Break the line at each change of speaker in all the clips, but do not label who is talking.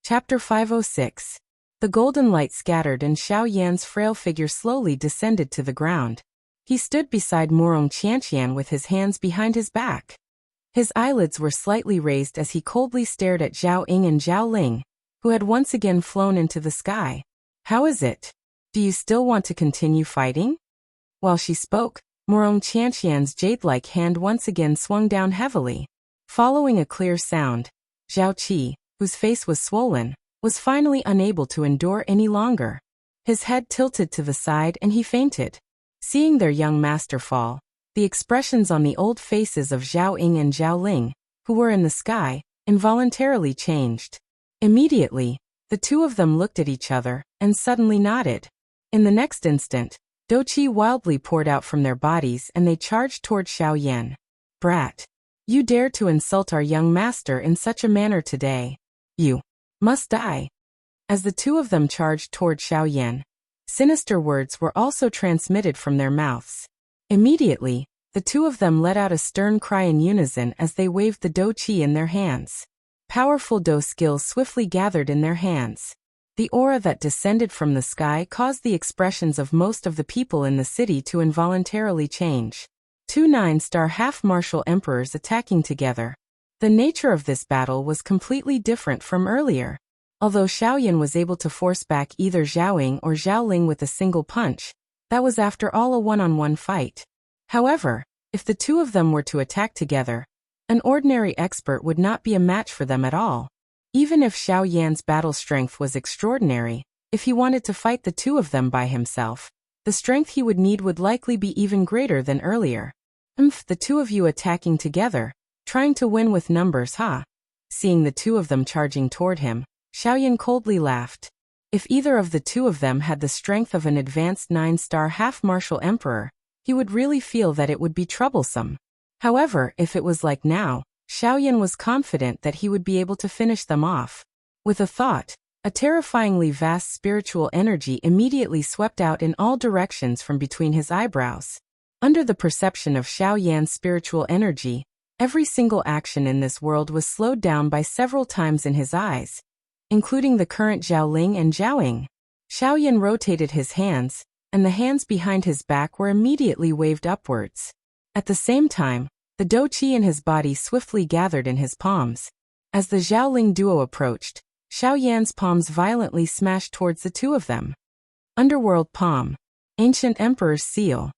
Chapter 506. The golden light scattered and Xiao Yan's frail figure slowly descended to the ground. He stood beside Murong Qianqian with his hands behind his back. His eyelids were slightly raised as he coldly stared at Zhao Ying and Zhao Ling, who had once again flown into the sky. "How is it? Do you still want to continue fighting?" While she spoke, Murong Qianqian's jade-like hand once again swung down heavily. Following a clear sound, Zhao Qi, whose face was swollen, was finally unable to endure any longer. His head tilted to the side and he fainted. Seeing their young master fall, the expressions on the old faces of Zhao Ying and Zhao Ling, who were in the sky, involuntarily changed. Immediately, the two of them looked at each other and suddenly nodded. In the next instant, Douqi wildly poured out from their bodies and they charged toward Xiao Yan. "Brat! You dare to insult our young master in such a manner today. You must die." As the two of them charged toward Xiao Yan, sinister words were also transmitted from their mouths. Immediately, the two of them let out a stern cry in unison as they waved the dou qi in their hands. Powerful dou skills swiftly gathered in their hands. The aura that descended from the sky caused the expressions of most of the people in the city to involuntarily change. Two 9-star half-martial emperors attacking together. The nature of this battle was completely different from earlier. Although Xiaoyan was able to force back either Zhao Ying or Zhao Ling with a single punch, that was after all a one-on-one fight. However, if the two of them were to attack together, an ordinary expert would not be a match for them at all. Even if Xiao Yan's battle strength was extraordinary, if he wanted to fight the two of them by himself, the strength he would need would likely be even greater than earlier. The two of you attacking together, trying to win with numbers, huh? Seeing the two of them charging toward him, Xiaoyan coldly laughed. If either of the two of them had the strength of an advanced 9-star half-martial emperor, he would really feel that it would be troublesome. However, if it was like now, Xiaoyan was confident that he would be able to finish them off. With a thought, a terrifyingly vast spiritual energy immediately swept out in all directions from between his eyebrows. Under the perception of Xiao Yan's spiritual energy, every single action in this world was slowed down by several times in his eyes, including the current Zhao Ling and Zhao Ying. Xiao Yan rotated his hands, and the hands behind his back were immediately waved upwards. At the same time, the dou qi in his body swiftly gathered in his palms. As the Zhao Ling duo approached, Xiao Yan's palms violently smashed towards the two of them. Underworld Palm. Ancient Emperor's Seal.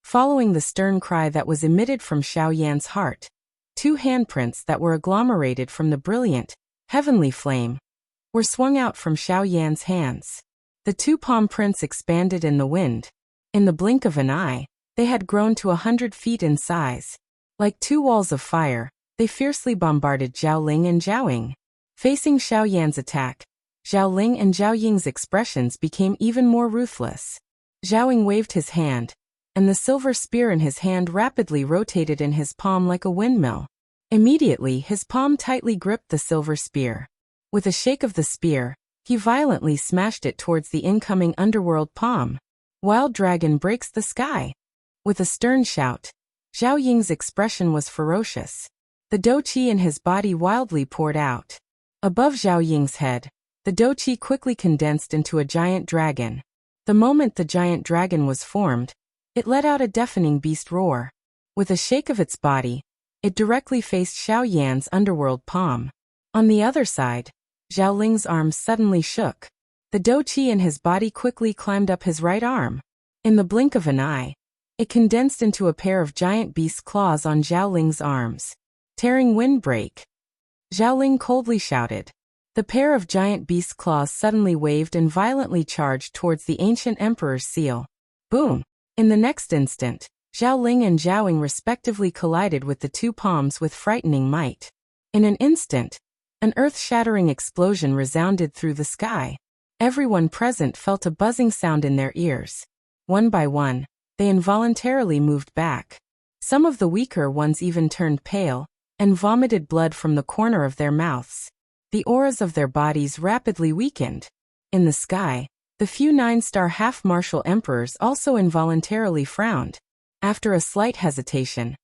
Following the stern cry that was emitted from Xiao Yan's heart, two handprints that were agglomerated from the brilliant, heavenly flame were swung out from Xiao Yan's hands. The two palm prints expanded in the wind. In the blink of an eye, they had grown to 100 feet in size. Like two walls of fire, they fiercely bombarded Zhao Ling and Zhao Ying. Facing Xiao Yan's attack, Zhao Ling and Zhao Ying's expressions became even more ruthless. Zhao Ying waved his hand, and the silver spear in his hand rapidly rotated in his palm like a windmill. Immediately, his palm tightly gripped the silver spear. With a shake of the spear, he violently smashed it towards the incoming underworld palm. Wild Dragon breaks the sky. With a stern shout, Zhao Ying's expression was ferocious. The dou qi in his body wildly poured out. Above Zhao Ying's head, the dou qi quickly condensed into a giant dragon. The moment the giant dragon was formed, it let out a deafening beast roar. With a shake of its body, it directly faced Xiao Yan's underworld palm. On the other side, Zhao Ling's arms suddenly shook. The dou qi in his body quickly climbed up his right arm. In the blink of an eye, it condensed into a pair of giant beast claws on Zhao Ling's arms. Tearing windbreak. Zhao Ling coldly shouted. The pair of giant beast claws suddenly waved and violently charged towards the ancient emperor's seal. Boom! In the next instant, Zhao Ling and Zhao Ying respectively collided with the two palms with frightening might. In an instant, an earth-shattering explosion resounded through the sky. Everyone present felt a buzzing sound in their ears. One by one, they involuntarily moved back. Some of the weaker ones even turned pale and vomited blood from the corner of their mouths. The auras of their bodies rapidly weakened. In the sky, the few 9-star half-martial emperors also involuntarily frowned. After a slight hesitation,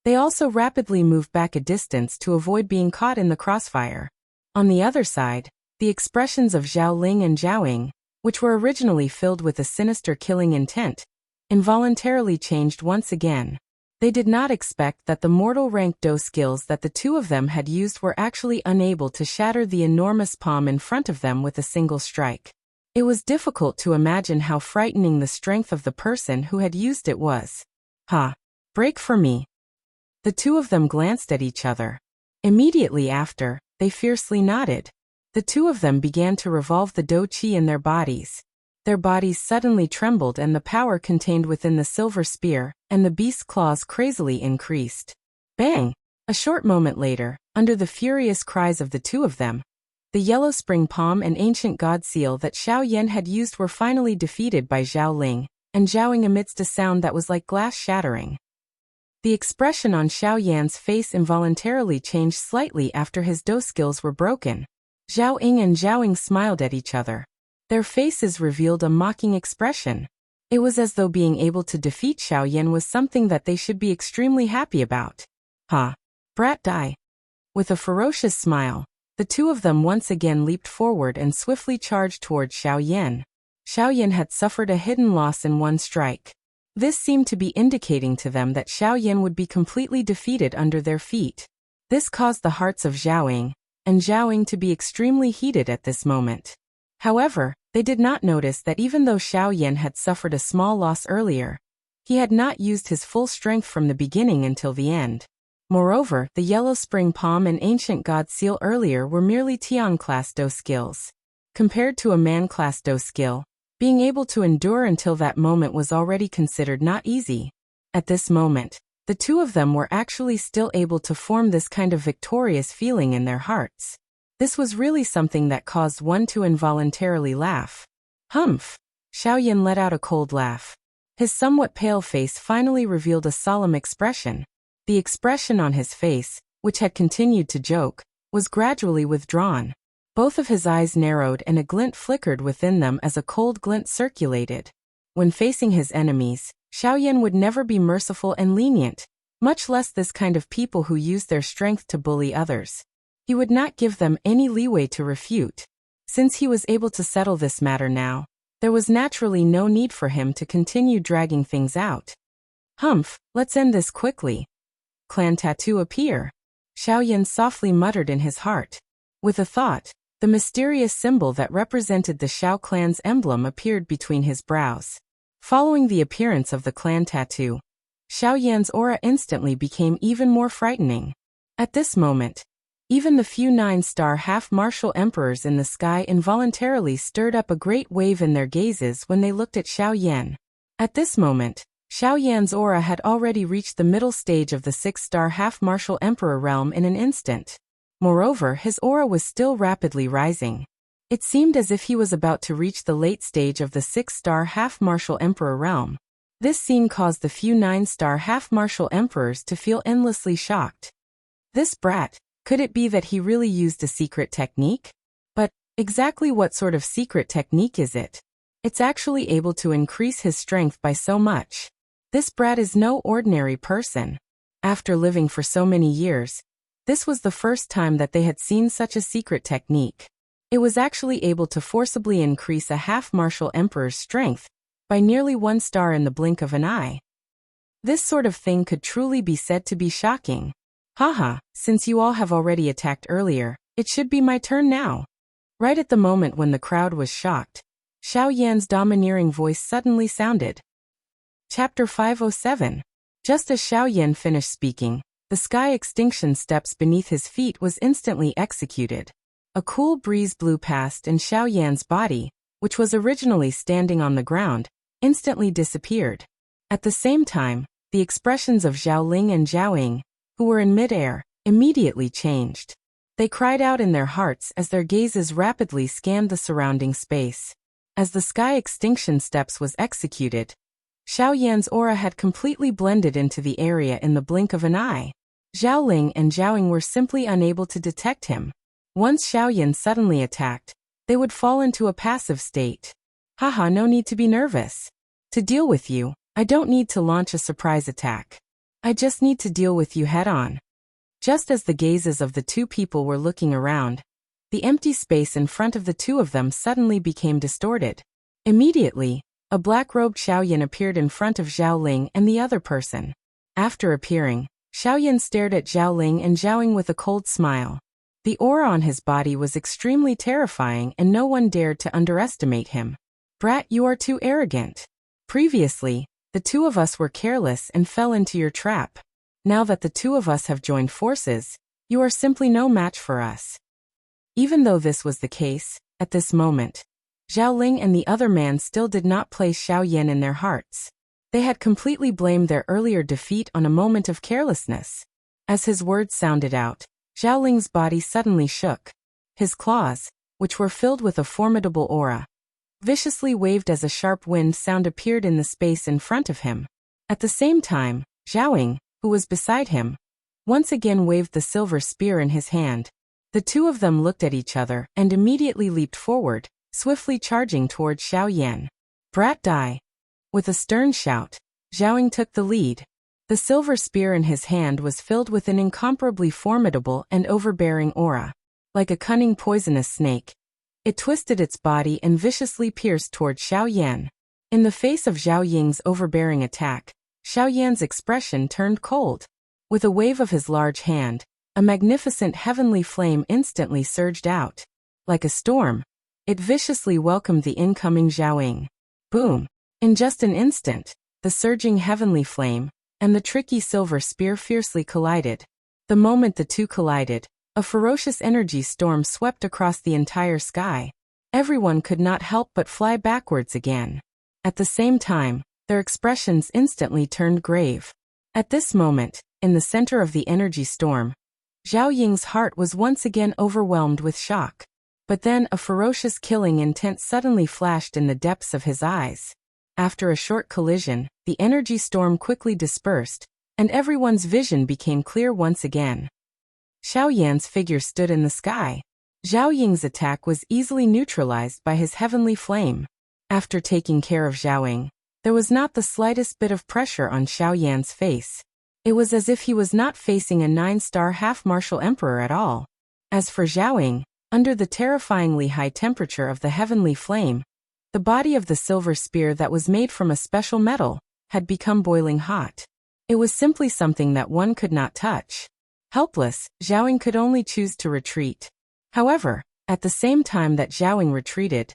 they also rapidly moved back a distance to avoid being caught in the crossfire. On the other side, The expressions of Zhao Ling and Zhao Ying, which were originally filled with a sinister killing intent, involuntarily changed once again. They did not expect that the mortal rank Do skills that the two of them had used were actually unable to shatter the enormous palm in front of them with a single strike. It was difficult to imagine how frightening the strength of the person who had used it was. Ha! Break for me. The two of them glanced at each other. Immediately after, they fiercely nodded. The two of them began to revolve the Do Chi in their bodies. Their bodies suddenly trembled and the power contained within the silver spear and the beast's claws crazily increased. Bang! A short moment later, under the furious cries of the two of them, the yellow spring palm and ancient god seal that Xiao Yan had used were finally defeated by Zhao Ling and Zhao Ying amidst a sound that was like glass shattering. The expression on Xiao Yan's face involuntarily changed slightly after his Do skills were broken. Zhao Ying and Zhao Ying smiled at each other. Their faces revealed a mocking expression. It was as though being able to defeat Xiao Yan was something that they should be extremely happy about. Ha! Brat die! With a ferocious smile, the two of them once again leaped forward and swiftly charged toward Xiao Yan. Xiao Yan had suffered a hidden loss in one strike. This seemed to be indicating to them that Xiao Yan would be completely defeated under their feet. This caused the hearts of Zhao Ying and Zhao Ying to be extremely heated at this moment. However, they did not notice that even though Xiao Yan had suffered a small loss earlier, he had not used his full strength from the beginning until the end. Moreover, the yellow spring palm and ancient god seal earlier were merely Tian-class Do skills. Compared to a man-class Do skill, being able to endure until that moment was already considered not easy. At this moment, the two of them were actually still able to form this kind of victorious feeling in their hearts. This was really something that caused one to involuntarily laugh. Humph! Xiao Yan let out a cold laugh. His somewhat pale face finally revealed a solemn expression. The expression on his face, which had continued to joke, was gradually withdrawn. Both of his eyes narrowed and a glint flickered within them as a cold glint circulated. When facing his enemies, Xiao Yan would never be merciful and lenient, much less this kind of people who use their strength to bully others. He would not give them any leeway to refute. Since he was able to settle this matter now, there was naturally no need for him to continue dragging things out. Humph, let's end this quickly. Clan tattoo appear. Xiao Yan softly muttered in his heart. With a thought, the mysterious symbol that represented the Xiao clan's emblem appeared between his brows. Following the appearance of the clan tattoo, Xiao Yan's aura instantly became even more frightening. At this moment, even the few 9-star half-martial emperors in the sky involuntarily stirred up a great wave in their gazes when they looked at Xiao Yan. At this moment, Xiao Yan's aura had already reached the middle stage of the 6-star half-martial emperor realm in an instant. Moreover, his aura was still rapidly rising. It seemed as if he was about to reach the late stage of the 6-star half-martial emperor realm. This scene caused the few 9-star half-martial emperors to feel endlessly shocked. This brat, could it be that he really used a secret technique? But, exactly what sort of secret technique is it? It's actually able to increase his strength by so much. This brat is no ordinary person. After living for so many years, this was the first time that they had seen such a secret technique. It was actually able to forcibly increase a half-martial emperor's strength by nearly 1 star in the blink of an eye. This sort of thing could truly be said to be shocking. Haha, since you all have already attacked earlier, it should be my turn now. Right at the moment when the crowd was shocked, Xiao Yan's domineering voice suddenly sounded. Chapter 507. Just as Xiao Yan finished speaking, the sky extinction steps beneath his feet was instantly executed. A cool breeze blew past and Xiao Yan's body, which was originally standing on the ground, instantly disappeared. At the same time, the expressions of Zhao Ling and Zhao Ying, who were in mid-air, immediately changed. They cried out in their hearts as their gazes rapidly scanned the surrounding space. As the sky extinction steps was executed, Xiao Yan's aura had completely blended into the area in the blink of an eye. Zhao Ling and Zhao Ying were simply unable to detect him. Once Xiao Yan suddenly attacked, they would fall into a passive state. Haha, no need to be nervous. To deal with you, I don't need to launch a surprise attack. I just need to deal with you head-on. Just as the gazes of the two people were looking around, the empty space in front of the two of them suddenly became distorted. Immediately, a black-robed Xiaoyan appeared in front of Zhao Ling and the other person. After appearing, Xiaoyan stared at Zhao Ling and Zhaoing with a cold smile. The aura on his body was extremely terrifying and no one dared to underestimate him. "Brat, you are too arrogant. Previously, the two of us were careless and fell into your trap. Now that the two of us have joined forces, you are simply no match for us." Even though this was the case, at this moment, Zhao Ling and the other man still did not place Xiaoyan in their hearts. They had completely blamed their earlier defeat on a moment of carelessness. As his words sounded out, Zhao Ling's body suddenly shook. His claws, which were filled with a formidable aura, viciously waved as a sharp wind sound appeared in the space in front of him. At the same time, Zhaoing, who was beside him, once again waved the silver spear in his hand. The two of them looked at each other and immediately leaped forward, swiftly charging towards Xiaoyan. "Brat, die!" With a stern shout, Zhaoing took the lead. The silver spear in his hand was filled with an incomparably formidable and overbearing aura. Like a cunning poisonous snake, it twisted its body and viciously pierced towards Xiaoyan. In the face of Zhao Ying's overbearing attack, Xiaoyan's expression turned cold. With a wave of his large hand, a magnificent heavenly flame instantly surged out. Like a storm, it viciously welcomed the incoming Zhaoing. Boom! In just an instant, the surging heavenly flame and the tricky silver spear fiercely collided. The moment the two collided, a ferocious energy storm swept across the entire sky. Everyone could not help but fly backwards again. At the same time, their expressions instantly turned grave. At this moment, in the center of the energy storm, Zhao Ying's heart was once again overwhelmed with shock. But then a ferocious killing intent suddenly flashed in the depths of his eyes. After a short collision, the energy storm quickly dispersed, and everyone's vision became clear once again. Xiaoyan's figure stood in the sky. Zhao Ying's attack was easily neutralized by his heavenly flame. After taking care of Zhaoing, there was not the slightest bit of pressure on Xiaoyan's face. It was as if he was not facing a 9-star half-martial emperor at all. As for Zhaoing, under the terrifyingly high temperature of the heavenly flame, the body of the silver spear that was made from a special metal had become boiling hot. It was simply something that one could not touch. Helpless, Zhaoing could only choose to retreat. However, at the same time that Zhaoing retreated,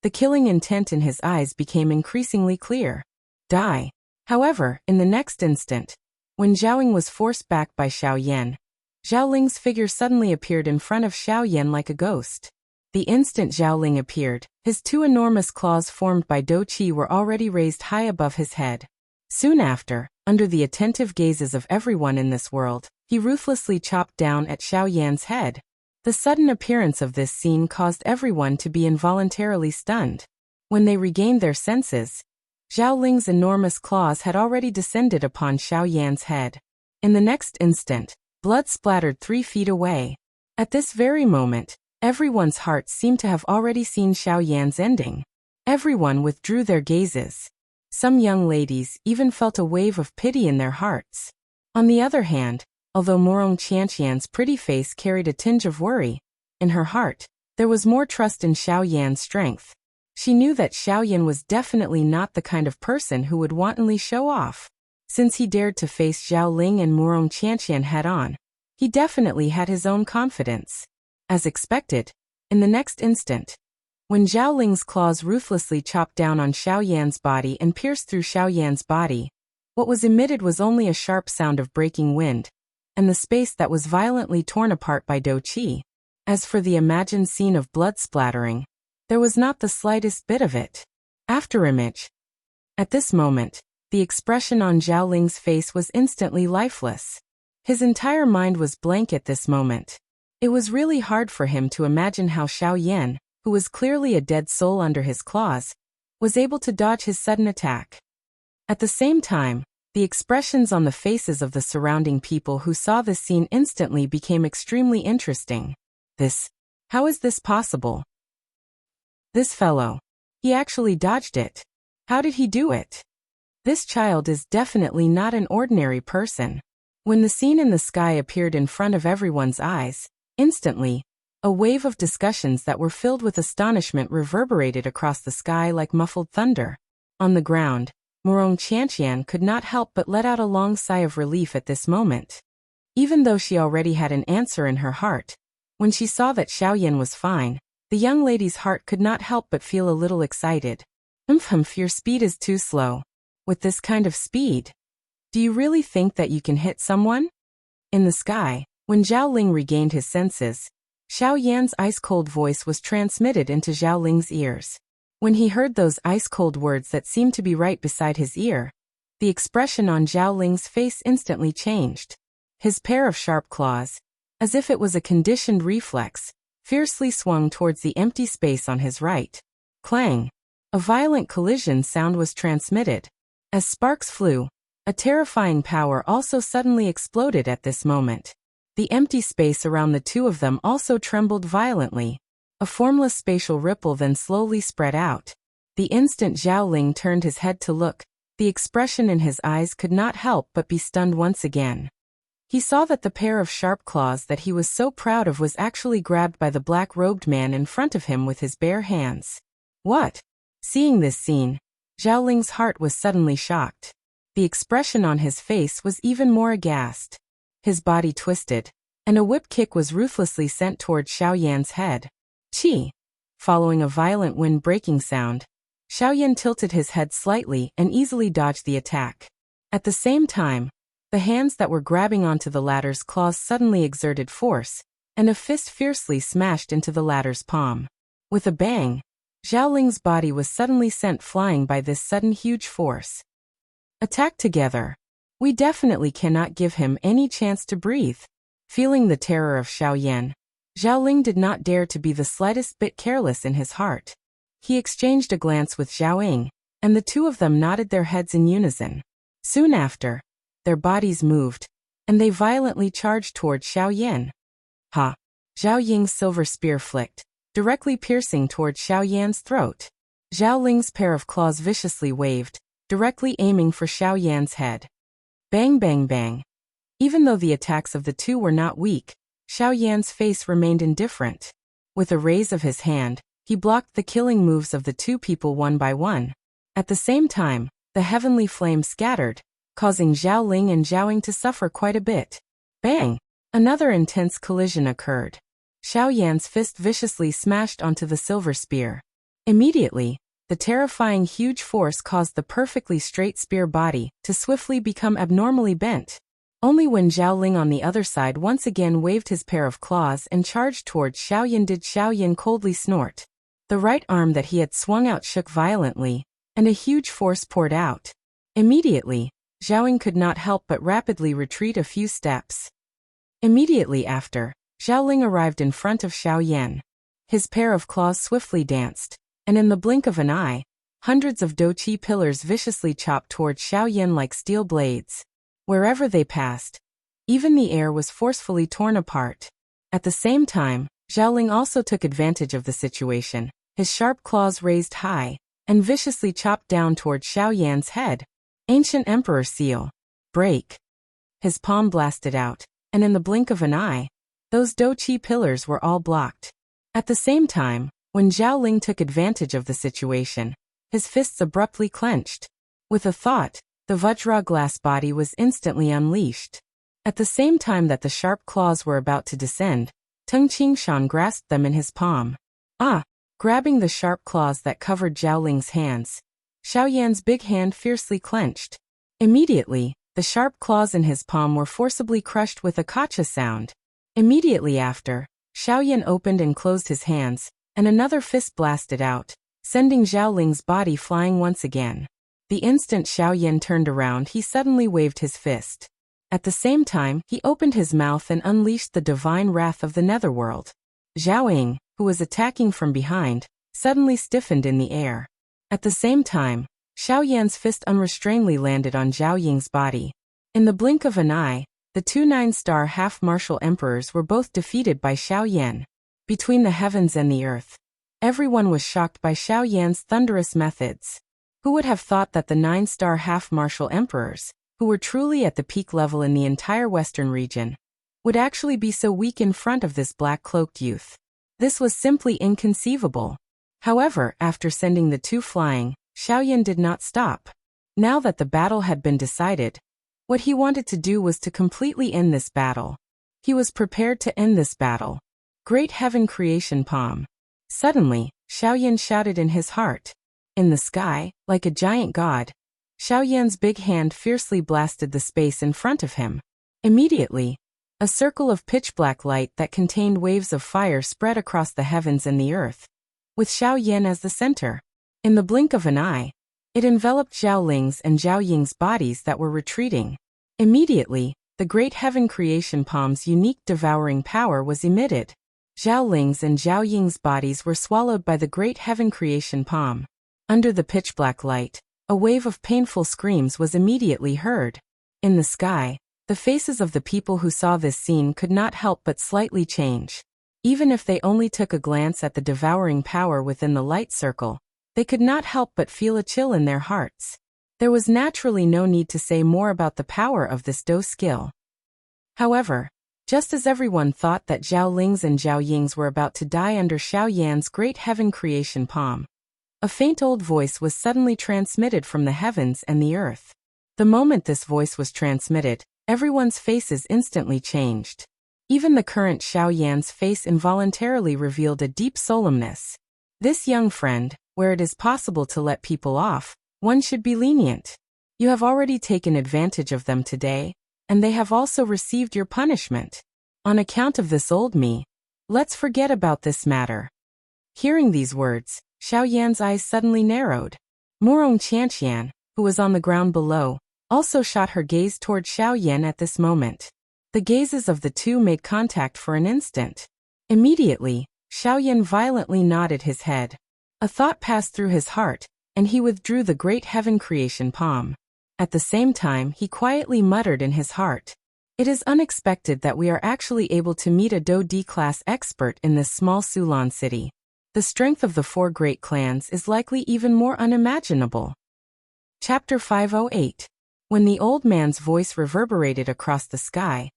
the killing intent in his eyes became increasingly clear. Die. However, in the next instant, when Zhaoing was forced back by Xiaoyan, Zhao Ling's figure suddenly appeared in front of Xiaoyan like a ghost. The instant Zhao Ling appeared, his two enormous claws formed by Do Qi were already raised high above his head. Soon after, under the attentive gazes of everyone in this world, he ruthlessly chopped down at Xiaoyan's head. The sudden appearance of this scene caused everyone to be involuntarily stunned. When they regained their senses, Zhao Ling's enormous claws had already descended upon Xiaoyan's head. In the next instant, blood splattered 3 feet away. At this very moment, everyone's hearts seemed to have already seen Xiaoyan's ending. Everyone withdrew their gazes. Some young ladies even felt a wave of pity in their hearts. On the other hand, although Morong Qianqian's pretty face carried a tinge of worry, in her heart, there was more trust in Xiaoyan's strength. She knew that Xiaoyan was definitely not the kind of person who would wantonly show off. Since he dared to face Zhao Ling and Morong Qianqian head-on, he definitely had his own confidence. As expected, in the next instant, when Zhao Ling's claws ruthlessly chopped down on Xiaoyan's body and pierced through Xiaoyan's body, what was emitted was only a sharp sound of breaking wind, and the space that was violently torn apart by Do Qi. As for the imagined scene of blood splattering, there was not the slightest bit of it. Afterimage. At this moment, the expression on Zhao Ling's face was instantly lifeless. His entire mind was blank at this moment. It was really hard for him to imagine how Xiaoyan, who was clearly a dead soul under his claws, was able to dodge his sudden attack. At the same time, the expressions on the faces of the surrounding people who saw this scene instantly became extremely interesting. How is this possible? This fellow. He actually dodged it. How did he do it? This child is definitely not an ordinary person. When the scene in the sky appeared in front of everyone's eyes, instantly, A wave of discussions that were filled with astonishment reverberated across the sky like muffled thunder. On the ground, Murong Qianqian could not help but let out a long sigh of relief at this moment. Even though she already had an answer in her heart, when she saw that Xiaoyan was fine, the young lady's heart could not help but feel a little excited. Your speed is too slow. With this kind of speed, do you really think that you can hit someone? In the sky, when Zhao Ling regained his senses, Xiao Yan's ice-cold voice was transmitted into Zhao Ling's ears. When he heard those ice-cold words that seemed to be right beside his ear, the expression on Zhao Ling's face instantly changed. His pair of sharp claws, as if it was a conditioned reflex, fiercely swung towards the empty space on his right. Clang! A violent collision sound was transmitted. As sparks flew, a terrifying power also suddenly exploded at this moment. The empty space around the two of them also trembled violently. A formless spatial ripple then slowly spread out. The instant Zhao Ling turned his head to look, the expression in his eyes could not help but be stunned once again. He saw that the pair of sharp claws that he was so proud of was actually grabbed by the black-robed man in front of him with his bare hands. What? Seeing this scene, Zhao Ling's heart was suddenly shocked. The expression on his face was even more aghast. His body twisted, and a whip kick was ruthlessly sent towards Xiao Yan's head. Chi! Following a violent wind-breaking sound, Xiao Yan tilted his head slightly and easily dodged the attack. At the same time, the hands that were grabbing onto the latter's claws suddenly exerted force, and a fist fiercely smashed into the latter's palm. With a bang, Zhao Ling's body was suddenly sent flying by this sudden huge force. Attack together. We definitely cannot give him any chance to breathe. Feeling the terror of Xiao Yan, Zhao Ling did not dare to be the slightest bit careless in his heart. He exchanged a glance with Zhao Ying, and the two of them nodded their heads in unison. Soon after, their bodies moved, and they violently charged toward Xiao Yan. Ha! Zhao Ying's silver spear flicked, directly piercing toward Xiao Yan's throat. Zhao Ling's pair of claws viciously waved, directly aiming for Xiao Yan's head. Bang bang bang. Even though the attacks of the two were not weak, Xiao Yan's face remained indifferent. With a raise of his hand, he blocked the killing moves of the two people one by one. At the same time, the heavenly flame scattered, causing Zhao Ling and Zhao Ying to suffer quite a bit. Bang! Another intense collision occurred. Xiao Yan's fist viciously smashed onto the silver spear. Immediately, the terrifying huge force caused the perfectly straight spear body to swiftly become abnormally bent. Only when Zhao Ling on the other side once again waved his pair of claws and charged towards Xiao Yan did Xiao Yan coldly snort. The right arm that he had swung out shook violently, and a huge force poured out. Immediately, Zhao Ying could not help but rapidly retreat a few steps. Immediately after, Zhao Ling arrived in front of Xiao Yan. His pair of claws swiftly danced, and in the blink of an eye, hundreds of douqi pillars viciously chopped towards Xiao Yan like steel blades. Wherever they passed, even the air was forcefully torn apart. At the same time, Zhao Ling also took advantage of the situation. His sharp claws raised high, and viciously chopped down towards Xiao Yan's head. Ancient Emperor Seal. Break. His palm blasted out, and in the blink of an eye, those douqi pillars were all blocked. At the same time, when Zhao Ling took advantage of the situation, his fists abruptly clenched. With a thought, the Vajra glass body was instantly unleashed. At the same time that the sharp claws were about to descend, Teng Qingshan grasped them in his palm. Ah! Grabbing the sharp claws that covered Zhao Ling's hands, Xiao Yan's big hand fiercely clenched. Immediately, the sharp claws in his palm were forcibly crushed with a kacha sound. Immediately after, Xiao Yan opened and closed his hands, and another fist blasted out, sending Zhao Ling's body flying once again. The instant Xiao Yan turned around, he suddenly waved his fist. At the same time, he opened his mouth and unleashed the divine wrath of the netherworld. Zhao Ying, who was attacking from behind, suddenly stiffened in the air. At the same time, Xiao Yan's fist unrestrainedly landed on Zhao Ying's body. In the blink of an eye, the two 9-star half-martial emperors were both defeated by Xiao Yan. Between the heavens and the earth, everyone was shocked by Xiao Yan's thunderous methods. Who would have thought that the 9-star half-martial emperors, who were truly at the peak level in the entire western region, would actually be so weak in front of this black-cloaked youth? This was simply inconceivable. However, after sending the two flying, Xiaoyan did not stop. Now that the battle had been decided, what he wanted to do was to completely end this battle. He was prepared to end this battle. Great Heaven Creation Palm. Suddenly, Xiaoyan shouted in his heart. In the sky, like a giant god, Xiaoyan's big hand fiercely blasted the space in front of him. Immediately, a circle of pitch-black light that contained waves of fire spread across the heavens and the earth, with Xiaoyan as the center. In the blink of an eye, it enveloped Zhao Ling's and Zhao Ying's bodies that were retreating. Immediately, the Great Heaven Creation Palm's unique devouring power was emitted. Zhao Ling's and Zhao Ying's bodies were swallowed by the Great Heaven Creation Palm. Under the pitch-black light, a wave of painful screams was immediately heard. In the sky, the faces of the people who saw this scene could not help but slightly change. Even if they only took a glance at the devouring power within the light circle, they could not help but feel a chill in their hearts. There was naturally no need to say more about the power of this Do skill. However, just as everyone thought that Zhao Ling's and Zhao Ying's were about to die under Xiaoyan's Great Heaven Creation Palm, a faint old voice was suddenly transmitted from the heavens and the earth. The moment this voice was transmitted, everyone's faces instantly changed. Even the current Xiaoyan's face involuntarily revealed a deep solemnness. This young friend, where it is possible to let people off, one should be lenient. You have already taken advantage of them today, and they have also received your punishment. On account of this old me, let's forget about this matter. Hearing these words, Xiaoyan's eyes suddenly narrowed. Morong Qianqian, who was on the ground below, also shot her gaze toward Xiaoyan at this moment. The gazes of the two made contact for an instant. Immediately, Xiaoyan violently nodded his head. A thought passed through his heart, and he withdrew the Great Heaven Creation Palm. At the same time, he quietly muttered in his heart. It is unexpected that we are actually able to meet a Do D-class expert in this small Sulan city. The strength of the four great clans is likely even more unimaginable. Chapter 508. When the old man's voice reverberated across the sky,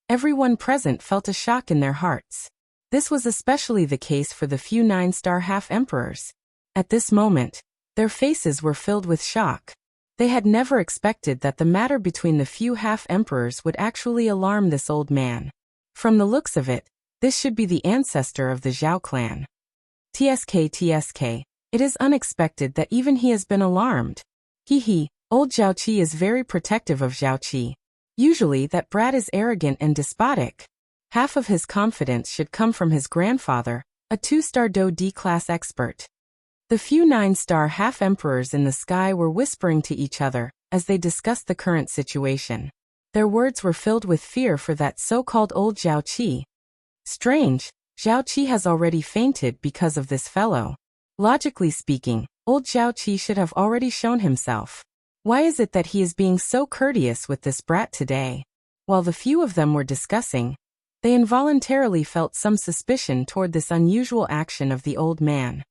everyone present felt a shock in their hearts. This was especially the case for the few 9-star half-emperors. At this moment, their faces were filled with shock. They had never expected that the matter between the few half-emperors would actually alarm this old man. From the looks of it, this should be the ancestor of the Zhao clan. TSK, it is unexpected that even he has been alarmed. Old Zhao Qi is very protective of Zhao Qi. Usually that brat is arrogant and despotic. Half of his confidence should come from his grandfather, a 2-star Do D-class expert. The few 9-star half-emperors in the sky were whispering to each other as they discussed the current situation. Their words were filled with fear for that so-called old Zhao Qi. Strange, Zhao Qi has already fainted because of this fellow. Logically speaking, old Zhao Qi should have already shown himself. Why is it that he is being so courteous with this brat today? While the few of them were discussing, they involuntarily felt some suspicion toward this unusual action of the old man.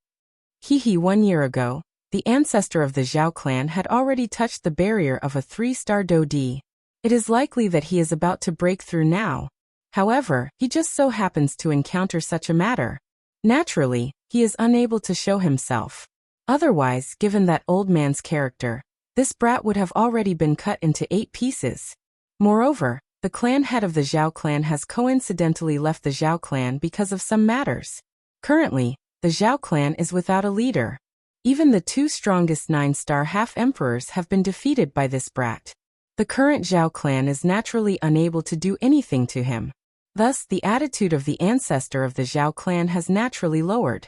1 year ago, the ancestor of the Zhao clan had already touched the barrier of a 3-star Do D. It is likely that he is about to break through now. However, he just so happens to encounter such a matter. Naturally, he is unable to show himself. Otherwise, given that old man's character, this brat would have already been cut into 8 pieces. Moreover, the clan head of the Zhao clan has coincidentally left the Zhao clan because of some matters. Currently, the Zhao clan is without a leader. Even the 2 strongest 9-star half-emperors have been defeated by this brat. The current Zhao clan is naturally unable to do anything to him. Thus, the attitude of the ancestor of the Zhao clan has naturally lowered.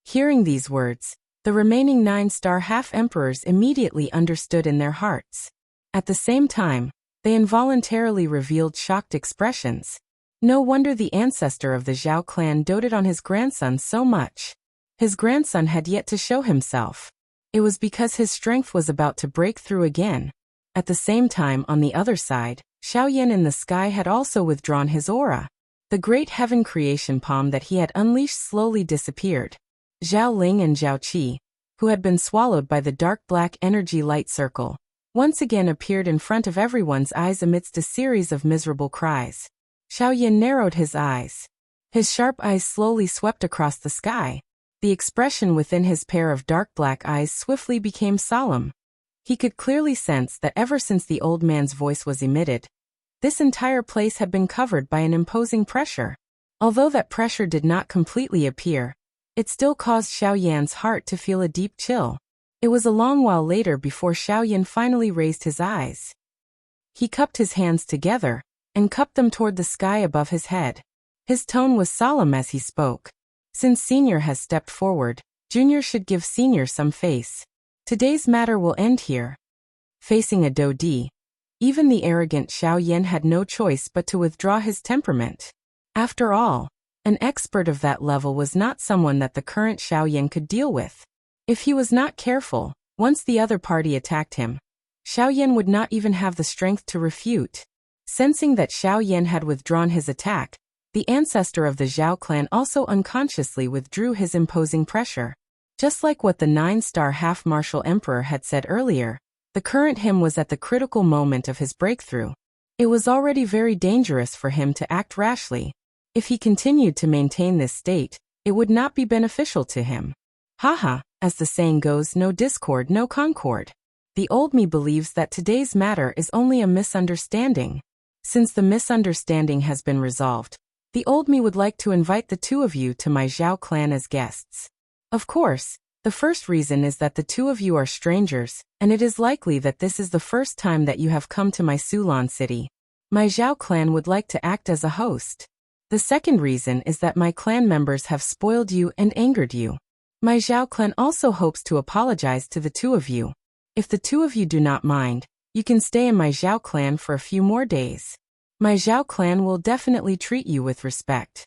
Hearing these words, the remaining 9-star half-emperors immediately understood in their hearts. At the same time, they involuntarily revealed shocked expressions. No wonder the ancestor of the Zhao clan doted on his grandson so much. His grandson had yet to show himself. It was because his strength was about to break through again. At the same time, on the other side, Xiaoyan in the sky had also withdrawn his aura. The Great Heaven Creation Palm that he had unleashed slowly disappeared. Zhao Ling and Zhao Qi, who had been swallowed by the dark black energy light circle, once again appeared in front of everyone's eyes amidst a series of miserable cries. Xiaoyan narrowed his eyes. His sharp eyes slowly swept across the sky. The expression within his pair of dark black eyes swiftly became solemn. He could clearly sense that ever since the old man's voice was emitted, this entire place had been covered by an imposing pressure. Although that pressure did not completely appear, it still caused Xiao Yan's heart to feel a deep chill. It was a long while later before Xiao Yan finally raised his eyes. He cupped his hands together and cupped them toward the sky above his head. His tone was solemn as he spoke. Since Senior has stepped forward, Junior should give Senior some face. Today's matter will end here. Facing a Dodi, even the arrogant Xiao Yan had no choice but to withdraw his temperament. After all, an expert of that level was not someone that the current Xiao Yan could deal with. If he was not careful, once the other party attacked him, Xiao Yan would not even have the strength to refute. Sensing that Xiao Yan had withdrawn his attack, the ancestor of the Zhao clan also unconsciously withdrew his imposing pressure. Just like what the 9-star half-martial emperor had said earlier, the current him was at the critical moment of his breakthrough. It was already very dangerous for him to act rashly. If he continued to maintain this state, it would not be beneficial to him. Haha, as the saying goes, no discord, no concord. The old me believes that today's matter is only a misunderstanding. Since the misunderstanding has been resolved, the old me would like to invite the two of you to my Zhao clan as guests. Of course, the first reason is that the two of you are strangers, and it is likely that this is the first time that you have come to my Sulan city. My Zhao clan would like to act as a host. The second reason is that my clan members have spoiled you and angered you. My Zhao clan also hopes to apologize to the two of you. If the two of you do not mind, you can stay in my Zhao clan for a few more days. My Zhao clan will definitely treat you with respect.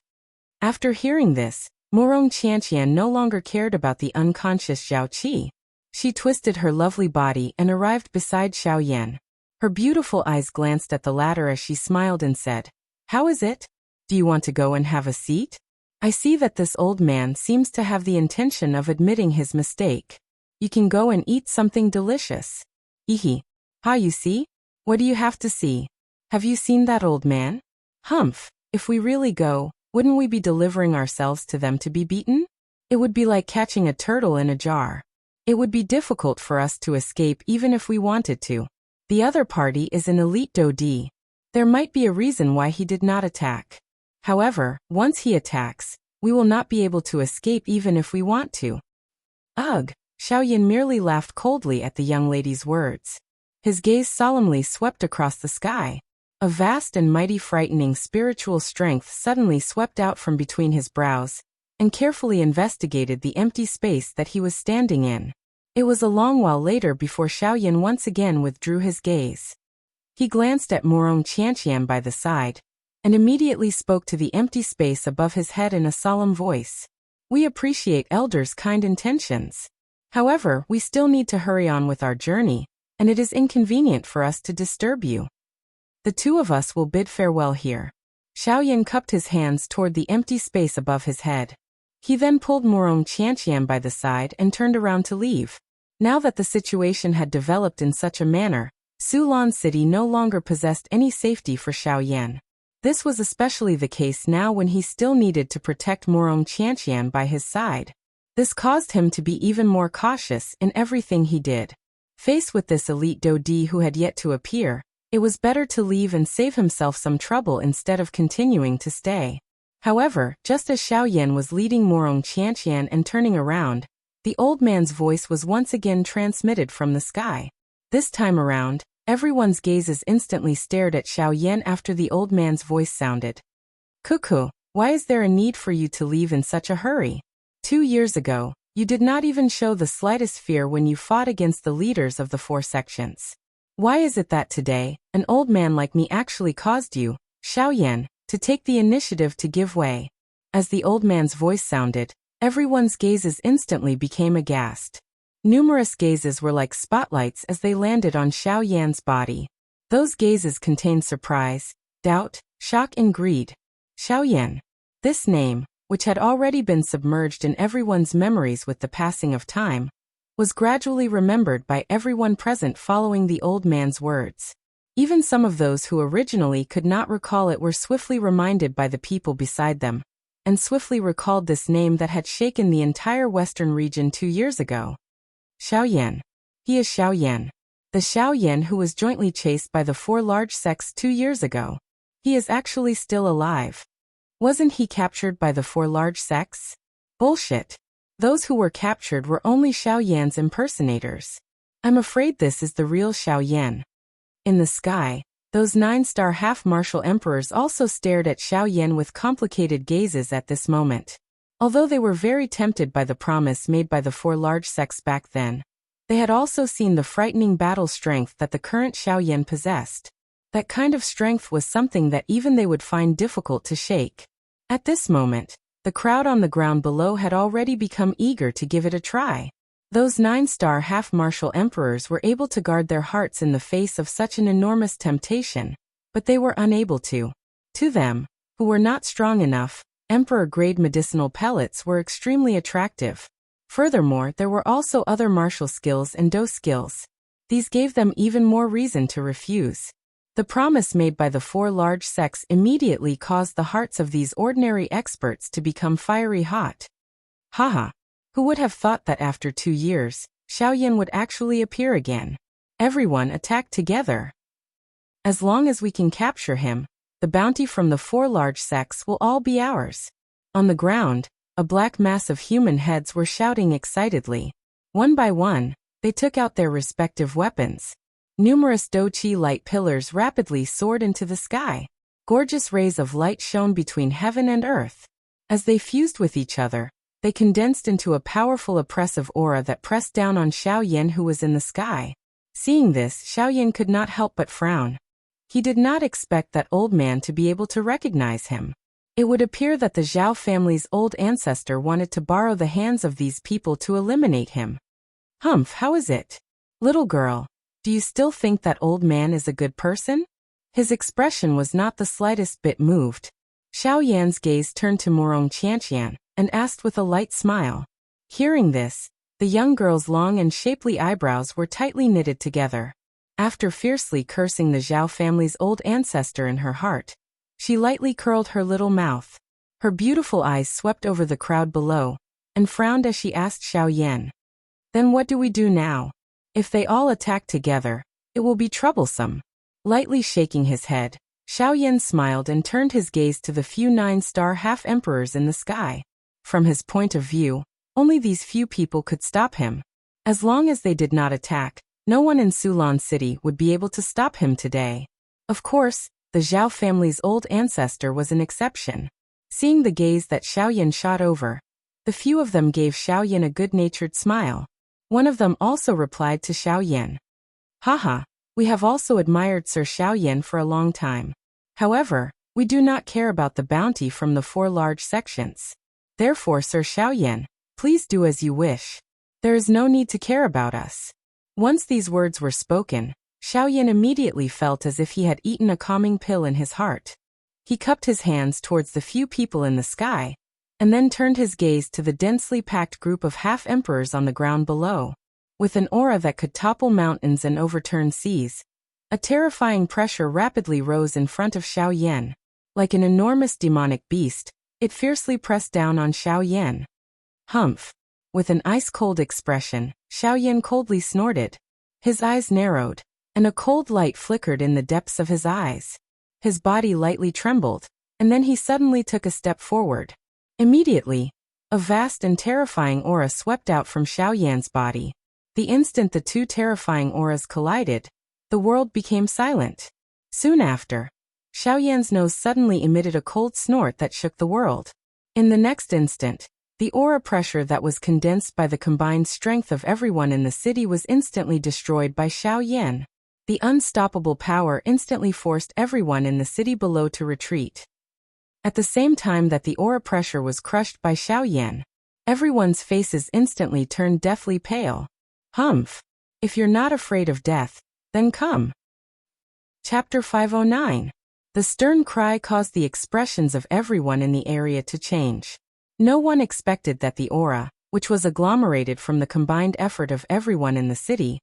After hearing this, Morong Qianqian no longer cared about the unconscious Zhao Qi. She twisted her lovely body and arrived beside Xiao Yan. Her beautiful eyes glanced at the latter as she smiled and said, "How is it? Do you want to go and have a seat? I see that this old man seems to have the intention of admitting his mistake. You can go and eat something delicious." "Ehe. Ha, you see? What do you have to see? Have you seen that old man? Humph, if we really go, wouldn't we be delivering ourselves to them to be beaten? It would be like catching a turtle in a jar. It would be difficult for us to escape even if we wanted to. The other party is an elite Dodi. There might be a reason why he did not attack. However, once he attacks, we will not be able to escape even if we want to." Ugh, Xiao Yan merely laughed coldly at the young lady's words. His gaze solemnly swept across the sky. A vast and mighty frightening spiritual strength suddenly swept out from between his brows, and carefully investigated the empty space that he was standing in. It was a long while later before Xiao Yan once again withdrew his gaze. He glanced at Morong Qianqian by the side, and immediately spoke to the empty space above his head in a solemn voice. "We appreciate elders' kind intentions. However, we still need to hurry on with our journey, and it is inconvenient for us to disturb you. The two of us will bid farewell here." Xiao Yan cupped his hands toward the empty space above his head. He then pulled Morong Qianqian by the side and turned around to leave. Now that the situation had developed in such a manner, Sulan City no longer possessed any safety for Xiao Yan. This was especially the case now when he still needed to protect Morong Qianqian by his side. This caused him to be even more cautious in everything he did. Faced with this elite Dodi who had yet to appear, it was better to leave and save himself some trouble instead of continuing to stay. However, just as Xiao Yan was leading Morong Qianqian and turning around, the old man's voice was once again transmitted from the sky. This time around, everyone's gazes instantly stared at Xiao Yan after the old man's voice sounded. "Cuckoo, why is there a need for you to leave in such a hurry? 2 years ago, you did not even show the slightest fear when you fought against the leaders of the 4 sections. Why is it that today, an old man like me actually caused you, Xiao Yan, to take the initiative to give way?" As the old man's voice sounded, everyone's gazes instantly became aghast. Numerous gazes were like spotlights as they landed on Xiao Yan's body. Those gazes contained surprise, doubt, shock and greed. Xiao Yan. This name, which had already been submerged in everyone's memories with the passing of time, was gradually remembered by everyone present following the old man's words. Even some of those who originally could not recall it were swiftly reminded by the people beside them. and swiftly recalled this name that had shaken the entire western region 2 years ago. Xiaoyan. He is Xiaoyan. The Xiaoyan who was jointly chased by the 4 large sects 2 years ago. He is actually still alive. Wasn't he captured by the 4 large sects? Bullshit. Those who were captured were only Xiaoyan's impersonators. I'm afraid this is the real Xiaoyan. In the sky, those 9-star half-martial emperors also stared at Xiaoyan with complicated gazes at this moment. Although they were very tempted by the promise made by the 4 large sects back then, they had also seen the frightening battle strength that the current Xiaoyan possessed. That kind of strength was something that even they would find difficult to shake. At this moment, the crowd on the ground below had already become eager to give it a try. Those 9-star half-martial emperors were able to guard their hearts in the face of such an enormous temptation, but they were unable to. To them, who were not strong enough, emperor-grade medicinal pellets were extremely attractive. Furthermore, there were also other martial skills and dose skills. These gave them even more reason to refuse. The promise made by the 4 large sects immediately caused the hearts of these ordinary experts to become fiery hot. Haha. Who would have thought that after 2 years, Xiaoyan would actually appear again? Everyone attacked together. As long as we can capture him, the bounty from the 4 large sects will all be ours. On the ground, a black mass of human heads were shouting excitedly. One by one, they took out their respective weapons. Numerous douqi light pillars rapidly soared into the sky. Gorgeous rays of light shone between heaven and earth. As they fused with each other, they condensed into a powerful oppressive aura that pressed down on Xiaoyan who was in the sky. Seeing this, Xiaoyan could not help but frown. He did not expect that old man to be able to recognize him. It would appear that the Zhao family's old ancestor wanted to borrow the hands of these people to eliminate him. Humph, how is it? Little girl, do you still think that old man is a good person? His expression was not the slightest bit moved. Xiaoyan's gaze turned to Morong Qianqian and asked with a light smile. Hearing this, the young girl's long and shapely eyebrows were tightly knitted together. After fiercely cursing the Zhao family's old ancestor in her heart, she lightly curled her little mouth. Her beautiful eyes swept over the crowd below, and frowned as she asked Xiaoyan. Then what do we do now? If they all attack together, it will be troublesome. Lightly shaking his head, Xiaoyan smiled and turned his gaze to the few 9-star half-emperors in the sky. From his point of view, only these few people could stop him. As long as they did not attack, no one in Sulan City would be able to stop him today. Of course, the Zhao family's old ancestor was an exception. Seeing the gaze that Xiaoyan shot over, the few of them gave Xiaoyan a good-natured smile. One of them also replied to Xiaoyan. Haha, we have also admired Sir Xiaoyan for a long time. However, we do not care about the bounty from the 4 large sections. Therefore, Sir Xiaoyan, please do as you wish. There is no need to care about us. Once these words were spoken, Xiaoyan immediately felt as if he had eaten a calming pill in his heart. He cupped his hands towards the few people in the sky, and then turned his gaze to the densely packed group of half-emperors on the ground below. With an aura that could topple mountains and overturn seas, a terrifying pressure rapidly rose in front of Xiaoyan. Like an enormous demonic beast, it fiercely pressed down on Xiaoyan. Humph. With an ice-cold expression, Xiaoyan coldly snorted. His eyes narrowed, and a cold light flickered in the depths of his eyes. His body lightly trembled, and then he suddenly took a step forward. Immediately, a vast and terrifying aura swept out from Xiaoyan's body. The instant the two terrifying auras collided, the world became silent. Soon after, Xiaoyan's nose suddenly emitted a cold snort that shook the world. In the next instant, the aura pressure that was condensed by the combined strength of everyone in the city was instantly destroyed by Xiaoyan. The unstoppable power instantly forced everyone in the city below to retreat. At the same time that the aura pressure was crushed by Xiaoyan, everyone's faces instantly turned deathly pale. Humph. If you're not afraid of death, then come. Chapter 509. The stern cry caused the expressions of everyone in the area to change. No one expected that the aura, which was agglomerated from the combined effort of everyone in the city,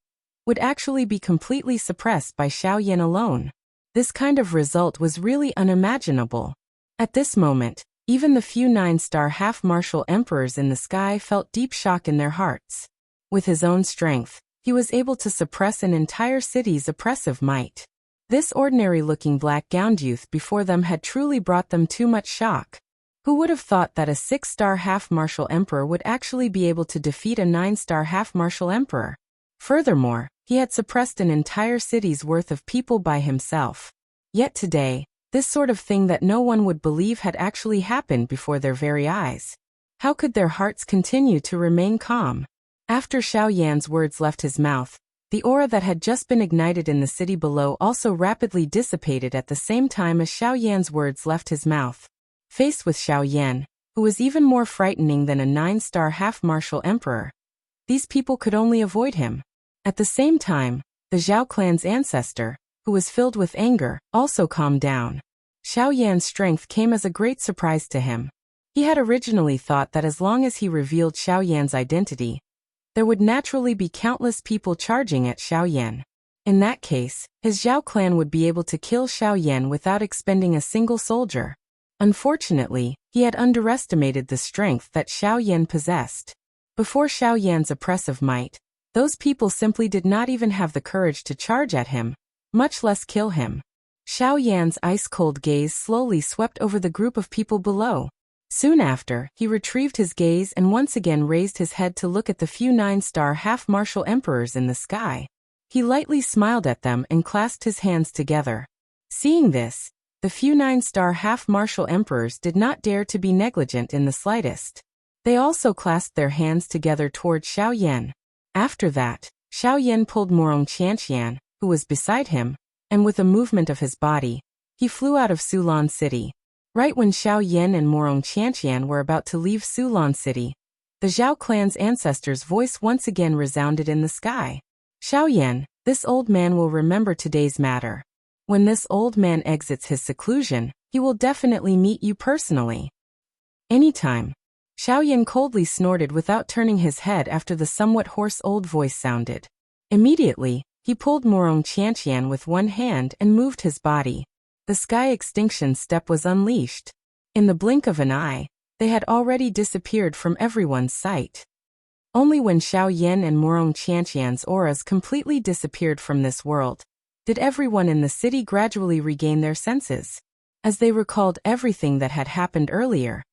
would actually be completely suppressed by Xiaoyan alone. This kind of result was really unimaginable. At this moment, Even the few 9-star half-martial emperors in the sky felt deep shock in their hearts. With his own strength, he was able to suppress an entire city's oppressive might. This ordinary-looking black-gowned youth before them had truly brought them too much shock. Who would have thought that a 6-star half-martial emperor would actually be able to defeat a 9-star half-martial emperor? Furthermore, he had suppressed an entire city's worth of people by himself. Yet today, this sort of thing that no one would believe had actually happened before their very eyes. How could their hearts continue to remain calm? After Xiao Yan's words left his mouth, the aura that had just been ignited in the city below also rapidly dissipated at the same time as Xiao Yan's words left his mouth. Faced with Xiao Yan, who was even more frightening than a 9-star half-martial emperor, these people could only avoid him. At the same time, the Zhao clan's ancestor, who was filled with anger, also calmed down. Xiao Yan's strength came as a great surprise to him. He had originally thought that as long as he revealed Xiao Yan's identity, there would naturally be countless people charging at Xiao Yan. In that case, his Zhao clan would be able to kill Xiao Yan without expending a single soldier. Unfortunately, he had underestimated the strength that Xiao Yan possessed. Before Xiao Yan's oppressive might, those people simply did not even have the courage to charge at him, much less kill him. Xiao Yan's ice-cold gaze slowly swept over the group of people below. Soon after, he retrieved his gaze and once again raised his head to look at the few 9-star half-martial emperors in the sky. He lightly smiled at them and clasped his hands together. Seeing this, the few 9-star half-martial emperors did not dare to be negligent in the slightest. They also clasped their hands together toward Xiao Yan. After that, Xiao Yan pulled Morong Qianqian, who was beside him, and with a movement of his body, he flew out of Sulan City. Right when Xiao Yan and Morong Qianqian were about to leave Sulan City, the Zhao clan's ancestor's voice once again resounded in the sky. Xiao Yan, this old man will remember today's matter. When this old man exits his seclusion, he will definitely meet you personally. Anytime. Xiao Yan coldly snorted without turning his head after the somewhat hoarse old voice sounded. Immediately, he pulled Morong Qianqian with one hand and moved his body. The sky extinction step was unleashed. In the blink of an eye, they had already disappeared from everyone's sight. Only when Xiao Yan and Morong Qianqian's auras completely disappeared from this world, did everyone in the city gradually regain their senses. As they recalled everything that had happened earlier,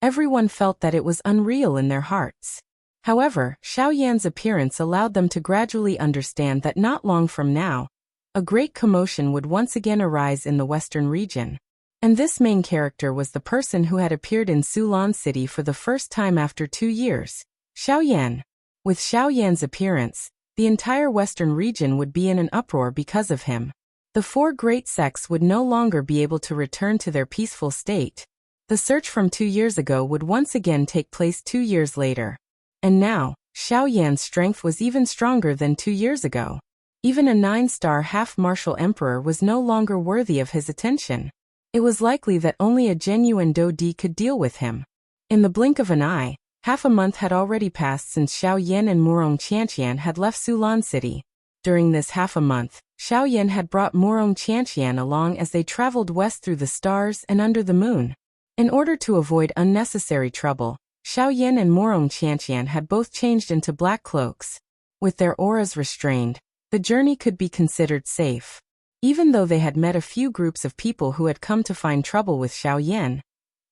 everyone felt that it was unreal in their hearts. However, Xiao Yan's appearance allowed them to gradually understand that not long from now, a great commotion would once again arise in the western region. And this main character was the person who had appeared in Sulan City for the first time after 2 years, Xiao Yan. With Xiao Yan's appearance, the entire western region would be in an uproar because of him. The 4 great sects would no longer be able to return to their peaceful state. The search from 2 years ago would once again take place 2 years later. And now, Xiao Yan's strength was even stronger than 2 years ago. Even a 9-star half-martial emperor was no longer worthy of his attention. It was likely that only a genuine Dodi could deal with him. In the blink of an eye, half a month had already passed since Xiao Yan and Morong Qianqian had left Sulan City. During this half a month, Xiao Yan had brought Morong Qianqian along as they traveled west through the stars and under the moon. In order to avoid unnecessary trouble, Xiao Yan and Morong Qianqian had both changed into black cloaks. With their auras restrained, the journey could be considered safe. Even though they had met a few groups of people who had come to find trouble with Xiao Yan,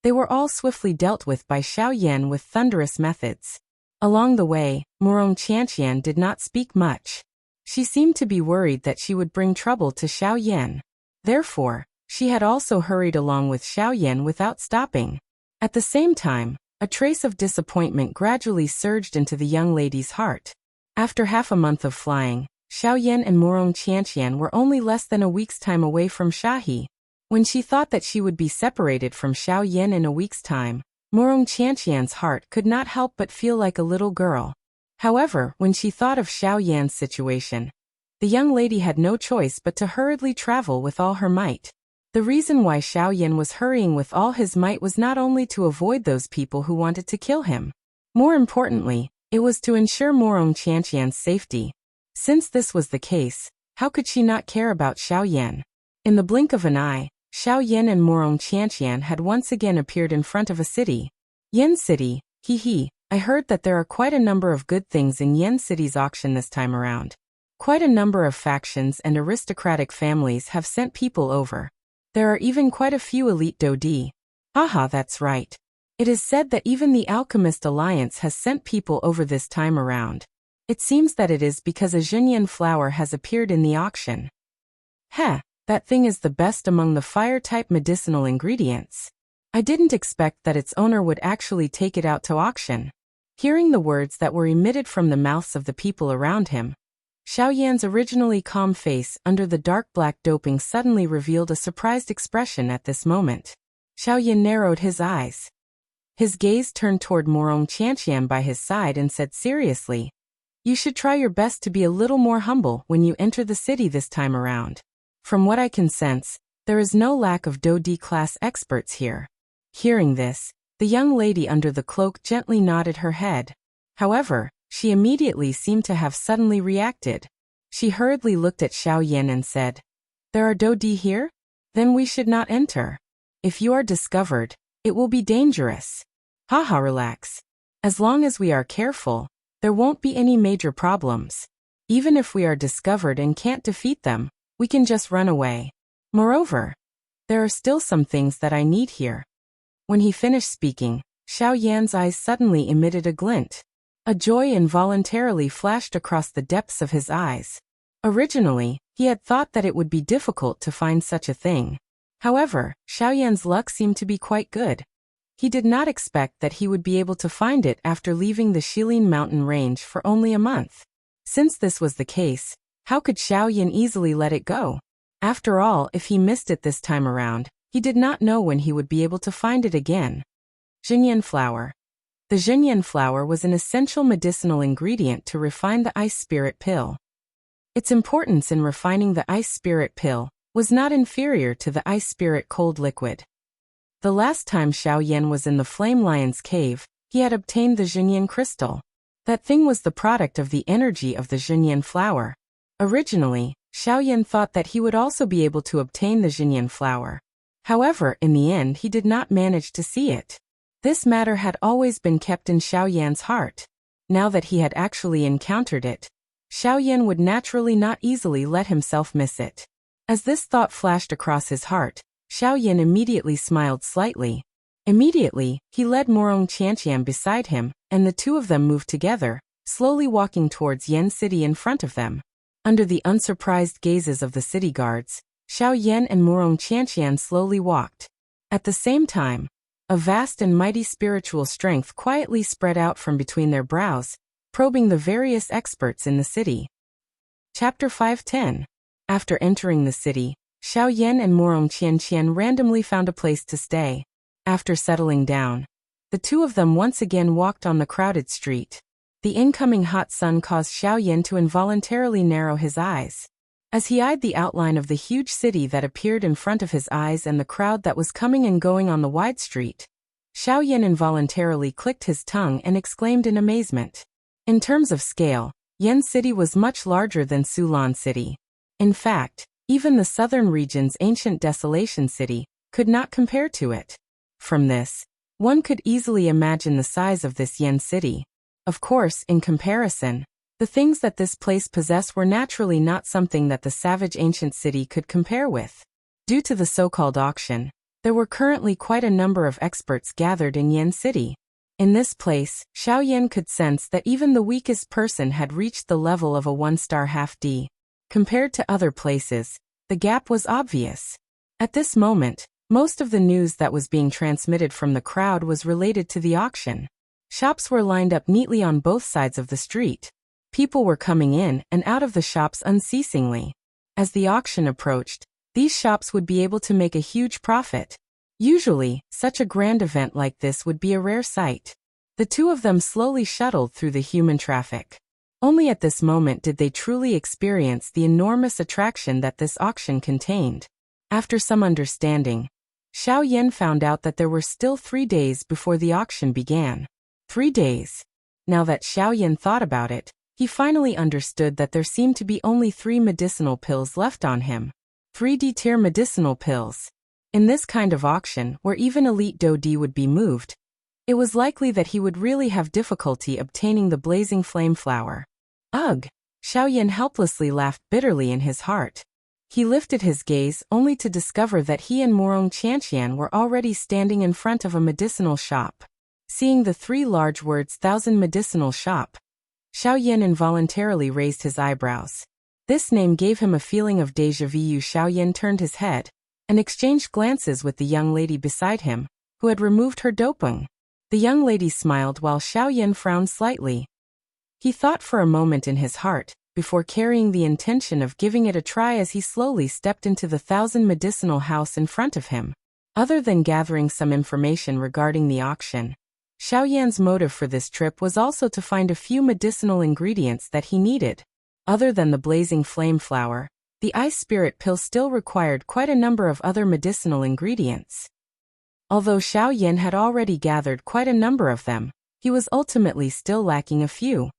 they were all swiftly dealt with by Xiao Yan with thunderous methods. Along the way, Morong Qianqian did not speak much. She seemed to be worried that she would bring trouble to Xiao Yan. Therefore, she had also hurried along with Xiao Yan without stopping. At the same time, a trace of disappointment gradually surged into the young lady's heart. After half a month of flying, Xiao Yan and Morong Qianqian were only less than a week's time away from Shahi. When she thought that she would be separated from Xiao Yan in a week's time, Morong Qianqian's heart could not help but feel like a little girl. However, when she thought of Xiao Yan's situation, the young lady had no choice but to hurriedly travel with all her might. The reason why Xiao Yan was hurrying with all his might was not only to avoid those people who wanted to kill him. More importantly, it was to ensure Morong Qianqian's safety. Since this was the case, how could she not care about Xiao Yan? In the blink of an eye, Xiao Yan and Morong Qianqian had once again appeared in front of a city. Yen City, I heard that there are quite a number of good things in Yen City's auction this time around. Quite a number of factions and aristocratic families have sent people over. There are even quite a few elite Dodi. Haha, that's right. It is said that even the Alchemist Alliance has sent people over this time around. It seems that it is because a Zhenyan flower has appeared in the auction. Heh, that thing is the best among the fire-type medicinal ingredients. I didn't expect that its owner would actually take it out to auction. Hearing the words that were emitted from the mouths of the people around him, Xiao Yan's originally calm face under the dark black doping suddenly revealed a surprised expression at this moment. Xiao Yan narrowed his eyes. His gaze turned toward Morong Qianqian by his side and said seriously, "You should try your best to be a little more humble when you enter the city this time around. From what I can sense, there is no lack of Dodi class experts here." Hearing this, the young lady under the cloak gently nodded her head. However, she immediately seemed to have suddenly reacted. She hurriedly looked at Xiao Yan and said, "There are Dodi here? Then we should not enter. If you are discovered, it will be dangerous." Haha, relax. As long as we are careful, there won't be any major problems. Even if we are discovered and can't defeat them, we can just run away. Moreover, there are still some things that I need here. When he finished speaking, Xiao Yan's eyes suddenly emitted a glint. A joy involuntarily flashed across the depths of his eyes. Originally, he had thought that it would be difficult to find such a thing. However, Xiao Yan's luck seemed to be quite good. He did not expect that he would be able to find it after leaving the Shilin mountain range for only a month. Since this was the case, how could Xiao Yan easily let it go? After all, if he missed it this time around, he did not know when he would be able to find it again. Zhenyan flower. The Zhenyan flower was an essential medicinal ingredient to refine the ice spirit pill. Its importance in refining the ice spirit pill was not inferior to the ice spirit cold liquid. The last time Xiao Yan was in the Flame Lion's cave, he had obtained the Zhenyan crystal. That thing was the product of the energy of the Zhenyan flower. Originally, Xiao Yan thought that he would also be able to obtain the Zhenyan flower. However, in the end he did not manage to see it. This matter had always been kept in Xiao Yan's heart. Now that he had actually encountered it, Xiao Yan would naturally not easily let himself miss it. As this thought flashed across his heart, Xiao Yan immediately smiled slightly. Immediately, he led Morong Qianqian beside him, and the two of them moved together, slowly walking towards Yen City in front of them. Under the unsurprised gazes of the city guards, Xiao Yan and Morong Qianqian slowly walked. At the same time, a vast and mighty spiritual strength quietly spread out from between their brows, probing the various experts in the city. Chapter 510. After entering the city, Xiao Yan and Morong Qianqian randomly found a place to stay. After settling down, the two of them once again walked on the crowded street. The incoming hot sun caused Xiao Yan to involuntarily narrow his eyes. As he eyed the outline of the huge city that appeared in front of his eyes and the crowd that was coming and going on the wide street, Xiao Yan involuntarily clicked his tongue and exclaimed in amazement. In terms of scale, Yen City was much larger than Sulan City. In fact, even the southern region's ancient Desolation City could not compare to it. From this, one could easily imagine the size of this Yen City. Of course, in comparison, the things that this place possessed were naturally not something that the savage ancient city could compare with. Due to the so-called auction, there were currently quite a number of experts gathered in Yen City. In this place, Xiao Yan could sense that even the weakest person had reached the level of a 1-star half-D. Compared to other places, the gap was obvious. At this moment, most of the news that was being transmitted from the crowd was related to the auction. Shops were lined up neatly on both sides of the street. People were coming in and out of the shops unceasingly. As the auction approached, these shops would be able to make a huge profit. Usually, such a grand event like this would be a rare sight. The two of them slowly shuttled through the human traffic. Only at this moment did they truly experience the enormous attraction that this auction contained. After some understanding, Xiao Yan found out that there were still 3 days before the auction began. 3 days. Now that Xiao Yan thought about it, he finally understood that there seemed to be only 3 medicinal pills left on him. 3 D-tier medicinal pills. In this kind of auction, where even elite Dodi would be moved, it was likely that he would really have difficulty obtaining the blazing flame flower. Ugh! Xiaoyan helplessly laughed bitterly in his heart. He lifted his gaze only to discover that he and Morong Qianqian were already standing in front of a medicinal shop. Seeing the 3 large words 1000 medicinal shop, Xiaoyan involuntarily raised his eyebrows. This name gave him a feeling of déjà vu. Xiaoyan turned his head and exchanged glances with the young lady beside him, who had removed her doping. The young lady smiled while Xiaoyan frowned slightly. He thought for a moment in his heart, before carrying the intention of giving it a try as he slowly stepped into the 1000 medicinal house in front of him. Other than gathering some information regarding the auction, Xiaoyan's motive for this trip was also to find a few medicinal ingredients that he needed. Other than the blazing flame flower, the ice spirit pill still required quite a number of other medicinal ingredients. Although Xiaoyan had already gathered quite a number of them, he was ultimately still lacking a few.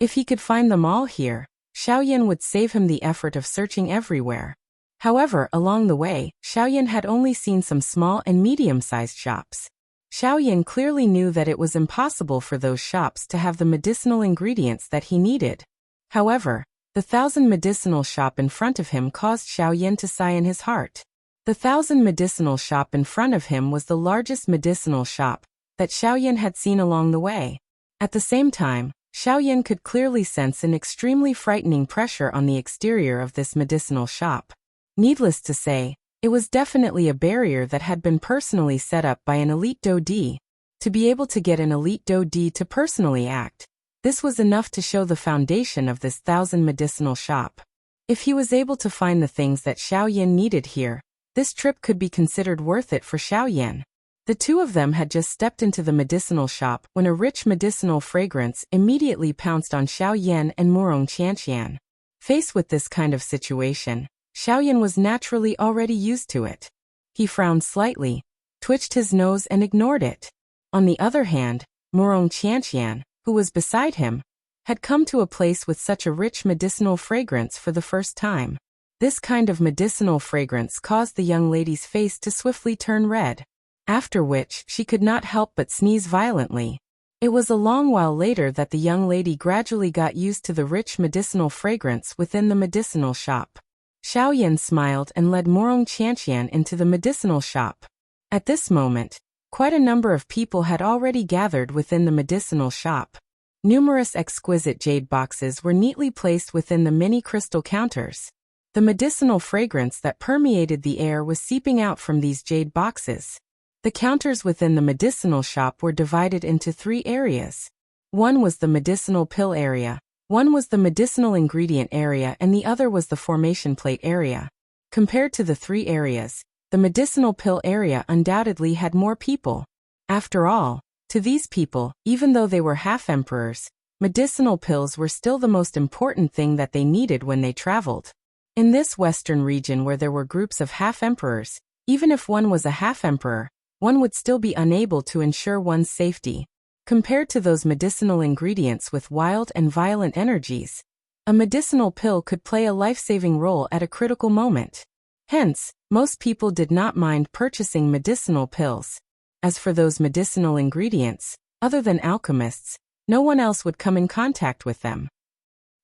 If he could find them all here, Xiaoyan would save him the effort of searching everywhere. However, along the way, Xiaoyan had only seen some small and medium-sized shops. Xiaoyan clearly knew that it was impossible for those shops to have the medicinal ingredients that he needed. However, the 1000 medicinal shop in front of him caused Xiaoyan to sigh in his heart. The 1000 medicinal shop in front of him was the largest medicinal shop that Xiaoyan had seen along the way. At the same time, Xiaoyan could clearly sense an extremely frightening pressure on the exterior of this medicinal shop. Needless to say, it was definitely a barrier that had been personally set up by an elite Dodi. To be able to get an elite Dodi to personally act, this was enough to show the foundation of this 1000 medicinal shop. If he was able to find the things that Xiaoyan needed here, this trip could be considered worth it for Xiaoyan. The two of them had just stepped into the medicinal shop when a rich medicinal fragrance immediately pounced on Xiaoyan and Morong Qianqian. Faced with this kind of situation, Xiaoyan was naturally already used to it. He frowned slightly, twitched his nose and ignored it. On the other hand, Morong Qianqian, who was beside him, had come to a place with such a rich medicinal fragrance for the first time. This kind of medicinal fragrance caused the young lady's face to swiftly turn red, after which she could not help but sneeze violently. It was a long while later that the young lady gradually got used to the rich medicinal fragrance within the medicinal shop. Xiaoyan smiled and led Morong Qianqian into the medicinal shop. At this moment, quite a number of people had already gathered within the medicinal shop. Numerous exquisite jade boxes were neatly placed within the mini crystal counters. The medicinal fragrance that permeated the air was seeping out from these jade boxes. The counters within the medicinal shop were divided into 3 areas. One was the medicinal pill area, one was the medicinal ingredient area, and the other was the formation plate area. Compared to the 3 areas, the medicinal pill area undoubtedly had more people. After all, to these people, even though they were half-emperors, medicinal pills were still the most important thing that they needed when they traveled. In this western region where there were groups of half-emperors, even if one was a half-emperor, one would still be unable to ensure one's safety. Compared to those medicinal ingredients with wild and violent energies, a medicinal pill could play a life-saving role at a critical moment. Hence, most people did not mind purchasing medicinal pills. As for those medicinal ingredients, other than alchemists, no one else would come in contact with them.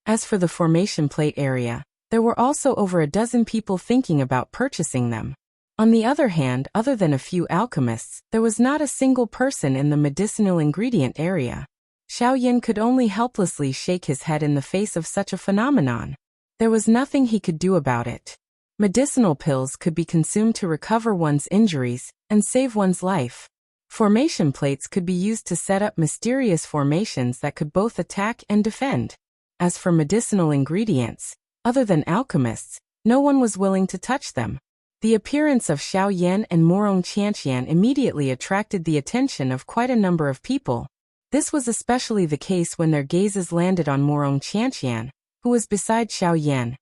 As for the formation plate area, there were also over a dozen people thinking about purchasing them. On the other hand, other than a few alchemists, there was not a single person in the medicinal ingredient area. Xiaoyan could only helplessly shake his head in the face of such a phenomenon. There was nothing he could do about it. Medicinal pills could be consumed to recover one's injuries and save one's life. Formation plates could be used to set up mysterious formations that could both attack and defend. As for medicinal ingredients, other than alchemists, no one was willing to touch them. The appearance of Xiaoyan and Morong Qianqian immediately attracted the attention of quite a number of people. This was especially the case when their gazes landed on Morong Qianqian, who was beside Xiaoyan,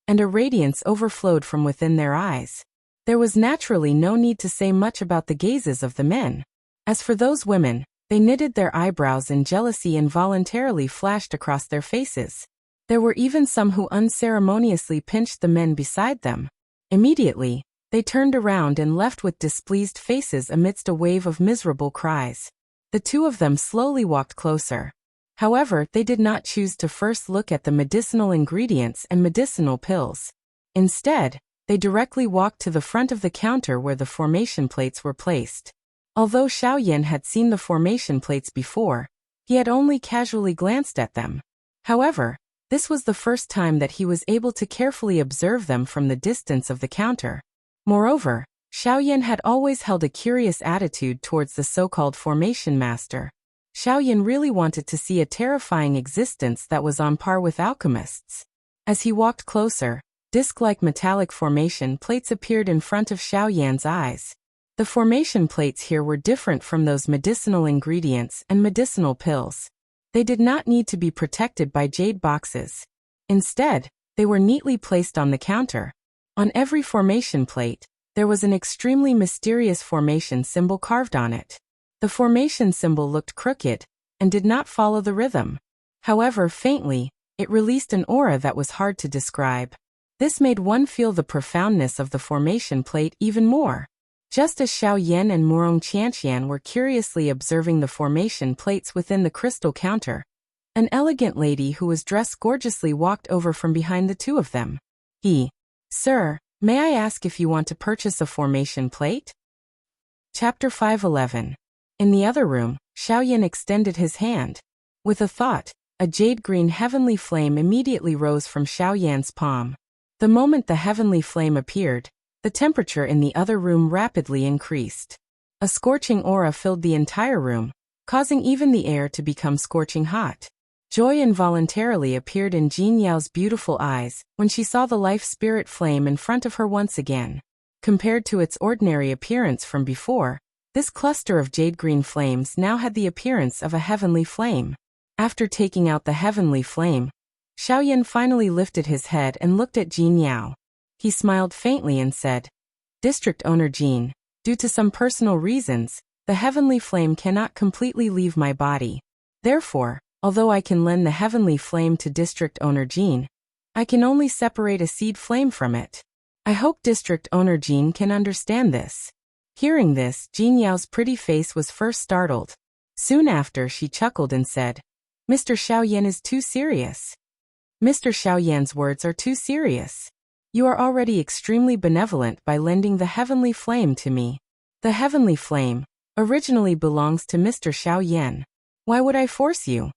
and a radiance overflowed from within their eyes. There was naturally no need to say much about the gazes of the men. As for those women, they knitted their eyebrows and jealousy involuntarily flashed across their faces. There were even some who unceremoniously pinched the men beside them. Immediately, They turned around and left with displeased faces amidst a wave of miserable cries. The two of them slowly walked closer. However, they did not choose to first look at the medicinal ingredients and medicinal pills. Instead, they directly walked to the front of the counter where the formation plates were placed. Although Xiaoyan had seen the formation plates before, he had only casually glanced at them. However, this was the first time that he was able to carefully observe them from the distance of the counter. Moreover, Xiaoyan had always held a curious attitude towards the so-called formation master. Xiaoyan really wanted to see a terrifying existence that was on par with alchemists. As he walked closer, disc-like metallic formation plates appeared in front of Xiaoyan's eyes. The formation plates here were different from those medicinal ingredients and medicinal pills. They did not need to be protected by jade boxes. Instead, they were neatly placed on the counter. On every formation plate, there was an extremely mysterious formation symbol carved on it. The formation symbol looked crooked and did not follow the rhythm. However, faintly, it released an aura that was hard to describe. This made one feel the profoundness of the formation plate even more. Just as Xiaoyan and Murong Qianqian were curiously observing the formation plates within the crystal counter, an elegant lady who was dressed gorgeously walked over from behind the two of them. Sir, may I ask if you want to purchase a formation plate? Chapter 5:11. In the other room, Xiaoyan extended his hand. With a thought, a jade-green heavenly flame immediately rose from Xiaoyan's palm. The moment the heavenly flame appeared, the temperature in the other room rapidly increased. A scorching aura filled the entire room, causing even the air to become scorching hot. Joy involuntarily appeared in Jin Yao's beautiful eyes when she saw the life spirit flame in front of her once again. Compared to its ordinary appearance from before, this cluster of jade-green flames now had the appearance of a heavenly flame. After taking out the heavenly flame, Xiaoyan finally lifted his head and looked at Jin Yao. He smiled faintly and said, "District Owner Jin, due to some personal reasons, the heavenly flame cannot completely leave my body. Therefore, although I can lend the heavenly flame to District Owner Jin, I can only separate a seed flame from it. I hope District Owner Jin can understand this." Hearing this, Jin Yao's pretty face was first startled. Soon after, she chuckled and said, "Mr. Xiaoyan is too serious. Mr. Xiaoyan's words are too serious. You are already extremely benevolent by lending the heavenly flame to me. The heavenly flame originally belongs to Mr. Xiaoyan. Why would I force you?"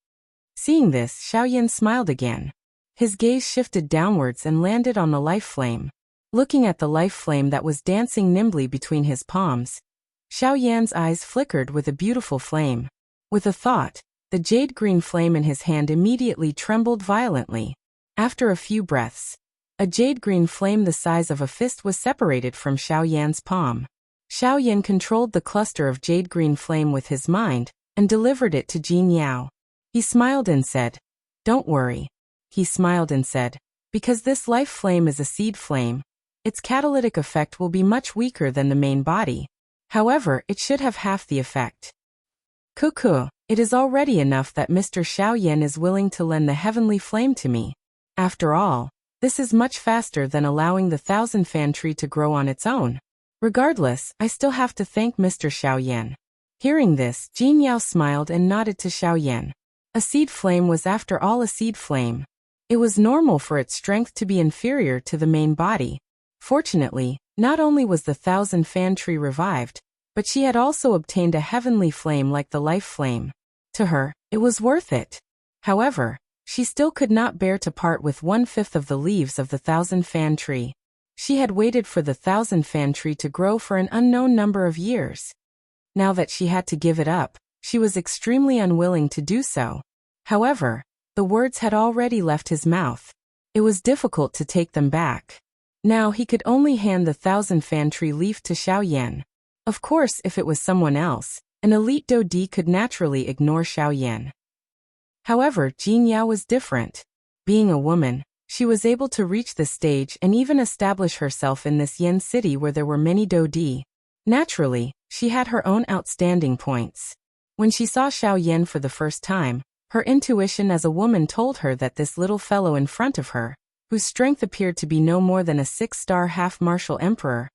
Seeing this, Xiaoyan smiled again. His gaze shifted downwards and landed on the life flame. Looking at the life flame that was dancing nimbly between his palms, Xiaoyan's eyes flickered with a beautiful flame. With a thought, the jade-green flame in his hand immediately trembled violently. After a few breaths, a jade-green flame the size of a fist was separated from Xiaoyan's palm. Xiaoyan controlled the cluster of jade-green flame with his mind and delivered it to Jin Yao. He smiled and said, "Don't worry." He smiled and said, "Because this life flame is a seed flame, its catalytic effect will be much weaker than the main body. However, it should have half the effect. Cuckoo, it is already enough that Mr. Xiaoyan is willing to lend the heavenly flame to me. After all, this is much faster than allowing the 1,000-fan tree to grow on its own. Regardless, I still have to thank Mr. Xiaoyan." Hearing this, Jin Yao smiled and nodded to Xiaoyan. A seed flame was after all a seed flame. It was normal for its strength to be inferior to the main body. Fortunately, not only was the 1,000-fan tree revived, but she had also obtained a heavenly flame like the life flame. To her, it was worth it. However, she still could not bear to part with 1/5 of the leaves of the 1,000-fan tree. She had waited for the 1,000-fan tree to grow for an unknown number of years. Now that she had to give it up, she was extremely unwilling to do so. However, the words had already left his mouth. It was difficult to take them back. Now he could only hand the 1,000-fan tree leaf to Xiaoyan. Of course, if it was someone else, an elite Dodi could naturally ignore Xiaoyan. However, Jin Yao was different. Being a woman, she was able to reach this stage and even establish herself in this Yen city where there were many Dodi. Naturally, she had her own outstanding points. When she saw Xiaoyan for the first time, her intuition as a woman told her that this little fellow in front of her, whose strength appeared to be no more than a 6-star half-martial emperor,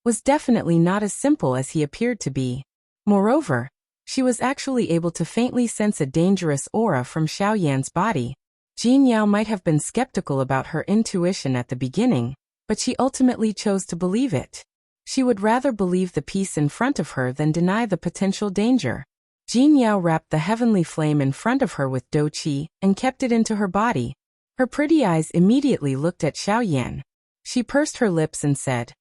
was definitely not as simple as he appeared to be. Moreover, she was actually able to faintly sense a dangerous aura from Xiao Yan's body. Jin Yao might have been skeptical about her intuition at the beginning, but she ultimately chose to believe it. She would rather believe the peace in front of her than deny the potential danger. Jin Yao wrapped the heavenly flame in front of her with dou qi and kept it into her body. Her pretty eyes immediately looked at Xiao Yan. She pursed her lips and said,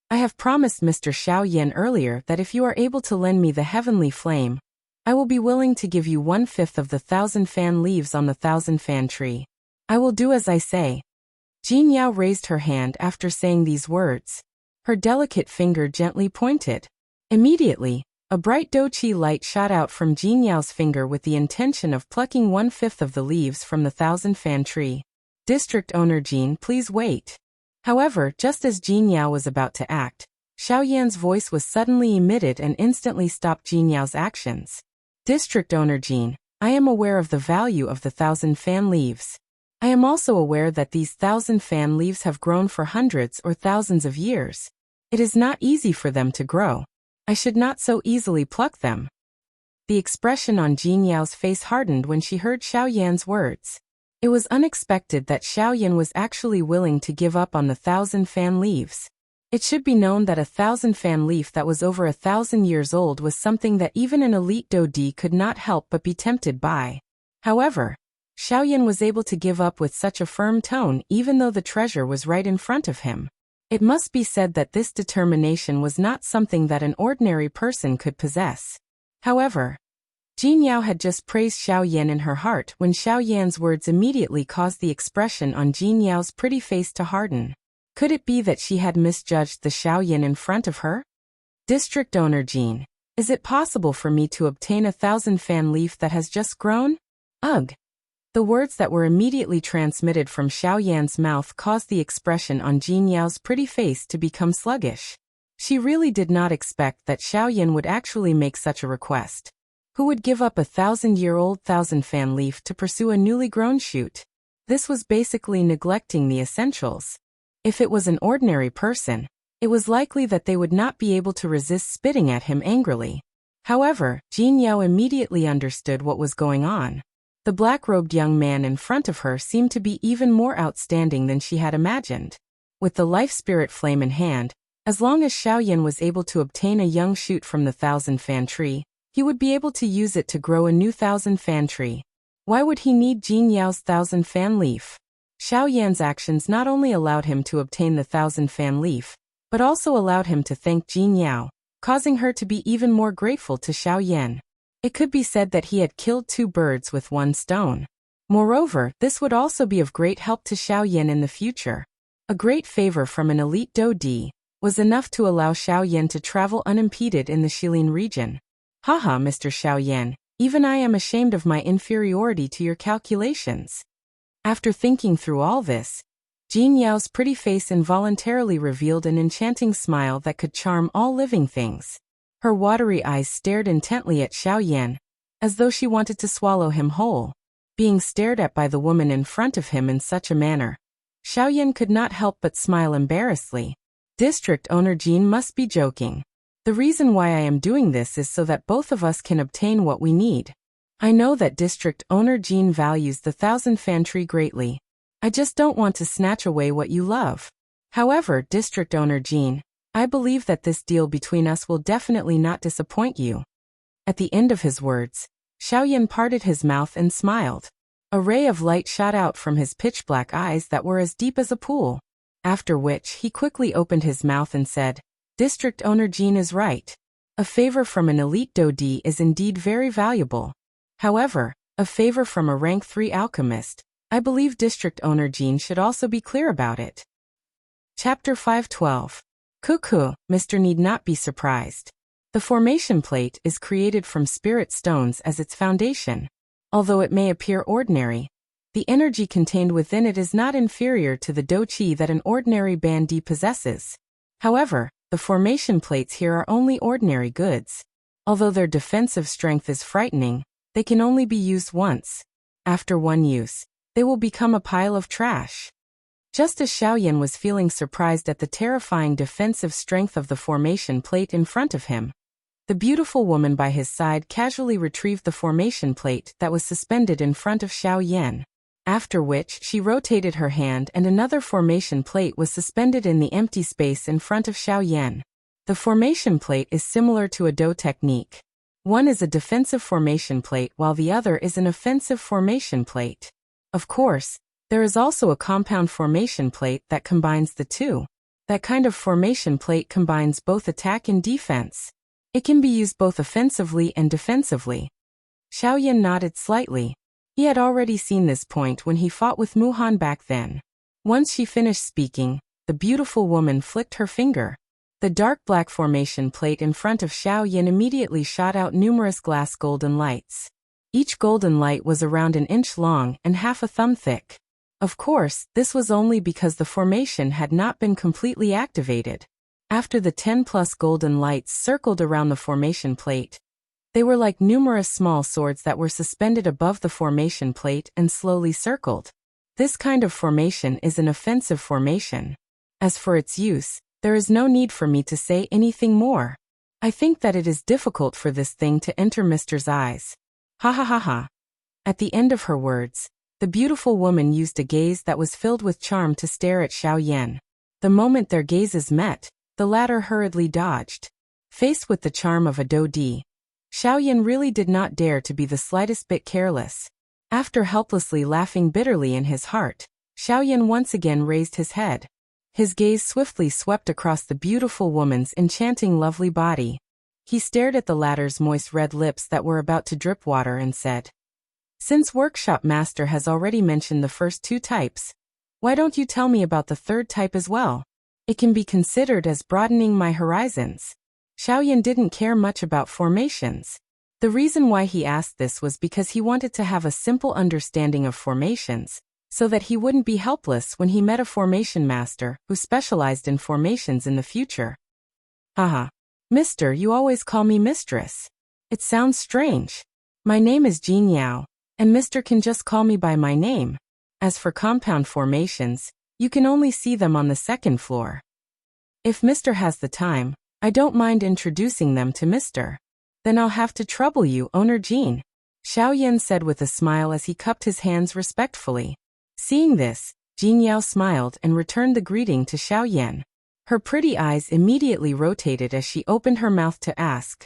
"I have promised Mr. Xiao Yan earlier that if you are able to lend me the heavenly flame, I will be willing to give you 1/5 of the 1,000 fan leaves on the 1,000 fan tree. I will do as I say." Jin Yao raised her hand after saying these words. Her delicate finger gently pointed. Immediately, a bright dou qi light shot out from Jin Yao's finger with the intention of plucking 1/5 of the leaves from the 1,000 fan tree. "District owner Jin, please wait." However, just as Jin Yao was about to act, Xiao Yan's voice was suddenly emitted and instantly stopped Jin Yao's actions. "District owner Jin, I am aware of the value of the 1,000 fan leaves. I am also aware that these 1,000 fan leaves have grown for hundreds or thousands of years. It is not easy for them to grow. I should not so easily pluck them." The expression on Jin Yao's face hardened when she heard Xiao Yan's words. It was unexpected that Xiao Yan was actually willing to give up on the 1,000 fan leaves. It should be known that a 1,000 fan leaf that was over 1,000 years old was something that even an elite Dodi could not help but be tempted by. However, Xiao Yan was able to give up with such a firm tone even though the treasure was right in front of him. It must be said that this determination was not something that an ordinary person could possess. However, Jin Yao had just praised Xiao Yan in her heart when Xiao Yan's words immediately caused the expression on Jin Yao's pretty face to harden. Could it be that she had misjudged the Xiao Yan in front of her? "District owner Jin, is it possible for me to obtain a 1,000 fan leaf that has just grown?" "Ugh." The words that were immediately transmitted from Xiao Yan's mouth caused the expression on Jin Yao's pretty face to become sluggish. She really did not expect that Xiao Yan would actually make such a request. Who would give up a 1,000-year-old 1,000 fan leaf to pursue a newly grown shoot? This was basically neglecting the essentials. If it was an ordinary person, it was likely that they would not be able to resist spitting at him angrily. However, Jin Yao immediately understood what was going on. The black-robed young man in front of her seemed to be even more outstanding than she had imagined. With the life spirit flame in hand, as long as Xiao Yan was able to obtain a young shoot from the 1,000 fan tree, he would be able to use it to grow a new 1,000 fan tree. Why would he need Jin Yao's 1,000 fan leaf? Xiao Yan's actions not only allowed him to obtain the 1,000 fan leaf, but also allowed him to thank Jin Yao, causing her to be even more grateful to Xiao Yan. It could be said that he had killed 2 birds with 1 stone. Moreover, this would also be of great help to Xiao Yan in the future. A great favor from an elite Dodi was enough to allow Xiao Yan to travel unimpeded in the Shilin region. "Haha, Mr. Xiao Yan, even I am ashamed of my inferiority to your calculations." After thinking through all this, Jin Yao's pretty face involuntarily revealed an enchanting smile that could charm all living things. Her watery eyes stared intently at Xiao Yan, as though she wanted to swallow him whole. Being stared at by the woman in front of him in such a manner, Xiao Yan could not help but smile embarrassedly. "District owner Jin must be joking. The reason why I am doing this is so that both of us can obtain what we need. I know that District owner Jin values the 1,000 fan tree greatly. I just don't want to snatch away what you love. However, District owner Jin, I believe that this deal between us will definitely not disappoint you." At the end of his words, Xiao Yan parted his mouth and smiled. A ray of light shot out from his pitch-black eyes that were as deep as a pool. After which, he quickly opened his mouth and said, "District owner Jin is right. A favor from an elite Dodi is indeed very valuable. However, a favor from a rank 3 alchemist, I believe District owner Jin should also be clear about it." Chapter 512. Cuckoo, Mr. need not be surprised. The formation plate is created from spirit stones as its foundation. Although it may appear ordinary, the energy contained within it is not inferior to the dou qi that an ordinary bandi possesses. However, the formation plates here are only ordinary goods. Although their defensive strength is frightening, they can only be used once. After one use, they will become a pile of trash. Just as Xiaoyan was feeling surprised at the terrifying defensive strength of the formation plate in front of him, the beautiful woman by his side casually retrieved the formation plate that was suspended in front of Xiaoyan. After which she rotated her hand and another formation plate was suspended in the empty space in front of Xiaoyan. The formation plate is similar to a Do technique. One is a defensive formation plate while the other is an offensive formation plate. Of course, there is also a compound formation plate that combines the two. That kind of formation plate combines both attack and defense. It can be used both offensively and defensively. Xiaoyan nodded slightly. He had already seen this point when he fought with Muhan back then. Once she finished speaking, the beautiful woman flicked her finger. The dark black formation plate in front of Xiaoyan immediately shot out numerous glass golden lights. Each golden light was around an inch long and half a thumb thick. Of course, this was only because the formation had not been completely activated. After the 10+ golden lights circled around the formation plate, they were like numerous small swords that were suspended above the formation plate and slowly circled. This kind of formation is an offensive formation. As for its use, there is no need for me to say anything more. I think that it is difficult for this thing to enter Mr.'s eyes. Ha ha ha ha. At the end of her words, the beautiful woman used a gaze that was filled with charm to stare at Xiaoyan. The moment their gazes met, the latter hurriedly dodged. Faced with the charm of a Dodi, Xiaoyan really did not dare to be the slightest bit careless. After helplessly laughing bitterly in his heart, Xiaoyan once again raised his head. His gaze swiftly swept across the beautiful woman's enchanting lovely body. He stared at the latter's moist red lips that were about to drip water and said, "Since Workshop Master has already mentioned the first two types, why don't you tell me about the third type as well? It can be considered as broadening my horizons." Xiaoyan didn't care much about formations. The reason why he asked this was because he wanted to have a simple understanding of formations, so that he wouldn't be helpless when he met a formation master who specialized in formations in the future. Haha. Mister, you always call me mistress. It sounds strange. My name is Jin Yao, and Mister can just call me by my name. As for compound formations, you can only see them on the second floor. If Mister has the time, I don't mind introducing them to Mister. Then I'll have to trouble you, Owner Jin, Xiaoyan said with a smile as he cupped his hands respectfully. Seeing this, Jin Yao smiled and returned the greeting to Xiaoyan. Her pretty eyes immediately rotated as she opened her mouth to ask.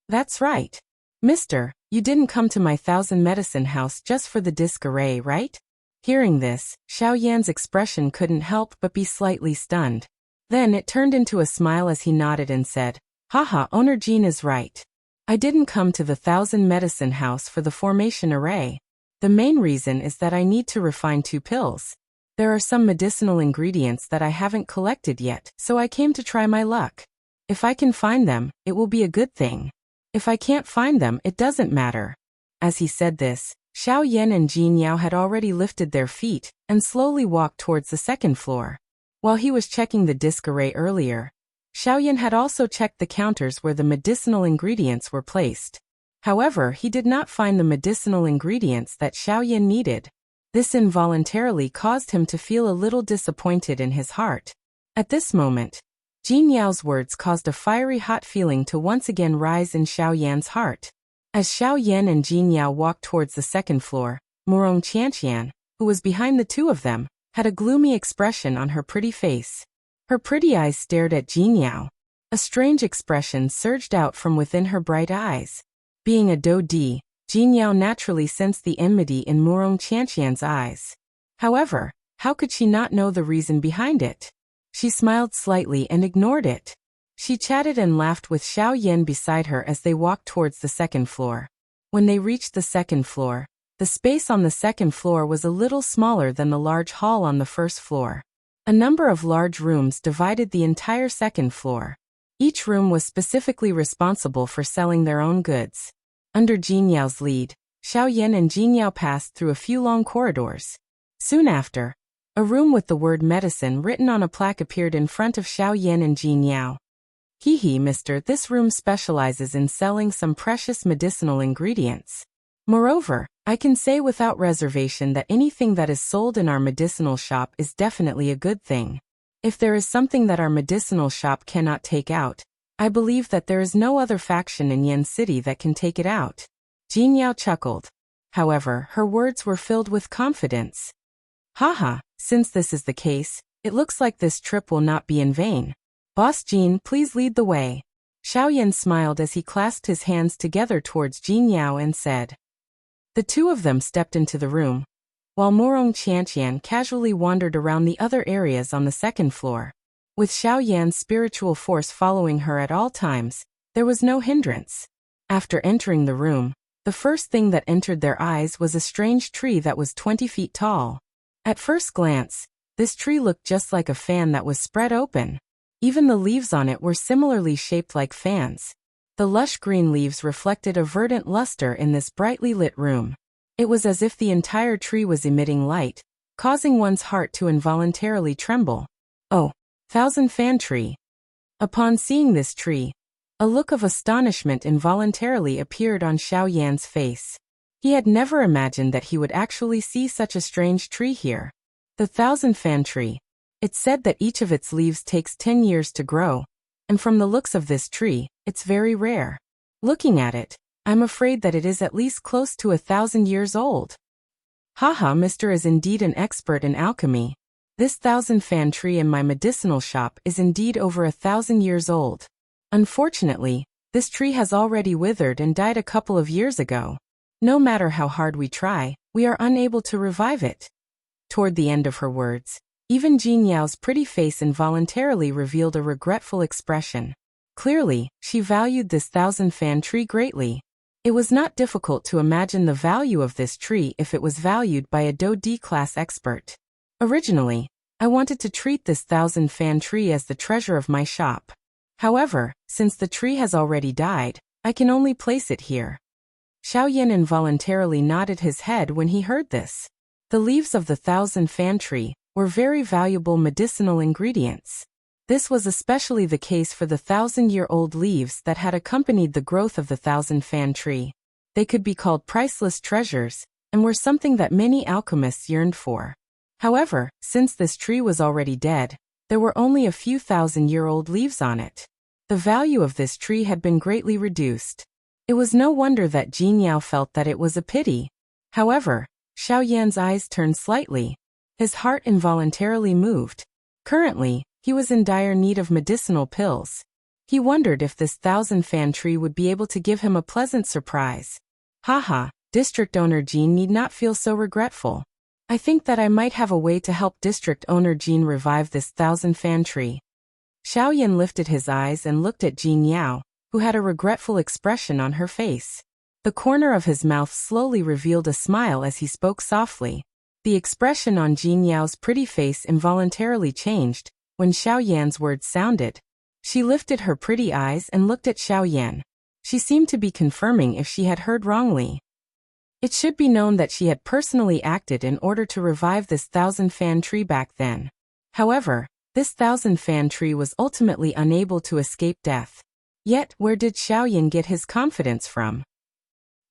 That's right. Mister, you didn't come to my 1000 medicine house just for the disc array, right? Hearing this, Xiaoyan's expression couldn't help but be slightly stunned. Then it turned into a smile as he nodded and said, Haha, Owner Jin is right. I didn't come to the 1000 medicine house for the formation array. The main reason is that I need to refine 2 pills. There are some medicinal ingredients that I haven't collected yet, so I came to try my luck. If I can find them, it will be a good thing. If I can't find them, it doesn't matter. As he said this, Xiaoyan and Jin Yao had already lifted their feet and slowly walked towards the second floor. While he was checking the disc array earlier, Xiaoyan had also checked the counters where the medicinal ingredients were placed. However, he did not find the medicinal ingredients that Xiaoyan needed. This involuntarily caused him to feel a little disappointed in his heart. At this moment, Jin Yao's words caused a fiery hot feeling to once again rise in Xiaoyan's heart. As Xiaoyan and Jin Yao walked towards the second floor, Murong Qianqian, who was behind the two of them, had a gloomy expression on her pretty face. Her pretty eyes stared at Jin Yao. A strange expression surged out from within her bright eyes. Being a Dodi, Jin Yao naturally sensed the enmity in Murong Qianqian's eyes. However, how could she not know the reason behind it? She smiled slightly and ignored it. She chatted and laughed with Xiaoyan beside her as they walked towards the second floor. When they reached the second floor, the space on the second floor was a little smaller than the large hall on the first floor. A number of large rooms divided the entire second floor. Each room was specifically responsible for selling their own goods. Under Jin Yao's lead, Xiaoyan and Jin Yao passed through a few long corridors. Soon after, a room with the word medicine written on a plaque appeared in front of Xiaoyan and Jin Yao. Mister, this room specializes in selling some precious medicinal ingredients. Moreover, I can say without reservation that anything that is sold in our medicinal shop is definitely a good thing. If there is something that our medicinal shop cannot take out, I believe that there is no other faction in Yen City that can take it out. Jin Yao chuckled. However, her words were filled with confidence. Haha, since this is the case, it looks like this trip will not be in vain. Boss Jin, please lead the way. Xiaoyan smiled as he clasped his hands together towards Jin Yao and said. The two of them stepped into the room, while Morong Qianqian casually wandered around the other areas on the second floor. With Xiaoyan's spiritual force following her at all times, there was no hindrance. After entering the room, the first thing that entered their eyes was a strange tree that was 20 feet tall. At first glance, this tree looked just like a fan that was spread open. Even the leaves on it were similarly shaped like fans. The lush green leaves reflected a verdant luster in this brightly lit room. It was as if the entire tree was emitting light, causing one's heart to involuntarily tremble. Oh, Thousand Fan Tree. Upon seeing this tree, a look of astonishment involuntarily appeared on Xiaoyan's face. He had never imagined that he would actually see such a strange tree here. The Thousand Fan Tree. It's said that each of its leaves takes 10 years to grow, and from the looks of this tree, it's very rare. Looking at it, I'm afraid that it is at least close to 1,000 years old. Haha, Mr. is indeed an expert in alchemy. This Thousand Fan Tree in my medicinal shop is indeed over 1,000 years old. Unfortunately, this tree has already withered and died a couple of years ago. No matter how hard we try, we are unable to revive it. Toward the end of her words, even Jin Yao's pretty face involuntarily revealed a regretful expression. Clearly, she valued this Thousand Fan Tree greatly. It was not difficult to imagine the value of this tree if it was valued by a Do D-class expert. Originally, I wanted to treat this Thousand Fan Tree as the treasure of my shop. However, since the tree has already died, I can only place it here. Xiaoyan involuntarily nodded his head when he heard this. The leaves of the Thousand Fan Tree were very valuable medicinal ingredients. This was especially the case for the 1,000-year-old leaves that had accompanied the growth of the Thousand Fan Tree. They could be called priceless treasures, and were something that many alchemists yearned for. However, since this tree was already dead, there were only a few 1,000-year-old leaves on it. The value of this tree had been greatly reduced. It was no wonder that Jin Yao felt that it was a pity. However, Xiaoyan's eyes turned slightly. His heart involuntarily moved. Currently, he was in dire need of medicinal pills. He wondered if this Thousand Fan Tree would be able to give him a pleasant surprise. Haha, District Owner Jean need not feel so regretful. I think that I might have a way to help District Owner Jean revive this Thousand Fan Tree. Xiaoyan lifted his eyes and looked at Jin Yao, who had a regretful expression on her face. The corner of his mouth slowly revealed a smile as he spoke softly. The expression on Jin Yao's pretty face involuntarily changed when Xiaoyan's words sounded. She lifted her pretty eyes and looked at Xiaoyan. She seemed to be confirming if she had heard wrongly. It should be known that she had personally acted in order to revive this Thousand Fan Tree back then. However, this Thousand Fan Tree was ultimately unable to escape death. Yet, where did Xiaoyan get his confidence from?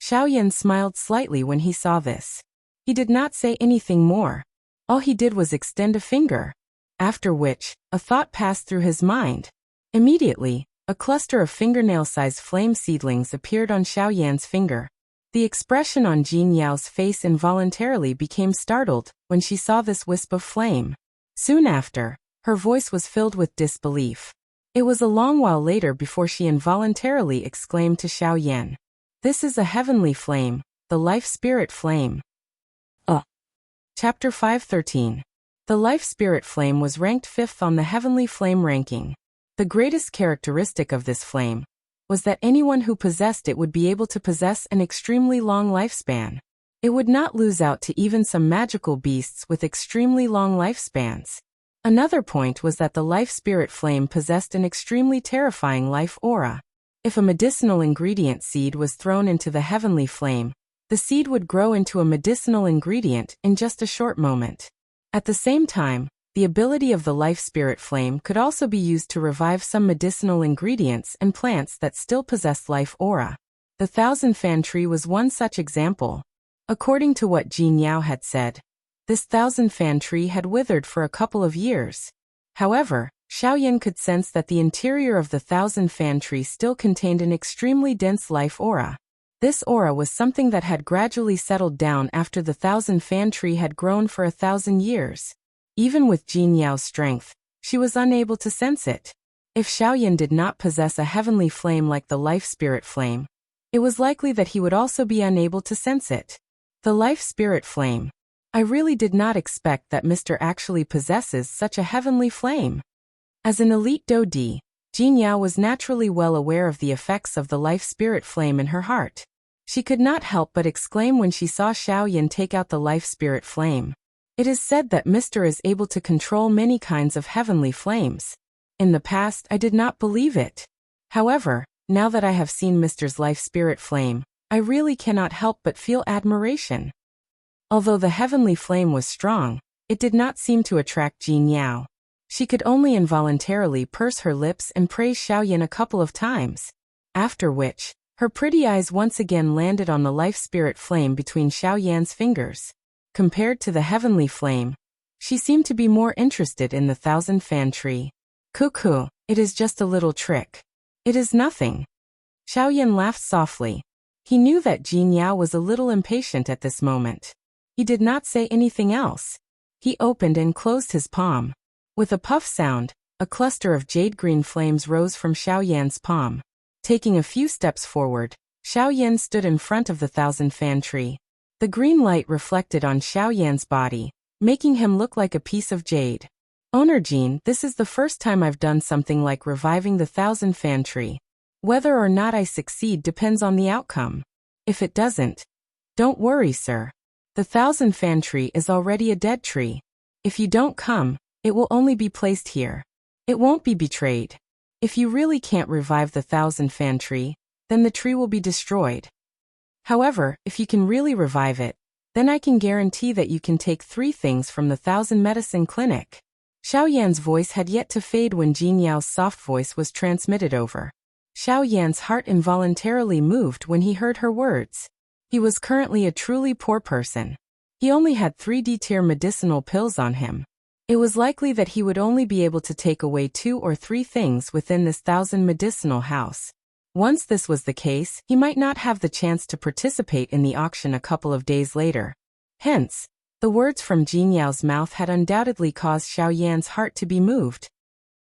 Xiaoyan smiled slightly when he saw this. He did not say anything more. All he did was extend a finger. After which, a thought passed through his mind. Immediately, a cluster of fingernail-sized flame seedlings appeared on Xiaoyan's finger. The expression on Jin Yao's face involuntarily became startled when she saw this wisp of flame. Soon after, her voice was filled with disbelief. It was a long while later before she involuntarily exclaimed to Xiaoyan, "This is a heavenly flame, the life spirit flame." Chapter 513. The life spirit flame was ranked 5th on the heavenly flame ranking. The greatest characteristic of this flame was that anyone who possessed it would be able to possess an extremely long lifespan. It would not lose out to even some magical beasts with extremely long lifespans. Another point was that the life spirit flame possessed an extremely terrifying life aura. If a medicinal ingredient seed was thrown into the heavenly flame, the seed would grow into a medicinal ingredient in just a short moment. At the same time, the ability of the life spirit flame could also be used to revive some medicinal ingredients and plants that still possessed life aura. The Thousand Fan Tree was one such example. According to what Jin Yao had said, this Thousand Fan Tree had withered for a couple of years. However, Xiaoyan could sense that the interior of the Thousand Fan Tree still contained an extremely dense life aura. This aura was something that had gradually settled down after the Thousand Fan Tree had grown for 1,000 years. Even with Jin Yao's strength, she was unable to sense it. If Xiaoyan did not possess a heavenly flame like the life spirit flame, it was likely that he would also be unable to sense it. The life spirit flame. I really did not expect that Mr. actually possesses such a heavenly flame. As an elite Dodi, Jin Yao was naturally well aware of the effects of the life spirit flame in her heart. She could not help but exclaim when she saw Xiaoyan take out the life spirit flame. It is said that Mr. is able to control many kinds of heavenly flames. In the past, I did not believe it. However, now that I have seen Mr.'s life spirit flame, I really cannot help but feel admiration. Although the heavenly flame was strong, it did not seem to attract Jin Yao. She could only involuntarily purse her lips and praise Xiaoyan a couple of times. After which, her pretty eyes once again landed on the life spirit flame between Xiaoyan's fingers. Compared to the heavenly flame, she seemed to be more interested in the Thousand Fan Tree. Cuckoo, it is just a little trick. It is nothing. Xiaoyan laughed softly. He knew that Jin Yao was a little impatient at this moment. He did not say anything else. He opened and closed his palm. With a puff sound, a cluster of jade-green flames rose from Xiaoyan's palm. Taking a few steps forward, Xiaoyan stood in front of the Thousand Fan Tree. The green light reflected on Xiaoyan's body, making him look like a piece of jade. Owner Jin, this is the first time I've done something like reviving the Thousand Fan Tree. Whether or not I succeed depends on the outcome. If it doesn't, don't worry, sir. The Thousand Fan Tree is already a dead tree. If you don't come, it will only be placed here. It won't be betrayed. If you really can't revive the Thousand Fan Tree, then the tree will be destroyed. However, if you can really revive it, then I can guarantee that you can take 3 things from the Thousand Medicine Clinic. Xiaoyan's voice had yet to fade when Jin Yao's soft voice was transmitted over. Xiaoyan's heart involuntarily moved when he heard her words. He was currently a truly poor person. He only had 3 D-tier medicinal pills on him. It was likely that he would only be able to take away 2 or 3 things within this 1,000 medicinal house. Once this was the case, he might not have the chance to participate in the auction a couple of days later. Hence, the words from Jin Yao's mouth had undoubtedly caused Xiaoyan's heart to be moved.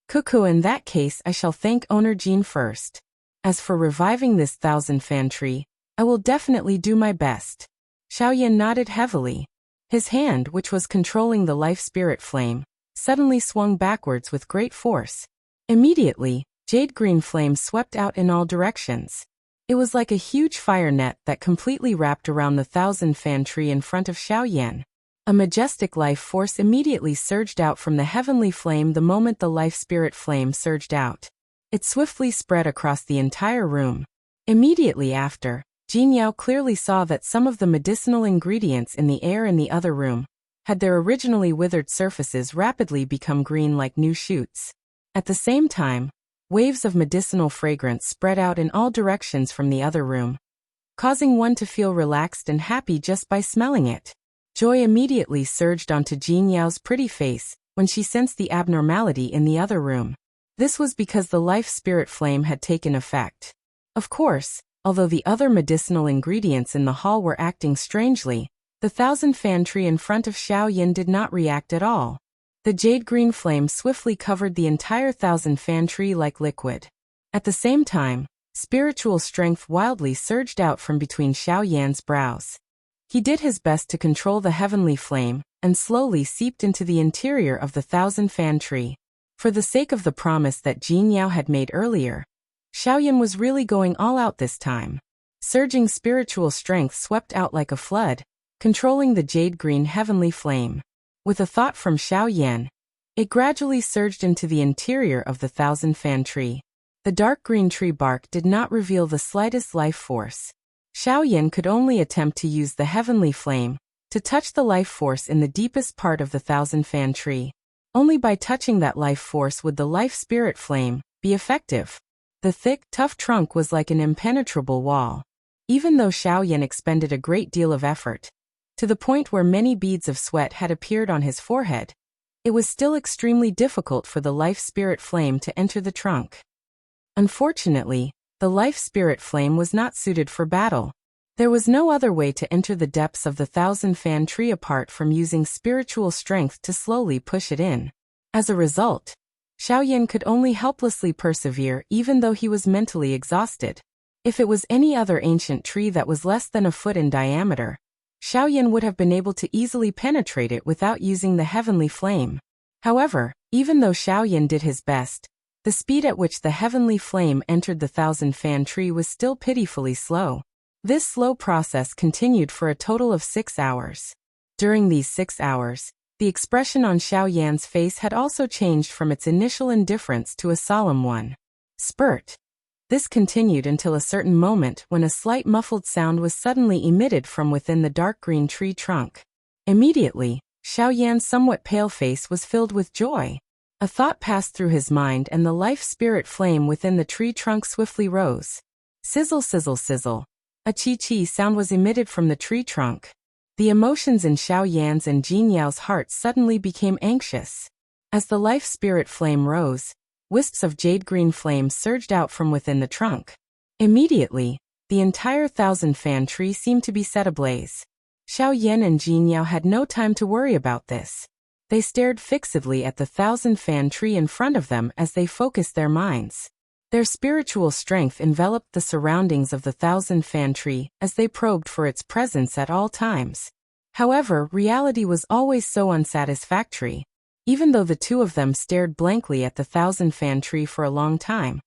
Cuckoo, in that case I shall thank owner Jin first. As for reviving this Thousand Fan Tree, I will definitely do my best. Xiaoyan nodded heavily. His hand, which was controlling the life spirit flame, suddenly swung backwards with great force. Immediately, jade-green flames swept out in all directions. It was like a huge fire net that completely wrapped around the Thousand Fan Tree in front of Xiaoyan. A majestic life force immediately surged out from the heavenly flame the moment the life spirit flame surged out. It swiftly spread across the entire room. Immediately after, Jin Yao clearly saw that some of the medicinal ingredients in the air in the other room had their originally withered surfaces rapidly become green like new shoots. At the same time, waves of medicinal fragrance spread out in all directions from the other room, causing one to feel relaxed and happy just by smelling it. Joy immediately surged onto Jin Yao's pretty face when she sensed the abnormality in the other room. This was because the life spirit flame had taken effect. Of course, although the other medicinal ingredients in the hall were acting strangely, the Thousand Fan Tree in front of Xiaoyan did not react at all. The jade-green flame swiftly covered the entire Thousand Fan Tree like liquid. At the same time, spiritual strength wildly surged out from between Xiaoyan's brows. He did his best to control the heavenly flame, and slowly seeped into the interior of the Thousand Fan Tree. For the sake of the promise that Jin Yao had made earlier, Xiaoyan was really going all out this time. Surging spiritual strength swept out like a flood, controlling the jade-green heavenly flame. With a thought from Xiaoyan, it gradually surged into the interior of the Thousand Fan Tree. The dark green tree bark did not reveal the slightest life force. Xiaoyan could only attempt to use the heavenly flame to touch the life force in the deepest part of the Thousand Fan Tree. Only by touching that life force would the life spirit flame be effective. The thick, tough trunk was like an impenetrable wall. Even though Xiaoyan expended a great deal of effort, to the point where many beads of sweat had appeared on his forehead, it was still extremely difficult for the life spirit flame to enter the trunk. Unfortunately, the life spirit flame was not suited for battle. There was no other way to enter the depths of the Thousand Fan Tree apart from using spiritual strength to slowly push it in. As a result, Xiaoyan could only helplessly persevere even though he was mentally exhausted. If it was any other ancient tree that was less than a foot in diameter, Xiaoyan would have been able to easily penetrate it without using the heavenly flame. However, even though Xiaoyan did his best, the speed at which the heavenly flame entered the Thousand Fan Tree was still pitifully slow. This slow process continued for a total of 6 hours. During these 6 hours, the expression on Xiaoyan's face had also changed from its initial indifference to a solemn one. Spurt. This continued until a certain moment when a slight muffled sound was suddenly emitted from within the dark green tree trunk. Immediately, Xiaoyan's somewhat pale face was filled with joy. A thought passed through his mind and the life spirit flame within the tree trunk swiftly rose. Sizzle, sizzle, sizzle. A chi-chi sound was emitted from the tree trunk. The emotions in Xiaoyan's and Jinyao's hearts suddenly became anxious. As the life spirit flame rose, wisps of jade-green flame surged out from within the trunk. Immediately, the entire Thousand Fan Tree seemed to be set ablaze. Xiaoyan and Jinyao had no time to worry about this. They stared fixedly at the Thousand Fan Tree in front of them as they focused their minds. Their spiritual strength enveloped the surroundings of the Thousand Fan Tree as they probed for its presence at all times. However, reality was always so unsatisfactory. Even though the two of them stared blankly at the Thousand Fan Tree for a long time,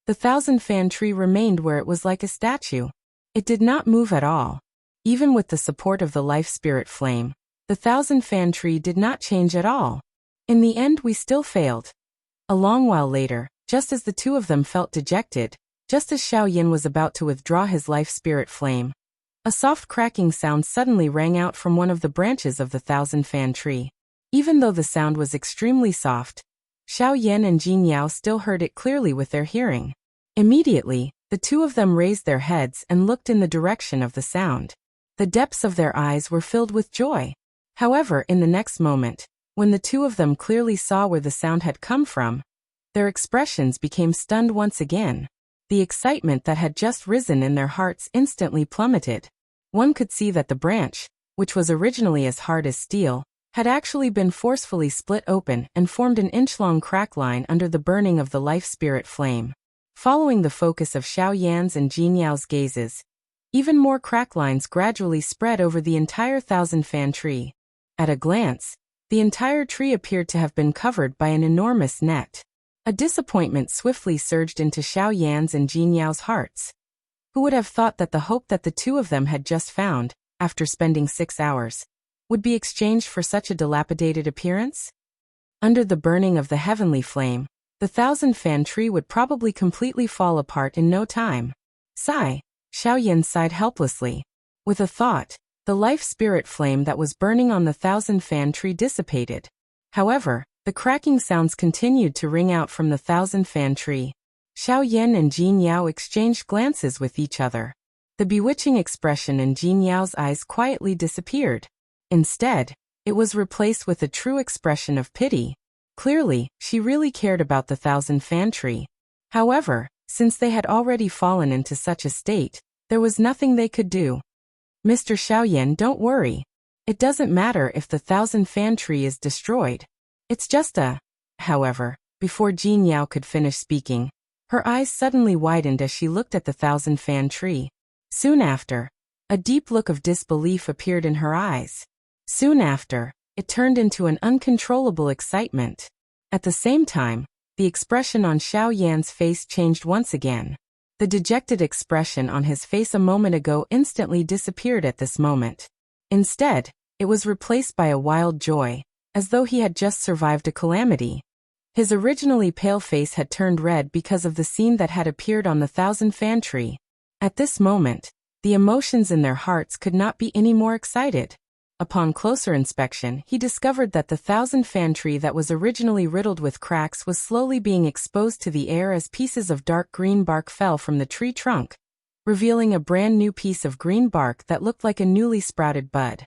the Thousand Fan Tree remained where it was like a statue. It did not move at all. Even with the support of the life spirit flame, the Thousand Fan Tree did not change at all. In the end, we still failed. A long while later, just as the two of them felt dejected, just as Xiaoyan was about to withdraw his life spirit flame, a soft cracking sound suddenly rang out from one of the branches of the Thousand Fan Tree. Even though the sound was extremely soft, Xiaoyan and Jinyao still heard it clearly with their hearing. Immediately, the two of them raised their heads and looked in the direction of the sound. The depths of their eyes were filled with joy. However, in the next moment, when the two of them clearly saw where the sound had come from, their expressions became stunned once again. The excitement that had just risen in their hearts instantly plummeted. One could see that the branch, which was originally as hard as steel, had actually been forcefully split open and formed an inch-long crack line under the burning of the life spirit flame. Following the focus of Xiaoyan's and Jinyao's gazes, even more crack lines gradually spread over the entire Thousand Fan Tree. At a glance, the entire tree appeared to have been covered by an enormous net. A disappointment swiftly surged into Xiaoyan's and Jinyao's hearts. Who would have thought that the hope that the two of them had just found, after spending 6 hours, would be exchanged for such a dilapidated appearance? Under the burning of the heavenly flame, the Thousand Fan Tree would probably completely fall apart in no time. Sigh. Xiaoyan sighed helplessly. With a thought, the life spirit flame that was burning on the Thousand Fan Tree dissipated. However, the cracking sounds continued to ring out from the Thousand Fan Tree. Xiaoyan and Jinyao exchanged glances with each other. The bewitching expression in Jinyao's eyes quietly disappeared. Instead, it was replaced with a true expression of pity. Clearly, she really cared about the Thousand Fan Tree. However, since they had already fallen into such a state, there was nothing they could do. Mr. Xiaoyan, don't worry. It doesn't matter if the Thousand Fan Tree is destroyed. It's just a... However, before Jinyao could finish speaking, her eyes suddenly widened as she looked at the Thousand Fan Tree. Soon after, a deep look of disbelief appeared in her eyes. Soon after, it turned into an uncontrollable excitement. At the same time, the expression on Xiaoyan's face changed once again. The dejected expression on his face a moment ago instantly disappeared at this moment. Instead, it was replaced by a wild joy, as though he had just survived a calamity. His originally pale face had turned red because of the scene that had appeared on the Thousand Fan Tree. At this moment, the emotions in their hearts could not be any more excited. Upon closer inspection, he discovered that the Thousand Fan Tree that was originally riddled with cracks was slowly being exposed to the air as pieces of dark green bark fell from the tree trunk. revealing a brand new piece of green bark that looked like a newly sprouted bud.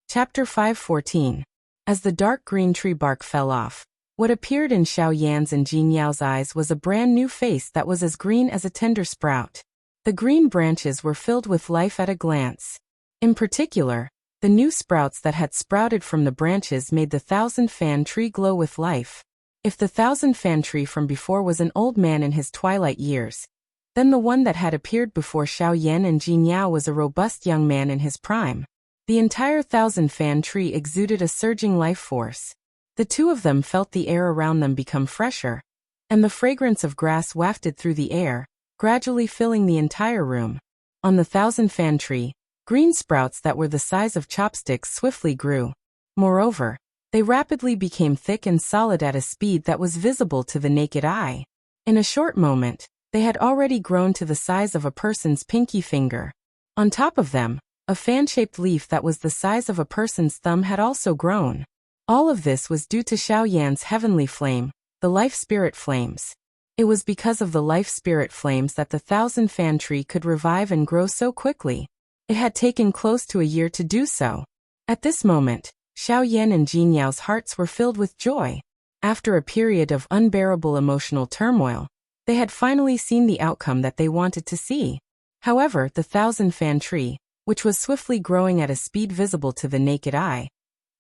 Chapter 5:14. As the dark green tree bark fell off, what appeared in Xiao Yan's and Jin Yao's eyes was a brand new face that was as green as a tender sprout. The green branches were filled with life at a glance. In particular, the new sprouts that had sprouted from the branches made the thousand-fan tree glow with life. If the thousand-fan tree from before was an old man in his twilight years, then the one that had appeared before Xiao Yan and Jin Yao was a robust young man in his prime. The entire thousand-fan tree exuded a surging life force. The two of them felt the air around them become fresher, and the fragrance of grass wafted through the air, gradually filling the entire room. On the thousand-fan tree, green sprouts that were the size of chopsticks swiftly grew. Moreover, they rapidly became thick and solid at a speed that was visible to the naked eye. In a short moment, they had already grown to the size of a person's pinky finger. On top of them, a fan-shaped leaf that was the size of a person's thumb had also grown. All of this was due to Xiao Yan's heavenly flame, the life spirit flames. It was because of the life spirit flames that the thousand-fan tree could revive and grow so quickly. It had taken close to a year to do so. At this moment, Xiao Yan and Jin Yao's hearts were filled with joy. After a period of unbearable emotional turmoil, they had finally seen the outcome that they wanted to see. However, the thousand-fan tree, which was swiftly growing at a speed visible to the naked eye,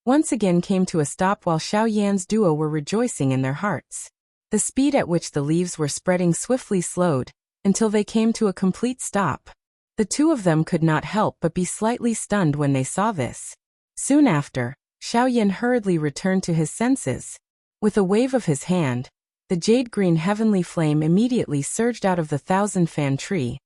once again came to a stop while Xiao Yan's duo were rejoicing in their hearts. The speed at which the leaves were spreading swiftly slowed, until they came to a complete stop. The two of them could not help but be slightly stunned when they saw this. Soon after, Xiao Yan hurriedly returned to his senses. With a wave of his hand, the jade-green heavenly flame immediately surged out of the thousand-fan tree,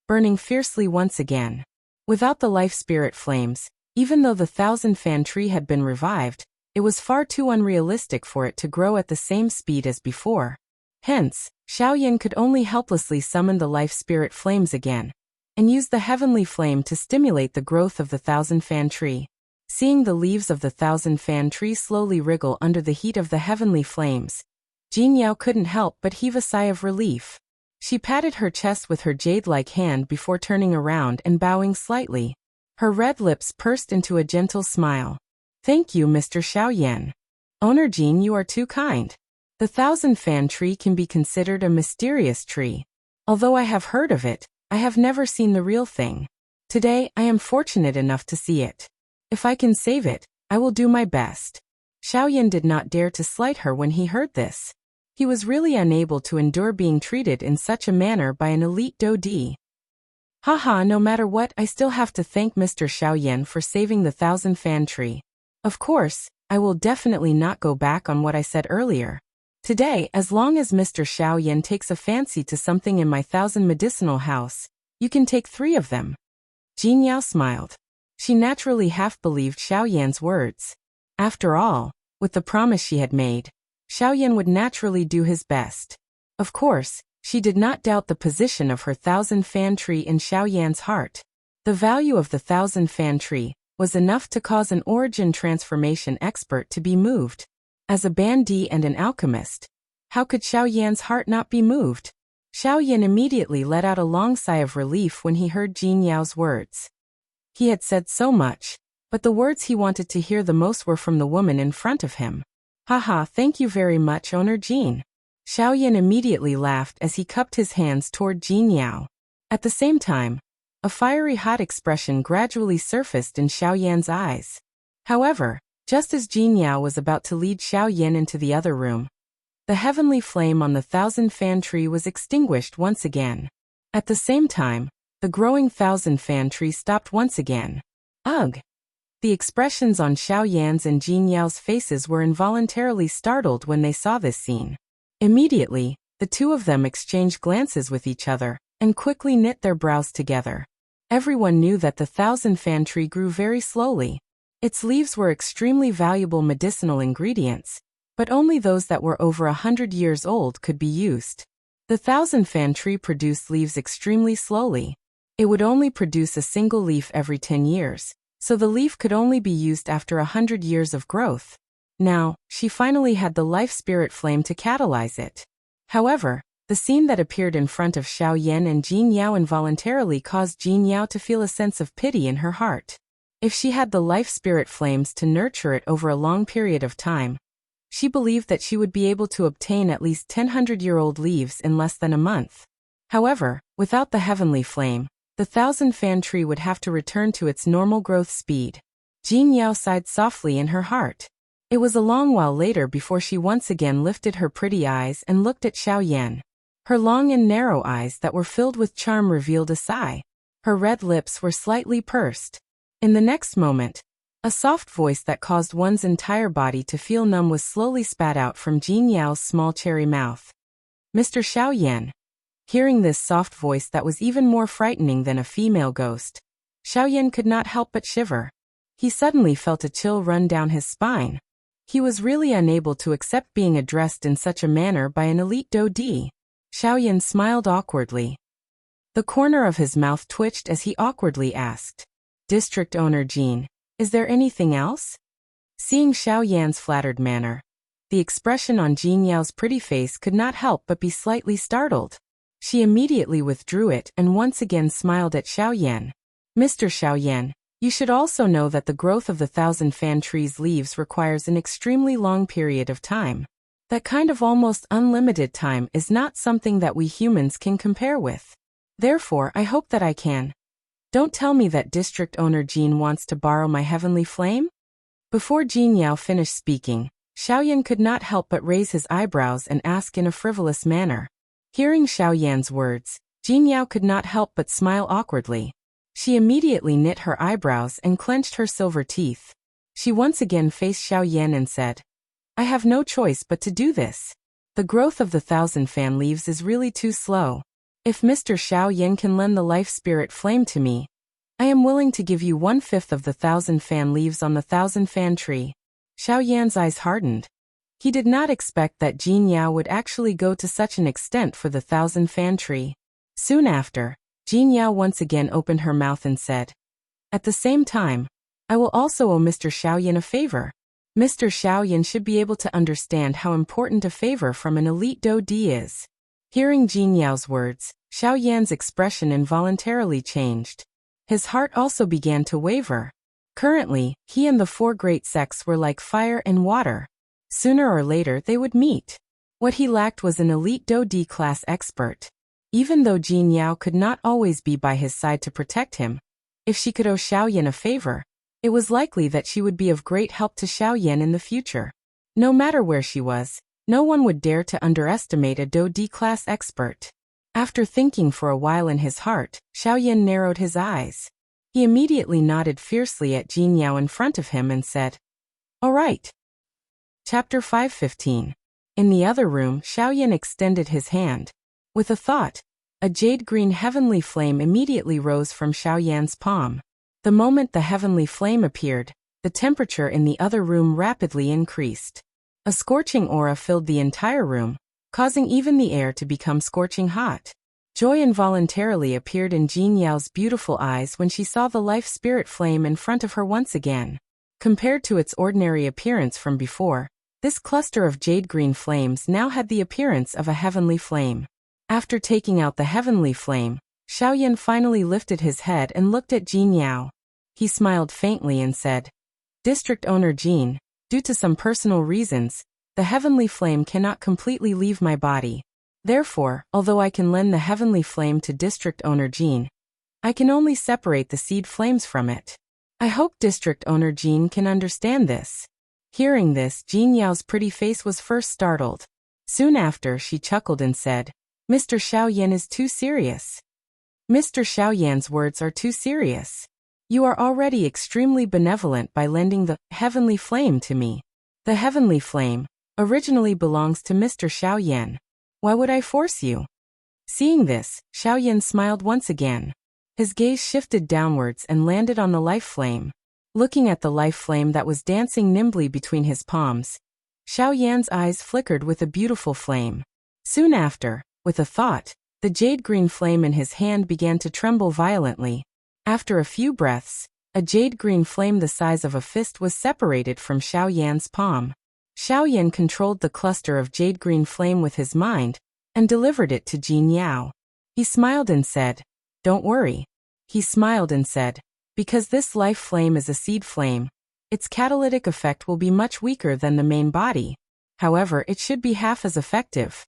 burning fiercely once again. Without the life spirit flames, even though the thousand-fan tree had been revived, it was far too unrealistic for it to grow at the same speed as before. Hence, Xiao Yan could only helplessly summon the life spirit flames again, and use the heavenly flame to stimulate the growth of the thousand-fan tree. Seeing the leaves of the thousand-fan tree slowly wriggle under the heat of the heavenly flames, Jin Yao couldn't help but heave a sigh of relief. She patted her chest with her jade-like hand before turning around and bowing slightly. Her red lips pursed into a gentle smile. "Thank you, Mr. Xiao Yan. Owner Jin, you are too kind. The thousand-fan tree can be considered a mysterious tree. Although I have heard of it, I have never seen the real thing. Today, I am fortunate enough to see it. If I can save it, I will do my best." Xiao Yan did not dare to slight her when he heard this. He was really unable to endure being treated in such a manner by an elite Dodi. "Haha, no matter what, I still have to thank Mr. Xiao Yan for saving the thousand-fan tree. Of course, I will definitely not go back on what I said earlier. Today, as long as Mr. Xiao Yan takes a fancy to something in my thousand medicinal house, you can take 3 of them." Jin Yao smiled. She naturally half-believed Xiao Yan's words. After all, with the promise she had made, Xiao Yan would naturally do his best. Of course, she did not doubt the position of her thousand-fan tree in Xiao Yan's heart. The value of the thousand-fan tree was enough to cause an origin transformation expert to be moved. As a bandit and an alchemist, how could Xiao Yan's heart not be moved? Xiao Yan immediately let out a long sigh of relief when he heard Jin Yao's words. He had said so much, but the words he wanted to hear the most were from the woman in front of him. "Haha, thank you very much, Owner Jin." Xiao Yan immediately laughed as he cupped his hands toward Jin Yao. At the same time, a fiery hot expression gradually surfaced in Xiao Yan's eyes. However, just as Jin Yao was about to lead Xiao Yan into the other room, the heavenly flame on the thousand-fan tree was extinguished once again. At the same time, the growing thousand-fan tree stopped once again. Ugh! The expressions on Xiao Yan's and Jin Yao's faces were involuntarily startled when they saw this scene. Immediately, the two of them exchanged glances with each other, and quickly knit their brows together. Everyone knew that the thousand-fan tree grew very slowly. Its leaves were extremely valuable medicinal ingredients, but only those that were over 100 years old could be used. The thousand-fan tree produced leaves extremely slowly. It would only produce a single leaf every 10 years. So the leaf could only be used after 100 years of growth. Now, she finally had the life spirit flame to catalyze it. However, The scene that appeared in front of Xiao Yan and Jin Yao involuntarily caused Jin Yao to feel a sense of pity in her heart. If she had the life spirit flames to nurture it over a long period of time, she believed that she would be able to obtain at least 1,000-year-old leaves in less than a month. However, without the heavenly flame, the 1,000-fan tree would have to return to its normal growth speed. Jin Yao sighed softly in her heart. It was a long while later before she once again lifted her pretty eyes and looked at Xiao Yan. Her long and narrow eyes that were filled with charm revealed a sigh. Her red lips were slightly pursed. In the next moment, a soft voice that caused one's entire body to feel numb was slowly spat out from Jin Yao's small cherry mouth. Mr. Xiao Yan. Hearing this soft voice that was even more frightening than a female ghost, Xiao Yan could not help but shiver. He suddenly felt a chill run down his spine. He was really unable to accept being addressed in such a manner by an elite Dodi. Xiao Yan smiled awkwardly. The corner of his mouth twitched as he awkwardly asked, "District Owner Jin, is there anything else?" Seeing Xiao Yan's flattered manner, the expression on Jin Yao's pretty face could not help but be slightly startled. She immediately withdrew it and once again smiled at Xiao Yan. "Mr. Xiao Yan, you should also know that the growth of the 1,000-fan tree's leaves requires an extremely long period of time. That kind of almost unlimited time is not something that we humans can compare with. Therefore, I hope that I can. Don't tell me that District Owner Jin wants to borrow my heavenly flame?" Before Jin Yao finished speaking, Xiao Yan could not help but raise his eyebrows and ask in a frivolous manner. Hearing Xiao Yan's words, Jin Yao could not help but smile awkwardly. She immediately knit her eyebrows and clenched her silver teeth. She once again faced Xiao Yan and said, "I have no choice but to do this. The growth of the 1,000-fan leaves is really too slow. If Mr. Xiao Yan can lend the life spirit flame to me, I am willing to give you 1/5 of the 1,000-fan leaves on the 1,000-fan tree." Xiao Yan's eyes hardened. He did not expect that Jin Yao would actually go to such an extent for the 1,000-fan tree. Soon after, Jin Yao once again opened her mouth and said, "At the same time, I will also owe Mr. Xiao Yan a favor. Mr. Xiao Yan should be able to understand how important a favor from an elite Dodi is." Hearing Jin Yao's words, Xiao Yan's expression involuntarily changed. His heart also began to waver. Currently, he and the 4 great sects were like fire and water. Sooner or later they would meet. What he lacked was an elite Dodi class expert. Even though Jin Yao could not always be by his side to protect him, if she could owe Xiao Yan a favor, it was likely that she would be of great help to Xiao Yan in the future. No matter where she was, no one would dare to underestimate a Dodi class expert. After thinking for a while in his heart, Xiao Yan narrowed his eyes. He immediately nodded fiercely at Jin Yao in front of him and said, "All right." Chapter 5:15. In the other room, Xiao Yan extended his hand. With a thought, a jade-green heavenly flame immediately rose from Xiao Yan's palm. The moment the heavenly flame appeared, the temperature in the other room rapidly increased. A scorching aura filled the entire room, causing even the air to become scorching hot. Joy involuntarily appeared in Jin Yao's beautiful eyes when she saw the life spirit flame in front of her once again. Compared to its ordinary appearance from before, this cluster of jade-green flames now had the appearance of a heavenly flame. After taking out the heavenly flame, Xiao Yan finally lifted his head and looked at Jin Yao. He smiled faintly and said, "District Owner Jin, due to some personal reasons, the heavenly flame cannot completely leave my body. Therefore, although I can lend the heavenly flame to District Owner Jin, I can only separate the seed flames from it. I hope District Owner Jin can understand this." Hearing this, Jin Yao's pretty face was first startled. Soon after, she chuckled and said, "Mr. Xiao Yan is too serious. Mr. Xiao Yan's words are too serious. You are already extremely benevolent by lending the heavenly flame to me. The heavenly flame originally belongs to Mr. Xiao Yan. Why would I force you?" Seeing this, Xiao Yan smiled once again. His gaze shifted downwards and landed on the life flame. Looking at the life flame that was dancing nimbly between his palms, Xiao Yan's eyes flickered with a beautiful flame. Soon after, with a thought, the jade-green flame in his hand began to tremble violently. After a few breaths, a jade-green flame the size of a fist was separated from Xiao Yan's palm. Xiao Yan controlled the cluster of jade-green flame with his mind, and delivered it to Jin Yao. He smiled and said, "Don't worry." He smiled and said, "Because this life flame is a seed flame, its catalytic effect will be much weaker than the main body. However, it should be half as effective."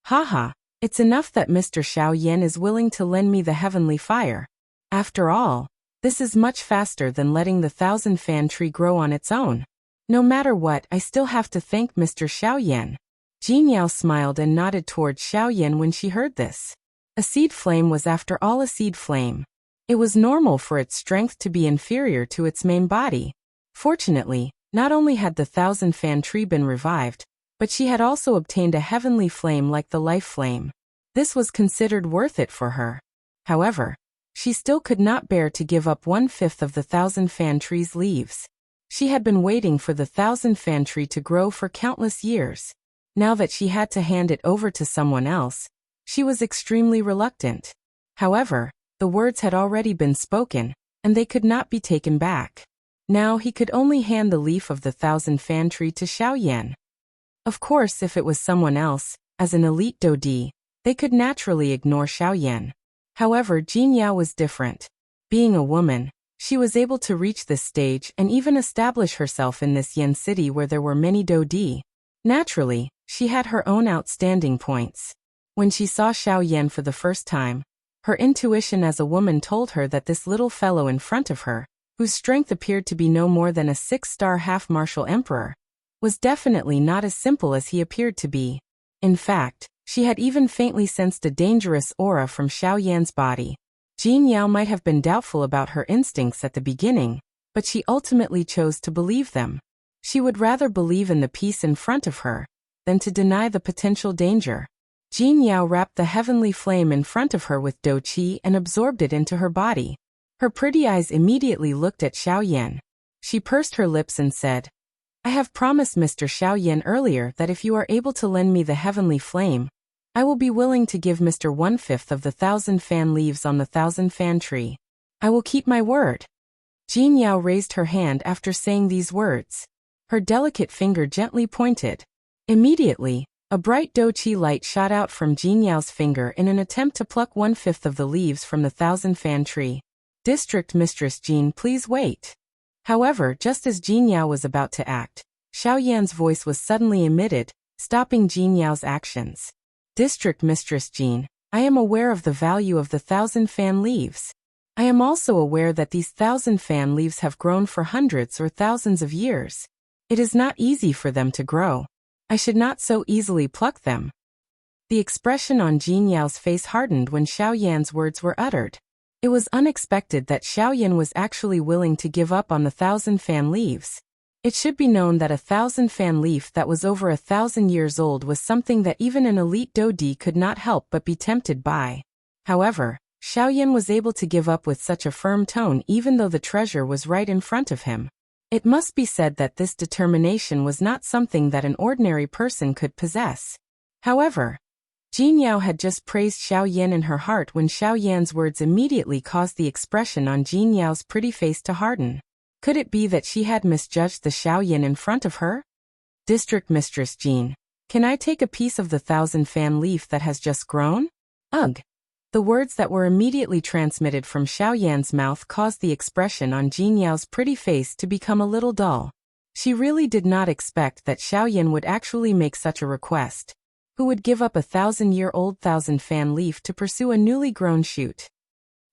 Haha, it's enough that Mr. Xiaoyan is willing to lend me the heavenly fire. After all, this is much faster than letting the 1,000-fan tree grow on its own. No matter what, I still have to thank Mr. Xiaoyan. Jin Yao smiled and nodded towards Xiaoyan when she heard this. A seed flame was after all a seed flame. It was normal for its strength to be inferior to its main body. Fortunately, not only had the 1,000-fan tree been revived, but she had also obtained a heavenly flame like the life flame. This was considered worth it for her. However, she still could not bear to give up 1/5 of the 1,000-fan tree's leaves. She had been waiting for the 1,000-fan tree to grow for countless years. Now that she had to hand it over to someone else, she was extremely reluctant. However, the words had already been spoken, and they could not be taken back. Now he could only hand the leaf of the 1,000-fan tree to Xiaoyan. Of course, if it was someone else, as an elite Dodi, they could naturally ignore Xiaoyan. However, Jin Yao was different. Being a woman, she was able to reach this stage and even establish herself in this Yen city where there were many Dodi. Naturally, she had her own outstanding points. When she saw Xiaoyan for the first time, her intuition as a woman told her that this little fellow in front of her, whose strength appeared to be no more than a 6-star half-martial emperor, was definitely not as simple as he appeared to be. In fact, she had even faintly sensed a dangerous aura from Xiaoyan's body. Jin Yao might have been doubtful about her instincts at the beginning, but she ultimately chose to believe them. She would rather believe in the peace in front of her than to deny the potential danger. Jin Yao wrapped the heavenly flame in front of her with Do Qi and absorbed it into her body. Her pretty eyes immediately looked at Xiaoyan. She pursed her lips and said, "I have promised Mr. Xiaoyan earlier that if you are able to lend me the heavenly flame, I will be willing to give Mr. 1/5 of the 1,000-fan leaves on the 1,000-fan tree. I will keep my word." Jin Yao raised her hand after saying these words. Her delicate finger gently pointed. Immediately, a bright Do Qi light shot out from Jin Yao's finger in an attempt to pluck 1/5 of the leaves from the 1,000-fan tree. "District Mistress Jin, please wait." However, just as Jin Yao was about to act, Xiaoyan's voice was suddenly emitted, stopping Jin Yao's actions. "District Mistress Jin, I am aware of the value of the 1,000-fan leaves. I am also aware that these 1,000-fan leaves have grown for hundreds or thousands of years. It is not easy for them to grow. I should not so easily pluck them." The expression on Jin Yao's face hardened when Xiaoyan's words were uttered. It was unexpected that Xiaoyan was actually willing to give up on the 1,000-fan leaves. It should be known that a 1,000-fan leaf that was over 1,000 years old was something that even an elite Dodi could not help but be tempted by. However, Xiaoyan was able to give up with such a firm tone even though the treasure was right in front of him. It must be said that this determination was not something that an ordinary person could possess. However, Jin Yao had just praised Xiaoyan in her heart when Xiaoyan's words immediately caused the expression on Jin Yao's pretty face to harden. Could it be that she had misjudged the Xiaoyan in front of her? "District Mistress Jin, can I take a piece of the 1,000-fan leaf that has just grown?" "Ugh." The words that were immediately transmitted from Xiaoyan's mouth caused the expression on Jin Yao's pretty face to become a little dull. She really did not expect that Xiaoyan would actually make such a request. Who would give up a 1,000-year-old 1,000-fan leaf to pursue a newly grown shoot?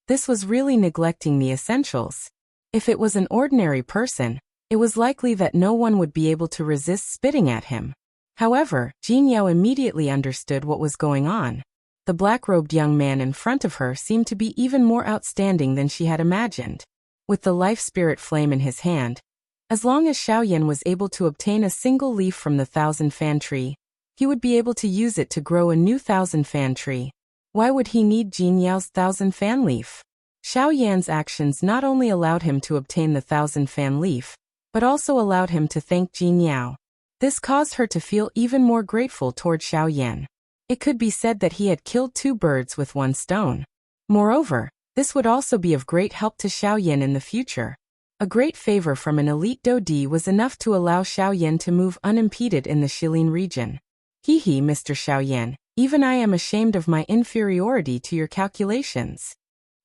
This was really neglecting the essentials. If it was an ordinary person, it was likely that no one would be able to resist spitting at him. However, Jin Yao immediately understood what was going on. The black-robed young man in front of her seemed to be even more outstanding than she had imagined. With the life spirit flame in his hand, as long as Xiaoyan was able to obtain a single leaf from the 1,000-fan tree, he would be able to use it to grow a new 1,000-fan tree. Why would he need Jin Yao's 1,000-fan leaf? Xiaoyan's actions not only allowed him to obtain the 1,000-fan leaf, but also allowed him to thank Jin Yao. This caused her to feel even more grateful toward Xiaoyan. It could be said that he had killed 2 birds with 1 stone. Moreover, this would also be of great help to Xiaoyan in the future. A great favor from an elite Dodi was enough to allow Xiaoyan to move unimpeded in the Shilin region. "Hehe, Mr. Xiaoyan, Even I am ashamed of my inferiority to your calculations.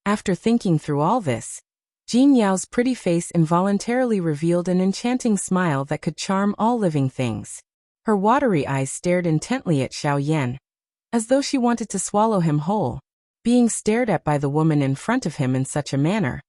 After thinking through all this, Jin Yao's pretty face involuntarily revealed an enchanting smile that could charm all living things. Her watery eyes stared intently at Xiao Yan, as though she wanted to swallow him whole. Being stared at by the woman in front of him in such a manner,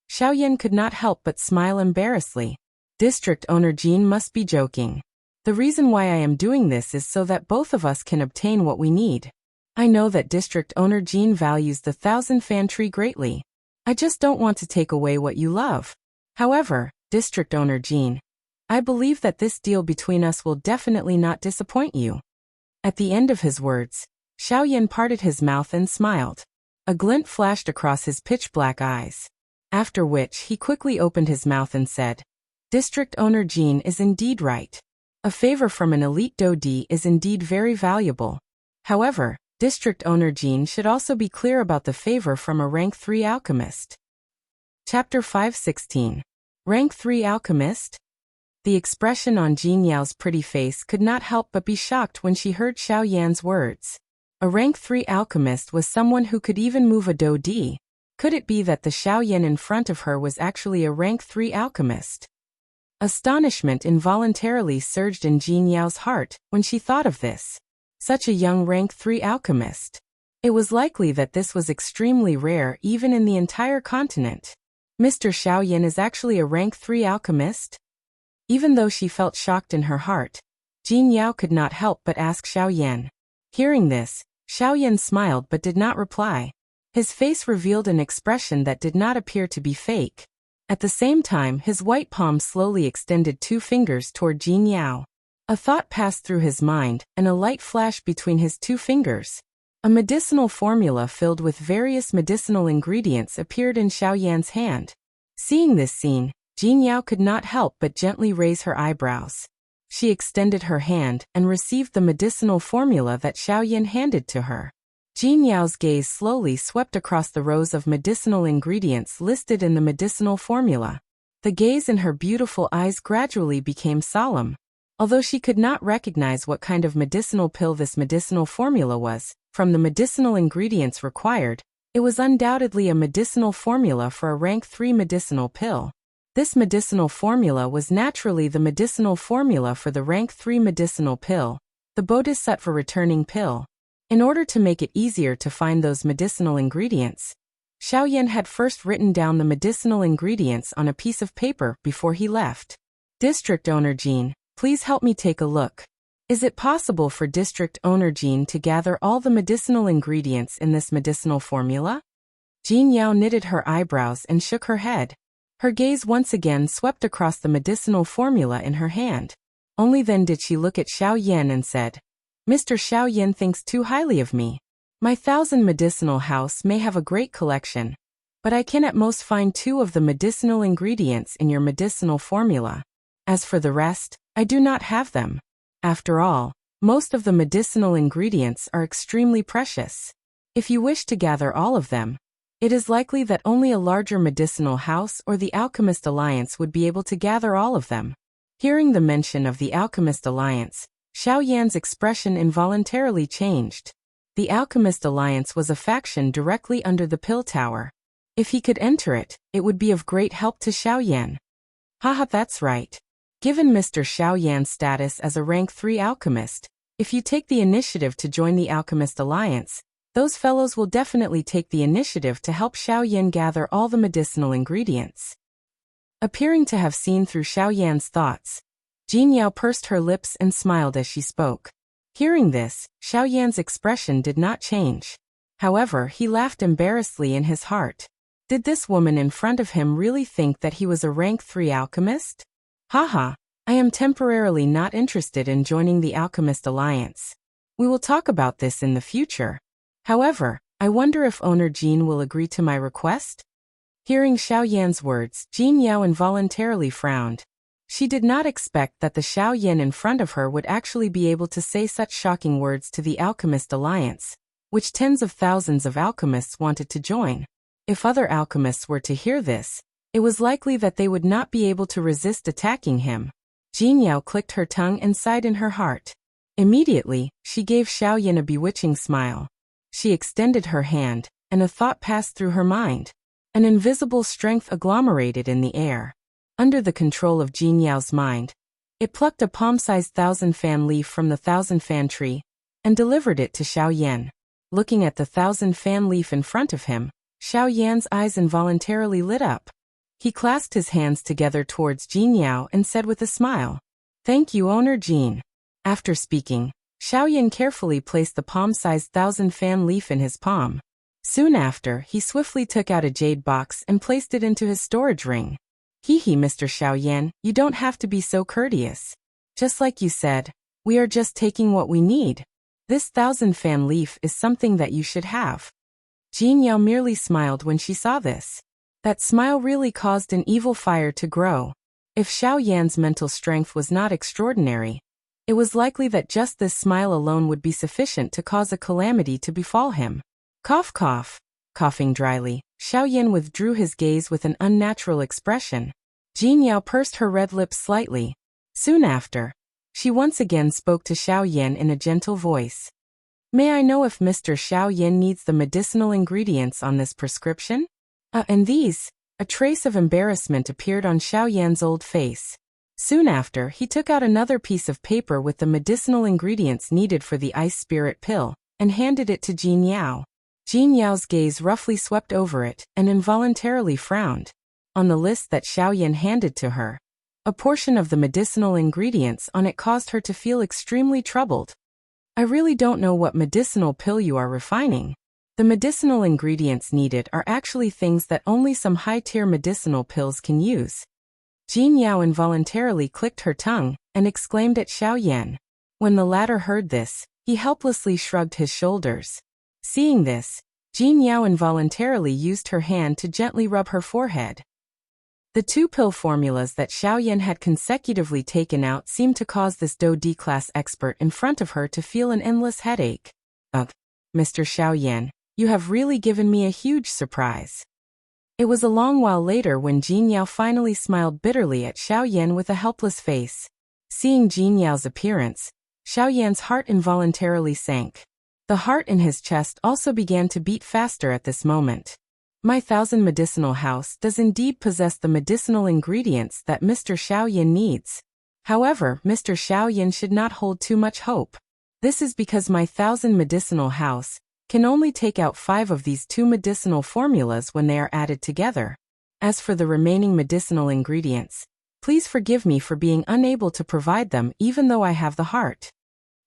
Xiao Yan could not help but smile embarrassedly. District owner Jin must be joking. The reason why I am doing this is so that both of us can obtain what we need. I know that district owner Jin values the 1,000-fan tree greatly. I just don't want to take away what you love. However, district owner Jin, I believe that this deal between us will definitely not disappoint you. At the end of his words, Xiao Yan parted his mouth and smiled. A glint flashed across his pitch-black eyes. After which he quickly opened his mouth and said, District owner Jin is indeed right. A favor from an elite Dodi is indeed very valuable. However, District owner Jin should also be clear about the favor from a rank 3 alchemist. Chapter 5:16. Rank 3 alchemist? The expression on Jin Yao's pretty face could not help but be shocked when she heard Xiao Yan's words. A rank 3 alchemist was someone who could even move a Dodi. Could it be that the Xiao Yan in front of her was actually a rank 3 alchemist? Astonishment involuntarily surged in Jin Yao's heart when she thought of this. Such a young rank 3 alchemist. It was likely that this was extremely rare even in the entire continent. Mr. Xiao Yan is actually a rank 3 alchemist? Even though she felt shocked in her heart, Jin Yao could not help but ask Xiao Yan. Hearing this, Xiao Yan smiled but did not reply. His face revealed an expression that did not appear to be fake. At the same time, his white palm slowly extended 2 fingers toward Jin Yao. A thought passed through his mind, and a light flashed between his 2 fingers. A medicinal formula filled with various medicinal ingredients appeared in Xiao Yan's hand. Seeing this scene, Jin Yao could not help but gently raise her eyebrows. She extended her hand and received the medicinal formula that Xiao Yan handed to her. Jin Yao's gaze slowly swept across the rows of medicinal ingredients listed in the medicinal formula. The gaze in her beautiful eyes gradually became solemn. Although she could not recognize what kind of medicinal pill this medicinal formula was, from the medicinal ingredients required, it was undoubtedly a medicinal formula for a rank 3 medicinal pill. This medicinal formula was naturally the medicinal formula for the rank 3 medicinal pill, the Bodhisattva returning pill. In order to make it easier to find those medicinal ingredients, Xiao Yan had first written down the medicinal ingredients on a piece of paper before he left. District owner Jin, please help me take a look. Is it possible for District owner Jin to gather all the medicinal ingredients in this medicinal formula? Jin Yao knitted her eyebrows and shook her head. Her gaze once again swept across the medicinal formula in her hand. Only then did she look at Xiao Yan and said, Mr. Xiao Yan thinks too highly of me. My 1,000 medicinal house may have a great collection, but I can at most find 2 of the medicinal ingredients in your medicinal formula. As for the rest, I do not have them. After all, most of the medicinal ingredients are extremely precious. If you wish to gather all of them, it is likely that only a larger medicinal house or the Alchemist Alliance would be able to gather all of them. Hearing the mention of the Alchemist Alliance, Xiao Yan's expression involuntarily changed. The Alchemist Alliance was a faction directly under the Pill Tower. If he could enter it, it would be of great help to Xiao Yan. Haha, that's right. Given Mr. Xiao Yan's status as a rank 3 alchemist, if you take the initiative to join the Alchemist Alliance, those fellows will definitely take the initiative to help Xiao Yan gather all the medicinal ingredients. Appearing to have seen through Xiao Yan's thoughts, Jin Yao pursed her lips and smiled as she spoke. Hearing this, Xiao Yan's expression did not change. However, he laughed embarrassedly in his heart. Did this woman in front of him really think that he was a rank 3 alchemist? Haha, I am temporarily not interested in joining the Alchemist Alliance. We will talk about this in the future. However, I wonder if owner Jin will agree to my request? Hearing Xiao Yan's words, Jin Yao involuntarily frowned. She did not expect that the Xiao Yan in front of her would actually be able to say such shocking words to the Alchemist Alliance, which tens of thousands of alchemists wanted to join. If other alchemists were to hear this, it was likely that they would not be able to resist attacking him. Jin Yao clicked her tongue and sighed in her heart. Immediately, she gave Xiaoyan a bewitching smile. She extended her hand, and a thought passed through her mind. An invisible strength agglomerated in the air. Under the control of Jin Yao's mind, it plucked a palm-sized 1,000-fan leaf from the 1,000-fan tree, and delivered it to Xiaoyan. Looking at the 1,000-fan leaf in front of him, Xiaoyan's eyes involuntarily lit up. He clasped his hands together towards Jin Yao and said with a smile, "Thank you, Owner Jin." After speaking, Xiaoyan carefully placed the palm-sized 1,000-fan leaf in his palm. Soon after, he swiftly took out a jade box and placed it into his storage ring. "Hee, Mr. Xiaoyan, you don't have to be so courteous. Just like you said, we are just taking what we need. This 1,000-fan leaf is something that you should have." Jin Yao merely smiled when she saw this. That smile really caused an evil fire to grow. If Xiaoyan's mental strength was not extraordinary, it was likely that just this smile alone would be sufficient to cause a calamity to befall him. Cough, cough. Coughing dryly, Xiaoyan withdrew his gaze with an unnatural expression. Jin Yao pursed her red lips slightly. Soon after, she once again spoke to Xiaoyan in a gentle voice. "May I know if Mr. Xiaoyan needs the medicinal ingredients on this prescription?" And these? A trace of embarrassment appeared on Xiaoyan's old face. Soon after, he took out another piece of paper with the medicinal ingredients needed for the ice spirit pill, and handed it to Jin Yao. Jin Yao's gaze roughly swept over it, and involuntarily frowned. On the list that Xiaoyan handed to her, a portion of the medicinal ingredients on it caused her to feel extremely troubled. "I really don't know what medicinal pill you are refining. The medicinal ingredients needed are actually things that only some high-tier medicinal pills can use." Jin Yao involuntarily clicked her tongue, and exclaimed at Xiaoyan. When the latter heard this, he helplessly shrugged his shoulders. Seeing this, Jin Yao involuntarily used her hand to gently rub her forehead. The 2 pill formulas that Xiaoyan had consecutively taken out seemed to cause this Do D-class expert in front of her to feel an endless headache. "Ugh, Mr. Xiaoyan, you have really given me a huge surprise." It was a long while later when Jin Yao finally smiled bitterly at Xiaoyan with a helpless face. Seeing Jin Yao's appearance, Xiaoyan's heart involuntarily sank. The heart in his chest also began to beat faster at this moment. My 1,000 medicinal house does indeed possess the medicinal ingredients that Mr. Xiaoyan needs. However, Mr. Xiaoyan should not hold too much hope. This is because my 1,000 medicinal house can only take out 5 of these 2 medicinal formulas when they are added together. As for the remaining medicinal ingredients, please forgive me for being unable to provide them even though I have the heart.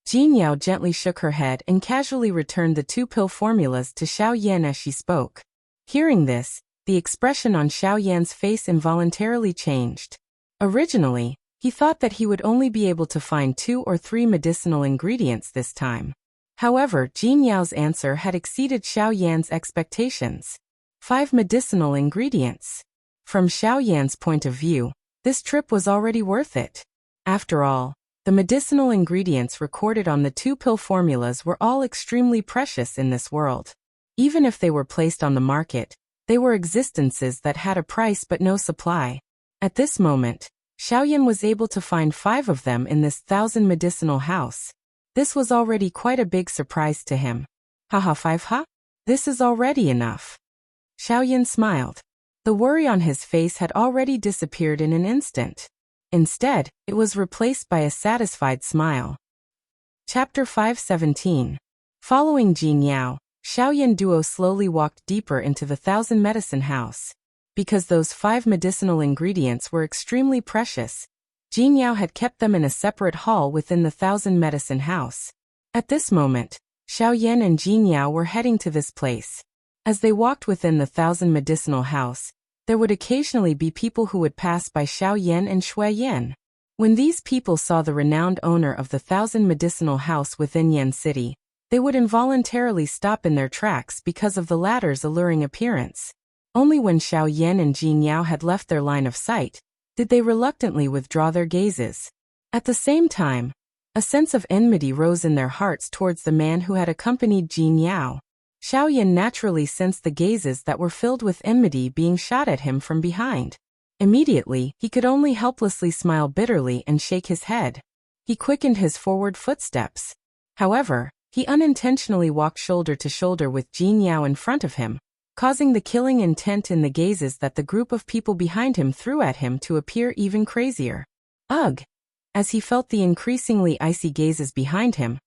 Jin Yao gently shook her head and casually returned the 2 pill formulas to Xiaoyan as she spoke. Hearing this, the expression on Xiaoyan's face involuntarily changed. Originally, he thought that he would only be able to find 2 or 3 medicinal ingredients this time. However, Jin Yao's answer had exceeded Xiaoyan's expectations. 5 medicinal ingredients. From Xiaoyan's point of view, this trip was already worth it. After all, the medicinal ingredients recorded on the 2 pill formulas were all extremely precious in this world. Even if they were placed on the market, they were existences that had a price but no supply. At this moment, Xiaoyan was able to find 5 of them in this 1,000 medicinal house. This was already quite a big surprise to him. Haha, 5 ha? This is already enough. Xiaoyan smiled. The worry on his face had already disappeared in an instant. Instead, it was replaced by a satisfied smile. Chapter 517. Following Jin Yao, Xiaoyan duo slowly walked deeper into the 1,000 medicine house. Because those 5 medicinal ingredients were extremely precious, Jin Yao had kept them in a separate hall within the 1,000 medicine house. At this moment, Xiaoyan and Jin Yao were heading to this place. As they walked within the 1,000 medicinal house, there would occasionally be people who would pass by Xiaoyan and Shuiyan. When these people saw the renowned owner of the 1,000 medicinal house within Yan City, they would involuntarily stop in their tracks because of the latter's alluring appearance. Only when Xiaoyan and Jin Yao had left their line of sight, did they reluctantly withdraw their gazes. At the same time, a sense of enmity rose in their hearts towards the man who had accompanied Jin Yao. Xiaoyan naturally sensed the gazes that were filled with enmity being shot at him from behind. Immediately, he could only helplessly smile bitterly and shake his head. He quickened his forward footsteps. However, he unintentionally walked shoulder to shoulder with Jin Yao in front of him, causing the killing intent in the gazes that the group of people behind him threw at him to appear even crazier. Ugh! As he felt the increasingly icy gazes behind him,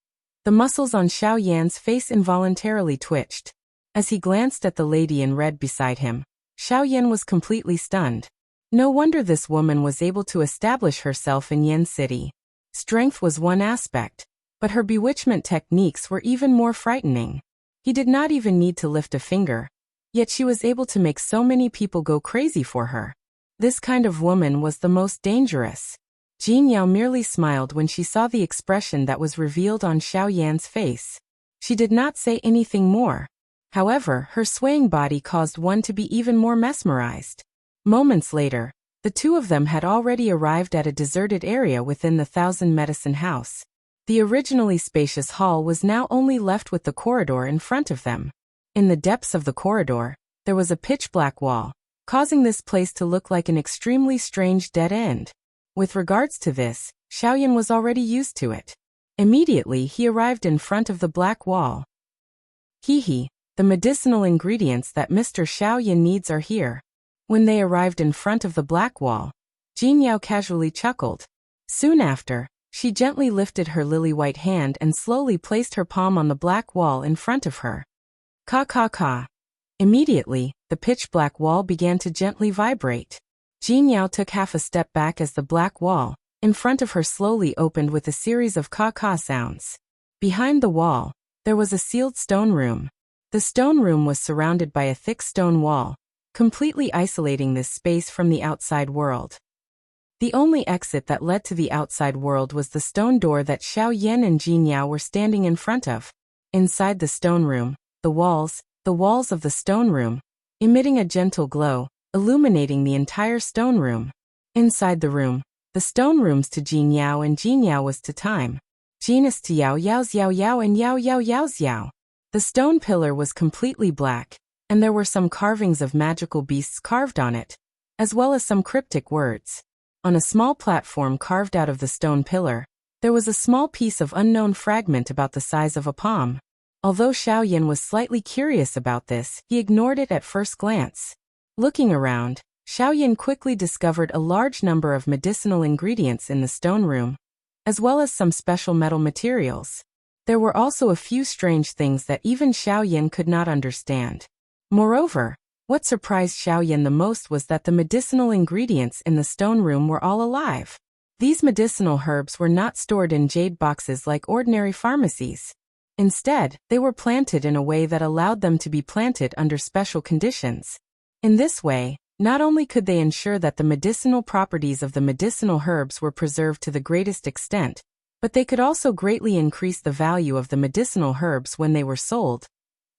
the muscles on Xiao Yan's face involuntarily twitched. As he glanced at the lady in red beside him, Xiao Yan was completely stunned. No wonder this woman was able to establish herself in Yen City. Strength was one aspect, but her bewitchment techniques were even more frightening. He did not even need to lift a finger, yet she was able to make so many people go crazy for her. This kind of woman was the most dangerous. Jin Yao merely smiled when she saw the expression that was revealed on Xiao Yan's face. She did not say anything more. However, her swaying body caused one to be even more mesmerized. Moments later, the two of them had already arrived at a deserted area within the Thousand Medicine House. The originally spacious hall was now only left with the corridor in front of them. In the depths of the corridor, there was a pitch-black wall, causing this place to look like an extremely strange dead end. With regards to this, Xiaoyan was already used to it. Immediately he arrived in front of the black wall. The medicinal ingredients that Mr. Xiaoyan needs are here. When they arrived in front of the black wall, Jin Yao casually chuckled. Soon after, she gently lifted her lily-white hand and slowly placed her palm on the black wall in front of her. Ka. Immediately, the pitch-black wall began to gently vibrate. Jin Yao took half a step back as the black wall, in front of her slowly opened with a series of ka sounds. Behind the wall, there was a sealed stone room. The stone room was surrounded by a thick stone wall, completely isolating this space from the outside world. The only exit that led to the outside world was the stone door that Xiao Yan and Jin Yao were standing in front of. Inside the stone room, the walls of the stone room, emitting a gentle glow, illuminating the entire stone room. Inside the room, the stone rooms to Jin Yao and Jin Yao was to time. Jin is to Yao Yao's Yao Yao and Yao Yao Yao's Yao. The stone pillar was completely black, and there were some carvings of magical beasts carved on it, as well as some cryptic words. On a small platform carved out of the stone pillar, there was a small piece of unknown fragment about the size of a palm. Although Xiao Yan was slightly curious about this, he ignored it at first glance. Looking around, Xiao Yan quickly discovered a large number of medicinal ingredients in the stone room, as well as some special metal materials. There were also a few strange things that even Xiao Yan could not understand. Moreover, what surprised Xiao Yan the most was that the medicinal ingredients in the stone room were all alive. These medicinal herbs were not stored in jade boxes like ordinary pharmacies. Instead, they were planted in a way that allowed them to be planted under special conditions. In this way, not only could they ensure that the medicinal properties of the medicinal herbs were preserved to the greatest extent, but they could also greatly increase the value of the medicinal herbs when they were sold,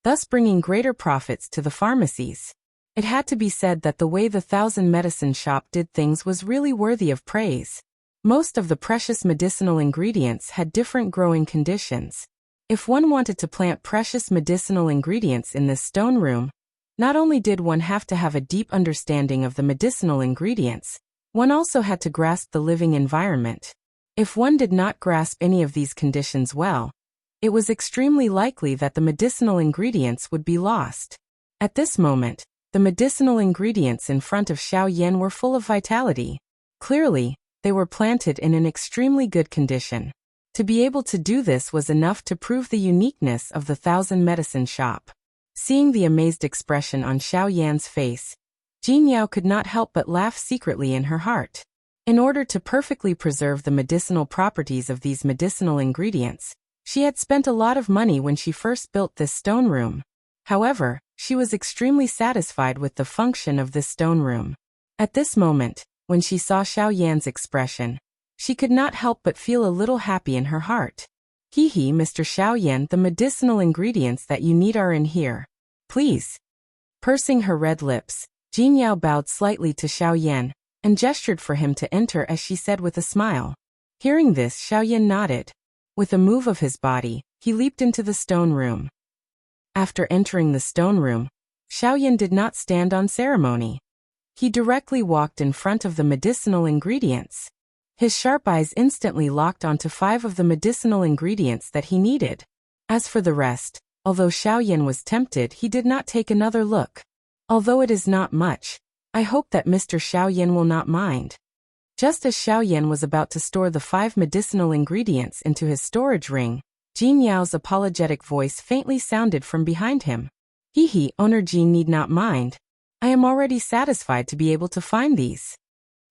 thus bringing greater profits to the pharmacies. It had to be said that the way the Thousand Medicine Shop did things was really worthy of praise. Most of the precious medicinal ingredients had different growing conditions. If one wanted to plant precious medicinal ingredients in this stone room, not only did one have to have a deep understanding of the medicinal ingredients, one also had to grasp the living environment. If one did not grasp any of these conditions well, it was extremely likely that the medicinal ingredients would be lost. At this moment, the medicinal ingredients in front of Xiao Yan were full of vitality. Clearly, they were planted in an extremely good condition. To be able to do this was enough to prove the uniqueness of the Thousand Medicine Shop. Seeing the amazed expression on Xiao Yan's face, Jin Yao could not help but laugh secretly in her heart. In order to perfectly preserve the medicinal properties of these medicinal ingredients, she had spent a lot of money when she first built this stone room. However, she was extremely satisfied with the function of this stone room. At this moment, when she saw Xiao Yan's expression, she could not help but feel a little happy in her heart. Mr. Xiao Yan, the medicinal ingredients that you need are in here. Please. Pursing her red lips, Jin Yao bowed slightly to Xiao Yan, and gestured for him to enter as she said with a smile. Hearing this, Xiao Yan nodded. With a move of his body, he leaped into the stone room. After entering the stone room, Xiao Yan did not stand on ceremony. He directly walked in front of the medicinal ingredients. His sharp eyes instantly locked onto 5 of the medicinal ingredients that he needed. As for the rest, although Xiaoyan was tempted, he did not take another look. Although it is not much, I hope that Mr. Xiaoyan will not mind. Just as Xiaoyan was about to store the 5 medicinal ingredients into his storage ring, Jin Yao's apologetic voice faintly sounded from behind him. Hee, owner Jin need not mind. I am already satisfied to be able to find these.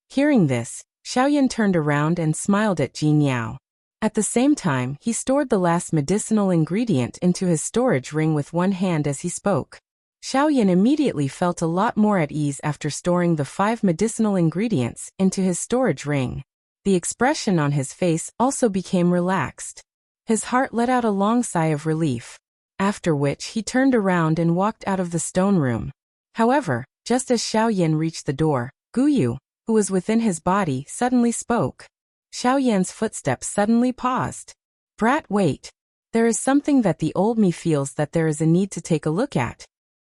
Hearing this, Xiaoyan turned around and smiled at Jin Yao. At the same time, he stored the last medicinal ingredient into his storage ring with one hand as he spoke. Xiaoyan immediately felt a lot more at ease after storing the 5 medicinal ingredients into his storage ring. The expression on his face also became relaxed. His heart let out a long sigh of relief, after which he turned around and walked out of the stone room. However, just as Xiaoyan reached the door, Guyu, who was within his body, suddenly spoke. Xiaoyan's footsteps suddenly paused. Brat, wait. There is something that the old me feels that there is a need to take a look at.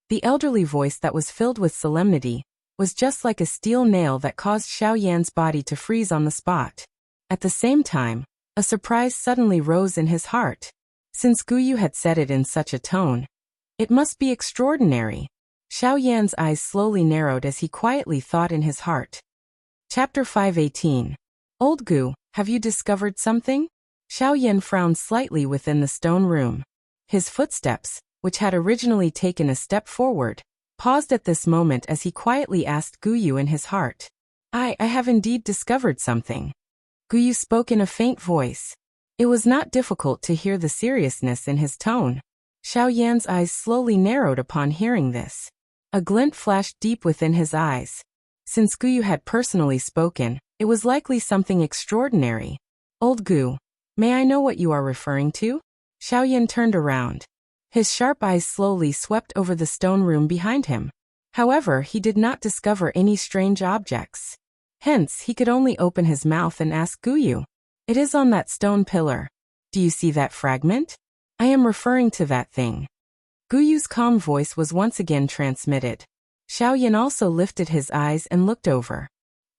The elderly voice that was filled with solemnity was just like a steel nail that caused Xiaoyan's body to freeze on the spot. At the same time, a surprise suddenly rose in his heart. Since Guyu had said it in such a tone, it must be extraordinary. Xiaoyan's eyes slowly narrowed as he quietly thought in his heart. Chapter 518. Old Gu, have you discovered something? Xiaoyan frowned slightly within the stone room. His footsteps, which had originally taken a step forward, paused at this moment as he quietly asked Guyu in his heart. I have indeed discovered something. Guyu spoke in a faint voice. It was not difficult to hear the seriousness in his tone. Xiaoyan's eyes slowly narrowed upon hearing this. A glint flashed deep within his eyes. Since Guyu had personally spoken, it was likely something extraordinary. Old Gu, may I know what you are referring to? Xiaoyan turned around. His sharp eyes slowly swept over the stone room behind him. However, he did not discover any strange objects. Hence, he could only open his mouth and ask Guyu. It is on that stone pillar. Do you see that fragment? I am referring to that thing. Guyu's calm voice was once again transmitted. Xiaoyan also lifted his eyes and looked over.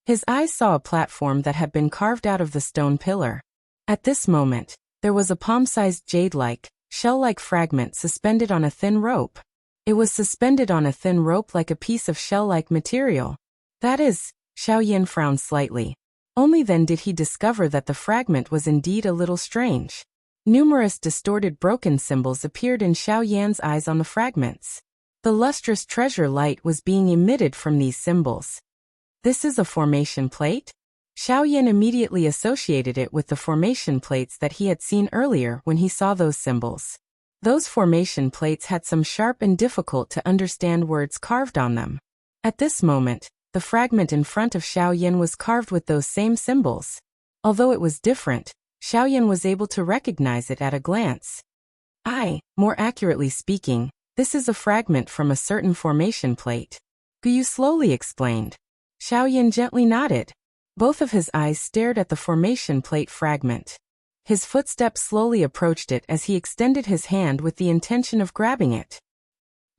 His eyes saw a platform that had been carved out of the stone pillar. At this moment, there was a palm-sized jade-like, shell-like fragment suspended on a thin rope. It was suspended on a thin rope like a piece of shell-like material. That is, Xiaoyan frowned slightly. Only then did he discover that the fragment was indeed a little strange. Numerous distorted broken symbols appeared in Xiaoyan's eyes on the fragments. The lustrous treasure light was being emitted from these symbols. This is a formation plate? Xiaoyan immediately associated it with the formation plates that he had seen earlier when he saw those symbols. Those formation plates had some sharp and difficult to understand words carved on them. At this moment, the fragment in front of Xiaoyan was carved with those same symbols. Although it was different, Xiaoyan was able to recognize it at a glance. More accurately speaking, this is a fragment from a certain formation plate. Guyu slowly explained. Xiaoyan gently nodded. Both of his eyes stared at the formation plate fragment. His footsteps slowly approached it as he extended his hand with the intention of grabbing it.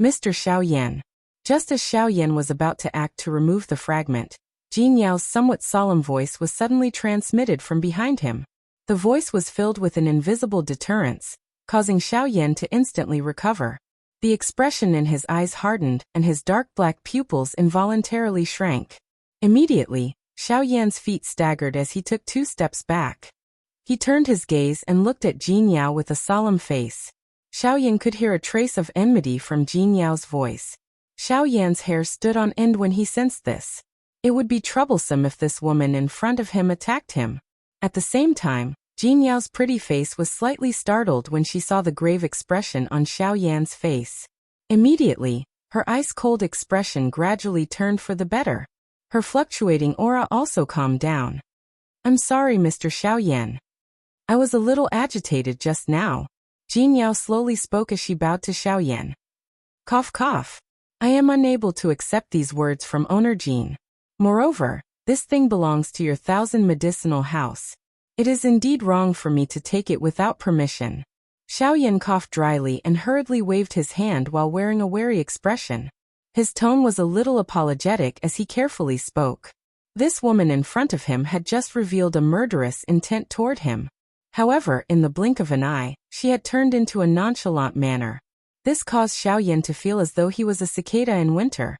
Mr. Xiaoyan. Just as Xiaoyan was about to act to remove the fragment, Jin Yao's somewhat solemn voice was suddenly transmitted from behind him. The voice was filled with an invisible deterrence, causing Xiaoyan to instantly recover. The expression in his eyes hardened and his dark black pupils involuntarily shrank. Immediately, Xiaoyan's feet staggered as he took 2 steps back. He turned his gaze and looked at Jin Yao with a solemn face. Xiaoyan could hear a trace of enmity from Jin Yao's voice. Xiaoyan's hair stood on end when he sensed this. It would be troublesome if this woman in front of him attacked him. At the same time, Jin Yao's pretty face was slightly startled when she saw the grave expression on Xiaoyan's face. Immediately, her ice-cold expression gradually turned for the better. Her fluctuating aura also calmed down. I'm sorry, Mr. Xiaoyan. I was a little agitated just now. Jin Yao slowly spoke as she bowed to Xiaoyan. Cough cough. I am unable to accept these words from owner Jin. Moreover, this thing belongs to your 1,000 medicinal house. It is indeed wrong for me to take it without permission. Xiaoyan coughed dryly and hurriedly waved his hand while wearing a wary expression. His tone was a little apologetic as he carefully spoke. This woman in front of him had just revealed a murderous intent toward him. However, in the blink of an eye, she had turned into a nonchalant manner. This caused Xiaoyan to feel as though he was a cicada in winter.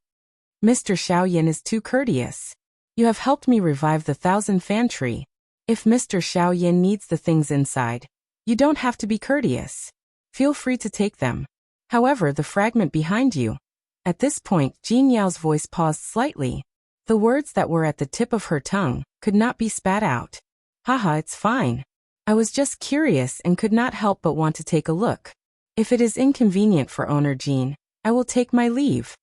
Mr. Xiaoyan is too courteous. You have helped me revive the 1,000-fan tree. If Mr. Xiaoyan needs the things inside, you don't have to be courteous. Feel free to take them. However, the fragment behind you. At this point, Jin Yao's voice paused slightly. The words that were at the tip of her tongue could not be spat out. Haha, it's fine. I was just curious and could not help but want to take a look. If it is inconvenient for owner Jin, I will take my leave.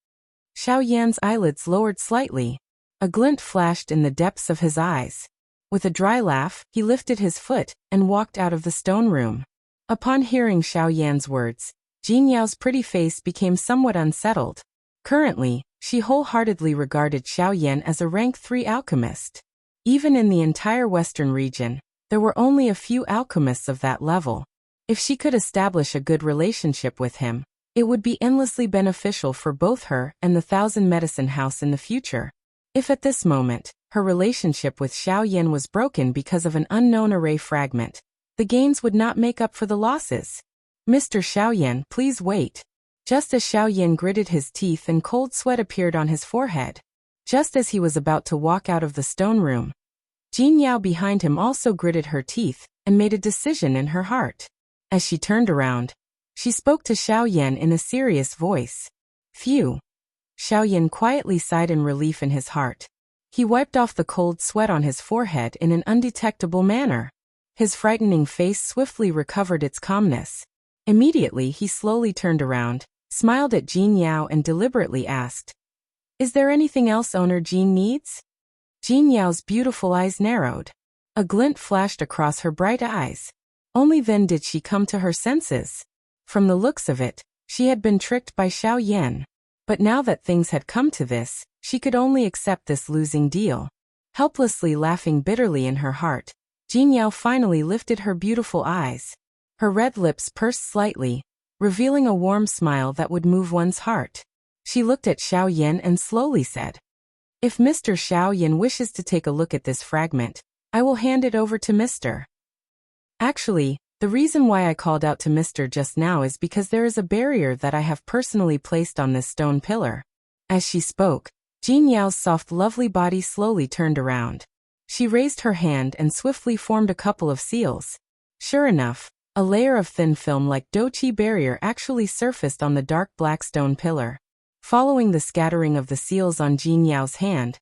Xiaoyan's eyelids lowered slightly. A glint flashed in the depths of his eyes. With a dry laugh, he lifted his foot and walked out of the stone room. Upon hearing Xiaoyan's words, Jin Yao's pretty face became somewhat unsettled. Currently, she wholeheartedly regarded Xiaoyan as a rank 3 alchemist. Even in the entire western region, there were only a few alchemists of that level. If she could establish a good relationship with him, it would be endlessly beneficial for both her and the 1,000 Medicine House in the future. If at this moment, her relationship with Xiaoyan was broken because of an unknown array fragment, the gains would not make up for the losses. Mr. Xiaoyan, please wait. Just as Xiaoyan gritted his teeth and cold sweat appeared on his forehead. Just as he was about to walk out of the stone room, Jin Yao behind him also gritted her teeth and made a decision in her heart. As she turned around, she spoke to Xiaoyan in a serious voice. Phew. Xiaoyan quietly sighed in relief in his heart. He wiped off the cold sweat on his forehead in an undetectable manner. His frightening face swiftly recovered its calmness. Immediately he slowly turned around, smiled at Jin Yao and deliberately asked, "Is there anything else owner Jin needs?" Jin Yao's beautiful eyes narrowed. A glint flashed across her bright eyes. Only then did she come to her senses. From the looks of it, she had been tricked by Xiaoyan. But now that things had come to this, she could only accept this losing deal. Helplessly laughing bitterly in her heart, Jin Yao finally lifted her beautiful eyes. Her red lips pursed slightly, revealing a warm smile that would move one's heart. She looked at Xiaoyan and slowly said, "If Mr. Xiaoyan wishes to take a look at this fragment, I will hand it over to Mr. Actually, the reason why I called out to Mr. just now is because there is a barrier that I have personally placed on this stone pillar." As she spoke, Jin Yao's soft lovely body slowly turned around. She raised her hand and swiftly formed a couple of seals. Sure enough, a layer of thin film like Doqi barrier actually surfaced on the dark black stone pillar. Following the scattering of the seals on Jin Yao's hand,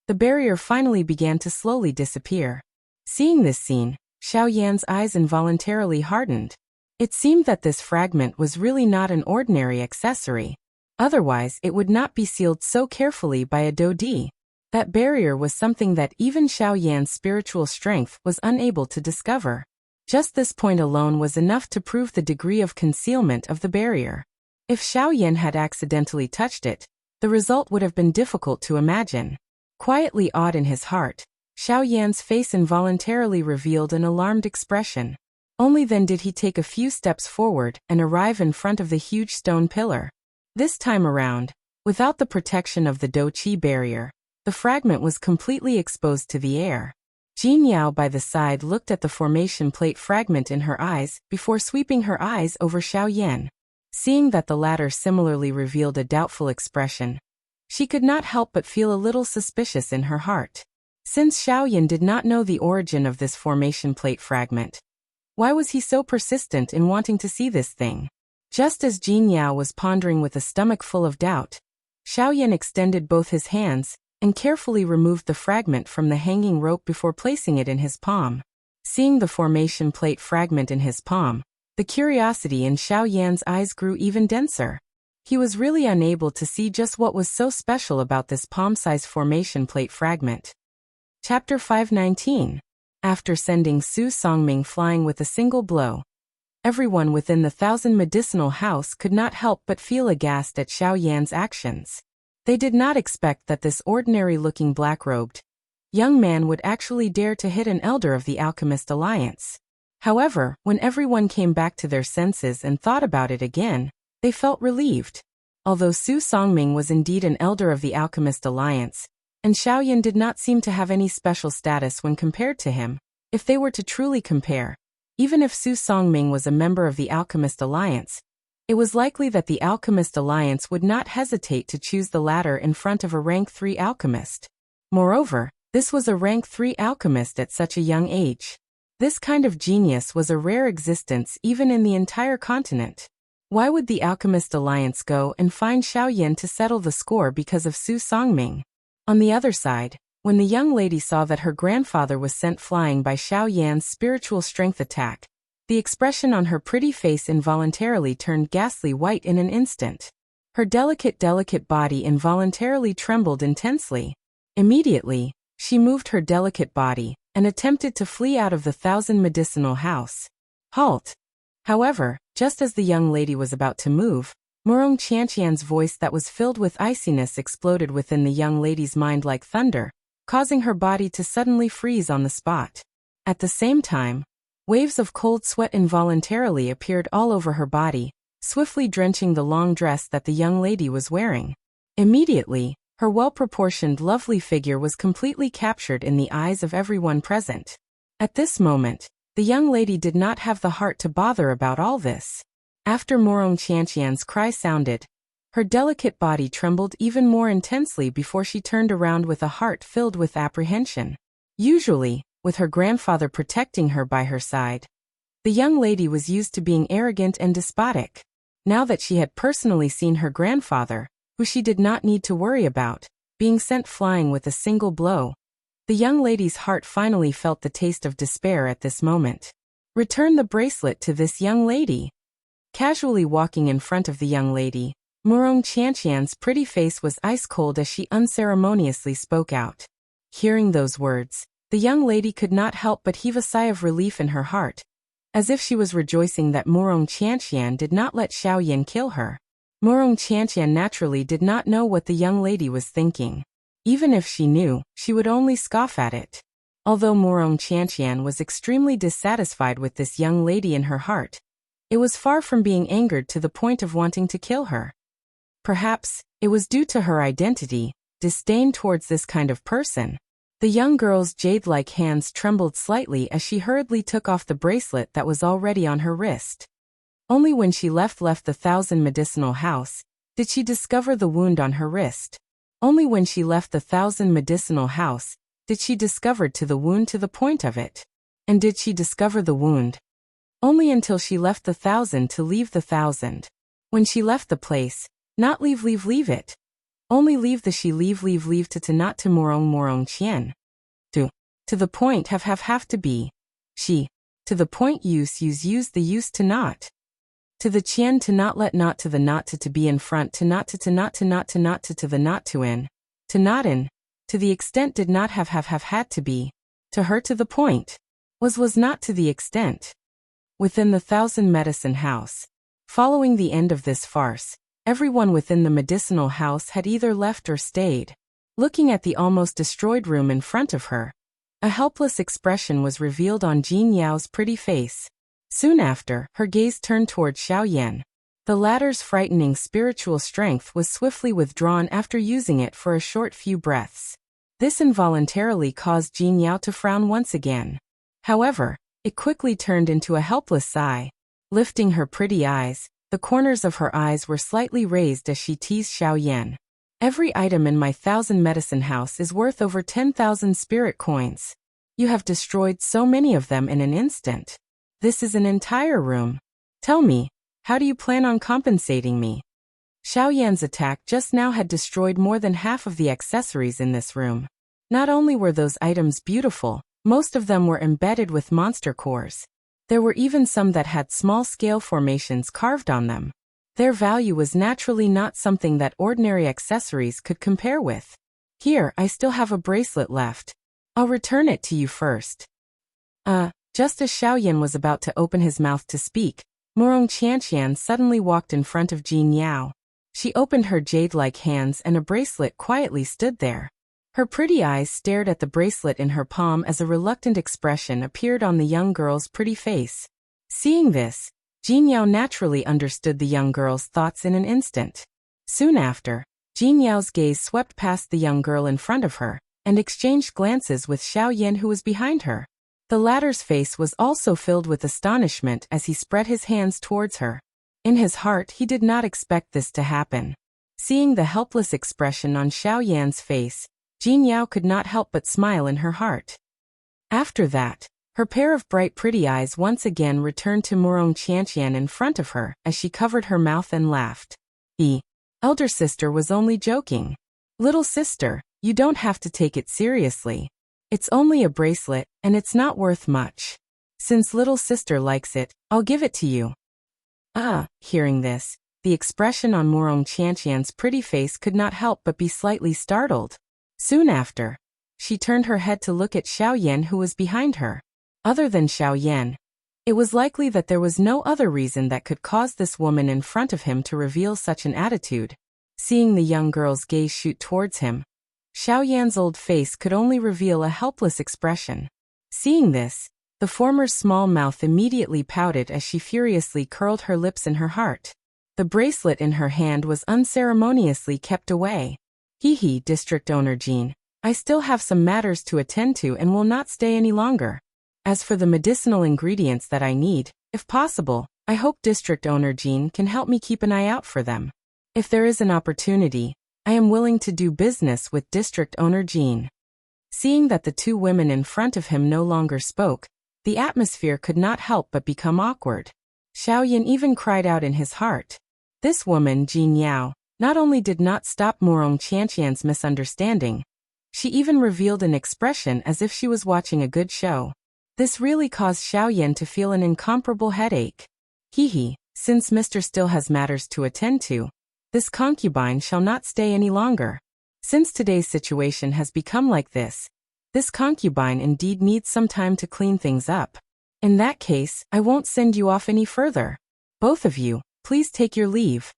the barrier finally began to slowly disappear. Seeing this scene, Xiaoyan's eyes involuntarily hardened. It seemed that this fragment was really not an ordinary accessory. Otherwise, it would not be sealed so carefully by a Dodi. That barrier was something that even Xiaoyan's spiritual strength was unable to discover. Just this point alone was enough to prove the degree of concealment of the barrier. If Xiaoyan had accidentally touched it, the result would have been difficult to imagine. Quietly awed in his heart, Xiaoyan's face involuntarily revealed an alarmed expression. Only then did he take a few steps forward and arrive in front of the huge stone pillar. This time around, without the protection of the Doqi barrier, the fragment was completely exposed to the air. Jin Yao by the side looked at the formation plate fragment in her eyes before sweeping her eyes over Xiaoyan. Seeing that the latter similarly revealed a doubtful expression, she could not help but feel a little suspicious in her heart. Since Xiaoyan did not know the origin of this formation plate fragment, why was he so persistent in wanting to see this thing? Just as Jin Yao was pondering with a stomach full of doubt, Xiaoyan extended both his hands and carefully removed the fragment from the hanging rope before placing it in his palm. Seeing the formation plate fragment in his palm, the curiosity in Xiaoyan's eyes grew even denser. He was really unable to see just what was so special about this palm-sized formation plate fragment. Chapter 519. After sending Su Songming flying with a single blow, everyone within the 1,000 medicinal house could not help but feel aghast at Xiaoyan's actions. They did not expect that this ordinary-looking black-robed young man would actually dare to hit an elder of the Alchemist Alliance. However, when everyone came back to their senses and thought about it again, they felt relieved. Although Su Songming was indeed an elder of the Alchemist Alliance, and Xiaoyan did not seem to have any special status when compared to him. If they were to truly compare, even if Su Songming was a member of the Alchemist Alliance, it was likely that the Alchemist Alliance would not hesitate to choose the latter in front of a rank 3 alchemist. Moreover, this was a rank 3 alchemist at such a young age. This kind of genius was a rare existence even in the entire continent. Why would the Alchemist Alliance go and find Xiaoyan to settle the score because of Su Songming? On the other side, when the young lady saw that her grandfather was sent flying by Xiaoyan's spiritual strength attack, the expression on her pretty face involuntarily turned ghastly white in an instant. Her delicate body involuntarily trembled intensely. Immediately, she moved her delicate body and attempted to flee out of the Thousand Medicinal House. Halt! However, just as the young lady was about to move, Murong Qianqian's voice that was filled with iciness exploded within the young lady's mind like thunder, causing her body to suddenly freeze on the spot. At the same time, waves of cold sweat involuntarily appeared all over her body, swiftly drenching the long dress that the young lady was wearing. Immediately, her well-proportioned lovely figure was completely captured in the eyes of everyone present. At this moment, the young lady did not have the heart to bother about all this. After Murong Qianqian's cry sounded, her delicate body trembled even more intensely before she turned around with a heart filled with apprehension. Usually, with her grandfather protecting her by her side, the young lady was used to being arrogant and despotic. Now that she had personally seen her grandfather, who she did not need to worry about, being sent flying with a single blow, the young lady's heart finally felt the taste of despair at this moment. Return the bracelet to this young lady. Casually walking in front of the young lady, Murong Qianqian's pretty face was ice-cold as she unceremoniously spoke out. Hearing those words, the young lady could not help but heave a sigh of relief in her heart, as if she was rejoicing that Murong Qianqian did not let Xiaoyan kill her. Murong Qianqian naturally did not know what the young lady was thinking. Even if she knew, she would only scoff at it. Although Murong Qianqian was extremely dissatisfied with this young lady in her heart, it was far from being angered to the point of wanting to kill her. Perhaps, it was due to her identity, disdain towards this kind of person. The young girl's jade-like hands trembled slightly as she hurriedly took off the bracelet that was already on her wrist. Only when she left the Thousand Medicinal House did she discover the wound on her wrist. Only when she left the Thousand Medicinal House did she discover the wound to the point of it. And did she discover the wound? Only until she left the Thousand to leave the Thousand. When she left the place, not leave it. Only leave to not to Murong Qian. To the point have to be. She. To the point use the use to not. To the Qian to not let not to the not to be in front to not to not to not to not to the not to in. To not in. To the extent did not have had to be. To her to the point. Was not to the extent. Within the Thousand Medicine House. Following the end of this farce, everyone within the medicinal house had either left or stayed. Looking at the almost destroyed room in front of her, a helpless expression was revealed on Jin Yao's pretty face. Soon after, her gaze turned toward Xiaoyan. The latter's frightening spiritual strength was swiftly withdrawn after using it for a short few breaths. This involuntarily caused Jin Yao to frown once again. However, it quickly turned into a helpless sigh. Lifting her pretty eyes, the corners of her eyes were slightly raised as she teased Xiaoyan. Every item in my Thousand Medicine House is worth over 10,000 spirit coins. You have destroyed so many of them in an instant. This is an entire room. Tell me, how do you plan on compensating me? Xiaoyan's attack just now had destroyed more than half of the accessories in this room. Not only were those items beautiful, most of them were embedded with monster cores. There were even some that had small-scale formations carved on them. Their value was naturally not something that ordinary accessories could compare with. Here, I still have a bracelet left. I'll return it to you first. Just as Xiaoyan was about to open his mouth to speak, Murong Qianqian suddenly walked in front of Jin Yao. She opened her jade-like hands and a bracelet quietly stood there. Her pretty eyes stared at the bracelet in her palm as a reluctant expression appeared on the young girl's pretty face. Seeing this, Jin Yao naturally understood the young girl's thoughts in an instant. Soon after, Jin Yao's gaze swept past the young girl in front of her, and exchanged glances with Xiao Yan who was behind her. The latter's face was also filled with astonishment as he spread his hands towards her. In his heart he did not expect this to happen. Seeing the helpless expression on Xiao Yan's face, Jin Yao could not help but smile in her heart. After that, her pair of bright pretty eyes once again returned to Murong Qianqian in front of her as she covered her mouth and laughed. The elder sister was only joking. Little sister, you don't have to take it seriously. It's only a bracelet, and it's not worth much. Since little sister likes it, I'll give it to you. Hearing this, the expression on Murong Qianqian's pretty face could not help but be slightly startled. Soon after, she turned her head to look at Xiao Yan who was behind her. Other than Xiao Yan, it was likely that there was no other reason that could cause this woman in front of him to reveal such an attitude. Seeing the young girl's gaze shoot towards him, Xiao Yan's old face could only reveal a helpless expression. Seeing this, the former's small mouth immediately pouted as she furiously curled her lips in her heart. The bracelet in her hand was unceremoniously kept away. District Owner Jean, I still have some matters to attend to and will not stay any longer. As for the medicinal ingredients that I need, if possible, I hope District Owner Jean can help me keep an eye out for them. If there is an opportunity, I am willing to do business with District Owner Jean. Seeing that the two women in front of him no longer spoke, the atmosphere could not help but become awkward. Xiao Yan even cried out in his heart. This woman, Jin Yao, not only did not stop Murong Qianqian's misunderstanding, she even revealed an expression as if she was watching a good show. This really caused Xiao Yan to feel an incomparable headache. Since Mr. still has matters to attend to, this concubine shall not stay any longer. Since today's situation has become like this concubine indeed needs some time to clean things up. In that case, I won't send you off any further. Both of you, please take your leave.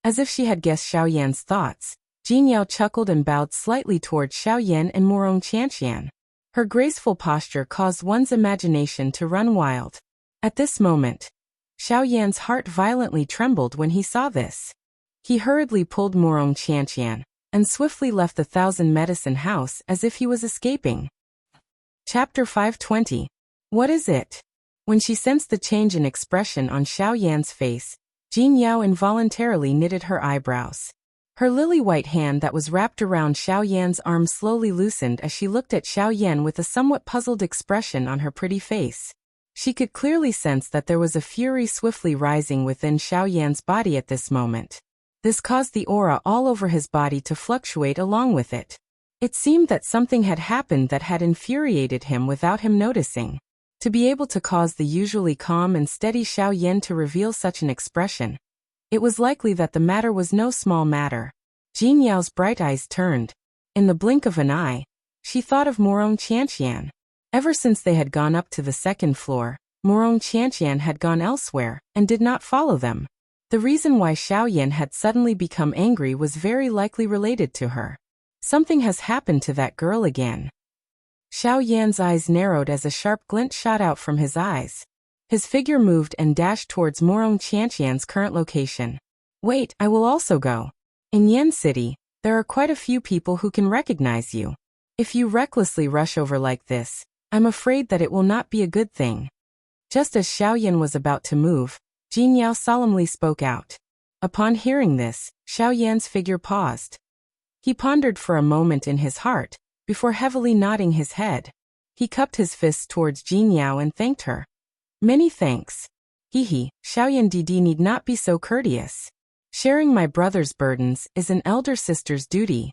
As if she had guessed Xiao Yan's thoughts, Jin Yao chuckled and bowed slightly towards Xiao Yan and Murong Qianqian. Her graceful posture caused one's imagination to run wild. At this moment, Xiao Yan's heart violently trembled when he saw this. He hurriedly pulled Murong Qianqian and swiftly left the Thousand Medicine House as if he was escaping. Chapter 520. What is it? When she sensed the change in expression on Xiao Yan's face, Jin Yao involuntarily knitted her eyebrows. Her lily-white hand that was wrapped around Xiao Yan's arm slowly loosened as she looked at Xiao Yan with a somewhat puzzled expression on her pretty face. She could clearly sense that there was a fury swiftly rising within Xiao Yan's body at this moment. This caused the aura all over his body to fluctuate along with it. It seemed that something had happened that had infuriated him without him noticing. To be able to cause the usually calm and steady Xiao Yan to reveal such an expression, it was likely that the matter was no small matter. Jin Yao's bright eyes turned. In the blink of an eye, she thought of Murong Qianqian. Ever since they had gone up to the second floor, Murong Qianqian had gone elsewhere and did not follow them. The reason why Xiao Yan had suddenly become angry was very likely related to her. Something has happened to that girl again. Xiao Yan's eyes narrowed as a sharp glint shot out from his eyes. His figure moved and dashed towards Murong Qianqian's current location. Wait, I will also go. In Yan City, there are quite a few people who can recognize you. If you recklessly rush over like this, I'm afraid that it will not be a good thing. Just as Xiao Yan was about to move, Jin Yao solemnly spoke out. Upon hearing this, Xiao Yan's figure paused. He pondered for a moment in his heart, before heavily nodding his head. He cupped his fists towards Jin Yao and thanked her. Many thanks. Xiao Yan Didi need not be so courteous. Sharing my brother's burdens is an elder sister's duty.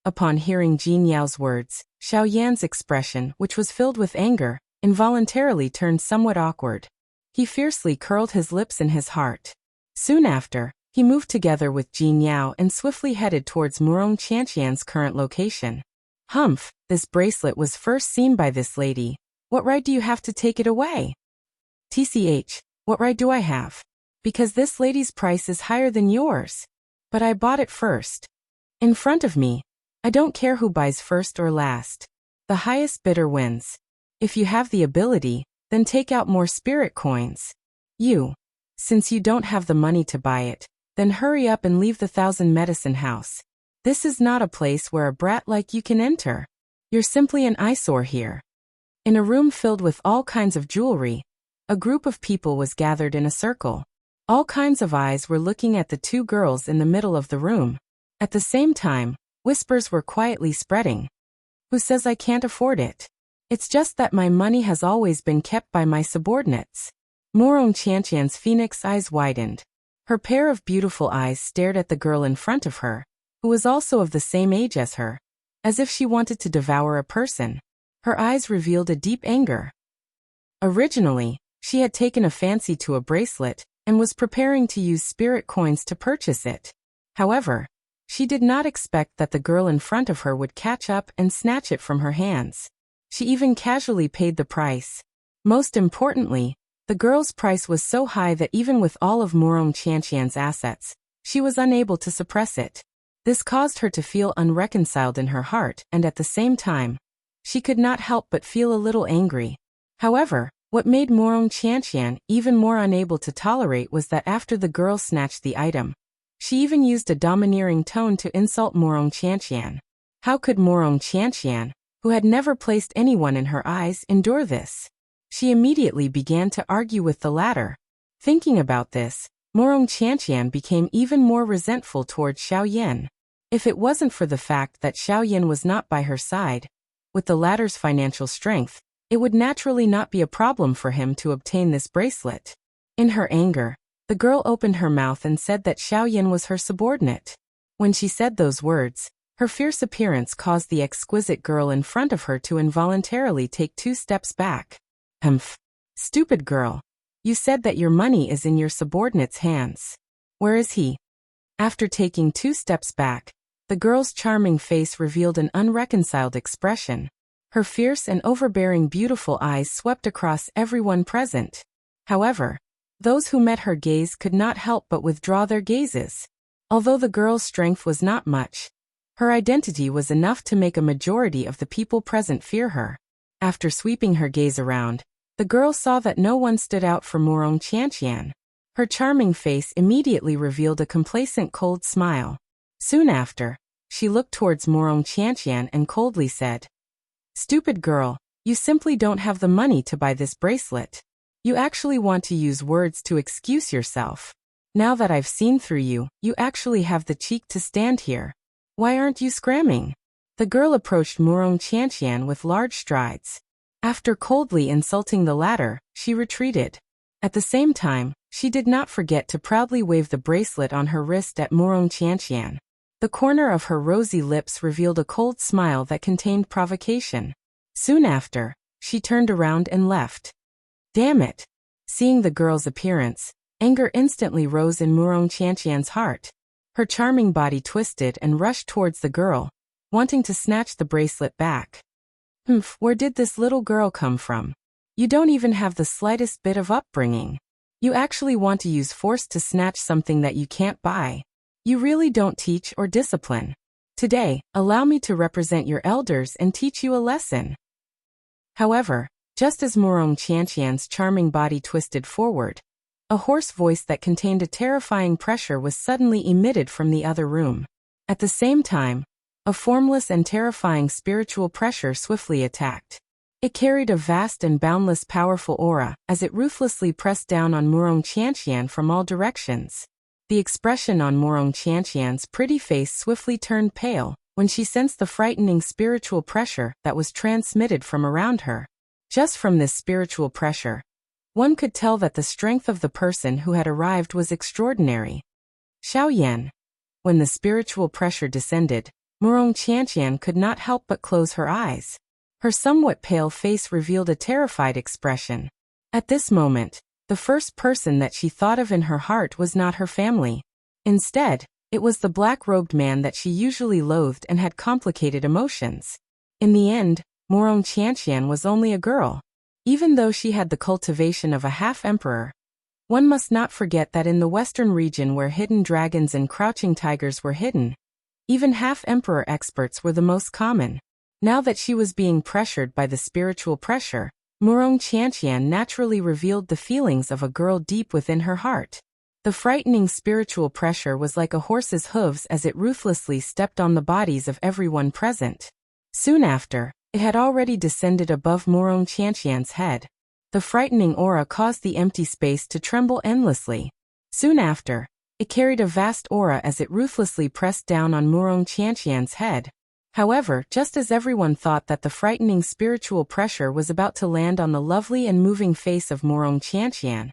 Upon hearing Jin Yao's words, Xiao Yan's expression, which was filled with anger, involuntarily turned somewhat awkward. He fiercely curled his lips in his heart. Soon after, he moved together with Jin Yao and swiftly headed towards Murong Qianqian's current location. Humph, this bracelet was first seen by this lady. What right do you have to take it away? What right do I have? Because this lady's price is higher than yours. But I bought it first. In front of me. I don't care who buys first or last. The highest bidder wins. If you have the ability, then take out more spirit coins. Since you don't have the money to buy it, Then hurry up and leave the Thousand Medicine House. This is not a place where a brat like you can enter. You're simply an eyesore here. In a room filled with all kinds of jewelry, a group of people was gathered in a circle. All kinds of eyes were looking at the two girls in the middle of the room. At the same time, whispers were quietly spreading. Who says I can't afford it? It's just that my money has always been kept by my subordinates. Morong Qianqian's phoenix eyes widened. Her pair of beautiful eyes stared at the girl in front of her, who was also of the same age as her, as if she wanted to devour a person. Her eyes revealed a deep anger. Originally, she had taken a fancy to a bracelet and was preparing to use spirit coins to purchase it. However, she did not expect that the girl in front of her would catch up and snatch it from her hands. She even casually paid the price. Most importantly, the girl's price was so high that even with all of Morong Qianqian's assets, she was unable to suppress it. This caused her to feel unreconciled in her heart, and at the same time, she could not help but feel a little angry. However, what made Morong Qianqian even more unable to tolerate was that after the girl snatched the item, she even used a domineering tone to insult Morong Qianqian. How could Morong Qianqian, who had never placed anyone in her eyes, endure this? She immediately began to argue with the latter. Thinking about this, Morong Qianqian became even more resentful towards Xiaoyan. If it wasn't for the fact that Xiaoyan was not by her side, with the latter's financial strength, it would naturally not be a problem for him to obtain this bracelet. In her anger, the girl opened her mouth and said that Xiaoyan was her subordinate. When she said those words, her fierce appearance caused the exquisite girl in front of her to involuntarily take 2 steps back. Humph. Stupid girl. You said that your money is in your subordinate's hands. Where is he? After taking 2 steps back, the girl's charming face revealed an unreconciled expression. Her fierce and overbearing beautiful eyes swept across everyone present. However, those who met her gaze could not help but withdraw their gazes. Although the girl's strength was not much, her identity was enough to make a majority of the people present fear her. After sweeping her gaze around, the girl saw that no one stood out for Morong Qianqian. Her charming face immediately revealed a complacent cold smile. Soon after, she looked towards Morong Qianqian and coldly said, "Stupid girl, you simply don't have the money to buy this bracelet. You actually want to use words to excuse yourself. Now that I've seen through you, you actually have the cheek to stand here. Why aren't you scramming?" The girl approached Morong Qianqian with large strides. After coldly insulting the latter, she retreated. At the same time, she did not forget to proudly wave the bracelet on her wrist at Morong Qianqian. The corner of her rosy lips revealed a cold smile that contained provocation. Soon after, she turned around and left. Damn it! Seeing the girl's appearance, anger instantly rose in Morong Qianqian's heart. Her charming body twisted and rushed towards the girl, wanting to snatch the bracelet back. Humph, where did this little girl come from? You don't even have the slightest bit of upbringing. You actually want to use force to snatch something that you can't buy. You really don't teach or discipline. Today, allow me to represent your elders and teach you a lesson. However, just as Morong Qianqian's charming body twisted forward, a hoarse voice that contained a terrifying pressure was suddenly emitted from the other room. At the same time, a formless and terrifying spiritual pressure swiftly attacked. It carried a vast and boundless powerful aura as it ruthlessly pressed down on Morong Qianqian from all directions. The expression on Morong Qianqian's pretty face swiftly turned pale when she sensed the frightening spiritual pressure that was transmitted from around her. Just from this spiritual pressure, one could tell that the strength of the person who had arrived was extraordinary. Xiaoyan. When the spiritual pressure descended, Morong Qianqian could not help but close her eyes. Her somewhat pale face revealed a terrified expression. At this moment, the first person that she thought of in her heart was not her family. Instead, it was the black-robed man that she usually loathed and had complicated emotions. In the end, Morong Qianqian was only a girl. Even though she had the cultivation of a half-emperor, one must not forget that in the western region where hidden dragons and crouching tigers were hidden, even half-emperor experts were the most common. Now that she was being pressured by the spiritual pressure, Morong Qianqian naturally revealed the feelings of a girl deep within her heart. The frightening spiritual pressure was like a horse's hooves as it ruthlessly stepped on the bodies of everyone present. Soon after, it had already descended above Morong Qianqian's head. The frightening aura caused the empty space to tremble endlessly. Soon after, it carried a vast aura as it ruthlessly pressed down on Morong Qianqian's head. However, just as everyone thought that the frightening spiritual pressure was about to land on the lovely and moving face of Morong Qianqian,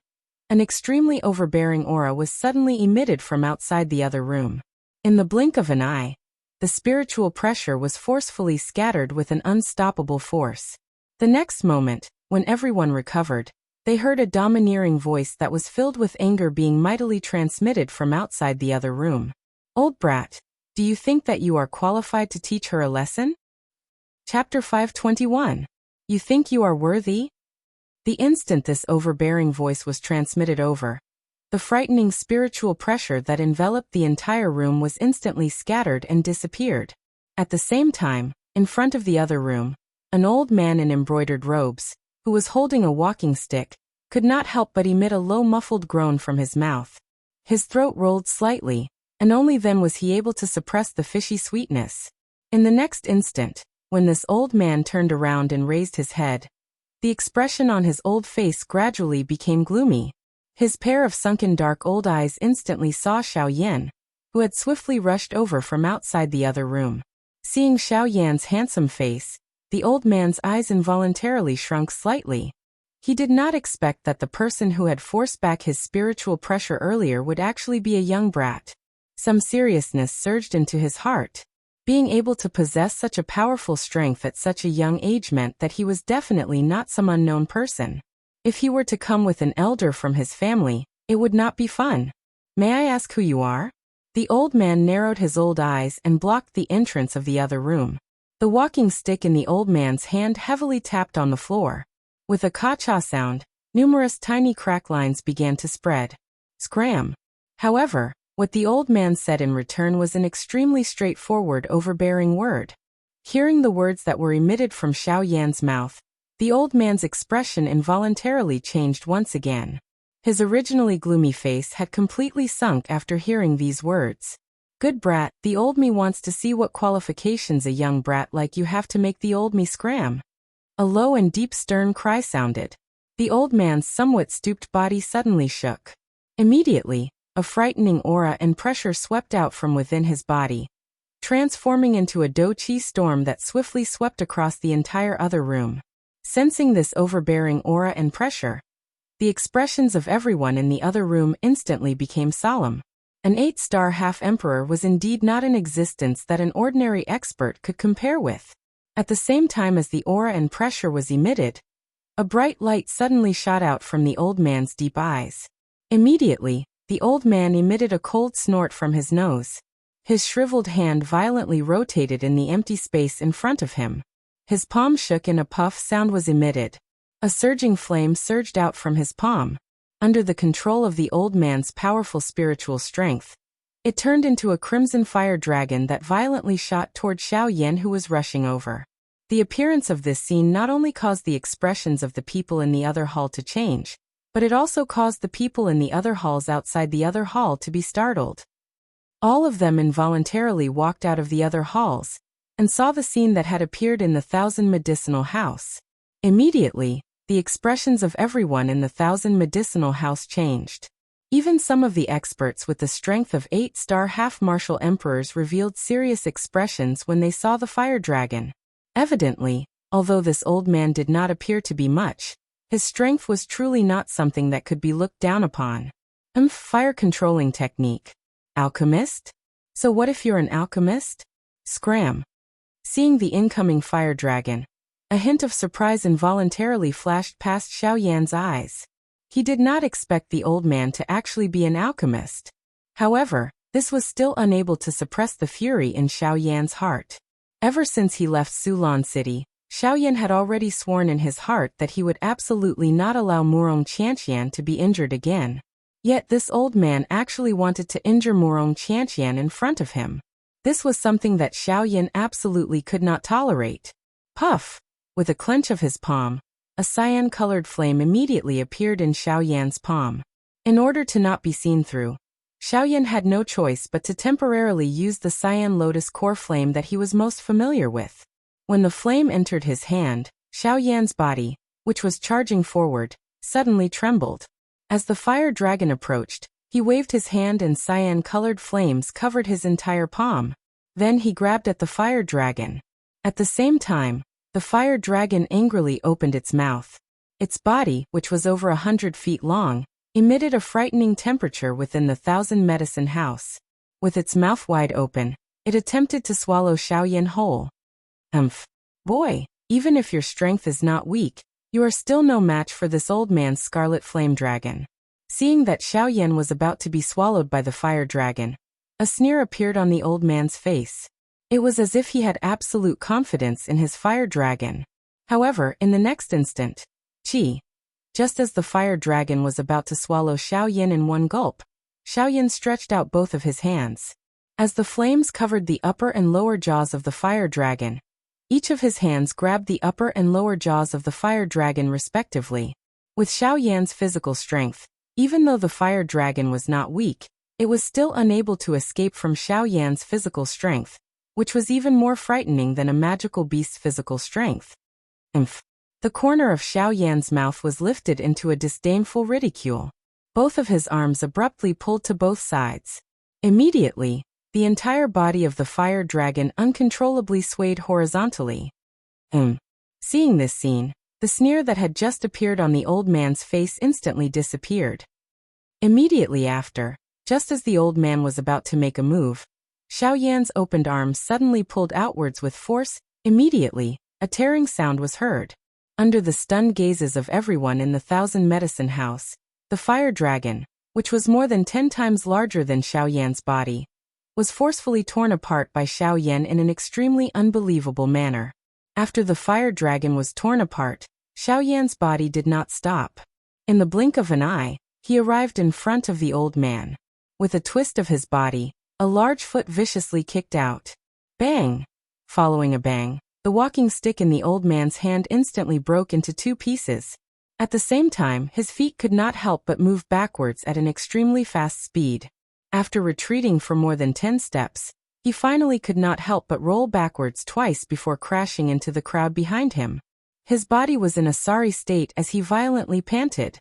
an extremely overbearing aura was suddenly emitted from outside the other room. In the blink of an eye, the spiritual pressure was forcefully scattered with an unstoppable force. The next moment, when everyone recovered, they heard a domineering voice that was filled with anger being mightily transmitted from outside the other room. "Old brat, do you think that you are qualified to teach her a lesson?" Chapter 521. You think you are worthy? The instant this overbearing voice was transmitted over, the frightening spiritual pressure that enveloped the entire room was instantly scattered and disappeared. At the same time, in front of the other room, an old man in embroidered robes, who was holding a walking stick, could not help but emit a low muffled groan from his mouth. His throat rolled slightly, and only then was he able to suppress the fishy sweetness. In the next instant, when this old man turned around and raised his head, the expression on his old face gradually became gloomy. His pair of sunken dark old eyes instantly saw Xiao Yan, who had swiftly rushed over from outside the other room. Seeing Xiao Yan's handsome face, the old man's eyes involuntarily shrunk slightly. He did not expect that the person who had forced back his spiritual pressure earlier would actually be a young brat. Some seriousness surged into his heart. Being able to possess such a powerful strength at such a young age meant that he was definitely not some unknown person. If he were to come with an elder from his family, it would not be fun. "May I ask who you are?" The old man narrowed his old eyes and blocked the entrance of the other room. The walking stick in the old man's hand heavily tapped on the floor. With a ka-cha sound, numerous tiny crack lines began to spread. Scram! However, what the old man said in return was an extremely straightforward, overbearing word. Hearing the words that were emitted from Xiao Yan's mouth, the old man's expression involuntarily changed once again. His originally gloomy face had completely sunk after hearing these words. "Good brat, the old me wants to see what qualifications a young brat like you have to make the old me scram." A low and deep stern cry sounded. The old man's somewhat stooped body suddenly shook. Immediately, a frightening aura and pressure swept out from within his body, transforming into a do-chi storm that swiftly swept across the entire other room. Sensing this overbearing aura and pressure, the expressions of everyone in the other room instantly became solemn. An 8-star half-emperor was indeed not in existence that an ordinary expert could compare with. At the same time as the aura and pressure was emitted, a bright light suddenly shot out from the old man's deep eyes. Immediately, the old man emitted a cold snort from his nose. His shriveled hand violently rotated in the empty space in front of him. His palm shook and a puff sound was emitted. A surging flame surged out from his palm. Under the control of the old man's powerful spiritual strength, it turned into a crimson fire dragon that violently shot toward Xiao Yan, who was rushing over. The appearance of this scene not only caused the expressions of the people in the other hall to change, but it also caused the people in the other halls outside the other hall to be startled. All of them involuntarily walked out of the other halls and saw the scene that had appeared in the Thousand Medicinal House. Immediately, the expressions of everyone in the Thousand Medicinal House changed. Even some of the experts with the strength of 8-star half-martial emperors revealed serious expressions when they saw the fire dragon. Evidently, although this old man did not appear to be much, his strength was truly not something that could be looked down upon. Fire controlling technique. Alchemist? So what if you're an alchemist? Scram. Seeing the incoming fire dragon, a hint of surprise involuntarily flashed past Xiao Yan's eyes. He did not expect the old man to actually be an alchemist. However, this was still unable to suppress the fury in Xiao Yan's heart. Ever since he left Sulan City, Xiao Yan had already sworn in his heart that he would absolutely not allow Morong Qianqian to be injured again. Yet this old man actually wanted to injure Morong Qianqian in front of him. This was something that Xiao Yan absolutely could not tolerate. Puff! With a clench of his palm, a cyan-colored flame immediately appeared in Xiao Yan's palm. In order to not be seen through, Xiaoyan had no choice but to temporarily use the cyan lotus core flame that he was most familiar with. When the flame entered his hand, Xiaoyan's body, which was charging forward, suddenly trembled. As the fire dragon approached, he waved his hand and cyan-colored flames covered his entire palm. Then he grabbed at the fire dragon. At the same time, the fire dragon angrily opened its mouth. Its body, which was over 100 feet long, emitted a frightening temperature within the 1,000 medicine house. With its mouth wide open, it attempted to swallow Xiaoyan whole. Boy, even if your strength is not weak, you are still no match for this old man's scarlet flame dragon. Seeing that Xiaoyan was about to be swallowed by the fire dragon, a sneer appeared on the old man's face. It was as if he had absolute confidence in his fire dragon. However, in the next instant, just as the fire dragon was about to swallow Xiaoyan in one gulp, Xiaoyan stretched out both of his hands. As the flames covered the upper and lower jaws of the fire dragon, each of his hands grabbed the upper and lower jaws of the fire dragon respectively. With Xiaoyan's physical strength, even though the fire dragon was not weak, it was still unable to escape from Xiaoyan's physical strength, which was even more frightening than a magical beast's physical strength. The corner of Xiaoyan's mouth was lifted into a disdainful ridicule. Both of his arms abruptly pulled to both sides. Immediately, the entire body of the fire dragon uncontrollably swayed horizontally. Seeing this scene, the sneer that had just appeared on the old man's face instantly disappeared. Immediately after, just as the old man was about to make a move, Xiaoyan's opened arms suddenly pulled outwards with force. Immediately, a tearing sound was heard. Under the stunned gazes of everyone in the 1,000 medicine house, the fire dragon, which was more than 10 times larger than Xiaoyan's body, was forcefully torn apart by Xiaoyan in an extremely unbelievable manner. After the fire dragon was torn apart, Xiaoyan's body did not stop. In the blink of an eye, he arrived in front of the old man. With a twist of his body, a large foot viciously kicked out. Bang! Following a bang, the walking stick in the old man's hand instantly broke into 2 pieces. At the same time, his feet could not help but move backwards at an extremely fast speed. After retreating for more than 10 steps, he finally could not help but roll backwards twice before crashing into the crowd behind him. His body was in a sorry state as he violently panted.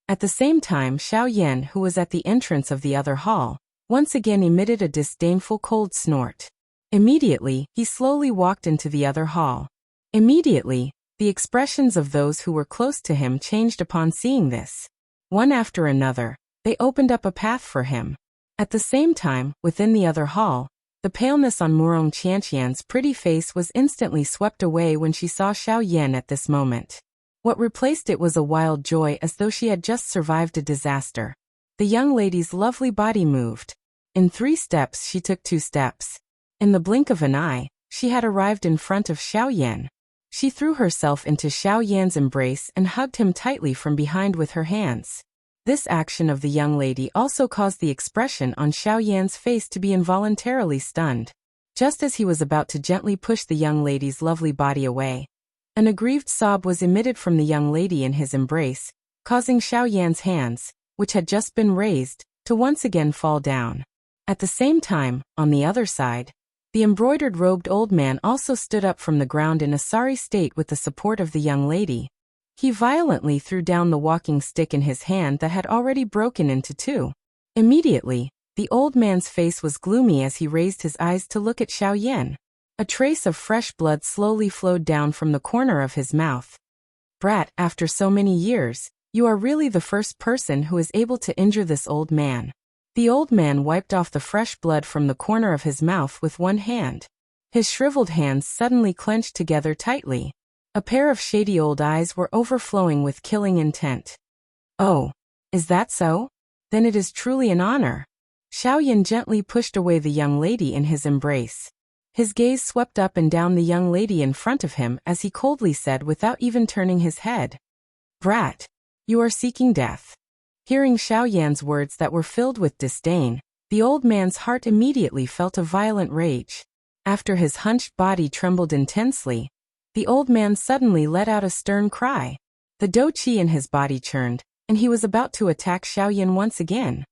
At the same time, Xiaoyan, who was at the entrance of the other hall, once again emitted a disdainful cold snort. Immediately, he slowly walked into the other hall. Immediately, the expressions of those who were close to him changed upon seeing this. One after another, they opened up a path for him. At the same time, within the other hall, the paleness on Murong Qianqian's pretty face was instantly swept away when she saw Xiaoyan at this moment. What replaced it was a wild joy as though she had just survived a disaster. The young lady's lovely body moved. In 3 steps she took 2 steps. In the blink of an eye, she had arrived in front of Xiaoyan. She threw herself into Xiaoyan's embrace and hugged him tightly from behind with her hands. This action of the young lady also caused the expression on Xiaoyan's face to be involuntarily stunned. Just as he was about to gently push the young lady's lovely body away, an aggrieved sob was emitted from the young lady in his embrace, causing Xiaoyan's hands, which had just been raised, to once again fall down. At the same time, on the other side, the embroidered robed old man also stood up from the ground in a sorry state with the support of the young lady. He violently threw down the walking stick in his hand that had already broken into 2. Immediately, the old man's face was gloomy as he raised his eyes to look at Xiaoyan. A trace of fresh blood slowly flowed down from the corner of his mouth. Brat, after so many years, you are really the first person who is able to injure this old man. The old man wiped off the fresh blood from the corner of his mouth with one hand. His shriveled hands suddenly clenched together tightly. A pair of shady old eyes were overflowing with killing intent. Oh, is that so? Then it is truly an honor. Xiaoyan gently pushed away the young lady in his embrace. His gaze swept up and down the young lady in front of him as he coldly said without even turning his head. Brat, you are seeking death. Hearing Xiaoyan's words that were filled with disdain, the old man's heart immediately felt a violent rage. After his hunched body trembled intensely, the old man suddenly let out a stern cry. The dou qi in his body churned, and he was about to attack Xiaoyan once again.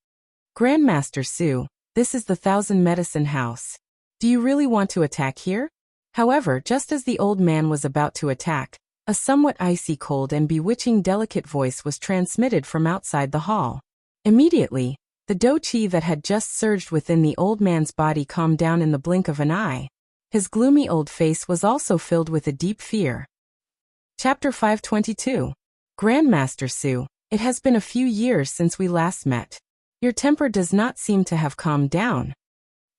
Grandmaster Su, this is the Thousand Medicine House. Do you really want to attack here? However, just as the old man was about to attack, a somewhat icy cold and bewitching delicate voice was transmitted from outside the hall. Immediately, the dou qi that had just surged within the old man's body calmed down in the blink of an eye. His gloomy old face was also filled with a deep fear. Chapter 522. Grandmaster Su, it has been a few years since we last met. Your temper does not seem to have calmed down.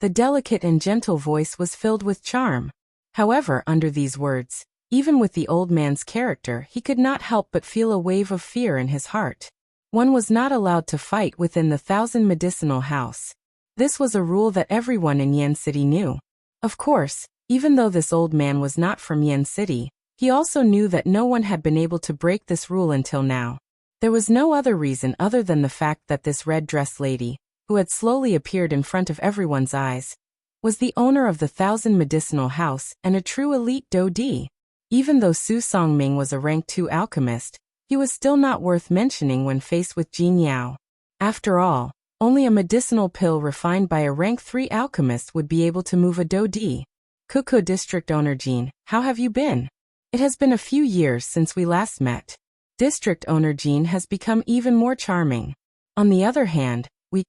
The delicate and gentle voice was filled with charm. However, under these words, even with the old man's character, he could not help but feel a wave of fear in his heart. One was not allowed to fight within the Thousand Medicinal House. This was a rule that everyone in Yan City knew. Of course, even though this old man was not from Yan City, he also knew that no one had been able to break this rule until now. There was no other reason other than the fact that this red-dressed lady, who had slowly appeared in front of everyone's eyes, was the owner of the Thousand Medicinal House and a true elite dou di. Even though Su Songming was a rank 2 alchemist, he was still not worth mentioning when faced with Jin Yao. After all, only a medicinal pill refined by a rank 3 alchemist would be able to move a dou di. Kuko District Owner Jin, how have you been? It has been a few years since we last met. District Owner Jin has become even more charming. On the other hand,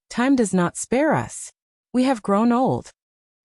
time does not spare us. We have grown old.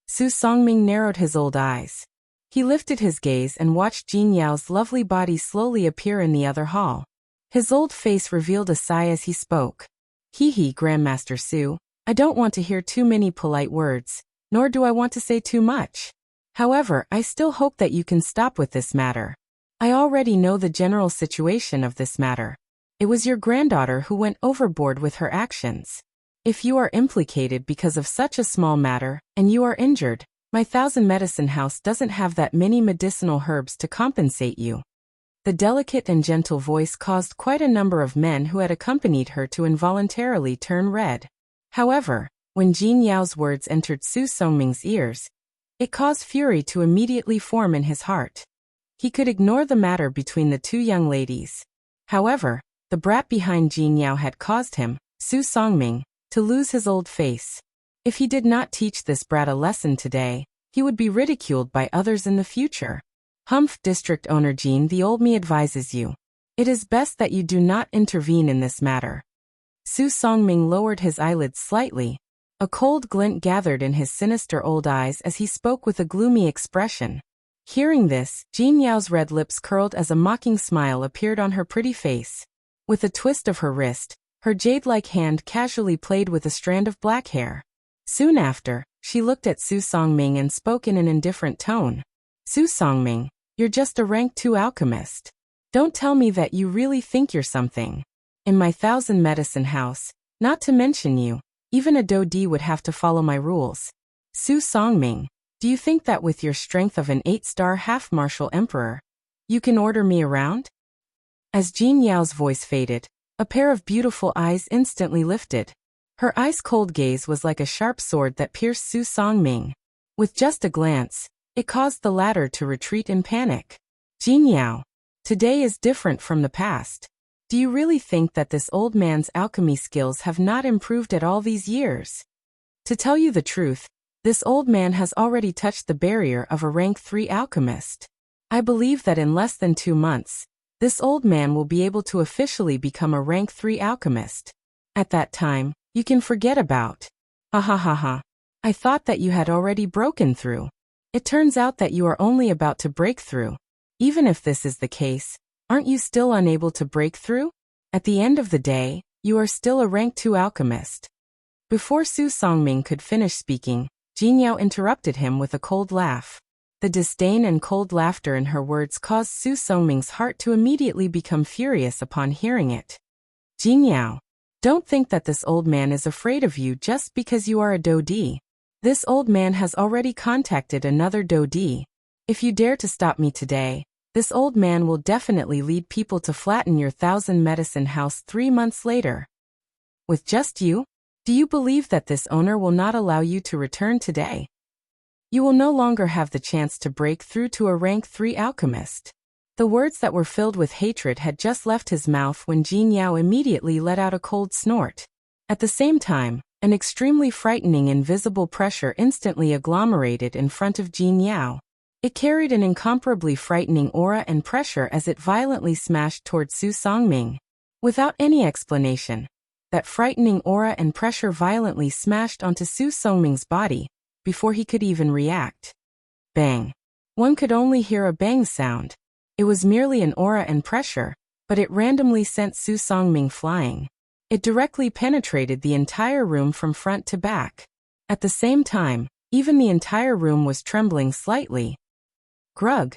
Su Songming narrowed his old eyes. He lifted his gaze and watched Jin Yao's lovely body slowly appear in the other hall. His old face revealed a sigh as he spoke. Hee, Grandmaster Su, I don't want to hear too many polite words, nor do I want to say too much. However, I still hope that you can stop with this matter. I already know the general situation of this matter. It was your granddaughter who went overboard with her actions. If you are implicated because of such a small matter, and you are injured, my Thousand Medicine House doesn't have that many medicinal herbs to compensate you. The delicate and gentle voice caused quite a number of men who had accompanied her to involuntarily turn red. However, when Jin Yao's words entered Su Songming's ears, it caused fury to immediately form in his heart. He could ignore the matter between the two young ladies. However, the brat behind Jin Yao had caused him, Su Songming, to lose his old face. If he did not teach this brat a lesson today, he would be ridiculed by others in the future. Humph, District Owner Jin, the old me advises you. It is best that you do not intervene in this matter. Su Songming lowered his eyelids slightly. A cold glint gathered in his sinister old eyes as he spoke with a gloomy expression. Hearing this, Jin Yao's red lips curled as a mocking smile appeared on her pretty face. With a twist of her wrist, her jade-like hand casually played with a strand of black hair. Soon after, she looked at Su Songming and spoke in an indifferent tone. Su Songming, you're just a rank 2 alchemist. Don't tell me that you really think you're something. In my Thousand Medicine House, not to mention you, even a dou di would have to follow my rules. Su Songming, do you think that with your strength of an 8-star half-martial emperor, you can order me around? As Jin Yao's voice faded, a pair of beautiful eyes instantly lifted. Her ice-cold gaze was like a sharp sword that pierced Su Songming. With just a glance, it caused the latter to retreat in panic. Jin Yao, today is different from the past. Do you really think that this old man's alchemy skills have not improved at all these years? To tell you the truth, this old man has already touched the barrier of a rank 3 alchemist. I believe that in less than 2 months, this old man will be able to officially become a rank 3 alchemist. At that time, you can forget about. Ha ha ha ha. I thought that you had already broken through. It turns out that you are only about to break through. Even if this is the case, aren't you still unable to break through? At the end of the day, you are still a rank 2 alchemist. Before Su Songming could finish speaking, Jin Yao interrupted him with a cold laugh. The disdain and cold laughter in her words caused Su Songming's heart to immediately become furious upon hearing it. Jin Yao, don't think that this old man is afraid of you just because you are a dou di. This old man has already contacted another dou di. If you dare to stop me today, this old man will definitely lead people to flatten your Thousand Medicine House 3 months later. With just you? Do you believe that this owner will not allow you to return today? You will no longer have the chance to break through to a rank 3 alchemist. The words that were filled with hatred had just left his mouth when Jin Yao immediately let out a cold snort. At the same time, an extremely frightening invisible pressure instantly agglomerated in front of Jin Yao. It carried an incomparably frightening aura and pressure as it violently smashed towards Su Songming. Without any explanation, that frightening aura and pressure violently smashed onto Su Songming's body, before he could even react. Bang. One could only hear a bang sound. It was merely an aura and pressure, but it randomly sent Su Songming flying. It directly penetrated the entire room from front to back. At the same time, even the entire room was trembling slightly. Grug.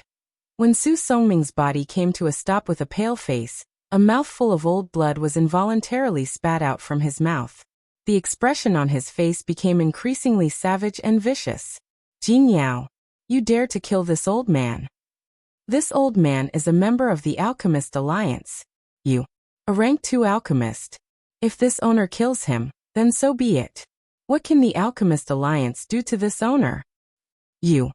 When Su Songming's body came to a stop with a pale face, a mouthful of old blood was involuntarily spat out from his mouth. The expression on his face became increasingly savage and vicious. Jin Yao, you dare to kill this old man. This old man is a member of the Alchemist Alliance. You. A rank 2 alchemist. If this owner kills him, then so be it. What can the Alchemist Alliance do to this owner? You.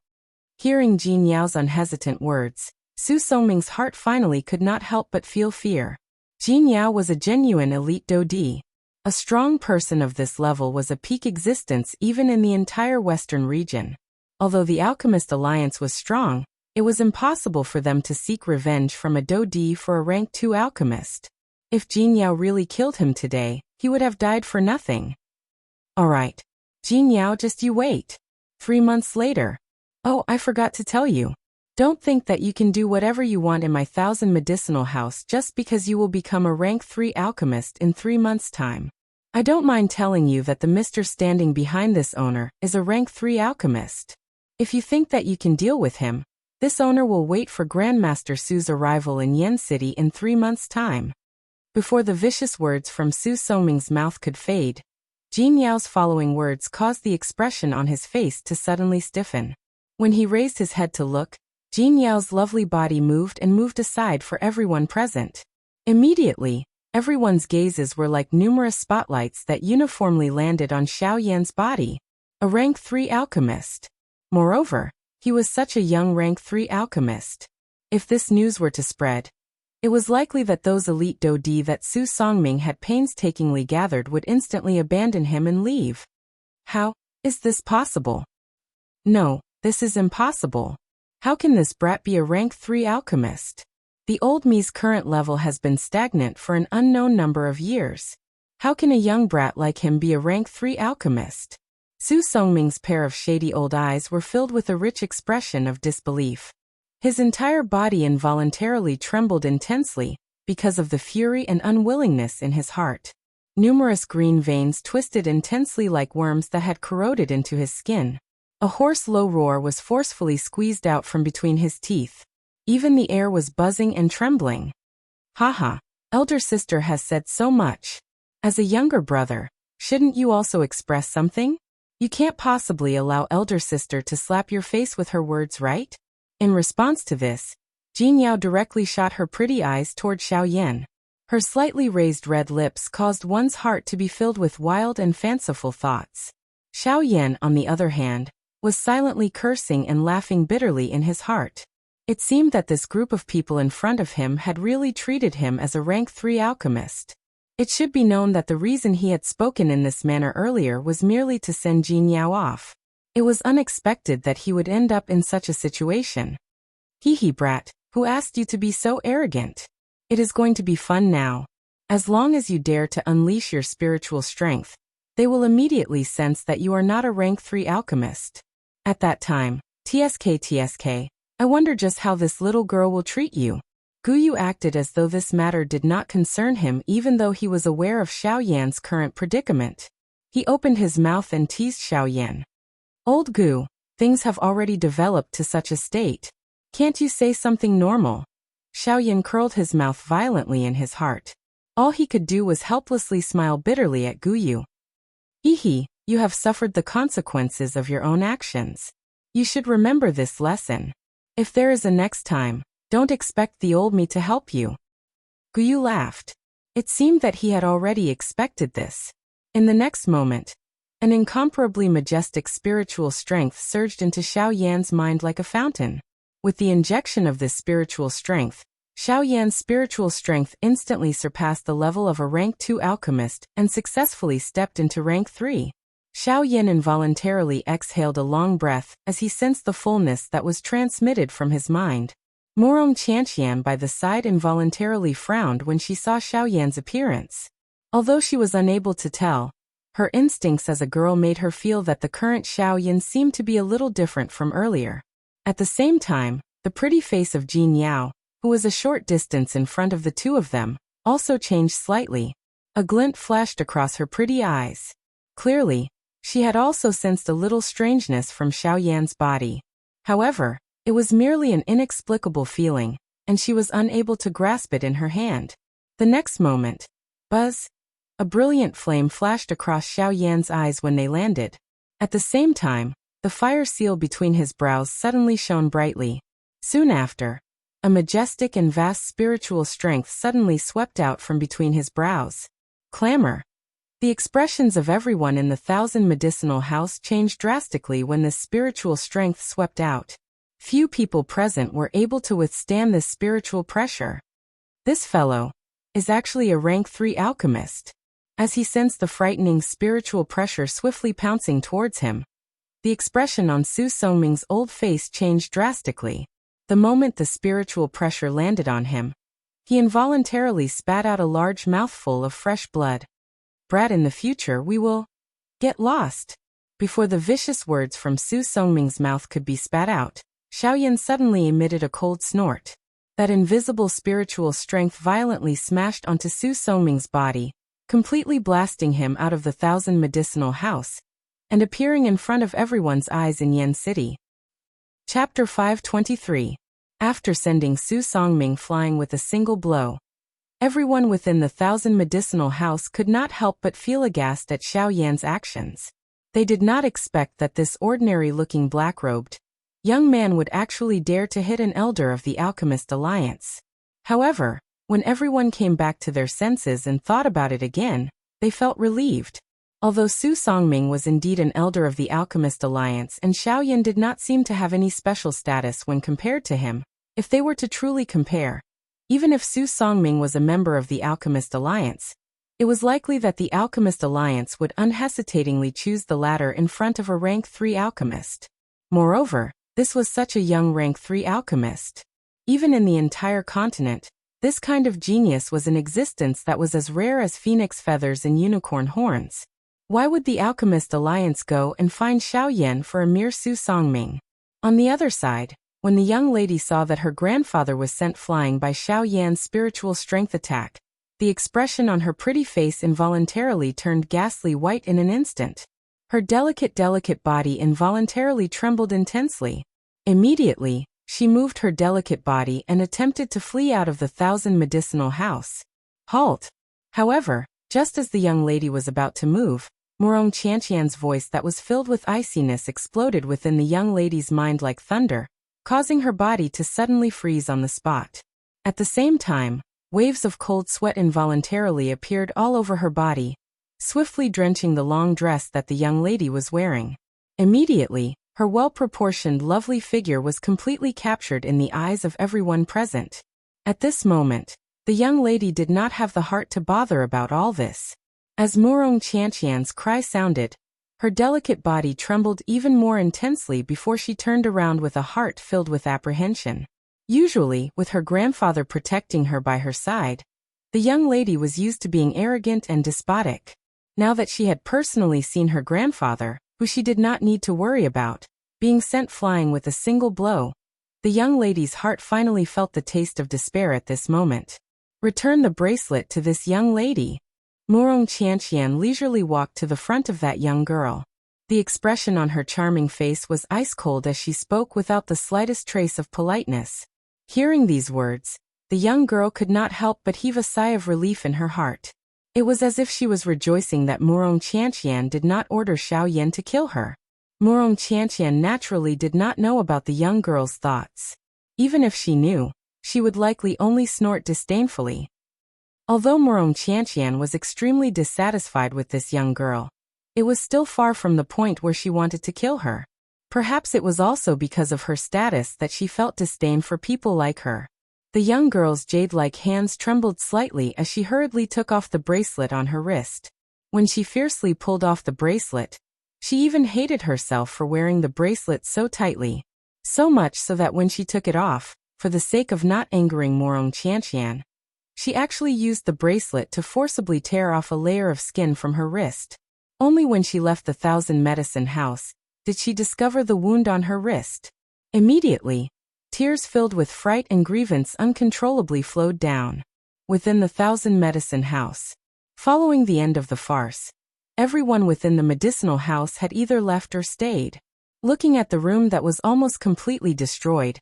Hearing Jin Yao's unhesitant words, Su Songming's heart finally could not help but feel fear. Jin Yao was a genuine elite Dodi. A strong person of this level was a peak existence even in the entire Western region. Although the Alchemist Alliance was strong, it was impossible for them to seek revenge from a Dodi for a rank 2 alchemist. If Jin Yao really killed him today, he would have died for nothing. Alright. Jin Yao, just you wait. 3 months later. Oh, I forgot to tell you. Don't think that you can do whatever you want in my 1000 medicinal house just because you will become a rank 3 alchemist in 3 months' time. I don't mind telling you that the Mr. standing behind this owner is a rank 3 alchemist. If you think that you can deal with him, this owner will wait for Grandmaster Su's arrival in Yen City in 3 months' time. Before the vicious words from Su Songming's mouth could fade, Jin Yao's following words caused the expression on his face to suddenly stiffen. When he raised his head to look, Jin Yao's lovely body moved and moved aside for everyone present. Immediately, everyone's gazes were like numerous spotlights that uniformly landed on Xiao Yan's body. A rank 3 alchemist. Moreover, he was such a young rank 3 alchemist. If this news were to spread, it was likely that those elite Dodi that Su Songming had painstakingly gathered would instantly abandon him and leave. How is this possible? No, this is impossible. How can this brat be a rank 3 alchemist? The old me's current level has been stagnant for an unknown number of years. How can a young brat like him be a rank 3 alchemist? Su Songming's pair of shady old eyes were filled with a rich expression of disbelief. His entire body involuntarily trembled intensely because of the fury and unwillingness in his heart. Numerous green veins twisted intensely like worms that had corroded into his skin. A hoarse low roar was forcefully squeezed out from between his teeth. Even the air was buzzing and trembling. Haha, elder sister has said so much. As a younger brother, shouldn't you also express something? You can't possibly allow elder sister to slap your face with her words, right? In response to this, Jin Yao directly shot her pretty eyes toward Xiao Yan. Her slightly raised red lips caused one's heart to be filled with wild and fanciful thoughts. Xiao Yan, on the other hand, was silently cursing and laughing bitterly in his heart. It seemed that this group of people in front of him had really treated him as a rank 3 alchemist. It should be known that the reason he had spoken in this manner earlier was merely to send Jin Yao off. It was unexpected that he would end up in such a situation. Hee brat, who asked you to be so arrogant? It is going to be fun now. As long as you dare to unleash your spiritual strength, they will immediately sense that you are not a rank 3 alchemist. At that time, TSK, I wonder just how this little girl will treat you. Guyu acted as though this matter did not concern him even though he was aware of Xiao Yan's current predicament. He opened his mouth and teased Xiao Yan. Old Gu, things have already developed to such a state. Can't you say something normal? Xiao Yan curled his mouth violently in his heart. All he could do was helplessly smile bitterly at Guyu. You have suffered the consequences of your own actions. You should remember this lesson. If there is a next time, don't expect the old me to help you. Guyu laughed. It seemed that he had already expected this. In the next moment, an incomparably majestic spiritual strength surged into Xiao Yan's mind like a fountain. With the injection of this spiritual strength, Xiao Yan's spiritual strength instantly surpassed the level of a rank 2 alchemist and successfully stepped into rank 3. Xiao Yan involuntarily exhaled a long breath as he sensed the fullness that was transmitted from his mind. Morong Qianqian by the side involuntarily frowned when she saw Xiao Yan's appearance. Although she was unable to tell, her instincts as a girl made her feel that the current Xiao Yan seemed to be a little different from earlier. At the same time, the pretty face of Jin Yao, who was a short distance in front of the two of them, also changed slightly. A glint flashed across her pretty eyes. Clearly, she had also sensed a little strangeness from Xiao Yan's body. However, it was merely an inexplicable feeling, and she was unable to grasp it in her hand. The next moment, buzz! A brilliant flame flashed across Xiao Yan's eyes when they landed. At the same time, the fire seal between his brows suddenly shone brightly. Soon after, a majestic and vast spiritual strength suddenly swept out from between his brows. Clamor. The expressions of everyone in the Thousand Medicinal House changed drastically when this spiritual strength swept out. Few people present were able to withstand this spiritual pressure. This fellow is actually a rank 3 alchemist. As he sensed the frightening spiritual pressure swiftly pouncing towards him, the expression on Su Songming's old face changed drastically. The moment the spiritual pressure landed on him, he involuntarily spat out a large mouthful of fresh blood. "Brat, in the future we will get lost." Before the vicious words from Su Songming's mouth could be spat out, Xiao Yan suddenly emitted a cold snort. That invisible spiritual strength violently smashed onto Su Songming's body, completely blasting him out of the Thousand Medicinal House, and appearing in front of everyone's eyes in Yan City. Chapter 523. After sending Su Songming flying with a single blow, everyone within the Thousand Medicinal House could not help but feel aghast at Xiao Yan's actions. They did not expect that this ordinary-looking black-robed young man would actually dare to hit an elder of the Alchemist Alliance. However, when everyone came back to their senses and thought about it again, they felt relieved. Although Su Songming was indeed an elder of the Alchemist Alliance and Xiao Yan did not seem to have any special status when compared to him, if they were to truly compare, even if Su Songming was a member of the Alchemist Alliance, it was likely that the Alchemist Alliance would unhesitatingly choose the latter in front of a rank 3 alchemist. Moreover, this was such a young rank 3 alchemist. Even in the entire continent, this kind of genius was in existence that was as rare as phoenix feathers and unicorn horns. Why would the Alchemist Alliance go and find Xiao Yan for a mere Su Songming? On the other side, when the young lady saw that her grandfather was sent flying by Xiao Yan's spiritual strength attack, the expression on her pretty face involuntarily turned ghastly white in an instant. Her delicate body involuntarily trembled intensely. Immediately, she moved her delicate body and attempted to flee out of the Thousand Medicinal House. Halt! However, just as the young lady was about to move, Morong Qianqian's voice that was filled with iciness exploded within the young lady's mind like thunder, causing her body to suddenly freeze on the spot. At the same time, waves of cold sweat involuntarily appeared all over her body, swiftly drenching the long dress that the young lady was wearing. Immediately, her well-proportioned lovely figure was completely captured in the eyes of everyone present. At this moment, the young lady did not have the heart to bother about all this. As Morong Qianqian's cry sounded, her delicate body trembled even more intensely before she turned around with a heart filled with apprehension. Usually, with her grandfather protecting her by her side, the young lady was used to being arrogant and despotic. Now that she had personally seen her grandfather, who she did not need to worry about, being sent flying with a single blow, the young lady's heart finally felt the taste of despair at this moment. "Return the bracelet to this young lady." Morong Qianqian leisurely walked to the front of that young girl. The expression on her charming face was ice-cold as she spoke without the slightest trace of politeness. Hearing these words, the young girl could not help but heave a sigh of relief in her heart. It was as if she was rejoicing that Morong Qianqian did not order Xiao Yan to kill her. Morong Qianqian naturally did not know about the young girl's thoughts. Even if she knew, she would likely only snort disdainfully. Although Morong Qianqian was extremely dissatisfied with this young girl, it was still far from the point where she wanted to kill her. Perhaps it was also because of her status that she felt disdain for people like her. The young girl's jade-like hands trembled slightly as she hurriedly took off the bracelet on her wrist. When she fiercely pulled off the bracelet, she even hated herself for wearing the bracelet so tightly. So much so that when she took it off, for the sake of not angering Morong Qianqian, she actually used the bracelet to forcibly tear off a layer of skin from her wrist. Only when she left the Thousand Medicine House did she discover the wound on her wrist. Immediately, tears filled with fright and grievance uncontrollably flowed down. Within the Thousand Medicine House, following the end of the farce, everyone within the medicinal house had either left or stayed. Looking at the room that was almost completely destroyed,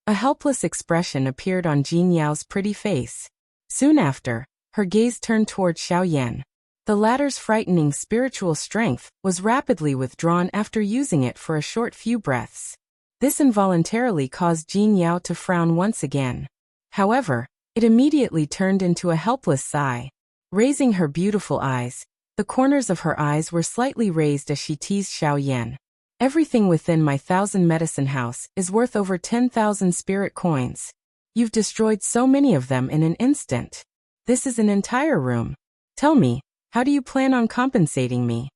a helpless expression appeared on Jin Yao's pretty face. Soon after, her gaze turned toward Xiaoyan. The latter's frightening spiritual strength was rapidly withdrawn after using it for a short few breaths. This involuntarily caused Jin Yao to frown once again. However, it immediately turned into a helpless sigh. Raising her beautiful eyes, the corners of her eyes were slightly raised as she teased Xiaoyan. Everything within my Thousand Medicine House is worth over 10,000 spirit coins. You've destroyed so many of them in an instant. This is an entire room. Tell me, how do you plan on compensating me?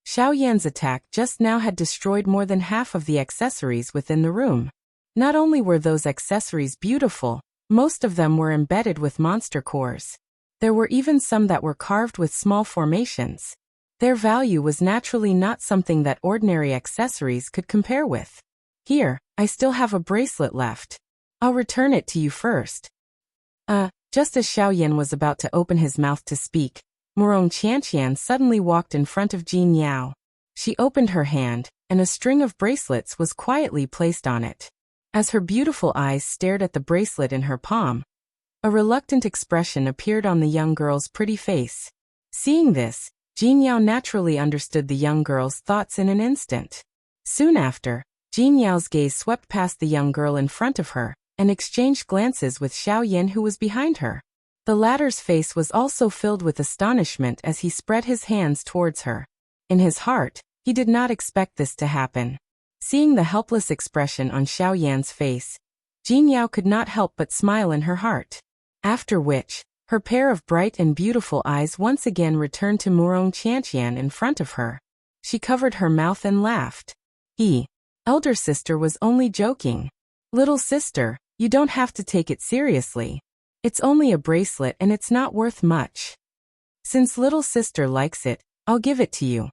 Xiaoyan's attack just now had destroyed more than half of the accessories within the room. Not only were those accessories beautiful, most of them were embedded with monster cores. There were even some that were carved with small formations. Their value was naturally not something that ordinary accessories could compare with. Here, I still have a bracelet left. I'll return it to you first. Just as Xiaoyan was about to open his mouth to speak, Morong Qianqian suddenly walked in front of Jin Yao. She opened her hand, and a string of bracelets was quietly placed on it. As her beautiful eyes stared at the bracelet in her palm, a reluctant expression appeared on the young girl's pretty face. Seeing this, Jin Yao naturally understood the young girl's thoughts in an instant. Soon after, Jin Yao's gaze swept past the young girl in front of her, and exchanged glances with Xiaoyan who was behind her. The latter's face was also filled with astonishment as he spread his hands towards her. In his heart, he did not expect this to happen. Seeing the helpless expression on Xiaoyan's face, Jin Yao could not help but smile in her heart. After which, her pair of bright and beautiful eyes once again returned to Morong Qianqian in front of her. She covered her mouth and laughed. Elder sister was only joking. Little sister, you don't have to take it seriously. It's only a bracelet and it's not worth much. Since little sister likes it, I'll give it to you.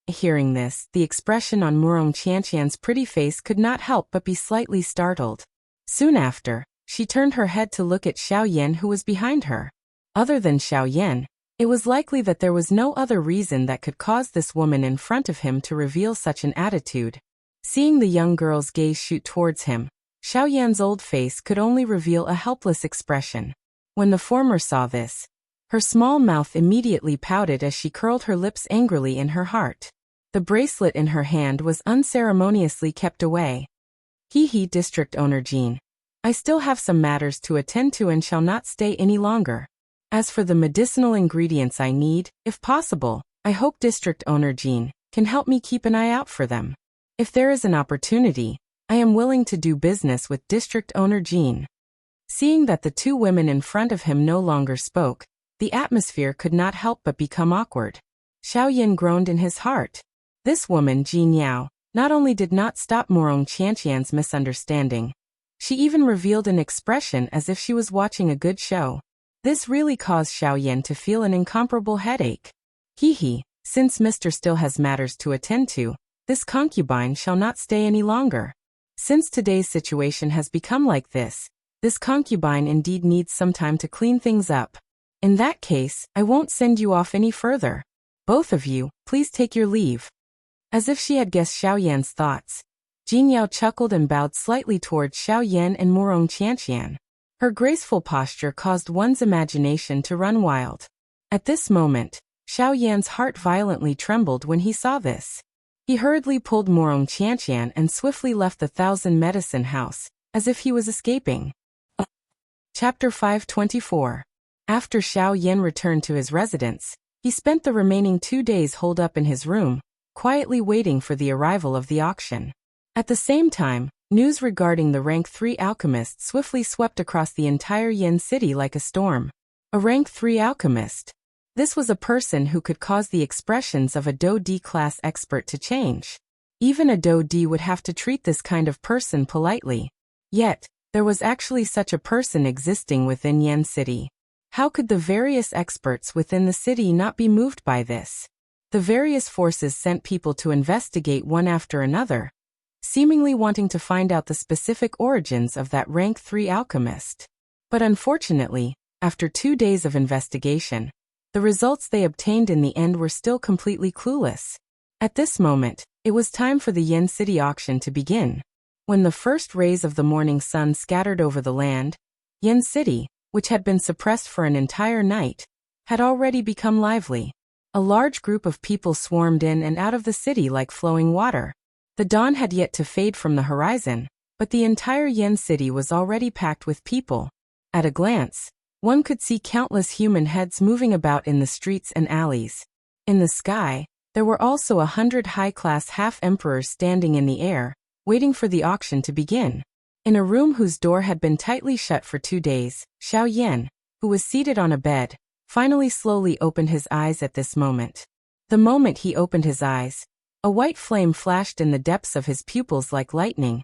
Hearing this, the expression on Morong Qianqian's pretty face could not help but be slightly startled. Soon after, she turned her head to look at Xiaoyan who was behind her. Other than Xiaoyan, it was likely that there was no other reason that could cause this woman in front of him to reveal such an attitude. Seeing the young girl's gaze shoot towards him, Xiaoyan's old face could only reveal a helpless expression. When the former saw this, her small mouth immediately pouted as she curled her lips angrily in her heart. The bracelet in her hand was unceremoniously kept away. District Owner Jean. I still have some matters to attend to and shall not stay any longer. As for the medicinal ingredients I need, if possible, I hope District Owner Jean can help me keep an eye out for them. If there is an opportunity, I am willing to do business with District Owner Jean. Seeing that the two women in front of him no longer spoke, the atmosphere could not help but become awkward. Xiaoyan groaned in his heart. This woman, Jin Yao, not only did not stop Morong Qianqian's misunderstanding, she even revealed an expression as if she was watching a good show. This really caused Xiaoyan to feel an incomparable headache. Since Mr. still has matters to attend to, this concubine shall not stay any longer. Since today's situation has become like this concubine indeed needs some time to clean things up. In that case, I won't send you off any further. Both of you, please take your leave. As if she had guessed Xiaoyan's thoughts, Jin Yao chuckled and bowed slightly towards Xiaoyan and Morong Qianqian. Her graceful posture caused one's imagination to run wild. At this moment, Xiaoyan's heart violently trembled when he saw this. He hurriedly pulled Morong Qianqian and swiftly left the Thousand Medicine House, as if he was escaping. Chapter 524. After Xiaoyan returned to his residence, he spent the remaining 2 days holed up in his room, quietly waiting for the arrival of the auction. At the same time, news regarding the rank 3 alchemist swiftly swept across the entire Yin city like a storm. A rank 3 alchemist. This was a person who could cause the expressions of a Do D class expert to change. Even a Do D would have to treat this kind of person politely. Yet, there was actually such a person existing within Yin City. How could the various experts within the city not be moved by this? The various forces sent people to investigate one after another, seemingly wanting to find out the specific origins of that rank 3 alchemist. But unfortunately, after 2 days of investigation, the results they obtained in the end were still completely clueless. At this moment, it was time for the Yin City auction to begin. When the first rays of the morning sun scattered over the land, Yin City, which had been suppressed for an entire night, had already become lively. A large group of people swarmed in and out of the city like flowing water. The dawn had yet to fade from the horizon, but the entire Yin City was already packed with people. At a glance, one could see countless human heads moving about in the streets and alleys. In the sky, there were also 100 high-class half-emperors standing in the air, waiting for the auction to begin. In a room whose door had been tightly shut for 2 days, Xiao Yan, who was seated on a bed, finally slowly opened his eyes at this moment. The moment he opened his eyes, a white flame flashed in the depths of his pupils like lightning,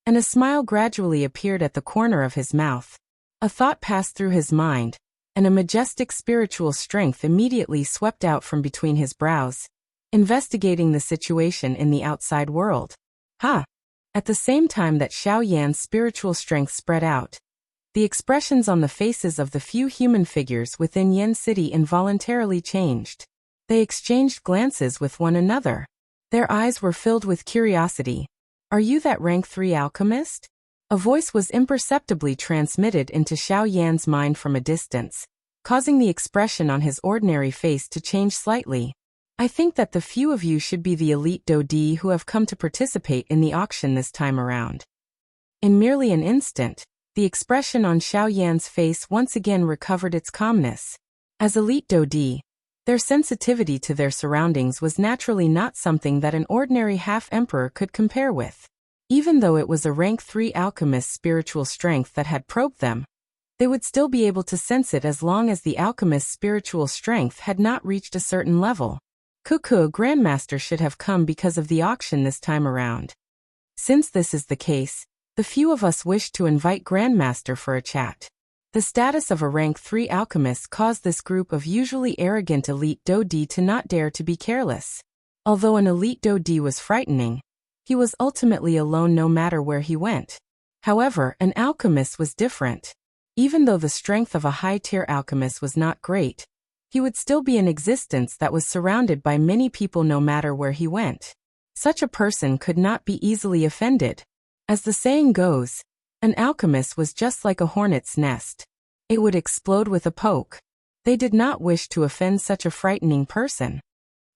and a smile gradually appeared at the corner of his mouth. A thought passed through his mind, and a majestic spiritual strength immediately swept out from between his brows, investigating the situation in the outside world. Ha! At the same time that Xiao Yan's spiritual strength spread out, the expressions on the faces of the few human figures within Yin City involuntarily changed. They exchanged glances with one another. Their eyes were filled with curiosity. Are you that rank 3 alchemist? A voice was imperceptibly transmitted into Xiao Yan's mind from a distance, causing the expression on his ordinary face to change slightly. I think that the few of you should be the elite Do Di who have come to participate in the auction this time around. In merely an instant, the expression on Xiao Yan's face once again recovered its calmness. As elite Do Di, their sensitivity to their surroundings was naturally not something that an ordinary half-emperor could compare with. Even though it was a rank 3 alchemist's spiritual strength that had probed them, they would still be able to sense it as long as the alchemist's spiritual strength had not reached a certain level. Cuckoo, Grandmaster should have come because of the auction this time around. Since this is the case, the few of us wish to invite Grandmaster for a chat. The status of a rank 3 alchemist caused this group of usually arrogant elite Do Di to not dare to be careless. Although an elite Do Di was frightening, he was ultimately alone no matter where he went. However, an alchemist was different. Even though the strength of a high-tier alchemist was not great, he would still be in existence that was surrounded by many people no matter where he went. Such a person could not be easily offended. As the saying goes, an alchemist was just like a hornet's nest. It would explode with a poke. They did not wish to offend such a frightening person.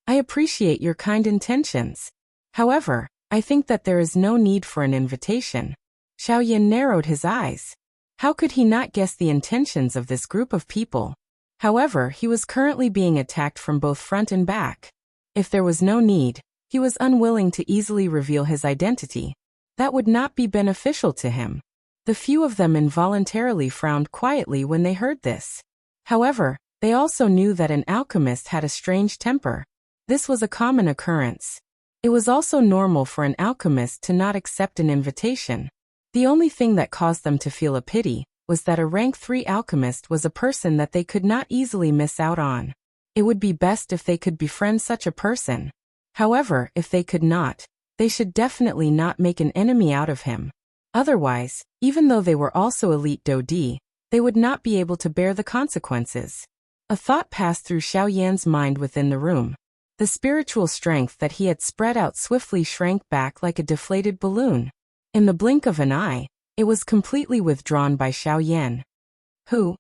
I appreciate your kind intentions. However, I think that there is no need for an invitation. Xiao Yan narrowed his eyes. How could he not guess the intentions of this group of people? However, he was currently being attacked from both front and back. If there was no need, he was unwilling to easily reveal his identity. That would not be beneficial to him. The few of them involuntarily frowned quietly when they heard this. However, they also knew that an alchemist had a strange temper. This was a common occurrence. It was also normal for an alchemist to not accept an invitation. The only thing that caused them to feel a pity was that a rank 3 alchemist was a person that they could not easily miss out on. It would be best if they could befriend such a person. However, if they could not, they should definitely not make an enemy out of him. Otherwise, even though they were also elite Do Di, they would not be able to bear the consequences. A thought passed through Xiao Yan's mind within the room. The spiritual strength that he had spread out swiftly shrank back like a deflated balloon. In the blink of an eye, it was completely withdrawn by Xiao Yan. Who?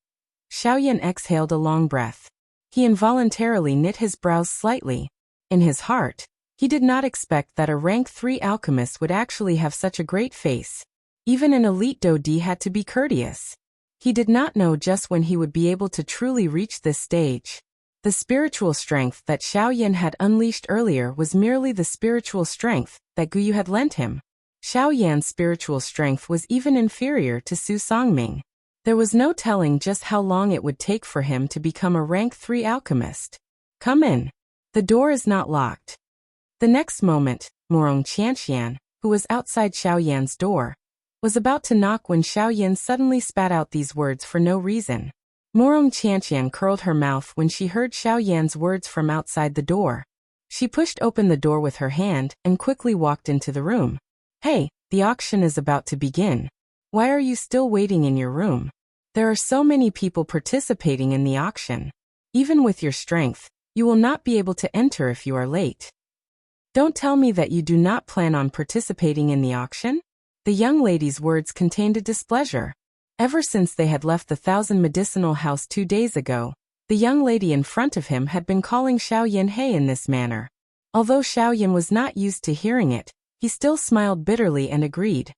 Xiao Yan exhaled a long breath. He involuntarily knit his brows slightly. In his heart, he did not expect that a rank 3 alchemist would actually have such a great face. Even an elite Do Di had to be courteous. He did not know just when he would be able to truly reach this stage. The spiritual strength that Xiao Yan had unleashed earlier was merely the spiritual strength that Guyu had lent him. Xiao Yan's spiritual strength was even inferior to Su Songming. There was no telling just how long it would take for him to become a rank 3 alchemist. Come in. The door is not locked. The next moment, Morong Qianxian, who was outside Xiao Yan's door, was about to knock when Xiao Yan suddenly spat out these words for no reason. Morong Qianxian curled her mouth when she heard Xiao Yan's words from outside the door. She pushed open the door with her hand and quickly walked into the room. Hey, the auction is about to begin. Why are you still waiting in your room? There are so many people participating in the auction. Even with your strength, you will not be able to enter if you are late. Don't tell me that you do not plan on participating in the auction? The young lady's words contained a displeasure. Ever since they had left the Thousand Medicinal House 2 days ago, the young lady in front of him had been calling Xiao Yan hey in this manner. Although Xiao Yan was not used to hearing it, he still smiled bitterly and agreed.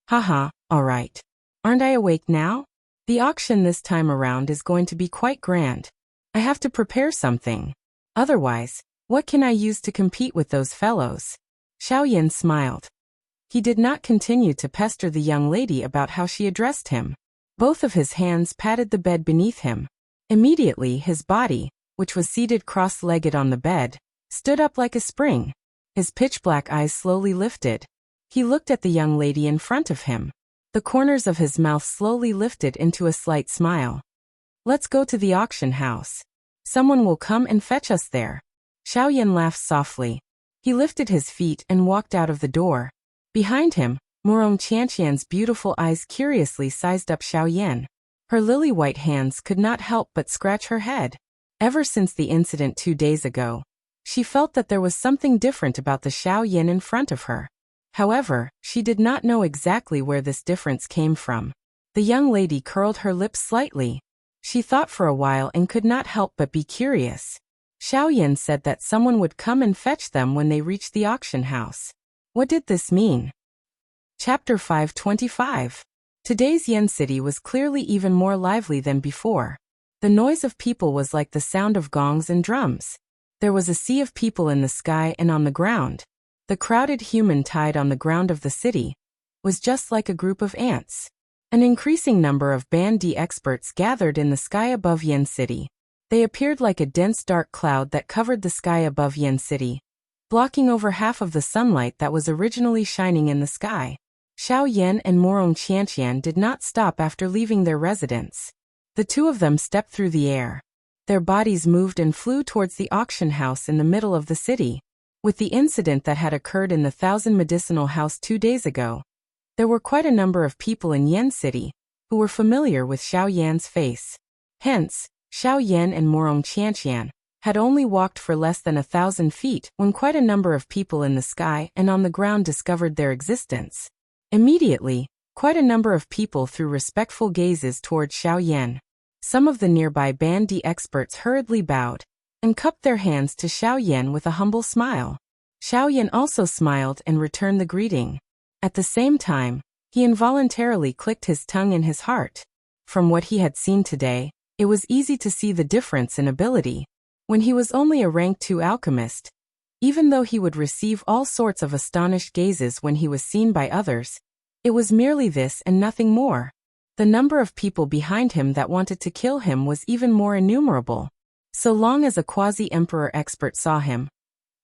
Haha, all right. Aren't I awake now? The auction this time around is going to be quite grand. I have to prepare something. Otherwise, what can I use to compete with those fellows? Xiao Yan smiled. He did not continue to pester the young lady about how she addressed him. Both of his hands patted the bed beneath him. Immediately his body, which was seated cross-legged on the bed, stood up like a spring. His pitch-black eyes slowly lifted. He looked at the young lady in front of him. The corners of his mouth slowly lifted into a slight smile. Let's go to the auction house. Someone will come and fetch us there. Xiao Yan laughed softly. He lifted his feet and walked out of the door. Behind him, Morong Qianxian's beautiful eyes curiously sized up Xiao Yan. Her lily-white hands could not help but scratch her head. Ever since the incident 2 days ago, she felt that there was something different about the Xiao Yan in front of her. However, she did not know exactly where this difference came from. The young lady curled her lips slightly. She thought for a while and could not help but be curious. Xiao Yan said that someone would come and fetch them when they reached the auction house. What did this mean? Chapter 525. Today's Yen City was clearly even more lively than before. The noise of people was like the sound of gongs and drums. There was a sea of people in the sky and on the ground. The crowded human tide on the ground of the city was just like a group of ants. An increasing number of Band D experts gathered in the sky above Yen City. They appeared like a dense dark cloud that covered the sky above Yen City, blocking over half of the sunlight that was originally shining in the sky. Xiao Yan and Morong Qianxian did not stop after leaving their residence. The two of them stepped through the air. Their bodies moved and flew towards the auction house in the middle of the city. With the incident that had occurred in the Thousand Medicinal House 2 days ago, there were quite a number of people in Yen City who were familiar with Xiao Yan's face. Hence, Xiao Yan and Morong Qianxian had only walked for less than 1,000 feet when quite a number of people in the sky and on the ground discovered their existence. Immediately, quite a number of people threw respectful gazes toward Xiao Yan. Some of the nearby Band D experts hurriedly bowed and cupped their hands to Xiao Yan with a humble smile. Xiao Yan also smiled and returned the greeting. At the same time, he involuntarily clicked his tongue in his heart. From what he had seen today, it was easy to see the difference in ability. When he was only a rank 2 alchemist, even though he would receive all sorts of astonished gazes when he was seen by others, it was merely this and nothing more. The number of people behind him that wanted to kill him was even more innumerable. So long as a quasi-emperor expert saw him,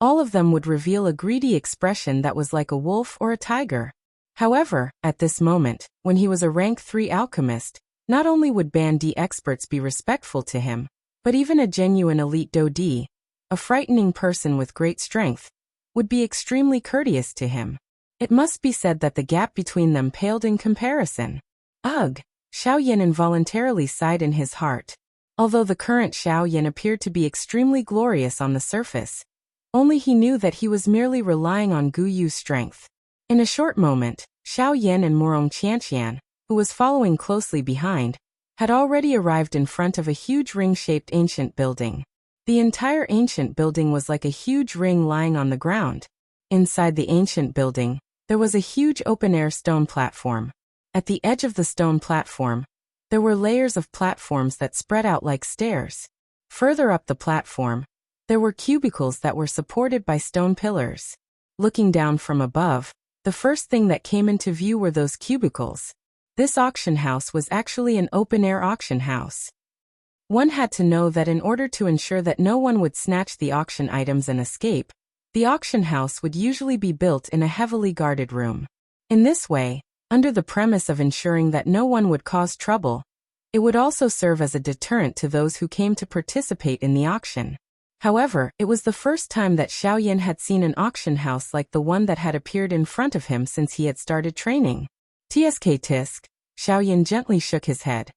all of them would reveal a greedy expression that was like a wolf or a tiger. However, at this moment, when he was a rank 3 alchemist, not only would Band D experts be respectful to him, but even a genuine elite Do D, a frightening person with great strength, would be extremely courteous to him. It must be said that the gap between them paled in comparison. Ugh! Xiao Yan involuntarily sighed in his heart. Although the current Xiao Yan appeared to be extremely glorious on the surface, only he knew that he was merely relying on Gu Yu's strength. In a short moment, Xiao Yan and Morong Qianxian, who was following closely behind, had already arrived in front of a huge ring-shaped ancient building. The entire ancient building was like a huge ring lying on the ground. Inside the ancient building, there was a huge open-air stone platform. At the edge of the stone platform, there were layers of platforms that spread out like stairs. Further up the platform, there were cubicles that were supported by stone pillars. Looking down from above, the first thing that came into view were those cubicles. This auction house was actually an open-air auction house. One had to know that in order to ensure that no one would snatch the auction items and escape, the auction house would usually be built in a heavily guarded room. In this way, under the premise of ensuring that no one would cause trouble, it would also serve as a deterrent to those who came to participate in the auction. However, it was the first time that Xiaoyan had seen an auction house like the one that had appeared in front of him since he had started training. Tisk, Xiaoyan gently shook his head.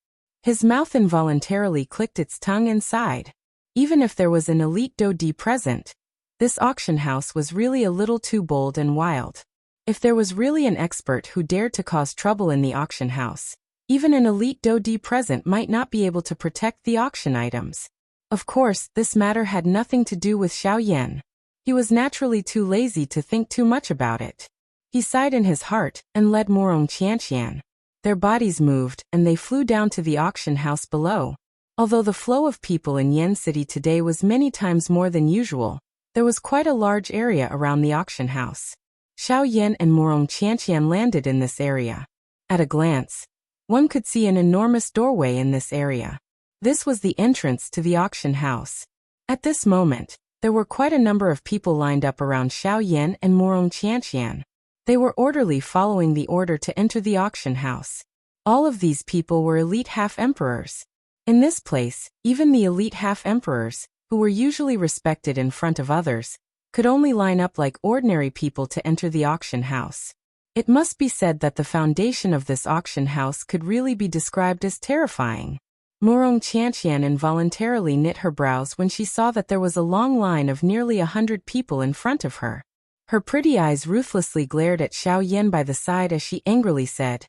His mouth involuntarily clicked its tongue and sighed. Even if there was an elite Dodi present, this auction house was really a little too bold and wild. If there was really an expert who dared to cause trouble in the auction house, even an elite Dodi present might not be able to protect the auction items. Of course, this matter had nothing to do with Xiaoyan. He was naturally too lazy to think too much about it. He sighed in his heart and led Morong Qianqian. Their bodies moved, and they flew down to the auction house below. Although the flow of people in Yen City today was many times more than usual, there was quite a large area around the auction house. Xiaoyan and Morong Qianqian landed in this area. At a glance, one could see an enormous doorway in this area. This was the entrance to the auction house. At this moment, there were quite a number of people lined up around Xiaoyan and Morong Qianqian. They were orderly following the order to enter the auction house. All of these people were elite half-emperors. In this place, even the elite half-emperors, who were usually respected in front of others, could only line up like ordinary people to enter the auction house. It must be said that the foundation of this auction house could really be described as terrifying. Morong Qianqian involuntarily knit her brows when she saw that there was a long line of nearly 100 people in front of her. Her pretty eyes ruthlessly glared at Xiaoyan by the side as she angrily said,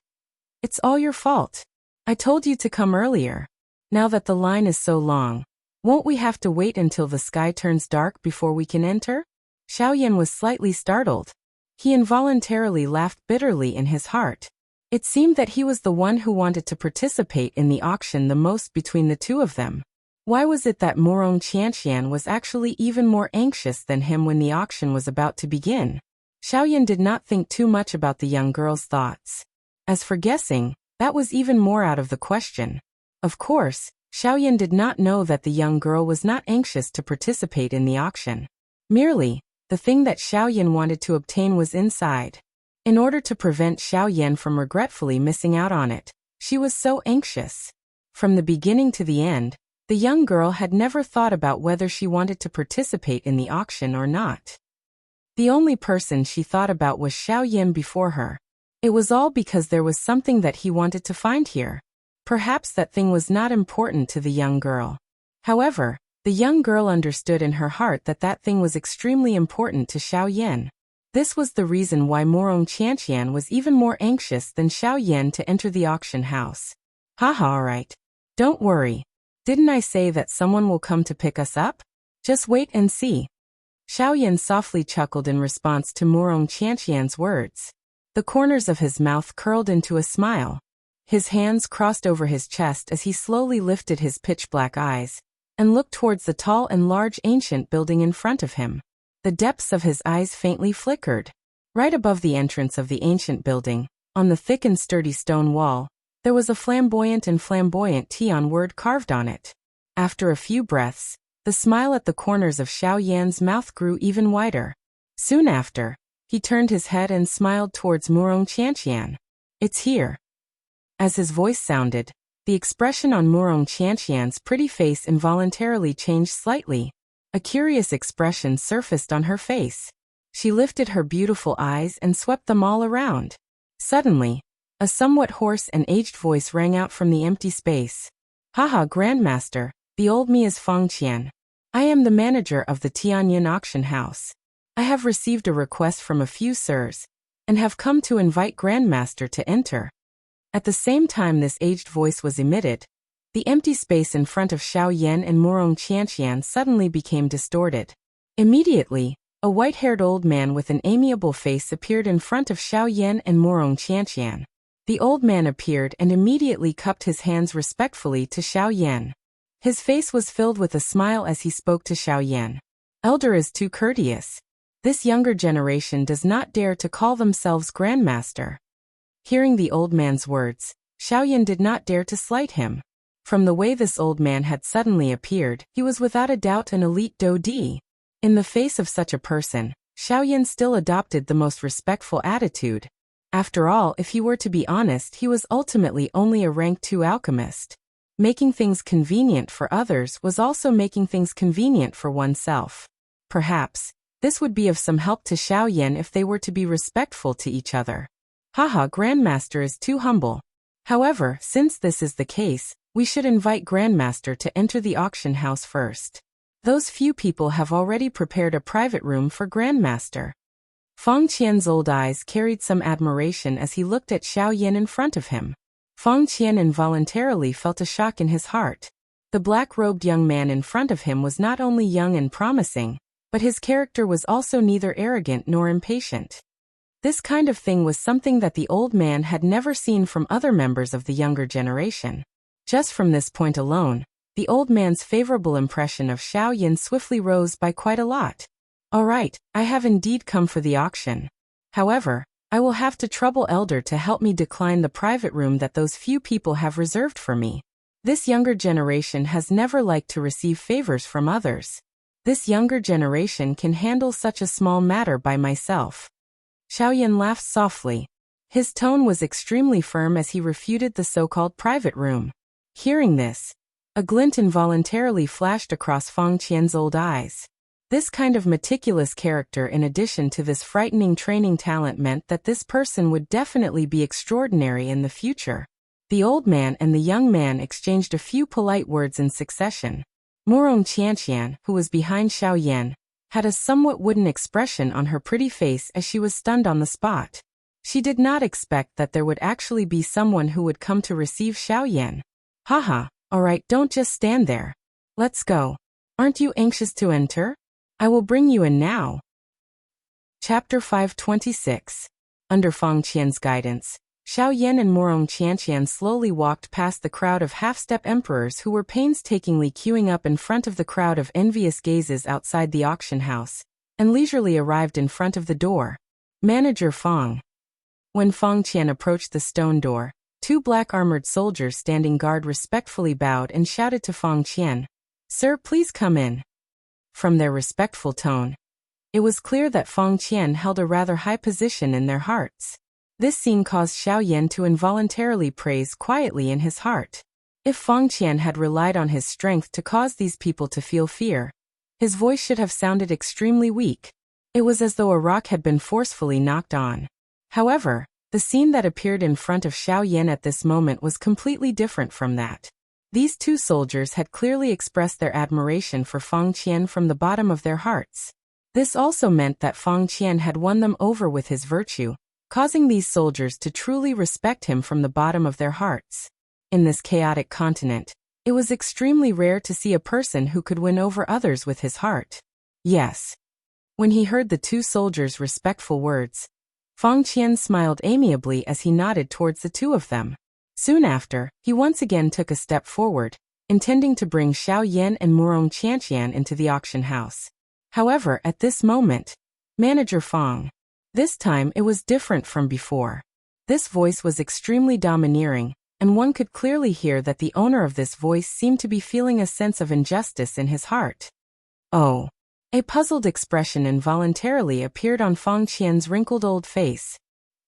"It's all your fault. I told you to come earlier. Now that the line is so long, won't we have to wait until the sky turns dark before we can enter?" Xiaoyan was slightly startled. He involuntarily laughed bitterly in his heart. It seemed that he was the one who wanted to participate in the auction the most between the two of them. Why was it that Morong Qianqian was actually even more anxious than him when the auction was about to begin? Xiaoyan did not think too much about the young girl's thoughts. As for guessing, that was even more out of the question. Of course, Xiaoyan did not know that the young girl was not anxious to participate in the auction. Merely, the thing that Xiaoyan wanted to obtain was inside. In order to prevent Xiaoyan from regretfully missing out on it, she was so anxious. From the beginning to the end, the young girl had never thought about whether she wanted to participate in the auction or not. The only person she thought about was Xiaoyan before her. It was all because there was something that he wanted to find here. Perhaps that thing was not important to the young girl. However, the young girl understood in her heart that that thing was extremely important to Xiaoyan. This was the reason why Morong Qianqian was even more anxious than Xiaoyan to enter the auction house. Haha, alright. Don't worry. Didn't I say that someone will come to pick us up? Just wait and see. Xiaoyan softly chuckled in response to Morong Qianqian's words. The corners of his mouth curled into a smile. His hands crossed over his chest as he slowly lifted his pitch-black eyes and looked towards the tall and large ancient building in front of him. The depths of his eyes faintly flickered. Right above the entrance of the ancient building, on the thick and sturdy stone wall, there was a flamboyant Tian word carved on it. After a few breaths, the smile at the corners of Xiaoyan's mouth grew even wider. Soon after, he turned his head and smiled towards Morong Qianqian. "It's here." As his voice sounded, the expression on Morong Qianqian's pretty face involuntarily changed slightly. A curious expression surfaced on her face. She lifted her beautiful eyes and swept them all around. Suddenly, a somewhat hoarse and aged voice rang out from the empty space. "Haha, Grandmaster, the old me is Feng Qian. I am the manager of the Tianyin auction house. I have received a request from a few sirs, and have come to invite Grandmaster to enter." At the same time this aged voice was emitted, the empty space in front of Xiaoyan and Morong Qianqian suddenly became distorted. Immediately, a white-haired old man with an amiable face appeared in front of Xiaoyan and Morong Qianqian. The old man appeared and immediately cupped his hands respectfully to Xiaoyan. His face was filled with a smile as he spoke to Xiao Yan. Elder is too courteous. This younger generation does not dare to call themselves grandmaster. Hearing the old man's words, Xiao Yan did not dare to slight him. From the way this old man had suddenly appeared, he was without a doubt an elite Dodi. In the face of such a person, Xiao Yan still adopted the most respectful attitude. After all, if he were to be honest, he was ultimately only a rank 2 alchemist. Making things convenient for others was also making things convenient for oneself. Perhaps, this would be of some help to Xiao Yan if they were to be respectful to each other. Haha, Grandmaster is too humble. However, since this is the case, we should invite Grandmaster to enter the auction house first. Those few people have already prepared a private room for Grandmaster. Feng Qian's old eyes carried some admiration as he looked at Xiao Yan in front of him. Feng Qian involuntarily felt a shock in his heart. The black-robed young man in front of him was not only young and promising, but his character was also neither arrogant nor impatient. This kind of thing was something that the old man had never seen from other members of the younger generation. Just from this point alone, the old man's favorable impression of Xiao Yan swiftly rose by quite a lot. All right, I have indeed come for the auction. However, I will have to trouble Elder to help me decline the private room that those few people have reserved for me. This younger generation has never liked to receive favors from others. This younger generation can handle such a small matter by myself. Xiao Yan laughed softly. His tone was extremely firm as he refuted the so-called private room. Hearing this, a glint involuntarily flashed across Feng Qian's old eyes. This kind of meticulous character in addition to this frightening training talent meant that this person would definitely be extraordinary in the future. The old man and the young man exchanged a few polite words in succession. Morong Qianqian, who was behind Xiao Yan, had a somewhat wooden expression on her pretty face as she was stunned on the spot. She did not expect that there would actually be someone who would come to receive Xiao Yan. Haha, alright, don't just stand there. Let's go. Aren't you anxious to enter? I will bring you in now. Chapter 526. Under Feng Qian's guidance, Xiao Yan and Morong Qianqian slowly walked past the crowd of half-step emperors who were painstakingly queuing up in front of the crowd of envious gazes outside the auction house, and leisurely arrived in front of the door. Manager Feng. When Feng Qian approached the stone door, 2 black-armored soldiers standing guard respectfully bowed and shouted to Feng Qian, "Sir, please come in." From their respectful tone, it was clear that Feng Qian held a rather high position in their hearts. This scene caused Xiao Yan to involuntarily praise quietly in his heart. If Feng Qian had relied on his strength to cause these people to feel fear, his voice should have sounded extremely weak. It was as though a rock had been forcefully knocked on. However, the scene that appeared in front of Xiao Yan at this moment was completely different from that. These 2 soldiers had clearly expressed their admiration for Feng Qian from the bottom of their hearts. This also meant that Feng Qian had won them over with his virtue, causing these soldiers to truly respect him from the bottom of their hearts. In this chaotic continent, it was extremely rare to see a person who could win over others with his heart. Yes. When he heard the 2 soldiers' respectful words, Feng Qian smiled amiably as he nodded towards the 2 of them. Soon after, he once again took a step forward, intending to bring Xiao Yan and Morong Qianqian into the auction house. However, at this moment, Manager Feng. This time it was different from before. This voice was extremely domineering, and one could clearly hear that the owner of this voice seemed to be feeling a sense of injustice in his heart. Oh. A puzzled expression involuntarily appeared on Feng Qian's wrinkled old face.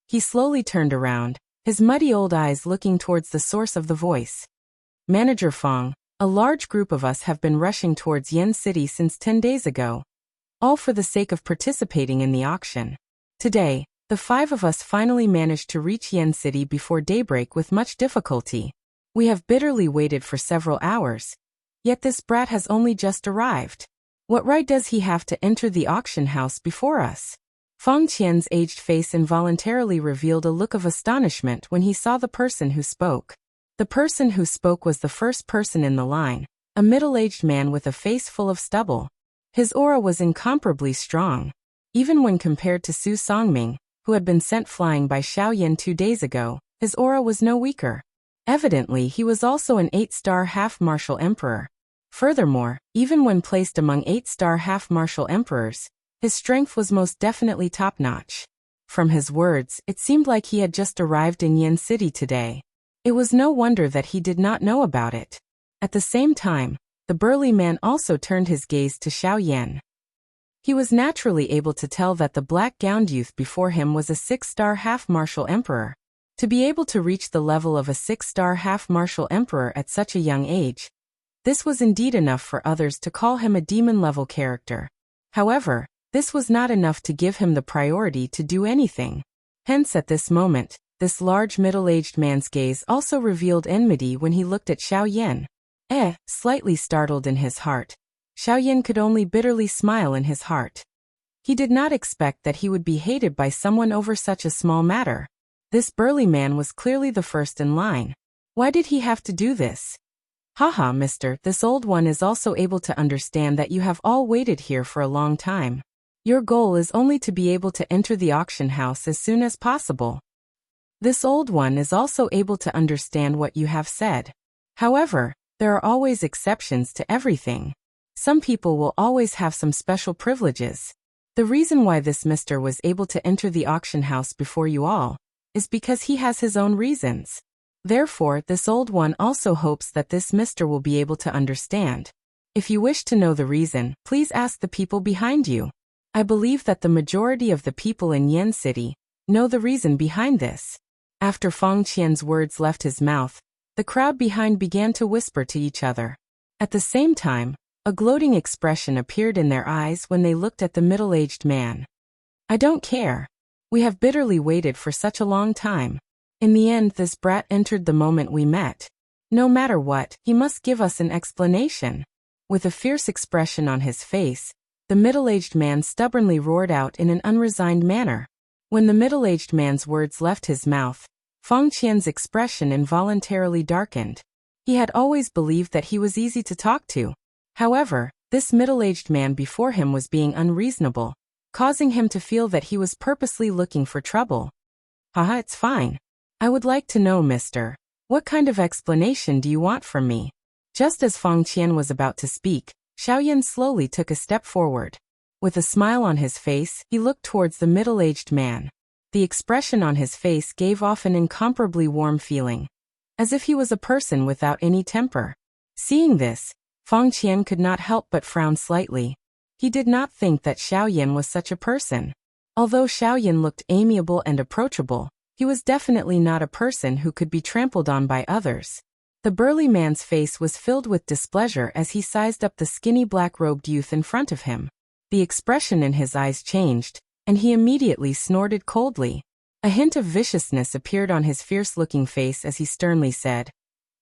He slowly turned around, his muddy old eyes looking towards the source of the voice. Manager Feng, a large group of us have been rushing towards Yen City since 10 days ago, all for the sake of participating in the auction. Today, the 5 of us finally managed to reach Yen City before daybreak with much difficulty. We have bitterly waited for several hours, yet this brat has only just arrived. What right does he have to enter the auction house before us? Feng Qian's aged face involuntarily revealed a look of astonishment when he saw the person who spoke. The person who spoke was the first person in the line, a middle-aged man with a face full of stubble. His aura was incomparably strong. Even when compared to Su Songming, who had been sent flying by Xiao Yan 2 days ago, his aura was no weaker. Evidently he was also an 8-star half-martial emperor. Furthermore, even when placed among 8-star half-martial emperors, his strength was most definitely top-notch. From his words, it seemed like he had just arrived in Yen City today. It was no wonder that he did not know about it. At the same time, the burly man also turned his gaze to Xiao Yan. He was naturally able to tell that the black-gowned youth before him was a 6-star half-martial emperor. To be able to reach the level of a 6-star half-martial emperor at such a young age, this was indeed enough for others to call him a demon-level character. However, this was not enough to give him the priority to do anything. Hence at this moment, this large middle-aged man's gaze also revealed enmity when he looked at Xiao Yan. Slightly startled in his heart, Xiao Yan could only bitterly smile in his heart. He did not expect that he would be hated by someone over such a small matter. This burly man was clearly the first in line. Why did he have to do this? Haha, mister, this old one is also able to understand that you have all waited here for a long time. Your goal is only to be able to enter the auction house as soon as possible. This old one is also able to understand what you have said. However, there are always exceptions to everything. Some people will always have some special privileges. The reason why this mister was able to enter the auction house before you all is because he has his own reasons. Therefore, this old one also hopes that this mister will be able to understand. If you wish to know the reason, please ask the people behind you. I believe that the majority of the people in Yen City know the reason behind this. After Feng Qian's words left his mouth, the crowd behind began to whisper to each other. At the same time, a gloating expression appeared in their eyes when they looked at the middle-aged man. I don't care. We have bitterly waited for such a long time. In the end, this brat entered the moment we met. No matter what, he must give us an explanation. With a fierce expression on his face, the middle-aged man stubbornly roared out in an unresigned manner. When the middle-aged man's words left his mouth, Feng Qian's expression involuntarily darkened. He had always believed that he was easy to talk to. However, this middle-aged man before him was being unreasonable, causing him to feel that he was purposely looking for trouble. Haha, it's fine. I would like to know, mister, what kind of explanation do you want from me? Just as Feng Qian was about to speak, Xiao Yan slowly took a step forward. With a smile on his face, he looked towards the middle-aged man. The expression on his face gave off an incomparably warm feeling, as if he was a person without any temper. Seeing this, Feng Qian could not help but frown slightly. He did not think that Xiao Yan was such a person. Although Xiao Yan looked amiable and approachable, he was definitely not a person who could be trampled on by others. The burly man's face was filled with displeasure as he sized up the skinny black-robed youth in front of him. The expression in his eyes changed, and he immediately snorted coldly. A hint of viciousness appeared on his fierce-looking face as he sternly said,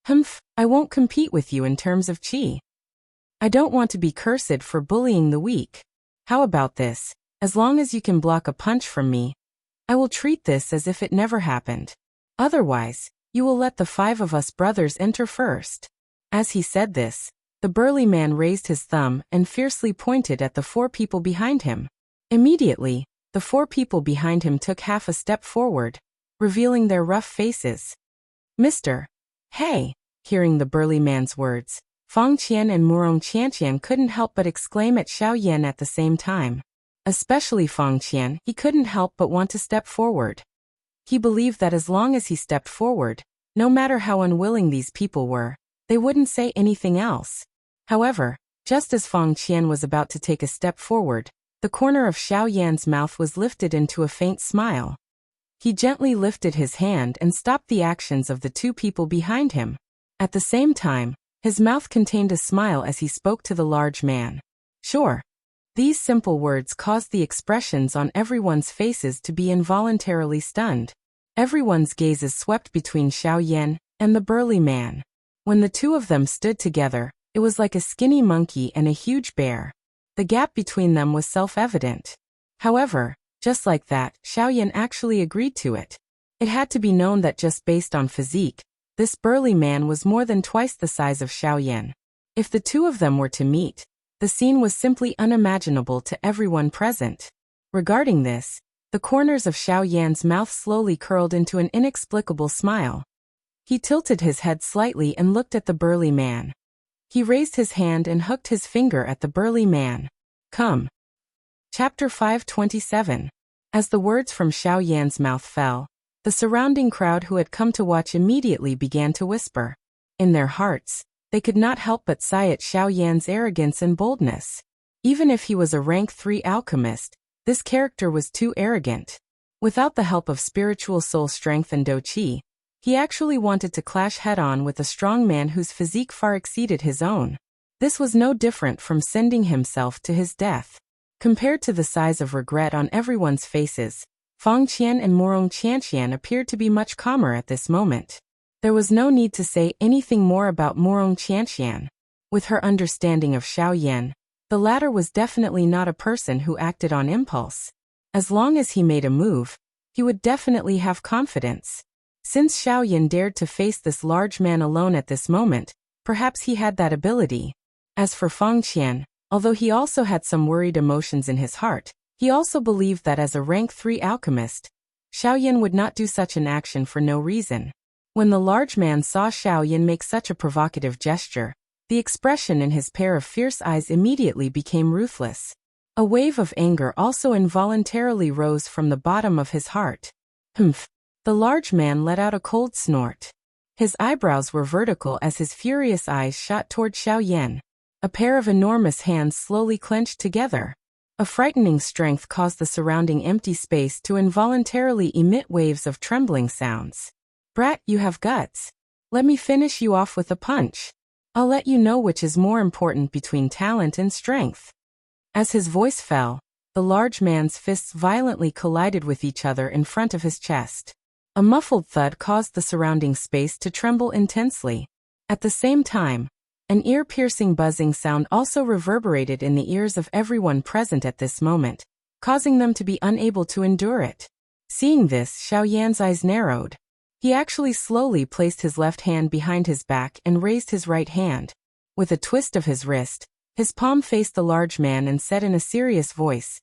"Humph, I won't compete with you in terms of chi. I don't want to be cursed for bullying the weak. How about this? As long as you can block a punch from me, I will treat this as if it never happened. Otherwise, you will let the 5 of us brothers enter first." As he said this, the burly man raised his thumb and fiercely pointed at the 4 people behind him. Immediately, the 4 people behind him took half a step forward, revealing their rough faces. "Mister, hey!" Hearing the burly man's words, Feng Qian and Murong Qianqian couldn't help but exclaim at Xiao Yan at the same time. Especially Feng Qian, he couldn't help but want to step forward. He believed that as long as he stepped forward, no matter how unwilling these people were, they wouldn't say anything else. However, just as Feng Qian was about to take a step forward, the corner of Xiao Yan's mouth was lifted into a faint smile. He gently lifted his hand and stopped the actions of the 2 people behind him. At the same time, his mouth contained a smile as he spoke to the large man. Sure. These simple words caused the expressions on everyone's faces to be involuntarily stunned. Everyone's gazes swept between Xiao Yan and the burly man. When the 2 of them stood together, it was like a skinny monkey and a huge bear. The gap between them was self-evident. However, just like that, Xiao Yan actually agreed to it. It had to be known that just based on physique, this burly man was more than twice the size of Xiao Yan. If the 2 of them were to meet, the scene was simply unimaginable to everyone present. Regarding this, the corners of Xiao Yan's mouth slowly curled into an inexplicable smile. He tilted his head slightly and looked at the burly man. He raised his hand and hooked his finger at the burly man. Come. Chapter 527. As the words from Xiao Yan's mouth fell, the surrounding crowd who had come to watch immediately began to whisper. In their hearts, they could not help but sigh at Xiao Yan's arrogance and boldness. Even if he was a rank 3 alchemist, this character was too arrogant. Without the help of spiritual soul strength and Do Qi, he actually wanted to clash head-on with a strong man whose physique far exceeded his own. This was no different from sending himself to his death. Compared to the size of regret on everyone's faces, Fang Qian and Morong Qianqian appeared to be much calmer at this moment. There was no need to say anything more about Morong Qianqian. With her understanding of Xiao Yan, the latter was definitely not a person who acted on impulse. As long as he made a move, he would definitely have confidence. Since Xiao Yan dared to face this large man alone at this moment, perhaps he had that ability. As for Fang Qian, although he also had some worried emotions in his heart, he also believed that as a rank 3 alchemist, Xiao Yan would not do such an action for no reason. When the large man saw Xiao Yan make such a provocative gesture, the expression in his pair of fierce eyes immediately became ruthless. A wave of anger also involuntarily rose from the bottom of his heart. Humph! The large man let out a cold snort. His eyebrows were vertical as his furious eyes shot toward Xiao Yan. A pair of enormous hands slowly clenched together. A frightening strength caused the surrounding empty space to involuntarily emit waves of trembling sounds. Brat, you have guts. Let me finish you off with a punch. I'll let you know which is more important between talent and strength. As his voice fell, the large man's fists violently collided with each other in front of his chest. A muffled thud caused the surrounding space to tremble intensely. At the same time, an ear-piercing buzzing sound also reverberated in the ears of everyone present at this moment, causing them to be unable to endure it. Seeing this, Xiao Yan's eyes narrowed. He actually slowly placed his left hand behind his back and raised his right hand. With a twist of his wrist, his palm faced the large man and said in a serious voice,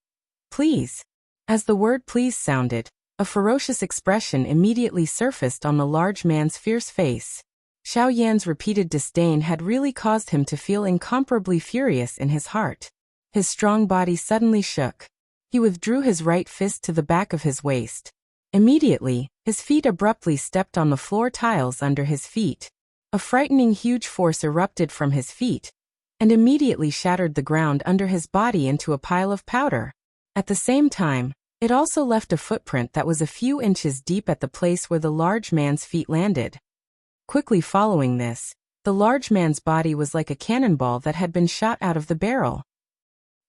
"Please." As the word "please" sounded, a ferocious expression immediately surfaced on the large man's fierce face. Xiao Yan's repeated disdain had really caused him to feel incomparably furious in his heart. His strong body suddenly shook. He withdrew his right fist to the back of his waist. Immediately, his feet abruptly stepped on the floor tiles under his feet. A frightening huge force erupted from his feet, and immediately shattered the ground under his body into a pile of powder. At the same time, it also left a footprint that was a few inches deep at the place where the large man's feet landed. Quickly following this, the large man's body was like a cannonball that had been shot out of the barrel.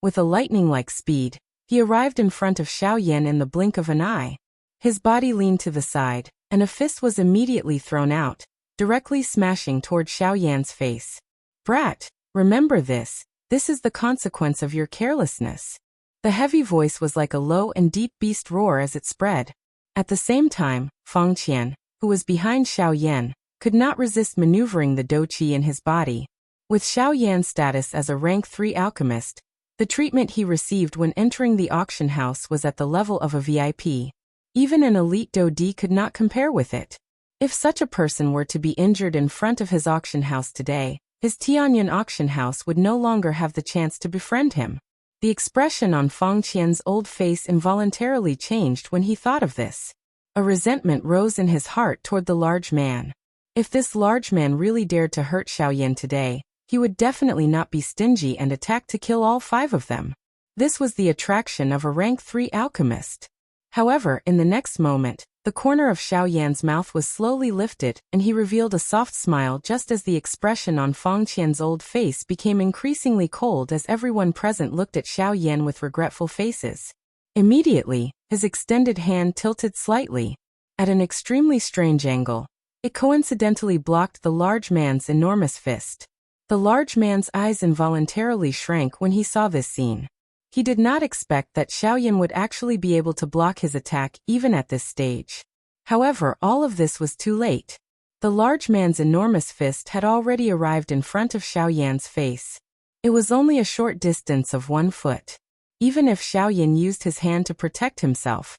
With a lightning-like speed, he arrived in front of Xiao Yan in the blink of an eye. His body leaned to the side, and a fist was immediately thrown out, directly smashing toward Xiao Yan's face. "Brat, remember this is the consequence of your carelessness." The heavy voice was like a low and deep beast roar as it spread. At the same time, Fang Qian, who was behind Xiao Yan, could not resist maneuvering the Do Qi in his body. With Xiao Yan's status as a rank 3 alchemist, the treatment he received when entering the auction house was at the level of a VIP. Even an elite Do Di could not compare with it. If such a person were to be injured in front of his auction house today, his Tianyan auction house would no longer have the chance to befriend him. The expression on Fang Qian's old face involuntarily changed when he thought of this. A resentment rose in his heart toward the large man. If this large man really dared to hurt Xiao Yan today, he would definitely not be stingy and attack to kill all 5 of them. This was the attraction of a rank 3 alchemist. However, in the next moment, the corner of Xiao Yan's mouth was slowly lifted, and he revealed a soft smile just as the expression on Fang Qian's old face became increasingly cold as everyone present looked at Xiao Yan with regretful faces. Immediately, his extended hand tilted slightly. At an extremely strange angle, it coincidentally blocked the large man's enormous fist. The large man's eyes involuntarily shrank when he saw this scene. He did not expect that Xiao Yan would actually be able to block his attack even at this stage. However, all of this was too late. The large man's enormous fist had already arrived in front of Xiao Yan's face. It was only a short distance of 1 foot. Even if Xiao Yan used his hand to protect himself,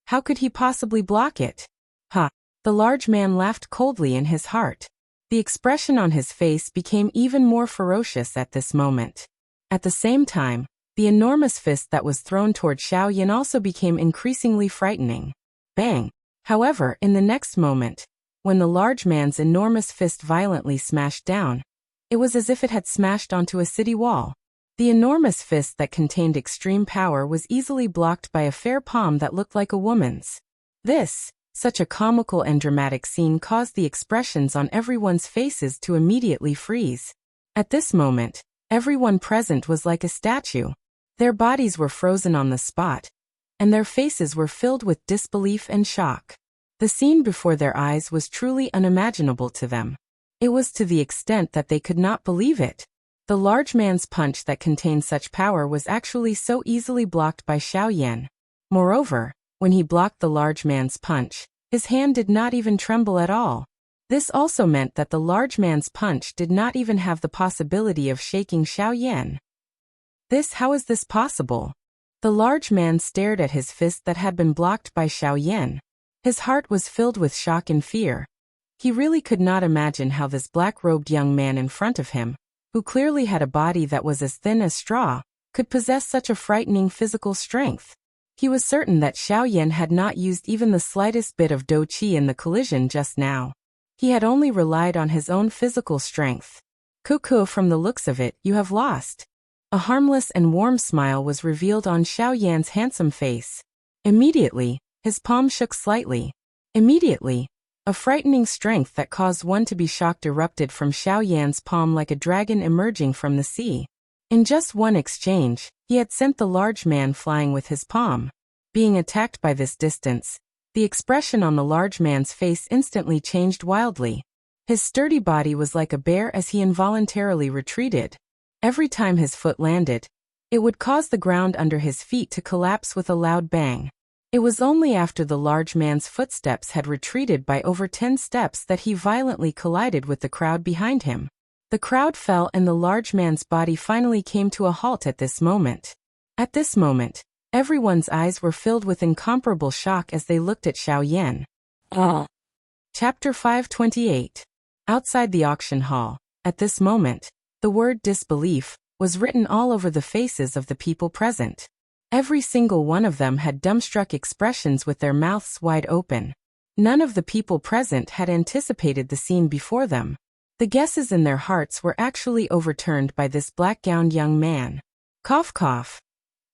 how could he possibly block it? Ha! The large man laughed coldly in his heart. The expression on his face became even more ferocious at this moment. At the same time, the enormous fist that was thrown toward Xiao Yan also became increasingly frightening. Bang! However, in the next moment, when the large man's enormous fist violently smashed down, it was as if it had smashed onto a city wall. The enormous fist that contained extreme power was easily blocked by a fair palm that looked like a woman's. Such a comical and dramatic scene caused the expressions on everyone's faces to immediately freeze. At this moment, everyone present was like a statue. Their bodies were frozen on the spot, and their faces were filled with disbelief and shock. The scene before their eyes was truly unimaginable to them. It was to the extent that they could not believe it. The large man's punch that contained such power was actually so easily blocked by Xiao Yan. Moreover, when he blocked the large man's punch, his hand did not even tremble at all. This also meant that the large man's punch did not even have the possibility of shaking Xiao Yan. How is this possible? The large man stared at his fist that had been blocked by Xiao Yan. His heart was filled with shock and fear. He really could not imagine how this black-robed young man in front of him, who clearly had a body that was as thin as straw, could possess such a frightening physical strength. He was certain that Xiao Yan had not used even the slightest bit of dou qi in the collision just now. He had only relied on his own physical strength. Cuckoo, from the looks of it, you have lost. A harmless and warm smile was revealed on Xiao Yan's handsome face. Immediately, his palm shook slightly. Immediately, a frightening strength that caused one to be shocked erupted from Xiao Yan's palm like a dragon emerging from the sea. In just one exchange, he had sent the large man flying with his palm. Being attacked by this distance, the expression on the large man's face instantly changed wildly. His sturdy body was like a bear as he involuntarily retreated. Every time his foot landed, it would cause the ground under his feet to collapse with a loud bang. It was only after the large man's footsteps had retreated by over 10 steps that he violently collided with the crowd behind him. The crowd fell and the large man's body finally came to a halt at this moment. At this moment, everyone's eyes were filled with incomparable shock as they looked at Xiao Yan. Chapter 528. Outside the auction hall, at this moment, the word disbelief was written all over the faces of the people present. Every single one of them had dumbstruck expressions with their mouths wide open. None of the people present had anticipated the scene before them. The guesses in their hearts were actually overturned by this black-gowned young man. Cough cough.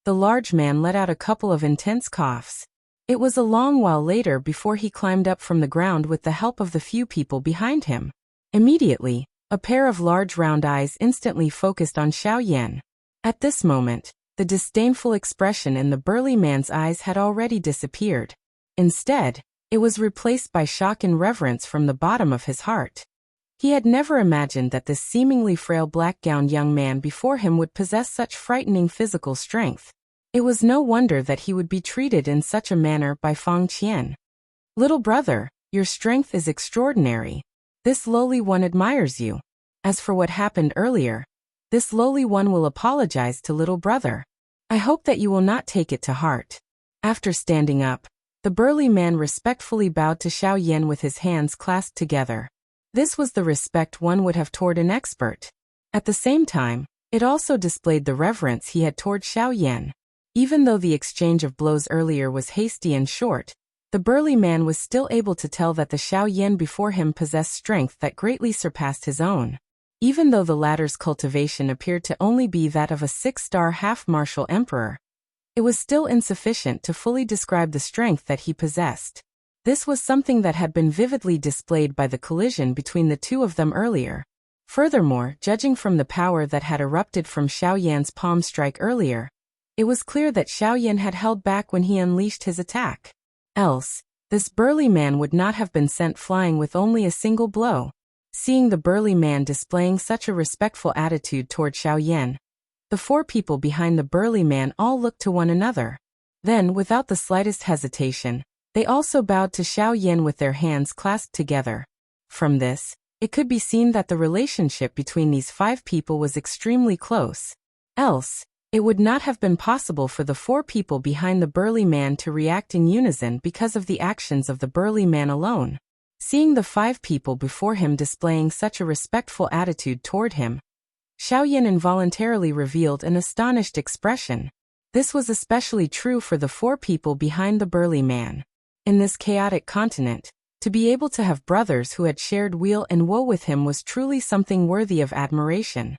The large man let out a couple of intense coughs. It was a long while later before he climbed up from the ground with the help of the few people behind him. Immediately, a pair of large round eyes instantly focused on Xiao Yan. At this moment, the disdainful expression in the burly man's eyes had already disappeared. Instead, it was replaced by shock and reverence from the bottom of his heart. He had never imagined that this seemingly frail black-gowned young man before him would possess such frightening physical strength. It was no wonder that he would be treated in such a manner by Fang Qian. Little brother, your strength is extraordinary. This lowly one admires you. As for what happened earlier, this lowly one will apologize to little brother. I hope that you will not take it to heart. After standing up, the burly man respectfully bowed to Xiao Yan with his hands clasped together. This was the respect one would have toward an expert. At the same time, it also displayed the reverence he had toward Xiao Yan. Even though the exchange of blows earlier was hasty and short, the burly man was still able to tell that the Xiao Yan before him possessed strength that greatly surpassed his own. Even though the latter's cultivation appeared to only be that of a 6-star half-martial emperor, it was still insufficient to fully describe the strength that he possessed. This was something that had been vividly displayed by the collision between the two of them earlier. Furthermore, judging from the power that had erupted from Xiao Yan's palm strike earlier, it was clear that Xiao Yan had held back when he unleashed his attack. Else, this burly man would not have been sent flying with only a single blow. Seeing the burly man displaying such a respectful attitude toward Xiao Yan, the 4 people behind the burly man all looked to one another. Then, without the slightest hesitation, they also bowed to Xiao Yan with their hands clasped together. From this, it could be seen that the relationship between these 5 people was extremely close. Else, it would not have been possible for the 4 people behind the burly man to react in unison because of the actions of the burly man alone. Seeing the 5 people before him displaying such a respectful attitude toward him, Xiaoyan involuntarily revealed an astonished expression. This was especially true for the 4 people behind the burly man. In this chaotic continent, to be able to have brothers who had shared weal and woe with him was truly something worthy of admiration.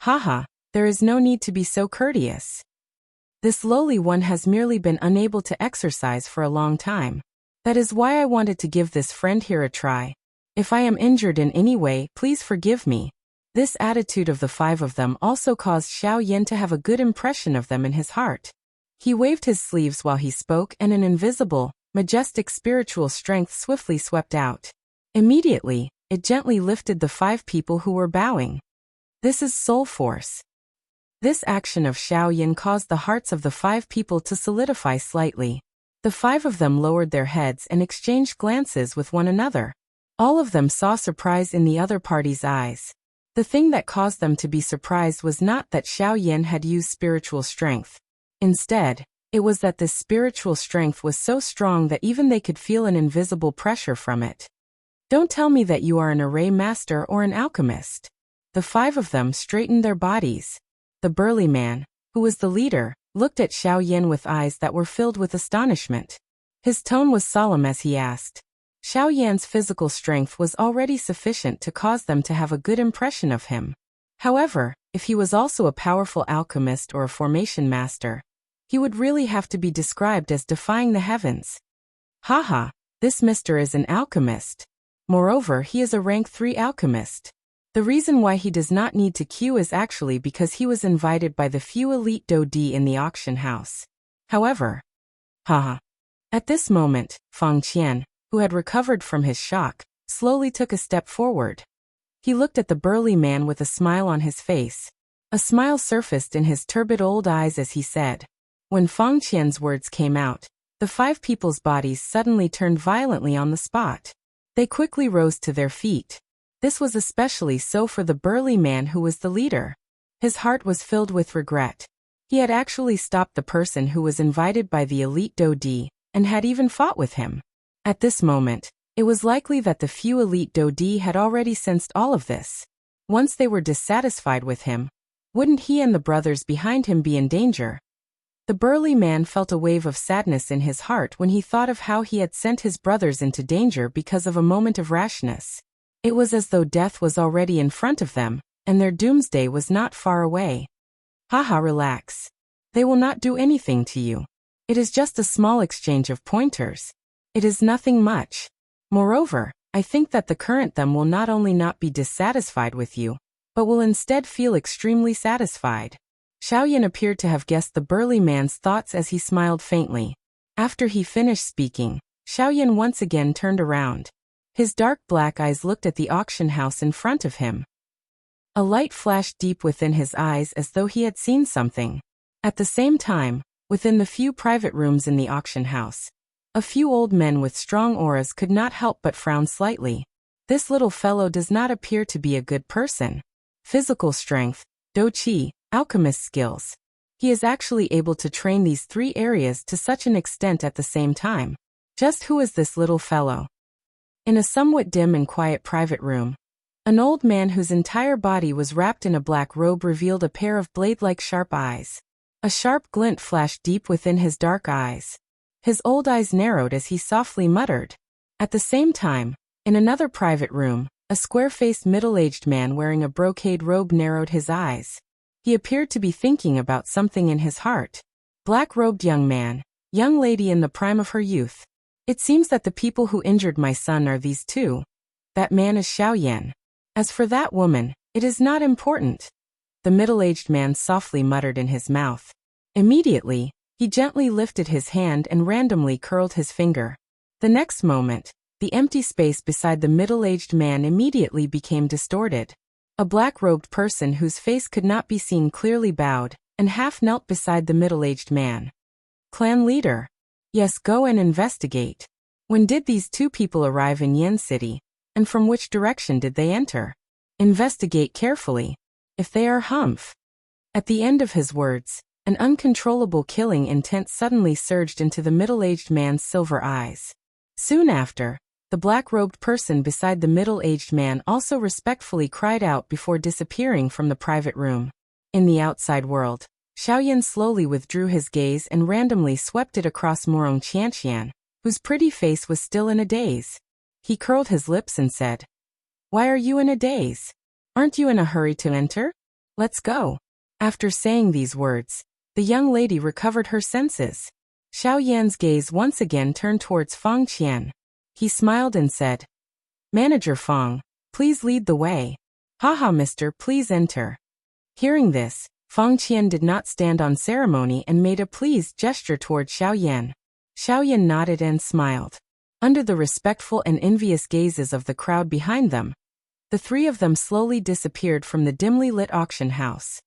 Haha, there is no need to be so courteous. This lowly one has merely been unable to exercise for a long time. That is why I wanted to give this friend here a try. If I am injured in any way, please forgive me. This attitude of the 5 of them also caused Xiaoyan to have a good impression of them in his heart. He waved his sleeves while he spoke, and an invisible, majestic spiritual strength swiftly swept out. Immediately, it gently lifted the 5 people who were bowing. This is soul force. This action of Xiaoyan caused the hearts of the 5 people to solidify slightly. The 5 of them lowered their heads and exchanged glances with one another. All of them saw surprise in the other party's eyes. The thing that caused them to be surprised was not that Xiaoyan had used spiritual strength. Instead, it was that this spiritual strength was so strong that even they could feel an invisible pressure from it. Don't tell me that you are an array master or an alchemist. The 5 of them straightened their bodies. The burly man, who was the leader, looked at Xiaoyan with eyes that were filled with astonishment. His tone was solemn as he asked. Xiaoyan's physical strength was already sufficient to cause them to have a good impression of him. However, if he was also a powerful alchemist or a formation master, he would really have to be described as defying the heavens. Haha, this mister is an alchemist. Moreover, he is a rank 3 alchemist. The reason why he does not need to queue is actually because he was invited by the few elite Dodi in the auction house. However, haha. At this moment, Feng Qian, who had recovered from his shock, slowly took a step forward. He looked at the burly man with a smile on his face. A smile surfaced in his turbid old eyes as he said. When Feng Qian's words came out, the 5 people's bodies suddenly turned violently on the spot. They quickly rose to their feet. This was especially so for the burly man who was the leader. His heart was filled with regret. He had actually stopped the person who was invited by the elite Dodi, and had even fought with him. At this moment, it was likely that the few elite Dodi had already sensed all of this. Once they were dissatisfied with him, wouldn't he and the brothers behind him be in danger? The burly man felt a wave of sadness in his heart when he thought of how he had sent his brothers into danger because of a moment of rashness. It was as though death was already in front of them, and their doomsday was not far away. Haha, relax. They will not do anything to you. It is just a small exchange of pointers. It is nothing much. Moreover, I think that the current them will not only not be dissatisfied with you, but will instead feel extremely satisfied. Xiaoyan appeared to have guessed the burly man's thoughts as he smiled faintly. After he finished speaking, Xiaoyan once again turned around. His dark black eyes looked at the auction house in front of him. A light flashed deep within his eyes as though he had seen something. At the same time, within the few private rooms in the auction house, a few old men with strong auras could not help but frown slightly. This little fellow does not appear to be a good person. Physical strength, do-qi, alchemist skills. He is actually able to train these 3 areas to such an extent at the same time. Just who is this little fellow? In a somewhat dim and quiet private room, an old man whose entire body was wrapped in a black robe revealed a pair of blade-like sharp eyes. A sharp glint flashed deep within his dark eyes. His old eyes narrowed as he softly muttered. At the same time, in another private room, a square-faced middle-aged man wearing a brocade robe narrowed his eyes. He appeared to be thinking about something in his heart. Black-robed young man, young lady in the prime of her youth. It seems that the people who injured my son are these 2. That man is Xiaoyan. As for that woman, it is not important. The middle-aged man softly muttered in his mouth. Immediately, he gently lifted his hand and randomly curled his finger. The next moment, the empty space beside the middle-aged man immediately became distorted. A black-robed person whose face could not be seen clearly bowed, and half knelt beside the middle-aged man. Clan leader. Yes, go and investigate. When did these 2 people arrive in Yen City, and from which direction did they enter? Investigate carefully. If they are Humph. At the end of his words, an uncontrollable killing intent suddenly surged into the middle-aged man's silver eyes. Soon after, The black-robed person beside the middle-aged man also respectfully cried out before disappearing from the private room. In the outside world, Xiaoyan slowly withdrew his gaze and randomly swept it across Morong Qianqian, whose pretty face was still in a daze. He curled his lips and said, "Why are you in a daze? Aren't you in a hurry to enter? Let's go." After saying these words, the young lady recovered her senses. Xiaoyan's gaze once again turned towards Fang Qian. He smiled and said, "Manager Fang, please lead the way." "Haha, mister, please enter." Hearing this, Fang Qian did not stand on ceremony and made a pleased gesture toward Xiaoyan. Xiaoyan nodded and smiled. Under the respectful and envious gazes of the crowd behind them, the three of them slowly disappeared from the dimly lit auction house.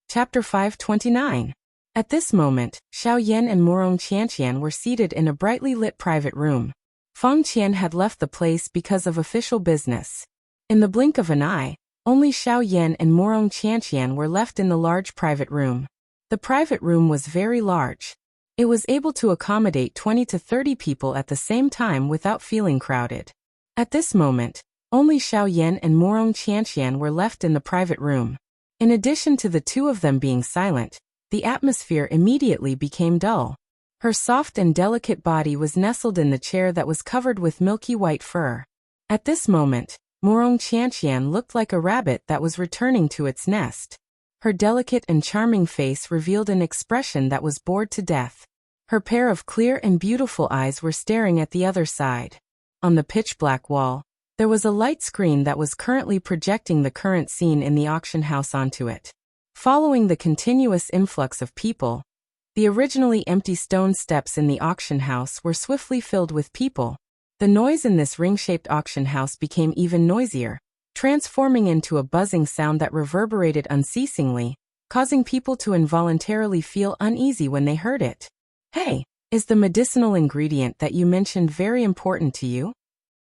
Chapter 529. At this moment, Xiaoyan and Morong Qianqian were seated in a brightly lit private room. Fang Qian had left the place because of official business. In the blink of an eye, only Xiaoyan and Morong Qianqian were left in the large private room. The private room was very large. It was able to accommodate 20 to 30 people at the same time without feeling crowded. At this moment, only Xiaoyan and Morong Qianqian were left in the private room. In addition to the two of them being silent, the atmosphere immediately became dull. Her soft and delicate body was nestled in the chair that was covered with milky white fur. At this moment, Morong Qianqian looked like a rabbit that was returning to its nest. Her delicate and charming face revealed an expression that was bored to death. Her pair of clear and beautiful eyes were staring at the other side. On the pitch-black wall, there was a light screen that was currently projecting the current scene in the auction house onto it. Following the continuous influx of people, the originally empty stone steps in the auction house were swiftly filled with people. The noise in this ring-shaped auction house became even noisier, transforming into a buzzing sound that reverberated unceasingly, causing people to involuntarily feel uneasy when they heard it. "Hey, is the medicinal ingredient that you mentioned very important to you?"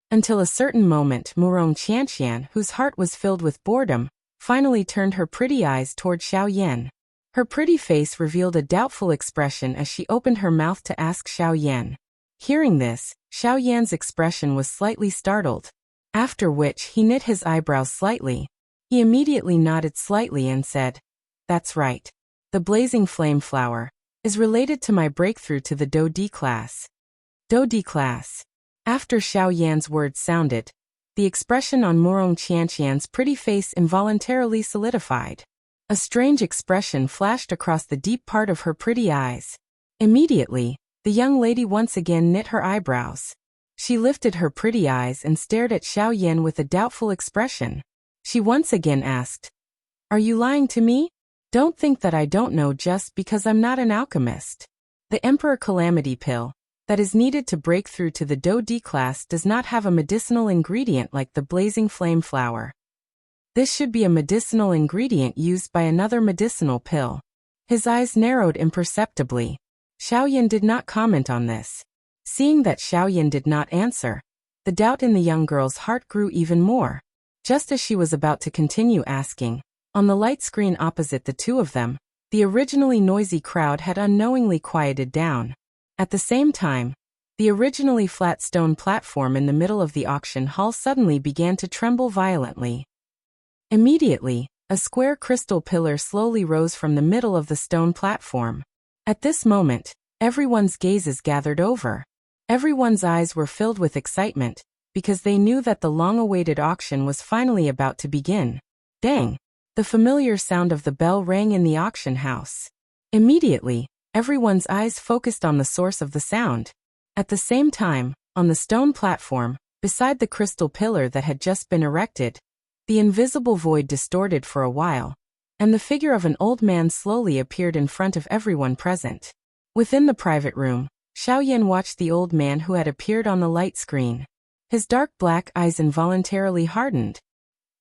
Until a certain moment, Morong Qianqian, whose heart was filled with boredom, finally turned her pretty eyes toward Xiaoyan. Her pretty face revealed a doubtful expression as she opened her mouth to ask Xiaoyan. Hearing this, Xiaoyan's expression was slightly startled, after which he knit his eyebrows slightly. He immediately nodded slightly and said, "That's right. The blazing flame flower is related to my breakthrough to the Do D class." Do D class. After Xiaoyan's words sounded, the expression on Morong Qianqian's pretty face involuntarily solidified. A strange expression flashed across the deep part of her pretty eyes. Immediately, the young lady once again knit her eyebrows. She lifted her pretty eyes and stared at Xiaoyan with a doubtful expression. She once again asked, "Are you lying to me? Don't think that I don't know just because I'm not an alchemist. The Emperor Calamity Pill that is needed to break through to the Do D class does not have a medicinal ingredient like the blazing flame flower. This should be a medicinal ingredient used by another medicinal pill." His eyes narrowed imperceptibly. Xiaoyan did not comment on this. Seeing that Xiaoyan did not answer, the doubt in the young girl's heart grew even more. Just as she was about to continue asking, on the light screen opposite the two of them, the originally noisy crowd had unknowingly quieted down. At the same time, the originally flat stone platform in the middle of the auction hall suddenly began to tremble violently. Immediately, a square crystal pillar slowly rose from the middle of the stone platform. At this moment, everyone's gazes gathered over. Everyone's eyes were filled with excitement, because they knew that the long-awaited auction was finally about to begin. Dang! The familiar sound of the bell rang in the auction house. Immediately, everyone's eyes focused on the source of the sound. At the same time, on the stone platform, beside the crystal pillar that had just been erected, the invisible void distorted for a while, and the figure of an old man slowly appeared in front of everyone present. Within the private room, Xiaoyan watched the old man who had appeared on the light screen. His dark black eyes involuntarily hardened.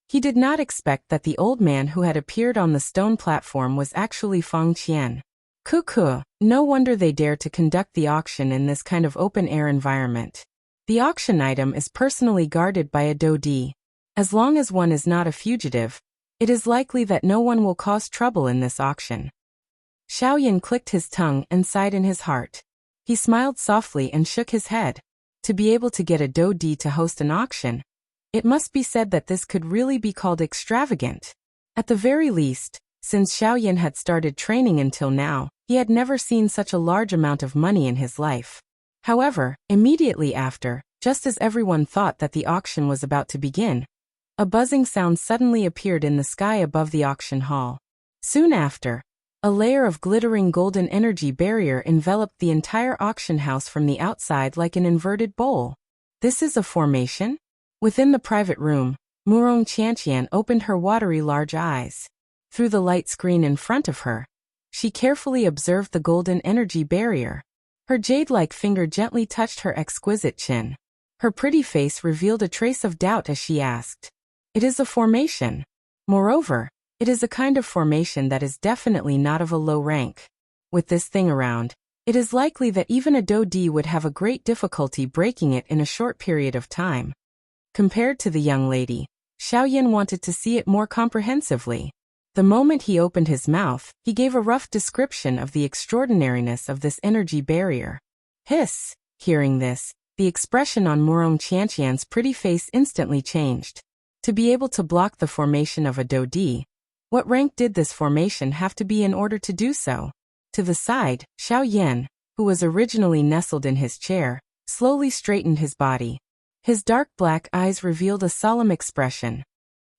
He did not expect that the old man who had appeared on the stone platform was actually Fang Qian. Cuckoo, no wonder they dare to conduct the auction in this kind of open-air environment. The auction item is personally guarded by a dodi. As long as one is not a fugitive, it is likely that no one will cause trouble in this auction. Xiaoyan clicked his tongue and sighed in his heart. He smiled softly and shook his head. To be able to get a Dodi to host an auction, it must be said that this could really be called extravagant. At the very least, since Xiaoyan had started training until now, he had never seen such a large amount of money in his life. However, immediately after, just as everyone thought that the auction was about to begin, a buzzing sound suddenly appeared in the sky above the auction hall. Soon after, a layer of glittering golden energy barrier enveloped the entire auction house from the outside like an inverted bowl. This is a formation? Within the private room, Murong Qianqian opened her watery large eyes. Through the light screen in front of her, she carefully observed the golden energy barrier. Her jade-like finger gently touched her exquisite chin. Her pretty face revealed a trace of doubt as she asked, "It is a formation. Moreover, it is a kind of formation that is definitely not of a low rank. With this thing around, it is likely that even a Dodi would have a great difficulty breaking it in a short period of time." Compared to the young lady, Xiaoyan wanted to see it more comprehensively. The moment he opened his mouth, he gave a rough description of the extraordinariness of this energy barrier. Hiss! Hearing this, the expression on Murong Qianqian's pretty face instantly changed. To be able to block the formation of a Dodi, what rank did this formation have to be in order to do so? To the side, Xiaoyan, who was originally nestled in his chair, slowly straightened his body. His dark black eyes revealed a solemn expression.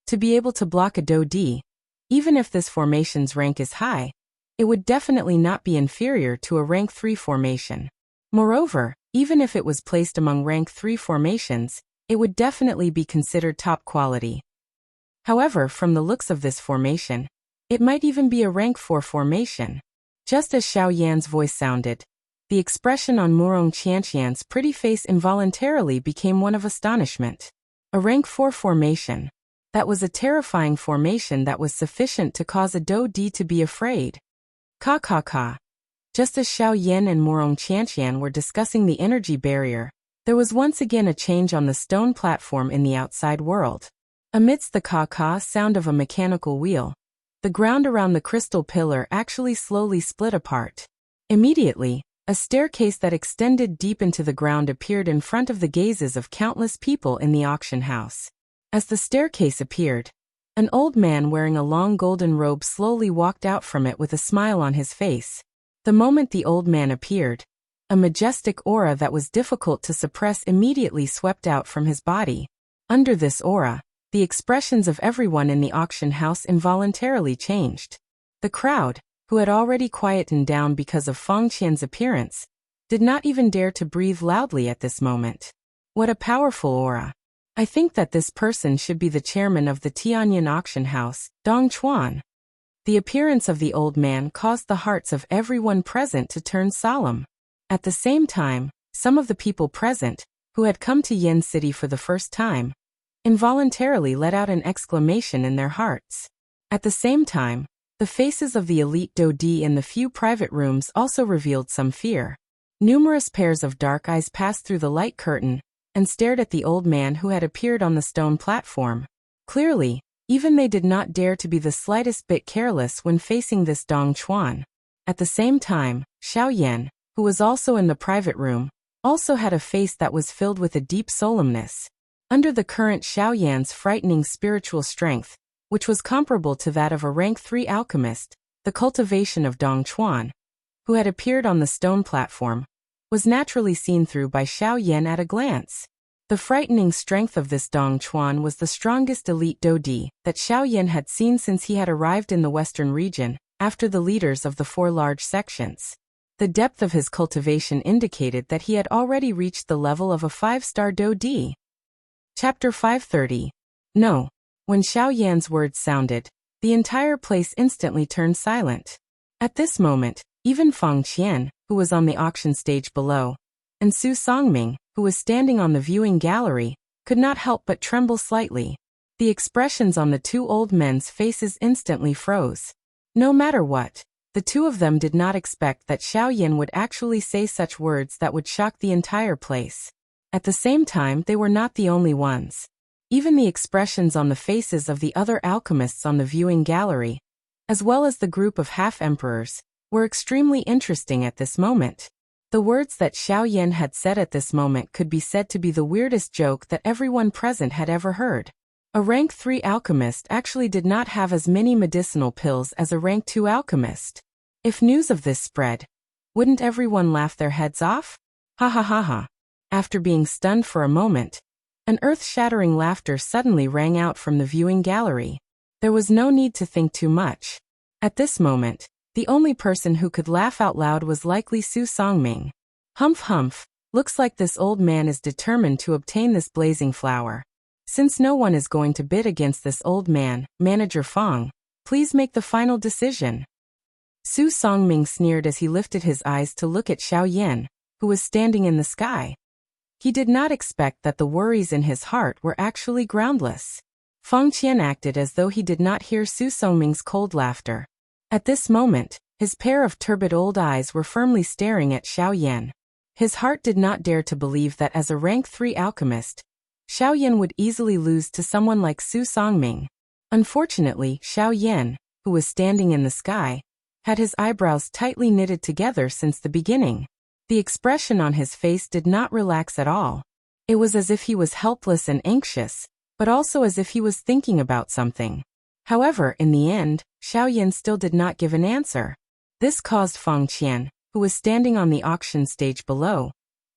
To be able to block a Dodi, even if this formation's rank is high, it would definitely not be inferior to a rank 3 formation. Moreover, even if it was placed among rank 3 formations, it would definitely be considered top quality. However, from the looks of this formation, it might even be a rank 4 formation. Just as Xiaoyan's voice sounded, the expression on Murong Qianqian's pretty face involuntarily became one of astonishment. A rank 4 formation. That was a terrifying formation that was sufficient to cause a Dodi to be afraid. Ka. Just as Xiaoyan and Murong Qianqian were discussing the energy barrier, there was once again a change on the stone platform in the outside world. Amidst the ka sound of a mechanical wheel, the ground around the crystal pillar actually slowly split apart. Immediately, a staircase that extended deep into the ground appeared in front of the gazes of countless people in the auction house. As the staircase appeared, an old man wearing a long golden robe slowly walked out from it with a smile on his face. The moment the old man appeared, a majestic aura that was difficult to suppress immediately swept out from his body. Under this aura, the expressions of everyone in the auction house involuntarily changed. The crowd, who had already quietened down because of Feng Qian's appearance, did not even dare to breathe loudly at this moment. What a powerful aura! I think that this person should be the chairman of the Tianyan auction house, Dong Chuan. The appearance of the old man caused the hearts of everyone present to turn solemn. At the same time, some of the people present, who had come to Yin City for the first time, involuntarily let out an exclamation in their hearts. At the same time, the faces of the elite Dodi in the few private rooms also revealed some fear. Numerous pairs of dark eyes passed through the light curtain and stared at the old man who had appeared on the stone platform. Clearly, even they did not dare to be the slightest bit careless when facing this Dong Chuan. At the same time, Xiaoyan, who was also in the private room, also had a face that was filled with a deep solemnness. Under the current Xiaoyan's frightening spiritual strength, which was comparable to that of a rank 3 alchemist, the cultivation of Dong Chuan, who had appeared on the stone platform, was naturally seen through by Xiaoyan at a glance. The frightening strength of this Dong Chuan was the strongest elite Dodi that Xiaoyan had seen since he had arrived in the western region, after the leaders of the 4 large sections. The depth of his cultivation indicated that he had already reached the level of a 5-star Dodi. Chapter 530. No. When Xiaoyan's words sounded, the entire place instantly turned silent. At this moment, even Feng Qian, who was on the auction stage below, and Su Songming, who was standing on the viewing gallery, could not help but tremble slightly. The expressions on the 2 old men's faces instantly froze. No matter what, the 2 of them did not expect that Xiaoyan would actually say such words that would shock the entire place. At the same time, they were not the only ones. Even the expressions on the faces of the other alchemists on the viewing gallery, as well as the group of half-emperors, were extremely interesting at this moment. The words that Xiao Yan had said at this moment could be said to be the weirdest joke that everyone present had ever heard. A rank 3 alchemist actually did not have as many medicinal pills as a rank 2 alchemist. If news of this spread, wouldn't everyone laugh their heads off? Ha ha ha ha. After being stunned for a moment, an earth-shattering laughter suddenly rang out from the viewing gallery. There was no need to think too much. At this moment, the only person who could laugh out loud was likely Su Songming. Humph humph, looks like this old man is determined to obtain this blazing flower. Since no one is going to bid against this old man, Manager Fong, please make the final decision. Su Songming sneered as he lifted his eyes to look at Xiao Yan, who was standing in the sky. He did not expect that the worries in his heart were actually groundless. Feng Qian acted as though he did not hear Su Songming's cold laughter. At this moment, his pair of turbid old eyes were firmly staring at Xiao Yan. His heart did not dare to believe that as a rank 3 alchemist, Xiao Yan would easily lose to someone like Su Songming. Unfortunately, Xiao Yan, who was standing in the sky, had his eyebrows tightly knitted together since the beginning. The expression on his face did not relax at all. It was as if he was helpless and anxious, but also as if he was thinking about something. However, in the end, Xiao Yan still did not give an answer. This caused Feng Qian, who was standing on the auction stage below,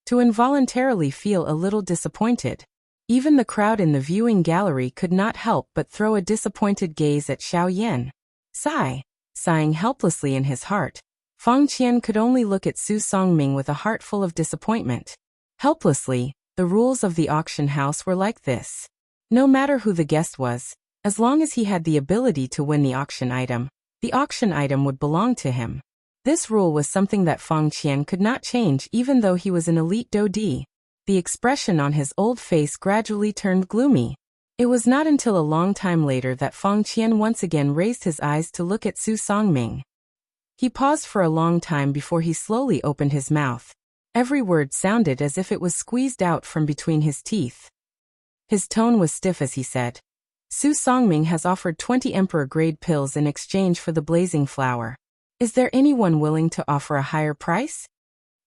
to involuntarily feel a little disappointed. Even the crowd in the viewing gallery could not help but throw a disappointed gaze at Xiao Yan. Sighing helplessly in his heart, Feng Qian could only look at Su Songming with a heart full of disappointment. Helplessly, the rules of the auction house were like this. No matter who the guest was, as long as he had the ability to win the auction item would belong to him. This rule was something that Feng Qian could not change even though he was an elite Dodi. The expression on his old face gradually turned gloomy. It was not until a long time later that Feng Qian once again raised his eyes to look at Su Songming. He paused for a long time before he slowly opened his mouth. Every word sounded as if it was squeezed out from between his teeth. His tone was stiff as he said, Su Songming has offered 20 emperor-grade pills in exchange for the blazing flower. Is there anyone willing to offer a higher price?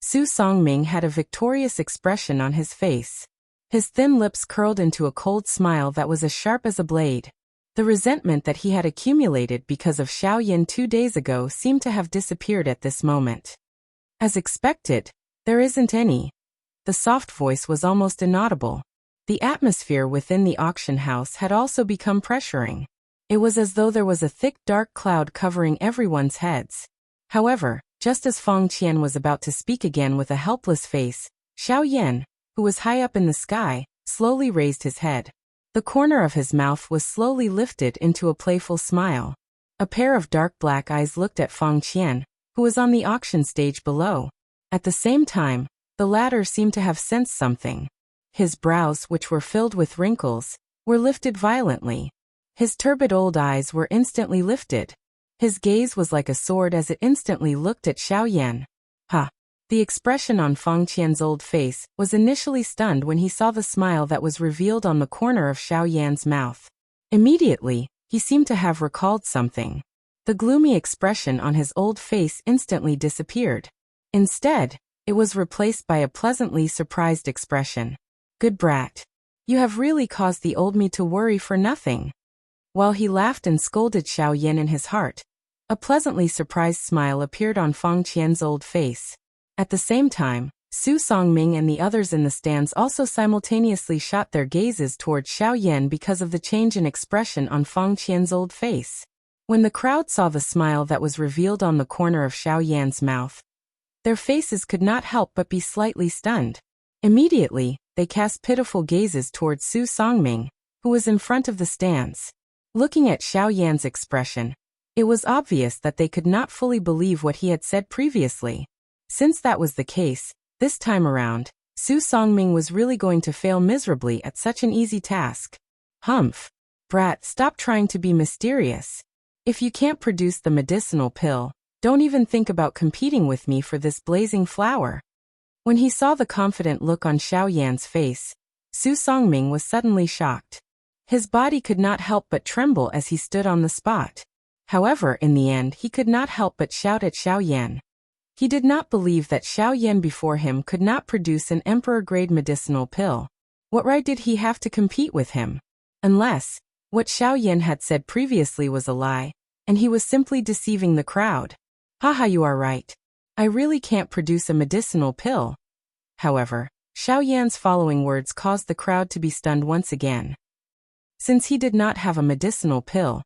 Su Songming had a victorious expression on his face. His thin lips curled into a cold smile that was as sharp as a blade. The resentment that he had accumulated because of Xiao Yan 2 days ago seemed to have disappeared at this moment. As expected, there isn't any. The soft voice was almost inaudible. The atmosphere within the auction house had also become pressuring. It was as though there was a thick dark cloud covering everyone's heads. However, just as Feng Qian was about to speak again with a helpless face, Xiao Yan, who was high up in the sky, slowly raised his head. The corner of his mouth was slowly lifted into a playful smile. A pair of dark black eyes looked at Feng Qian, who was on the auction stage below. At the same time, the latter seemed to have sensed something. His brows, which were filled with wrinkles, were lifted violently. His turbid old eyes were instantly lifted. His gaze was like a sword as it instantly looked at Xiao Yan. Ha! The expression on Feng Qian's old face was initially stunned when he saw the smile that was revealed on the corner of Xiao Yan's mouth. Immediately, he seemed to have recalled something. The gloomy expression on his old face instantly disappeared. Instead, it was replaced by a pleasantly surprised expression. Good brat. You have really caused the old me to worry for nothing. While he laughed and scolded Xiao Yan in his heart, a pleasantly surprised smile appeared on Feng Qian's old face. At the same time, Su Songming and the others in the stands also simultaneously shot their gazes toward Xiao Yan because of the change in expression on Feng Qian's old face. When the crowd saw the smile that was revealed on the corner of Xiao Yan's mouth, their faces could not help but be slightly stunned. Immediately, they cast pitiful gazes toward Su Songming, who was in front of the stands. Looking at Xiao Yan's expression, it was obvious that they could not fully believe what he had said previously. Since that was the case, this time around, Su Songming was really going to fail miserably at such an easy task. Humph! Brat, stop trying to be mysterious. If you can't produce the medicinal pill, don't even think about competing with me for this blazing flower. When he saw the confident look on Xiao Yan's face, Su Songming was suddenly shocked. His body could not help but tremble as he stood on the spot. However, in the end he could not help but shout at Xiao Yan. He did not believe that Xiao Yan before him could not produce an emperor-grade medicinal pill. What right did he have to compete with him? Unless what Xiao Yan had said previously was a lie, and he was simply deceiving the crowd. Haha, you are right. I really can't produce a medicinal pill. However, Xiao Yan's following words caused the crowd to be stunned once again. Since he did not have a medicinal pill,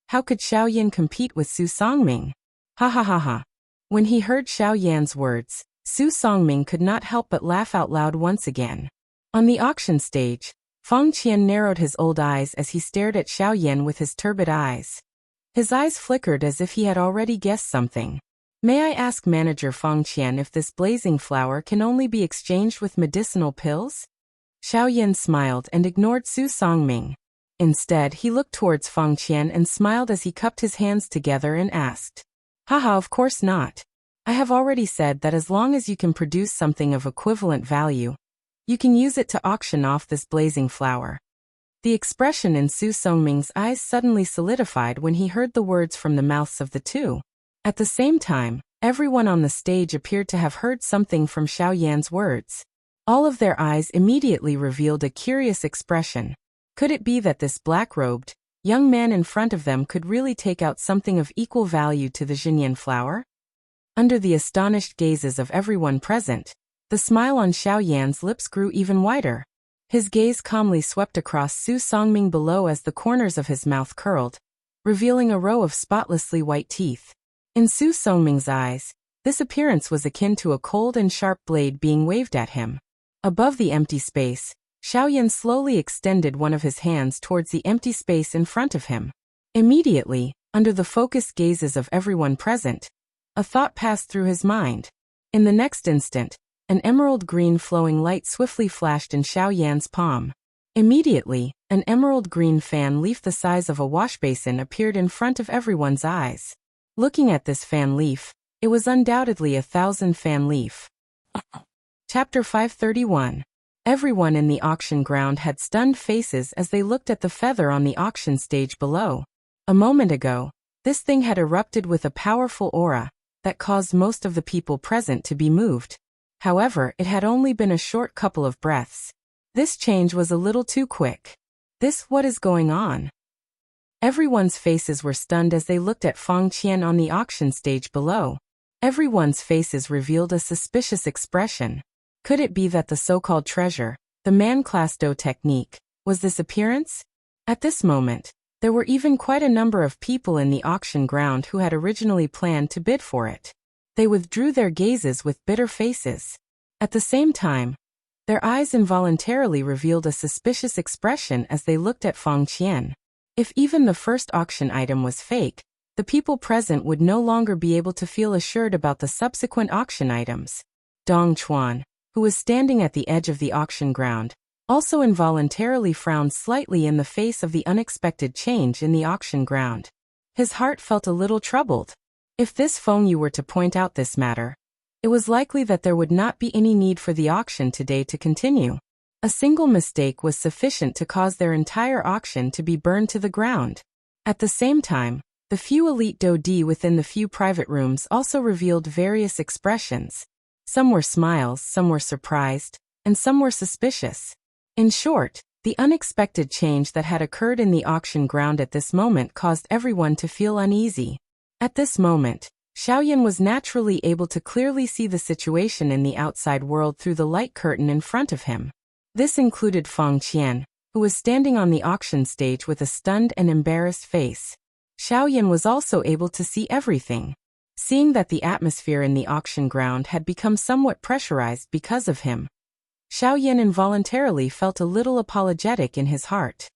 how could Xiao Yan compete with Su Songming? Ha ha ha ha. When he heard Xiao Yan's words, Su Songming could not help but laugh out loud once again. On the auction stage, Feng Qian narrowed his old eyes as he stared at Xiao Yan with his turbid eyes. His eyes flickered as if he had already guessed something. May I ask Manager Feng Qian if this blazing flower can only be exchanged with medicinal pills? Xiao Yan smiled and ignored Su Songming. Instead, he looked towards Feng Qian and smiled as he cupped his hands together and asked, Haha, of course not. I have already said that as long as you can produce something of equivalent value, you can use it to auction off this blazing flower. The expression in Su Songming's eyes suddenly solidified when he heard the words from the mouths of the two. At the same time, everyone on the stage appeared to have heard something from Xiao Yan's words. All of their eyes immediately revealed a curious expression. Could it be that this black-robed, young man in front of them could really take out something of equal value to the Xinyan flower? Under the astonished gazes of everyone present, the smile on Xiao Yan's lips grew even wider. His gaze calmly swept across Su Songming below as the corners of his mouth curled, revealing a row of spotlessly white teeth. In Su Songming's eyes, this appearance was akin to a cold and sharp blade being waved at him. Above the empty space, Xiao Yan slowly extended one of his hands towards the empty space in front of him. Immediately, under the focused gazes of everyone present, a thought passed through his mind. In the next instant, an emerald green flowing light swiftly flashed in Xiao Yan's palm. Immediately, an emerald green fan leaf the size of a washbasin appeared in front of everyone's eyes. Looking at this fan leaf, it was undoubtedly a 1,000 fan leaf. Chapter 531. Everyone in the auction ground had stunned faces as they looked at the feather on the auction stage below. A moment ago, this thing had erupted with a powerful aura that caused most of the people present to be moved. However, it had only been a short couple of breaths. This change was a little too quick. What is going on? Everyone's faces were stunned as they looked at Feng Qian on the auction stage below. Everyone's faces revealed a suspicious expression. Could it be that the so-called treasure, the man-class Do technique, was this appearance? At this moment, there were even quite a number of people in the auction ground who had originally planned to bid for it. They withdrew their gazes with bitter faces. At the same time, their eyes involuntarily revealed a suspicious expression as they looked at Feng Qian. If even the first auction item was fake, the people present would no longer be able to feel assured about the subsequent auction items. Dong Chuan, who was standing at the edge of the auction ground, also involuntarily frowned slightly in the face of the unexpected change in the auction ground. His heart felt a little troubled. If this Feng Yu were to point out this matter, it was likely that there would not be any need for the auction today to continue. A single mistake was sufficient to cause their entire auction to be burned to the ground. At the same time, the few elite Dodi within the few private rooms also revealed various expressions. Some were smiles, some were surprised, and some were suspicious. In short, the unexpected change that had occurred in the auction ground at this moment caused everyone to feel uneasy. At this moment, Xiao Yan was naturally able to clearly see the situation in the outside world through the light curtain in front of him. This included Feng Qian, who was standing on the auction stage with a stunned and embarrassed face. Xiao Yan was also able to see everything. Seeing that the atmosphere in the auction ground had become somewhat pressurized because of him, Xiao Yan involuntarily felt a little apologetic in his heart.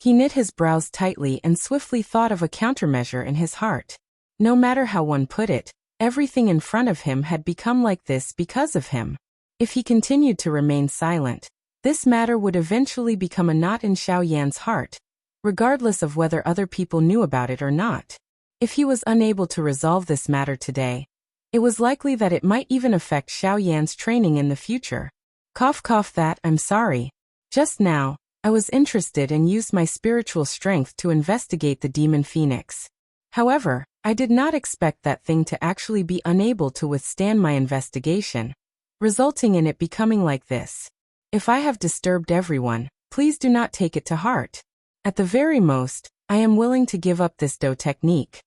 He knit his brows tightly and swiftly thought of a countermeasure in his heart. No matter how one put it, everything in front of him had become like this because of him. If he continued to remain silent, this matter would eventually become a knot in Xiao Yan's heart, regardless of whether other people knew about it or not. If he was unable to resolve this matter today, it was likely that it might even affect Xiao Yan's training in the future. Cough cough that, I'm sorry. Just now, I was interested and used my spiritual strength to investigate the demon phoenix. However, I did not expect that thing to actually be unable to withstand my investigation, resulting in it becoming like this. If I have disturbed everyone, please do not take it to heart. At the very most, I am willing to give up this Do technique.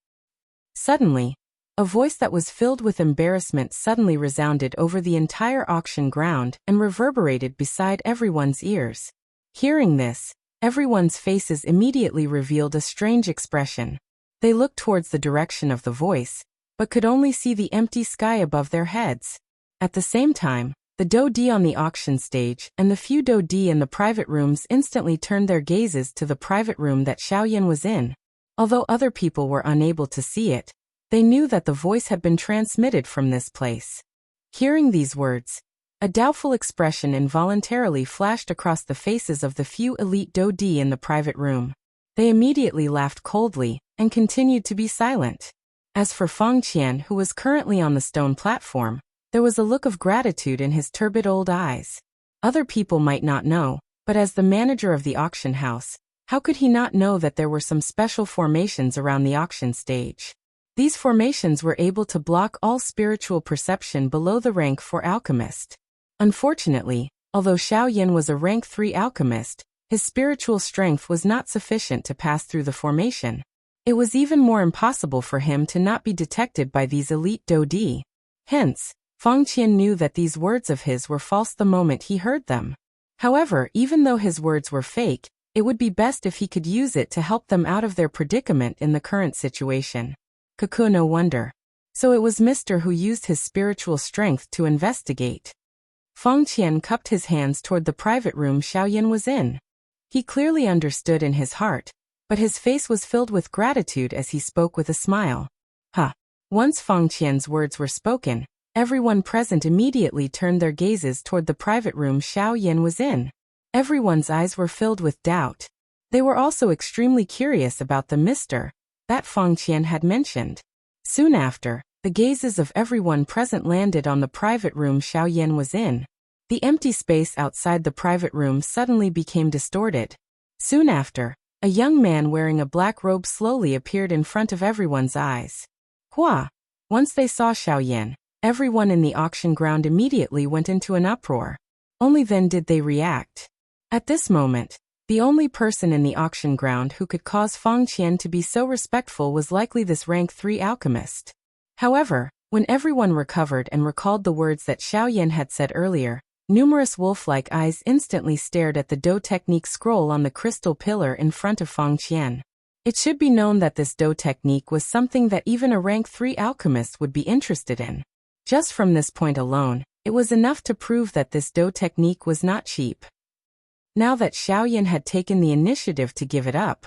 Suddenly, a voice that was filled with embarrassment suddenly resounded over the entire auction ground and reverberated beside everyone's ears. Hearing this, everyone's faces immediately revealed a strange expression. They looked towards the direction of the voice, but could only see the empty sky above their heads. At the same time, the Do-D on the auction stage and the few Do-D in the private rooms instantly turned their gazes to the private room that Xiaoyan was in. Although other people were unable to see it, they knew that the voice had been transmitted from this place. Hearing these words, a doubtful expression involuntarily flashed across the faces of the few elite Do-D in the private room. They immediately laughed coldly and continued to be silent. As for Feng Qian, who was currently on the stone platform, there was a look of gratitude in his turbid old eyes. Other people might not know, but as the manager of the auction house, how could he not know that there were some special formations around the auction stage? These formations were able to block all spiritual perception below the rank 4 alchemist. Unfortunately, although Xiaoyan was a rank 3 alchemist, his spiritual strength was not sufficient to pass through the formation. It was even more impossible for him to not be detected by these elite Do-D. Hence, Feng Qian knew that these words of his were false the moment he heard them. However, even though his words were fake, it would be best if he could use it to help them out of their predicament in the current situation. Cuckoo, no wonder. So it was Mr. who used his spiritual strength to investigate. Feng Qian cupped his hands toward the private room Xiaoyan was in. He clearly understood in his heart, but his face was filled with gratitude as he spoke with a smile. Once Feng Qian's words were spoken, everyone present immediately turned their gazes toward the private room Xiaoyan was in. Everyone's eyes were filled with doubt. They were also extremely curious about the Mr. that Feng Qian had mentioned. Soon after, the gazes of everyone present landed on the private room Xiaoyan was in. The empty space outside the private room suddenly became distorted. Soon after, a young man wearing a black robe slowly appeared in front of everyone's eyes. Once they saw Xiaoyan, everyone in the auction ground immediately went into an uproar. Only then did they react. At this moment, the only person in the auction ground who could cause Feng Qian to be so respectful was likely this rank 3 alchemist. However, when everyone recovered and recalled the words that Xiaoyan had said earlier, numerous wolf-like eyes instantly stared at the Do technique scroll on the crystal pillar in front of Feng Qian. It should be known that this Do technique was something that even a rank 3 alchemist would be interested in. Just from this point alone, it was enough to prove that this Do technique was not cheap. Now that Xiaoyan had taken the initiative to give it up,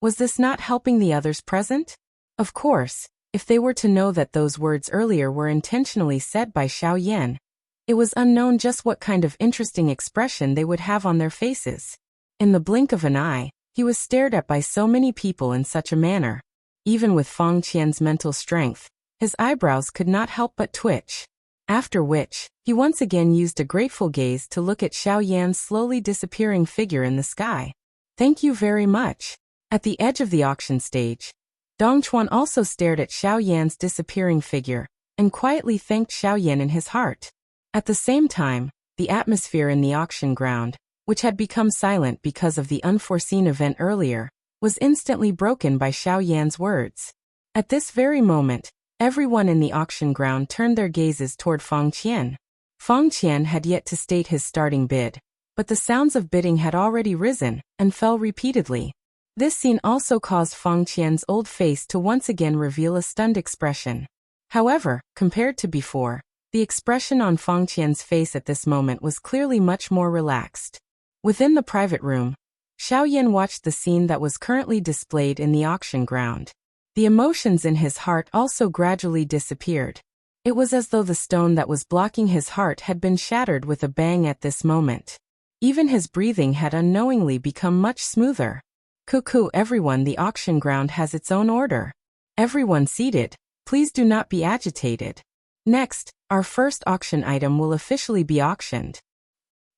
was this not helping the others present? Of course, if they were to know that those words earlier were intentionally said by Xiaoyan, it was unknown just what kind of interesting expression they would have on their faces. In the blink of an eye, he was stared at by so many people in such a manner. Even with Feng Qian's mental strength, his eyebrows could not help but twitch. After which, he once again used a grateful gaze to look at Xiaoyan's slowly disappearing figure in the sky. Thank you very much. At the edge of the auction stage, Dongchuan also stared at Xiaoyan's disappearing figure, and quietly thanked Xiaoyan in his heart. At the same time, the atmosphere in the auction ground, which had become silent because of the unforeseen event earlier, was instantly broken by Xiaoyan's words. At this very moment, everyone in the auction ground turned their gazes toward Feng Qian. Feng Qian had yet to state his starting bid, but the sounds of bidding had already risen and fell repeatedly. This scene also caused Feng Qian's old face to once again reveal a stunned expression. However, compared to before, the expression on Feng Qian's face at this moment was clearly much more relaxed. Within the private room, Xiaoyan watched the scene that was currently displayed in the auction ground. The emotions in his heart also gradually disappeared. It was as though the stone that was blocking his heart had been shattered with a bang at this moment. Even his breathing had unknowingly become much smoother. Cuckoo, everyone, the auction ground has its own order. Everyone seated, please do not be agitated. Next, our first auction item will officially be auctioned.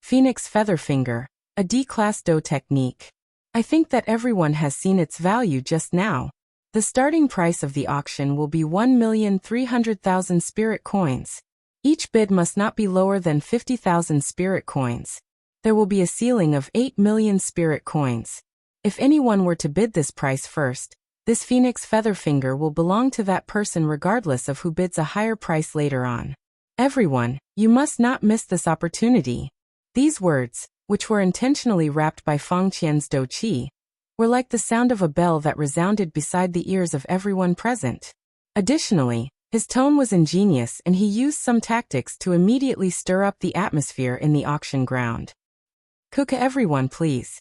Phoenix Featherfinger, a D-class Do technique. I think that everyone has seen its value just now. The starting price of the auction will be 1,300,000 spirit coins. Each bid must not be lower than 50,000 spirit coins. There will be a ceiling of 8 million spirit coins. If anyone were to bid this price first, this phoenix feather finger will belong to that person regardless of who bids a higher price later on. Everyone, you must not miss this opportunity. These words, which were intentionally wrapped by Feng Qian's Do Qi, were like the sound of a bell that resounded beside the ears of everyone present. Additionally, his tone was ingenious and he used some tactics to immediately stir up the atmosphere in the auction ground. Kuka everyone please.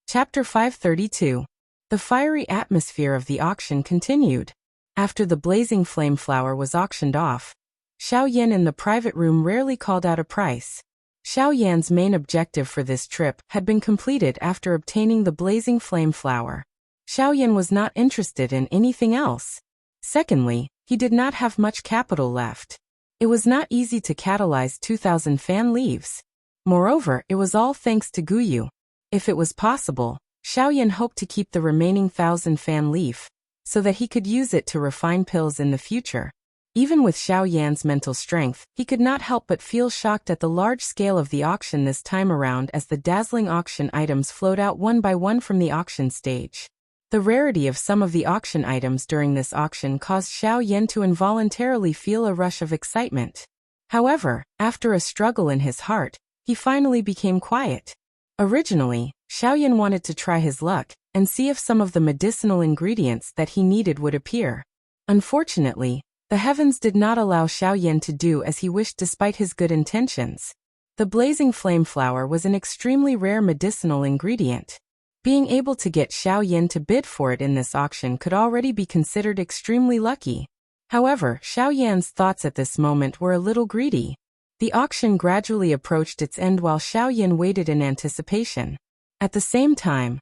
Chapter 532. The fiery atmosphere of the auction continued. After the blazing flame flower was auctioned off, Xiao Yan in the private room rarely called out a price. Xiao Yan's main objective for this trip had been completed after obtaining the blazing flame flower. Xiao Yan was not interested in anything else. Secondly, he did not have much capital left. It was not easy to catalyze 2,000 fan leaves. Moreover, it was all thanks to Guyu. If it was possible, Xiao Yan hoped to keep the remaining 1,000 fan leaf, so that he could use it to refine pills in the future. Even with Xiao Yan's mental strength, he could not help but feel shocked at the large scale of the auction this time around as the dazzling auction items flowed out one by one from the auction stage. The rarity of some of the auction items during this auction caused Xiao Yan to involuntarily feel a rush of excitement. However, after a struggle in his heart, he finally became quiet. Originally, Xiao Yan wanted to try his luck and see if some of the medicinal ingredients that he needed would appear. Unfortunately, the heavens did not allow Xiao Yan to do as he wished despite his good intentions. The blazing flame flower was an extremely rare medicinal ingredient. Being able to get Xiao Yan to bid for it in this auction could already be considered extremely lucky. However, Xiao Yan's thoughts at this moment were a little greedy. The auction gradually approached its end while Xiao Yan waited in anticipation. At the same time,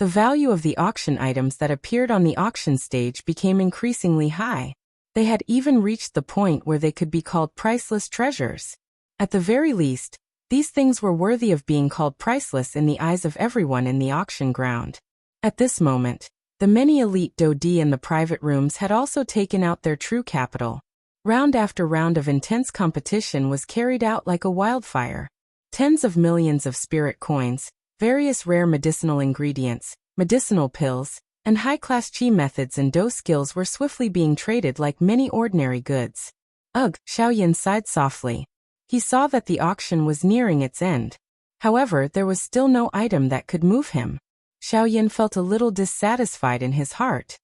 the value of the auction items that appeared on the auction stage became increasingly high. They had even reached the point where they could be called priceless treasures. At the very least, these things were worthy of being called priceless in the eyes of everyone in the auction ground. At this moment, the many elite Dodi in the private rooms had also taken out their true capital. Round after round of intense competition was carried out like a wildfire. Tens of millions of spirit coins, various rare medicinal ingredients, medicinal pills, and high-class chi methods and do skills were swiftly being traded like many ordinary goods. Ugh, Xiao Yan sighed softly. He saw that the auction was nearing its end. However, there was still no item that could move him. Xiao Yan felt a little dissatisfied in his heart.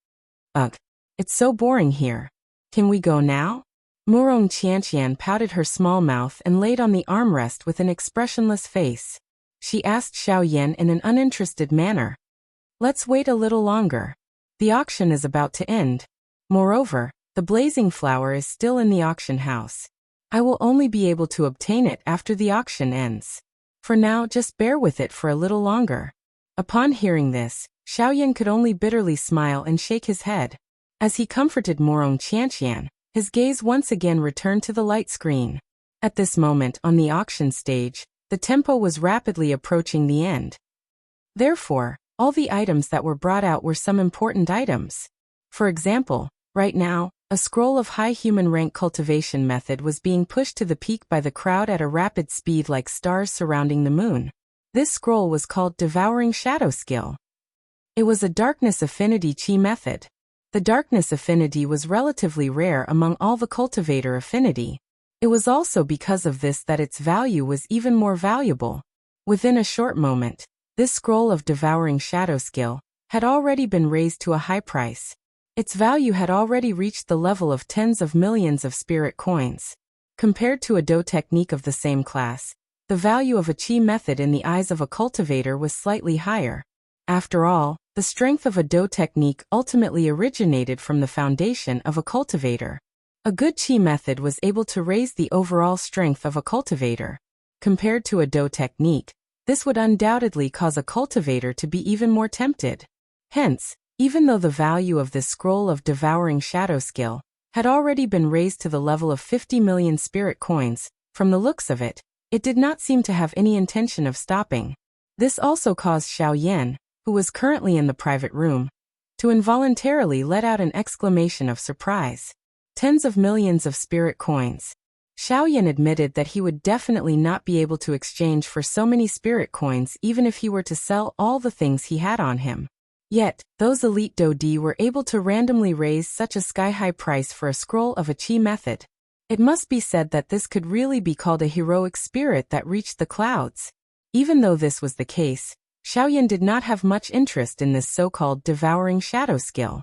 Ugh, it's so boring here. Can we go now? Murong Qianqian pouted her small mouth and laid on the armrest with an expressionless face. She asked Xiao Yan in an uninterested manner. Let's wait a little longer. The auction is about to end. Moreover, the blazing flower is still in the auction house. I will only be able to obtain it after the auction ends. For now, just bear with it for a little longer. Upon hearing this, Xiao Yan could only bitterly smile and shake his head. As he comforted Murong Qianqian, his gaze once again returned to the light screen. At this moment on the auction stage, the tempo was rapidly approaching the end. Therefore, all the items that were brought out were some important items. For example, right now, a scroll of high human rank cultivation method was being pushed to the peak by the crowd at a rapid speed like stars surrounding the moon. This scroll was called Devouring Shadow Skill. It was a darkness affinity chi method. The darkness affinity was relatively rare among all the cultivator affinity. It was also because of this that its value was even more valuable. Within a short moment, this scroll of Devouring Shadow Skill had already been raised to a high price. Its value had already reached the level of tens of millions of spirit coins. Compared to a Do technique of the same class, the value of a Qi method in the eyes of a cultivator was slightly higher. After all, the strength of a Do technique ultimately originated from the foundation of a cultivator. A good Qi method was able to raise the overall strength of a cultivator. Compared to a Do technique, this would undoubtedly cause a cultivator to be even more tempted. Hence, even though the value of this scroll of Devouring Shadow Skill had already been raised to the level of 50 million spirit coins, from the looks of it, it did not seem to have any intention of stopping. This also caused Xiao Yan, who was currently in the private room, to involuntarily let out an exclamation of surprise. Tens of millions of spirit coins. Xiaoyan admitted that he would definitely not be able to exchange for so many spirit coins even if he were to sell all the things he had on him. Yet, those elite Dodi were able to randomly raise such a sky-high price for a scroll of a chi method. It must be said that this could really be called a heroic spirit that reached the clouds. Even though this was the case, Xiaoyan did not have much interest in this so-called devouring shadow skill.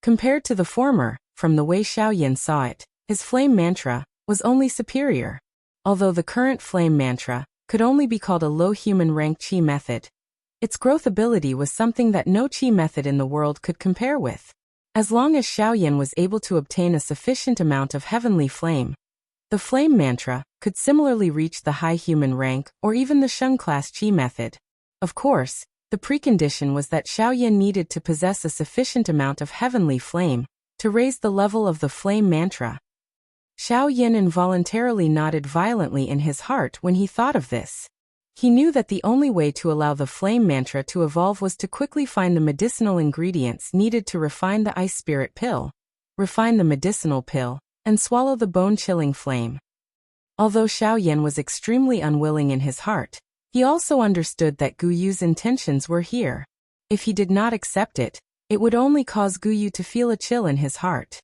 Compared to the former, from the way Xiaoyan saw it, his flame mantra was only superior. Although the current flame mantra could only be called a low human rank chi method, its growth ability was something that no chi method in the world could compare with. As long as Xiaoyan was able to obtain a sufficient amount of heavenly flame, the flame mantra could similarly reach the high human rank or even the Sheng class chi method. Of course, the precondition was that Xiaoyan needed to possess a sufficient amount of heavenly flame to raise the level of the flame mantra. Xiaoyan involuntarily nodded violently in his heart when he thought of this. He knew that the only way to allow the flame mantra to evolve was to quickly find the medicinal ingredients needed to refine the ice spirit pill, refine the medicinal pill, and swallow the bone-chilling flame. Although Xiaoyan was extremely unwilling in his heart, he also understood that Guyu's intentions were here. If he did not accept it, it would only cause Guyu to feel a chill in his heart.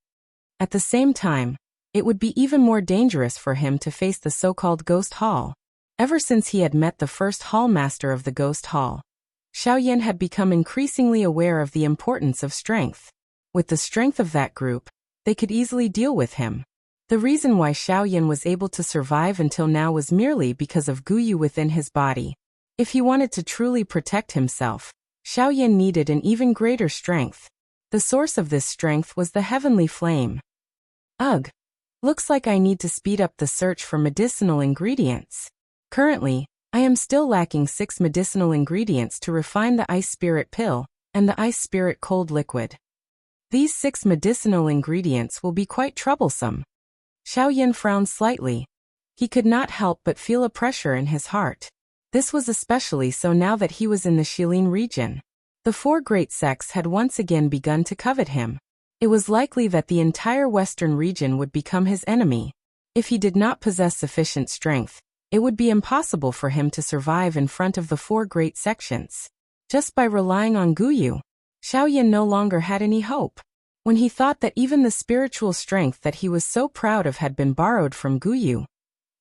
At the same time, it would be even more dangerous for him to face the so-called Ghost Hall. Ever since he had met the first hall master of the Ghost Hall, Xiaoyan had become increasingly aware of the importance of strength. With the strength of that group, they could easily deal with him. The reason why Xiaoyan was able to survive until now was merely because of Guyu within his body. If he wanted to truly protect himself, Xiaoyan needed an even greater strength. The source of this strength was the heavenly flame. Ugh! Looks like I need to speed up the search for medicinal ingredients. Currently, I am still lacking 6 medicinal ingredients to refine the ice spirit pill and the ice spirit cold liquid. These 6 medicinal ingredients will be quite troublesome. Xiaoyan frowned slightly. He could not help but feel a pressure in his heart. This was especially so now that he was in the Shilin region. The 4 great sects had once again begun to covet him. It was likely that the entire western region would become his enemy. If he did not possess sufficient strength, it would be impossible for him to survive in front of the 4 great sections. Just by relying on Guyu, Xiaoyan no longer had any hope. When he thought that even the spiritual strength that he was so proud of had been borrowed from Guyu,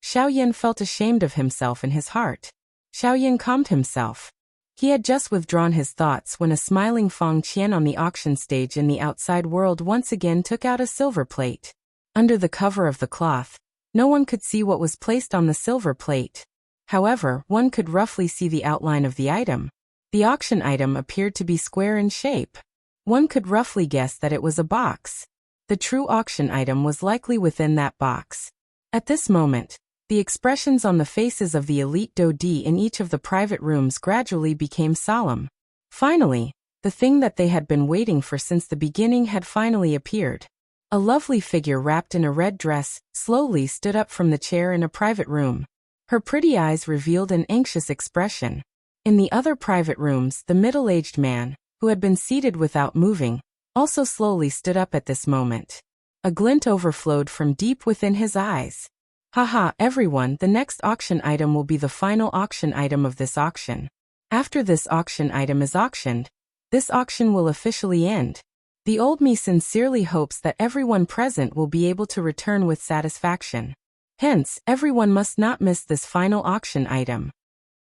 Xiaoyan felt ashamed of himself in his heart. Xiaoyan calmed himself. He had just withdrawn his thoughts when a smiling Feng Qian on the auction stage in the outside world once again took out a silver plate. Under the cover of the cloth, no one could see what was placed on the silver plate. However, one could roughly see the outline of the item. The auction item appeared to be square in shape. One could roughly guess that it was a box. The true auction item was likely within that box. At this moment, the expressions on the faces of the elite Dodi in each of the private rooms gradually became solemn. Finally, the thing that they had been waiting for since the beginning had finally appeared. A lovely figure wrapped in a red dress slowly stood up from the chair in a private room. Her pretty eyes revealed an anxious expression. In the other private rooms, the middle-aged man, who had been seated without moving, also slowly stood up at this moment. A glint overflowed from deep within his eyes. Haha, everyone, the next auction item will be the final auction item of this auction. After this auction item is auctioned, this auction will officially end. The old me sincerely hopes that everyone present will be able to return with satisfaction. Hence, everyone must not miss this final auction item.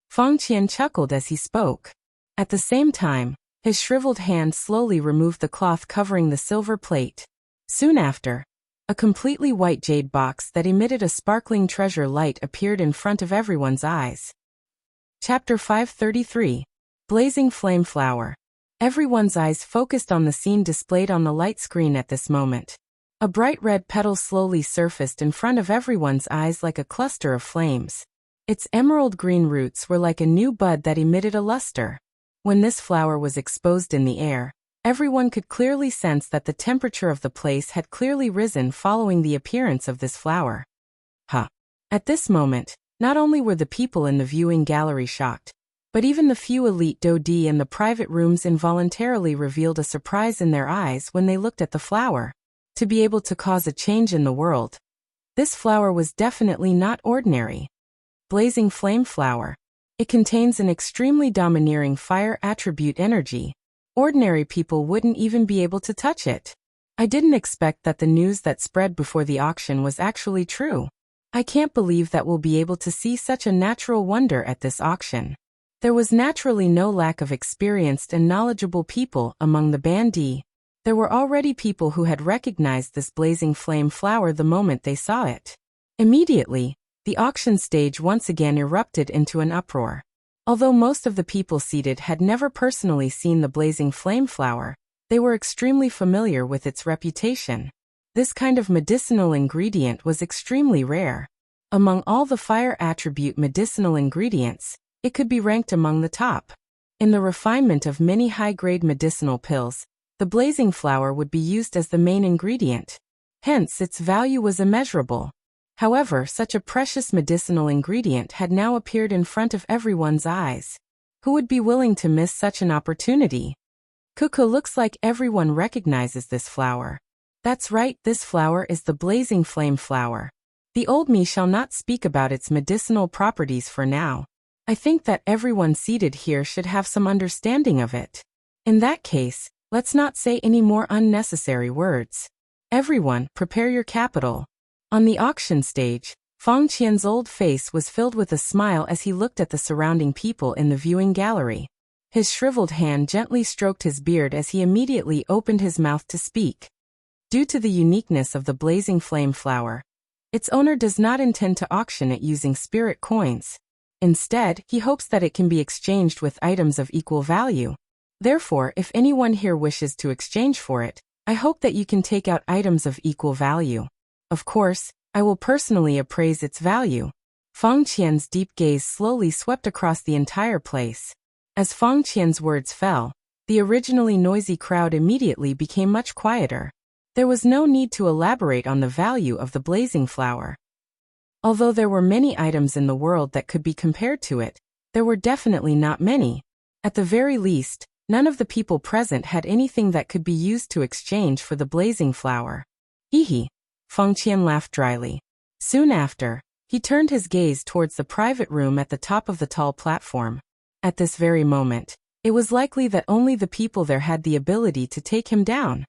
Feng Qian chuckled as he spoke. At the same time, his shriveled hand slowly removed the cloth covering the silver plate. Soon after, a completely white jade box that emitted a sparkling treasure light appeared in front of everyone's eyes. Chapter 533. Blazing Flame Flower. Everyone's eyes focused on the scene displayed on the light screen at this moment. A bright red petal slowly surfaced in front of everyone's eyes like a cluster of flames. Its emerald green roots were like a new bud that emitted a luster. When this flower was exposed in the air, everyone could clearly sense that the temperature of the place had clearly risen following the appearance of this flower. At this moment, not only were the people in the viewing gallery shocked, But even the few elite Dodi in the private rooms involuntarily revealed a surprise in their eyes when they looked at the flower. To be able to cause a change in the world. This flower was definitely not ordinary. Blazing flame flower. It contains an extremely domineering fire attribute energy. Ordinary people wouldn't even be able to touch it. I didn't expect that the news that spread before the auction was actually true. I can't believe that we'll be able to see such a natural wonder at this auction. There was naturally no lack of experienced and knowledgeable people among the bandits. There were already people who had recognized this blazing flame flower the moment they saw it. Immediately, the auction stage once again erupted into an uproar. Although most of the people seated had never personally seen the blazing flame flower, they were extremely familiar with its reputation. This kind of medicinal ingredient was extremely rare. Among all the fire attribute medicinal ingredients, it could be ranked among the top. In the refinement of many high-grade medicinal pills, the blazing flower would be used as the main ingredient. Hence, its value was immeasurable. However, such a precious medicinal ingredient had now appeared in front of everyone's eyes. Who would be willing to miss such an opportunity? Cuckoo, looks like everyone recognizes this flower. That's right, this flower is the blazing flame flower. The old me shall not speak about its medicinal properties for now. I think that everyone seated here should have some understanding of it. In that case, let's not say any more unnecessary words. Everyone, prepare your capital. On the auction stage, Feng Qian's old face was filled with a smile as he looked at the surrounding people in the viewing gallery. His shriveled hand gently stroked his beard as he immediately opened his mouth to speak. Due to the uniqueness of the blazing flame flower, its owner does not intend to auction it using spirit coins. Instead, he hopes that it can be exchanged with items of equal value. Therefore, if anyone here wishes to exchange for it, I hope that you can take out items of equal value. Of course, I will personally appraise its value. Feng Qian's deep gaze slowly swept across the entire place. As Feng Qian's words fell, the originally noisy crowd immediately became much quieter. There was no need to elaborate on the value of the blazing flower. Although there were many items in the world that could be compared to it, there were definitely not many. At the very least, none of the people present had anything that could be used to exchange for the blazing flower. Hee. Feng Qian laughed dryly. Soon after, he turned his gaze towards the private room at the top of the tall platform. At this very moment, it was likely that only the people there had the ability to take him down.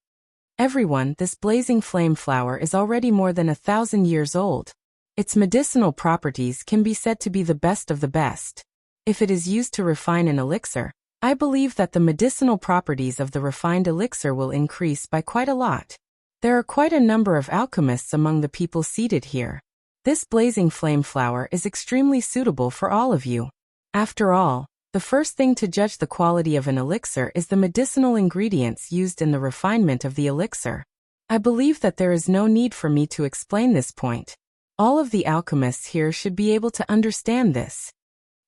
Everyone, this blazing flame flower is already more than 1,000 years old. Its medicinal properties can be said to be the best of the best. If it is used to refine an elixir, I believe that the medicinal properties of the refined elixir will increase by quite a lot. There are quite a number of alchemists among the people seated here. This blazing flame flower is extremely suitable for all of you. After all, the first thing to judge the quality of an elixir is the medicinal ingredients used in the refinement of the elixir. I believe that there is no need for me to explain this point. All of the alchemists here should be able to understand this.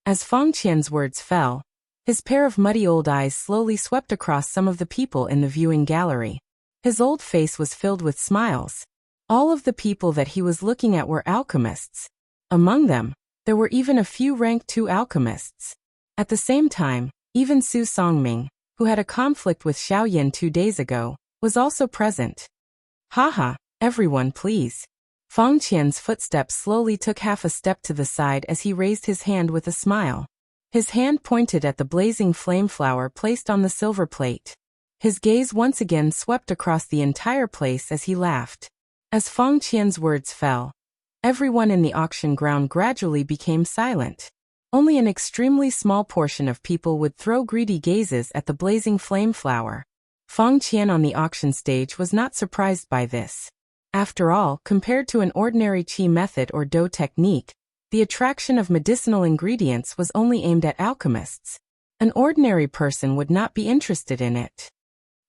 As Feng Qian's words fell, his pair of muddy old eyes slowly swept across some of the people in the viewing gallery. His old face was filled with smiles. All of the people that he was looking at were alchemists. Among them, there were even a few rank 2 alchemists. At the same time, even Su Songming, who had a conflict with Xiaoyan 2 days ago, was also present. Haha, everyone please. Feng Qian's footsteps slowly took half a step to the side as he raised his hand with a smile. His hand pointed at the blazing flame flower placed on the silver plate. His gaze once again swept across the entire place as he laughed. As Feng Qian's words fell, everyone in the auction ground gradually became silent. Only an extremely small portion of people would throw greedy gazes at the blazing flame flower. Feng Qian on the auction stage was not surprised by this. After all, compared to an ordinary qi method or dou technique, the attraction of medicinal ingredients was only aimed at alchemists. An ordinary person would not be interested in it.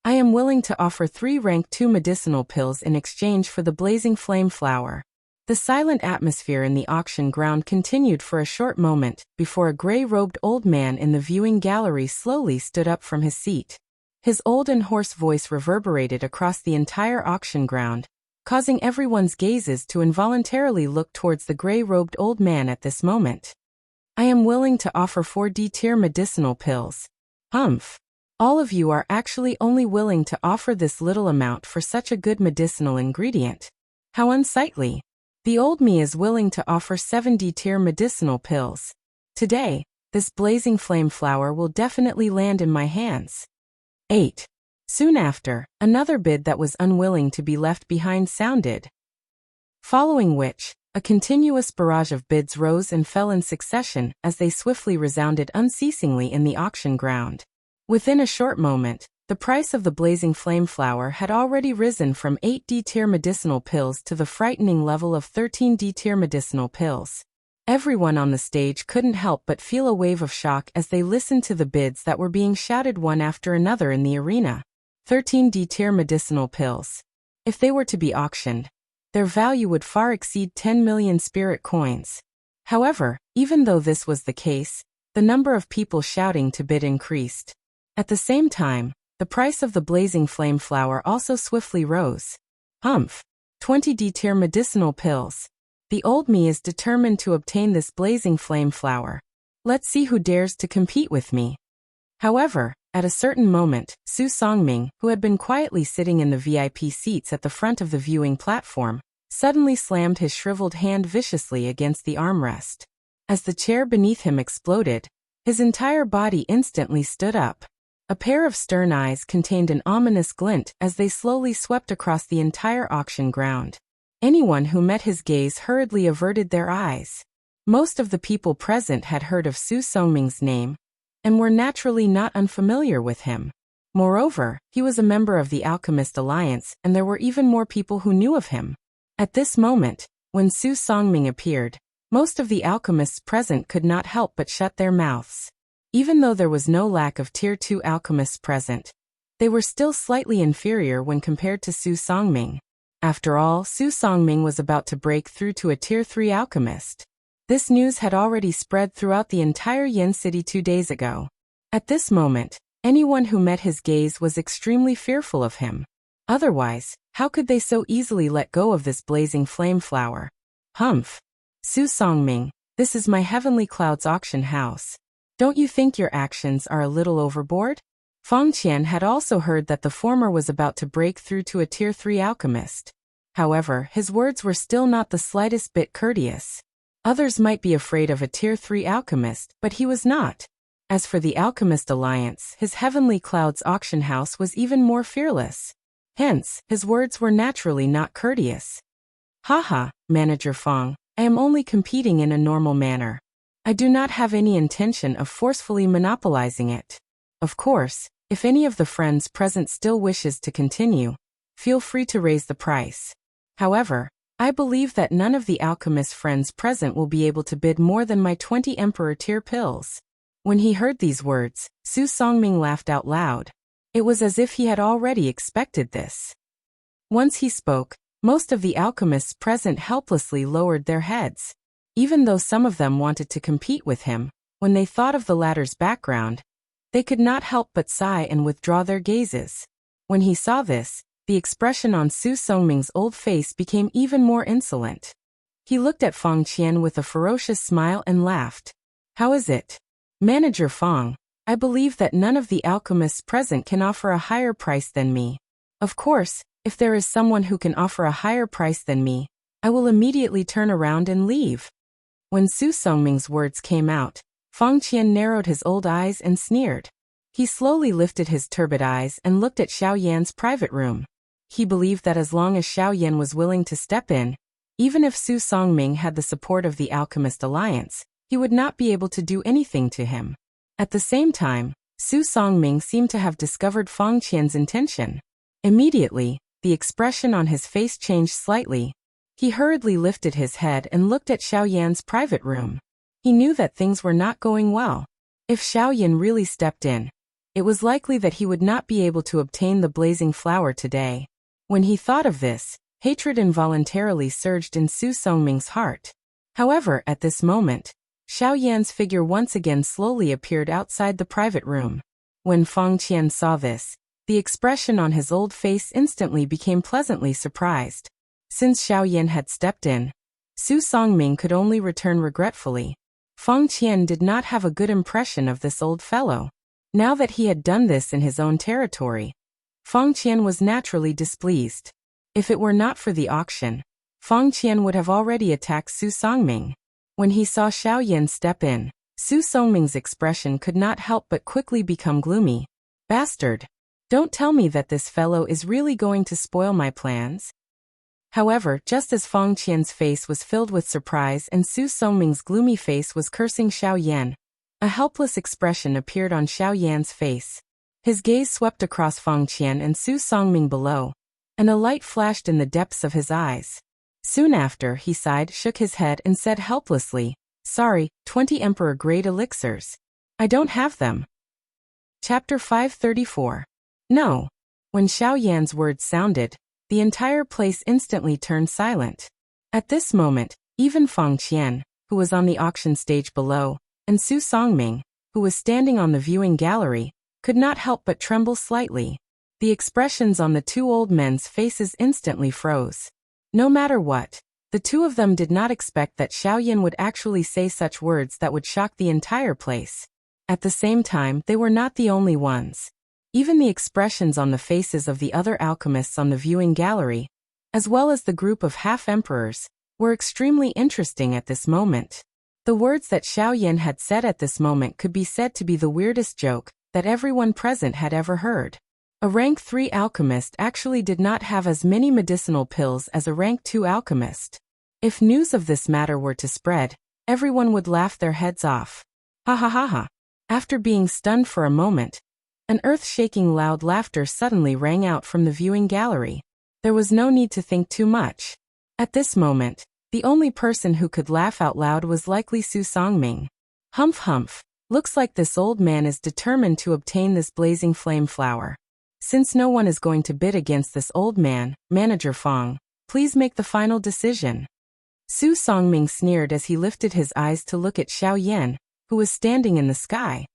I am willing to offer 3 rank 2 medicinal pills in exchange for the blazing flame flower. The silent atmosphere in the auction ground continued for a short moment before a gray-robed old man in the viewing gallery slowly stood up from his seat. His old and hoarse voice reverberated across the entire auction ground, causing everyone's gazes to involuntarily look towards the gray-robed old man at this moment. I am willing to offer 4 D-tier medicinal pills. Humph. All of you are actually only willing to offer this little amount for such a good medicinal ingredient. How unsightly. The old me is willing to offer 7 D-tier medicinal pills. Today, this blazing flame flower will definitely land in my hands. 8. Soon after, another bid that was unwilling to be left behind sounded. Following which, a continuous barrage of bids rose and fell in succession as they swiftly resounded unceasingly in the auction ground. Within a short moment, the price of the blazing flame flower had already risen from 8 D-tier medicinal pills to the frightening level of 13 D-tier medicinal pills. Everyone on the stage couldn't help but feel a wave of shock as they listened to the bids that were being shouted one after another in the arena. 13 D-tier medicinal pills. If they were to be auctioned, their value would far exceed 10 million spirit coins. However, even though this was the case, the number of people shouting to bid increased. At the same time, the price of the blazing flame flower also swiftly rose. Humph. 20 D-tier medicinal pills. The old me is determined to obtain this blazing flame flower. Let's see who dares to compete with me. However, at a certain moment, Su Songming, who had been quietly sitting in the VIP seats at the front of the viewing platform, suddenly slammed his shriveled hand viciously against the armrest. As the chair beneath him exploded, his entire body instantly stood up. A pair of stern eyes contained an ominous glint as they slowly swept across the entire auction ground. Anyone who met his gaze hurriedly averted their eyes. Most of the people present had heard of Su Songming's name, and were naturally not unfamiliar with him. Moreover, he was a member of the Alchemist Alliance, and there were even more people who knew of him. At this moment, when Su Songming appeared, most of the alchemists present could not help but shut their mouths. Even though there was no lack of Tier 2 alchemists present, they were still slightly inferior when compared to Su Songming. After all, Su Songming was about to break through to a Tier 3 alchemist. This news had already spread throughout the entire Yen City 2 days ago. At this moment, anyone who met his gaze was extremely fearful of him. Otherwise, how could they so easily let go of this blazing flame flower? Humph. Su Songming, this is my Heavenly Clouds auction house. Don't you think your actions are a little overboard? Feng Qian had also heard that the former was about to break through to a Tier 3 alchemist. However, his words were still not the slightest bit courteous. Others might be afraid of a Tier 3 alchemist, but he was not. As for the Alchemist Alliance, his Heavenly Clouds auction house was even more fearless. Hence, his words were naturally not courteous. Haha, Manager Feng, I am only competing in a normal manner. I do not have any intention of forcefully monopolizing it. Of course, if any of the friends present still wishes to continue, feel free to raise the price. However, I believe that none of the alchemist friends present will be able to bid more than my 20 Emperor tier pills. When he heard these words, Su Songming laughed out loud. It was as if he had already expected this. Once he spoke, most of the alchemists present helplessly lowered their heads. Even though some of them wanted to compete with him, when they thought of the latter's background, they could not help but sigh and withdraw their gazes. When he saw this, the expression on Su Songming's old face became even more insolent. He looked at Feng Qian with a ferocious smile and laughed. How is it? Manager Feng, I believe that none of the alchemists present can offer a higher price than me. Of course, if there is someone who can offer a higher price than me, I will immediately turn around and leave. When Su Songming's words came out, Feng Qian narrowed his old eyes and sneered. He slowly lifted his turbid eyes and looked at Xiao Yan's private room. He believed that as long as Xiao Yan was willing to step in, even if Su Songming had the support of the Alchemist Alliance, he would not be able to do anything to him. At the same time, Su Songming seemed to have discovered Feng Qian's intention. Immediately, the expression on his face changed slightly. He hurriedly lifted his head and looked at Xiao Yan's private room. He knew that things were not going well. If Xiao Yan really stepped in, it was likely that he would not be able to obtain the blazing flower today. When he thought of this, hatred involuntarily surged in Su Songming's heart. However, at this moment, Xiao Yan's figure once again slowly appeared outside the private room. When Feng Qian saw this, the expression on his old face instantly became pleasantly surprised. Since Xiao Yan had stepped in, Su Songming could only return regretfully. Feng Qian did not have a good impression of this old fellow. Now that he had done this in his own territory, Feng Qian was naturally displeased. If it were not for the auction, Feng Qian would have already attacked Su Songming. When he saw Xiao Yan step in, Su Songming's expression could not help but quickly become gloomy. Bastard! Don't tell me that this fellow is really going to spoil my plans. However, just as Feng Qian's face was filled with surprise and Su Songming's gloomy face was cursing Xiao Yan, a helpless expression appeared on Xiao Yan's face. His gaze swept across Feng Qian and Su Songming below, and a light flashed in the depths of his eyes. Soon after, he sighed, shook his head and said helplessly, "Sorry, 20 Emperor-grade elixirs. I don't have them." Chapter 534. No. When Xiao Yan's words sounded, the entire place instantly turned silent. At this moment, even Feng Qian, who was on the auction stage below, and Su Songming, who was standing on the viewing gallery, could not help but tremble slightly. The expressions on the two old men's faces instantly froze. No matter what, the two of them did not expect that Xiao Yan would actually say such words that would shock the entire place. At the same time, they were not the only ones. Even the expressions on the faces of the other alchemists on the viewing gallery, as well as the group of half-emperors, were extremely interesting at this moment. The words that Xiao Yan had said at this moment could be said to be the weirdest joke that everyone present had ever heard. A rank 3 alchemist actually did not have as many medicinal pills as a rank 2 alchemist. If news of this matter were to spread, everyone would laugh their heads off. Ha ha ha ha. After being stunned for a moment, an earth-shaking loud laughter suddenly rang out from the viewing gallery. There was no need to think too much. At this moment, the only person who could laugh out loud was likely Su Songming. Humph humph, looks like this old man is determined to obtain this blazing flame flower. Since no one is going to bid against this old man, Manager Feng, please make the final decision. Su Songming sneered as he lifted his eyes to look at Xiao Yan, who was standing in the sky.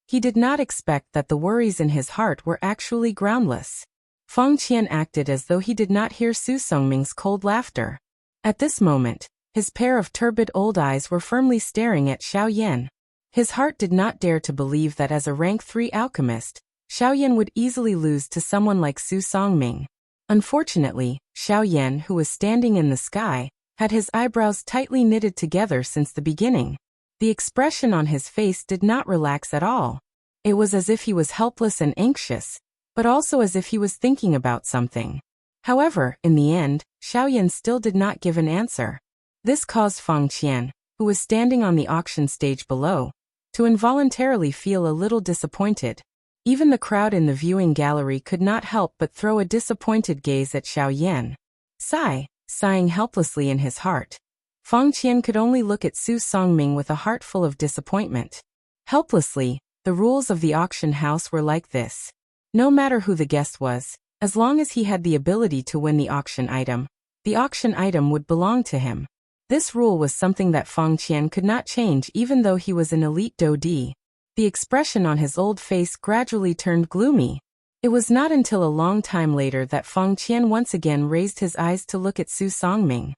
He did not expect that the worries in his heart were actually groundless. Feng Qian acted as though he did not hear Su Songming's cold laughter. At this moment, his pair of turbid old eyes were firmly staring at Xiao Yan. His heart did not dare to believe that as a rank 3 alchemist, Xiao Yan would easily lose to someone like Su Songming. Unfortunately, Xiao Yan, who was standing in the sky, had his eyebrows tightly knitted together since the beginning. The expression on his face did not relax at all. It was as if he was helpless and anxious, but also as if he was thinking about something. However, in the end, Xiao Yan still did not give an answer. This caused Feng Qian, who was standing on the auction stage below, to involuntarily feel a little disappointed. Even the crowd in the viewing gallery could not help but throw a disappointed gaze at Xiao Yan. Sighing helplessly in his heart, Feng Qian could only look at Su Songming with a heart full of disappointment. Helplessly, the rules of the auction house were like this. No matter who the guest was, as long as he had the ability to win the auction item would belong to him. This rule was something that Feng Qian could not change even though he was an elite Dodi. The expression on his old face gradually turned gloomy. It was not until a long time later that Feng Qian once again raised his eyes to look at Su Songming.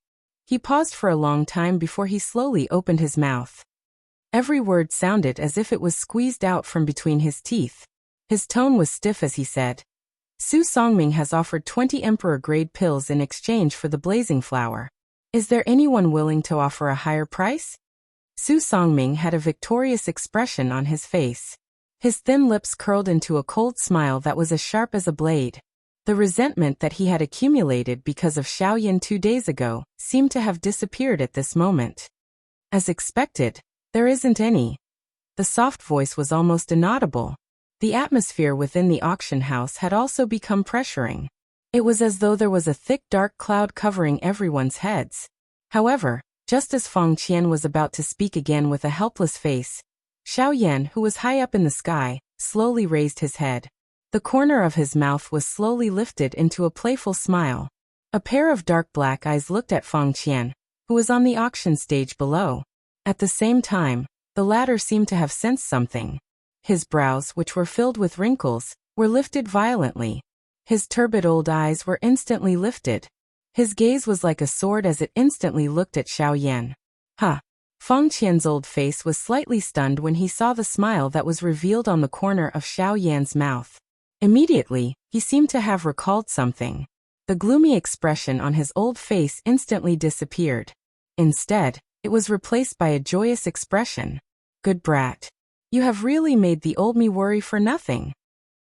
He paused for a long time before he slowly opened his mouth. Every word sounded as if it was squeezed out from between his teeth. His tone was stiff as he said, "Su Songming has offered 20 Emperor-grade pills in exchange for the blazing flower. Is there anyone willing to offer a higher price?" Su Songming had a victorious expression on his face. His thin lips curled into a cold smile that was as sharp as a blade. The resentment that he had accumulated because of Xiao Yan 2 days ago seemed to have disappeared at this moment. As expected, there isn't any. The soft voice was almost inaudible. The atmosphere within the auction house had also become pressuring. It was as though there was a thick dark cloud covering everyone's heads. However, just as Feng Qian was about to speak again with a helpless face, Xiao Yan, who was high up in the sky, slowly raised his head. The corner of his mouth was slowly lifted into a playful smile. A pair of dark black eyes looked at Feng Qian, who was on the auction stage below. At the same time, the latter seemed to have sensed something. His brows, which were filled with wrinkles, were lifted violently. His turbid old eyes were instantly lifted. His gaze was like a sword as it instantly looked at Xiao Yan. "Huh. Feng Qian's old face was slightly stunned when he saw the smile that was revealed on the corner of Xiao Yan's mouth. Immediately, he seemed to have recalled something. The gloomy expression on his old face instantly disappeared. Instead, it was replaced by a joyous expression. Good brat. You have really made the old me worry for nothing.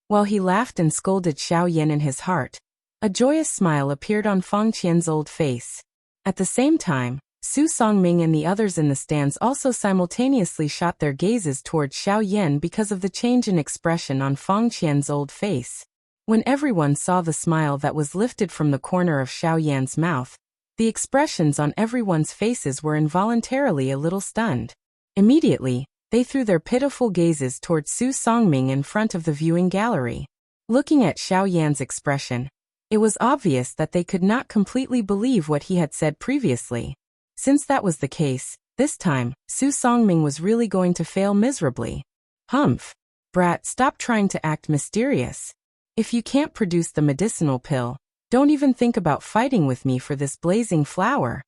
While he laughed and scolded Xiao Yan in his heart, a joyous smile appeared on Feng Qian's old face. At the same time, Su Songming and the others in the stands also simultaneously shot their gazes toward Xiao Yan because of the change in expression on Feng Qian's old face. When everyone saw the smile that was lifted from the corner of Xiao Yan's mouth, the expressions on everyone's faces were involuntarily a little stunned. Immediately, they threw their pitiful gazes toward Su Songming in front of the viewing gallery. Looking at Xiao Yan's expression, it was obvious that they could not completely believe what he had said previously. Since that was the case, this time, Su Songming was really going to fail miserably. Humph! Brat, stop trying to act mysterious. If you can't produce the medicinal pill, don't even think about fighting with me for this blazing flower.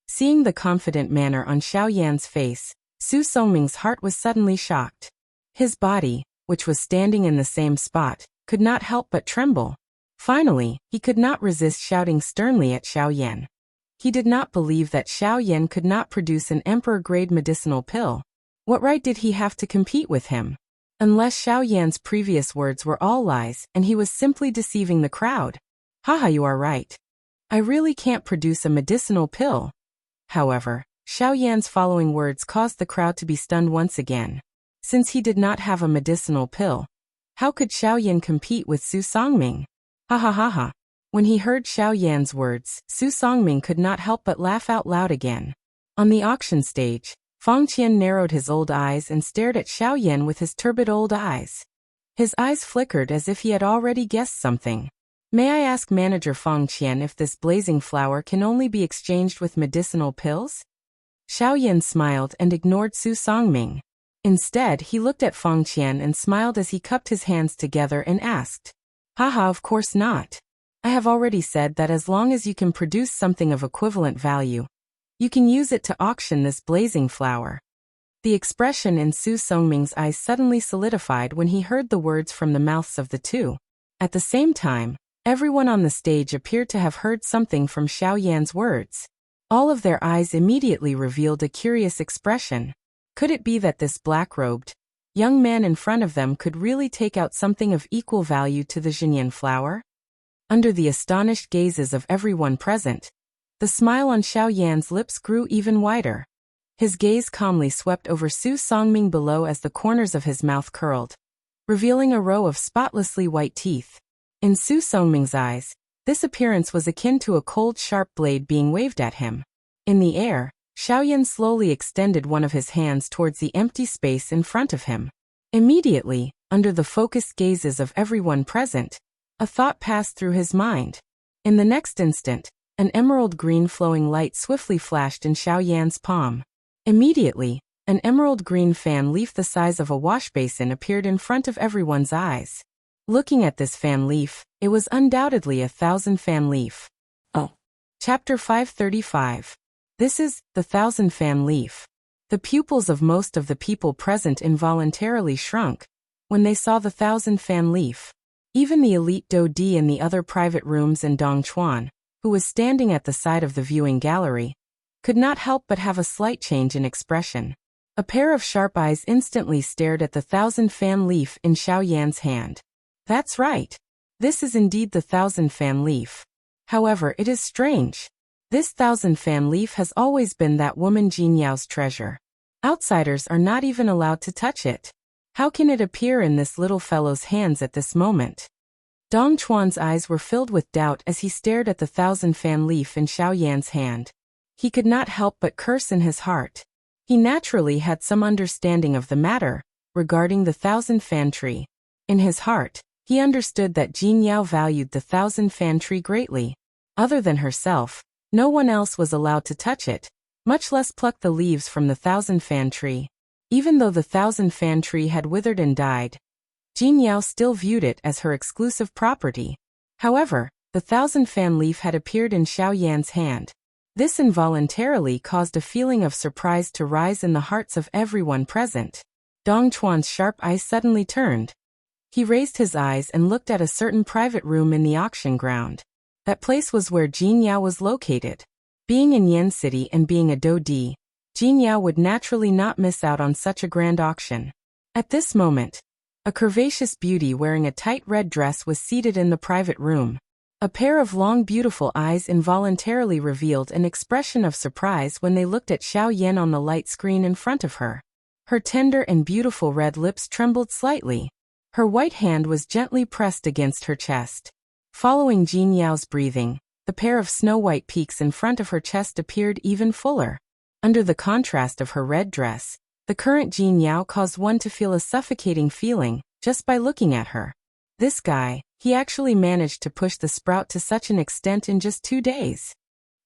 Seeing the confident manner on Xiao Yan's face, Su Songming's heart was suddenly shocked. His body, which was standing in the same spot, could not help but tremble. Finally, he could not resist shouting sternly at Xiao Yan. He did not believe that Xiao Yan could not produce an emperor-grade medicinal pill. What right did he have to compete with him? Unless Xiao Yan's previous words were all lies and he was simply deceiving the crowd. Haha, you are right. I really can't produce a medicinal pill. However, Xiao Yan's following words caused the crowd to be stunned once again. Since he did not have a medicinal pill, how could Xiao Yan compete with Su Songming? Ha ha ha ha. When he heard Xiao Yan's words, Su Songming could not help but laugh out loud again. On the auction stage, Feng Qian narrowed his old eyes and stared at Xiao Yan with his turbid old eyes. His eyes flickered as if he had already guessed something. May I ask Manager Feng Qian if this blazing flower can only be exchanged with medicinal pills? Xiao Yan smiled and ignored Su Songming. Instead, he looked at Feng Qian and smiled as he cupped his hands together and asked, Haha, of course not. I have already said that as long as you can produce something of equivalent value, you can use it to auction this blazing flower. The expression in Su Songming's eyes suddenly solidified when he heard the words from the mouths of the two. At the same time, everyone on the stage appeared to have heard something from Xiao Yan's words. All of their eyes immediately revealed a curious expression. Could it be that this black-robed young man in front of them could really take out something of equal value to the Xinyan flower? Under the astonished gazes of everyone present, the smile on Xiao Yan's lips grew even wider. His gaze calmly swept over Su Songming below as the corners of his mouth curled, revealing a row of spotlessly white teeth. In Su Songming's eyes, this appearance was akin to a cold, sharp blade being waved at him. In the air, Xiao Yan slowly extended one of his hands towards the empty space in front of him. Immediately, under the focused gazes of everyone present, a thought passed through his mind. In the next instant, an emerald green flowing light swiftly flashed in Xiao Yan's palm. Immediately, an emerald green fan leaf the size of a wash basin appeared in front of everyone's eyes. Looking at this fan leaf, it was undoubtedly a 1,000 fan leaf. Oh. Chapter 535. This is the 1,000 fan leaf. The pupils of most of the people present involuntarily shrunk when they saw the 1,000 fan leaf. Even the elite Do Di in the other private rooms and Dong Chuan, who was standing at the side of the viewing gallery, could not help but have a slight change in expression. A pair of sharp eyes instantly stared at the 1,000 fan leaf in Xiao Yan's hand. That's right. This is indeed the 1,000 fan leaf. However, it is strange. This 1,000 fan leaf has always been that woman Jin Yao's treasure. Outsiders are not even allowed to touch it. How can it appear in this little fellow's hands at this moment? Dong Chuan's eyes were filled with doubt as he stared at the 1,000 fan leaf in Xiao Yan's hand. He could not help but curse in his heart. He naturally had some understanding of the matter regarding the 1,000 fan tree. In his heart, he understood that Jin Yao valued the 1,000 fan tree greatly. Other than herself, no one else was allowed to touch it, much less pluck the leaves from the 1,000 fan tree. Even though the 1,000 fan tree had withered and died, Jin Yao still viewed it as her exclusive property. However, the 1,000 fan leaf had appeared in Xiao Yan's hand. This involuntarily caused a feeling of surprise to rise in the hearts of everyone present. Dong Chuan's sharp eyes suddenly turned. He raised his eyes and looked at a certain private room in the auction ground. That place was where Jin Yao was located. Being in Yan City and being a Dodi, Jin Yao would naturally not miss out on such a grand auction. At this moment, a curvaceous beauty wearing a tight red dress was seated in the private room. A pair of long beautiful eyes involuntarily revealed an expression of surprise when they looked at Xiao Yan on the light screen in front of her. Her tender and beautiful red lips trembled slightly. Her white hand was gently pressed against her chest. Following Jin Yao's breathing, the pair of snow-white peaks in front of her chest appeared even fuller. Under the contrast of her red dress, the current Jin Yao caused one to feel a suffocating feeling, just by looking at her. This guy, he actually managed to push the sprout to such an extent in just 2 days.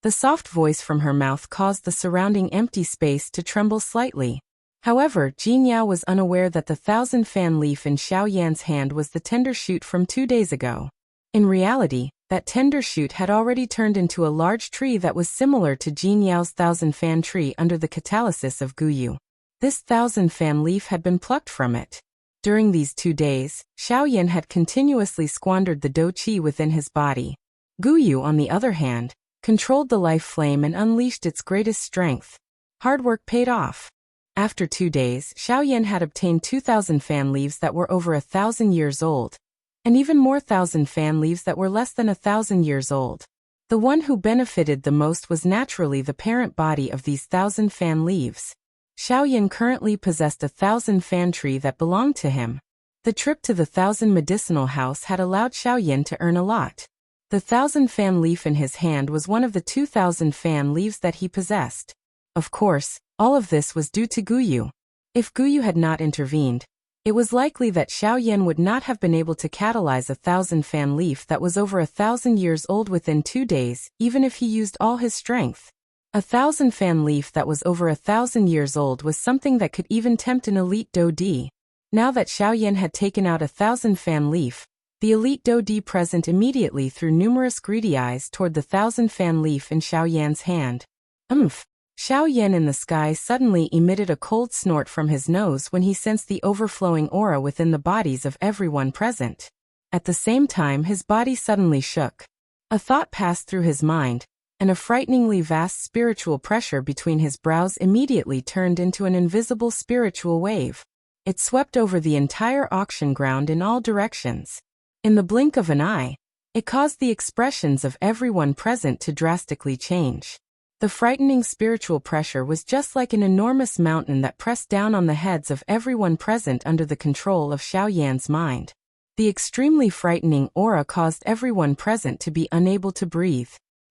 The soft voice from her mouth caused the surrounding empty space to tremble slightly. However, Jin Yao was unaware that the 1,000-fan leaf in Xiao Yan's hand was the tender shoot from 2 days ago. In reality, that tender shoot had already turned into a large tree that was similar to Jin Yao's 1,000-fan tree under the catalysis of Guyu. This 1,000-fan leaf had been plucked from it. During these 2 days, Xiao Yan had continuously squandered the dou qi within his body. Guyu, on the other hand, controlled the life flame and unleashed its greatest strength. Hard work paid off. After 2 days, Xiao Yan had obtained 2,000 fan leaves that were over 1,000 years old, and even more 1,000 fan leaves that were less than 1,000 years old. The one who benefited the most was naturally the parent body of these 1,000 fan leaves. Xiao Yan currently possessed 1,000 fan tree that belonged to him. The trip to the 1,000 medicinal house had allowed Xiao Yan to earn a lot. The 1,000 fan leaf in his hand was one of the 2,000 fan leaves that he possessed. Of course, all of this was due to Guyu. If Guyu had not intervened, it was likely that Xiao Yan would not have been able to catalyze a 1,000 fan leaf that was over 1,000 years old within 2 days, even if he used all his strength. A 1,000 fan leaf that was over 1,000 years old was something that could even tempt an elite Dodi. Now that Xiao Yan had taken out a 1,000 fan leaf, the elite Dodi present immediately threw numerous greedy eyes toward the 1,000 fan leaf in Xiao Yan's hand. Xiao Yan in the sky suddenly emitted a cold snort from his nose when he sensed the overflowing aura within the bodies of everyone present. At the same time, his body suddenly shook. A thought passed through his mind, and a frighteningly vast spiritual pressure between his brows immediately turned into an invisible spiritual wave. It swept over the entire auction ground in all directions. In the blink of an eye, it caused the expressions of everyone present to drastically change. The frightening spiritual pressure was just like an enormous mountain that pressed down on the heads of everyone present under the control of Xiao Yan's mind. The extremely frightening aura caused everyone present to be unable to breathe.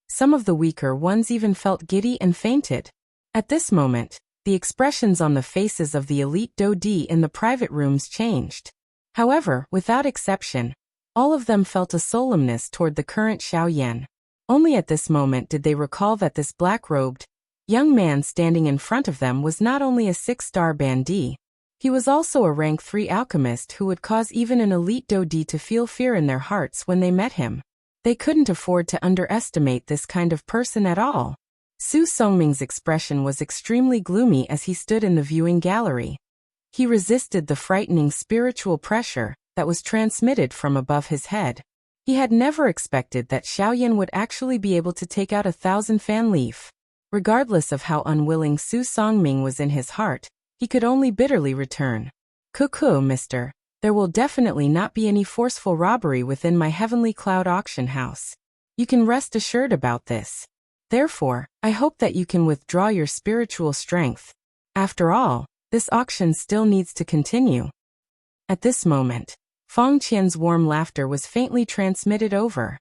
Some of the weaker ones even felt giddy and fainted. At this moment, the expressions on the faces of the elite Dodi in the private rooms changed. However, without exception, all of them felt a solemnness toward the current Xiao Yan. Only at this moment did they recall that this black-robed young man standing in front of them was not only a 6-star bandit, he was also a rank 3 alchemist who would cause even an elite Dodi to feel fear in their hearts when they met him. They couldn't afford to underestimate this kind of person at all. Su Songming's expression was extremely gloomy as he stood in the viewing gallery. He resisted the frightening spiritual pressure that was transmitted from above his head. He had never expected that Xiao Yan would actually be able to take out a 1,000 fan leaf. Regardless of how unwilling Su Songming was in his heart, he could only bitterly return. "Cuckoo, mister. There will definitely not be any forceful robbery within my Heavenly Cloud auction house. You can rest assured about this. Therefore, I hope that you can withdraw your spiritual strength. After all, this auction still needs to continue." At this moment, Fong Qian's warm laughter was faintly transmitted over.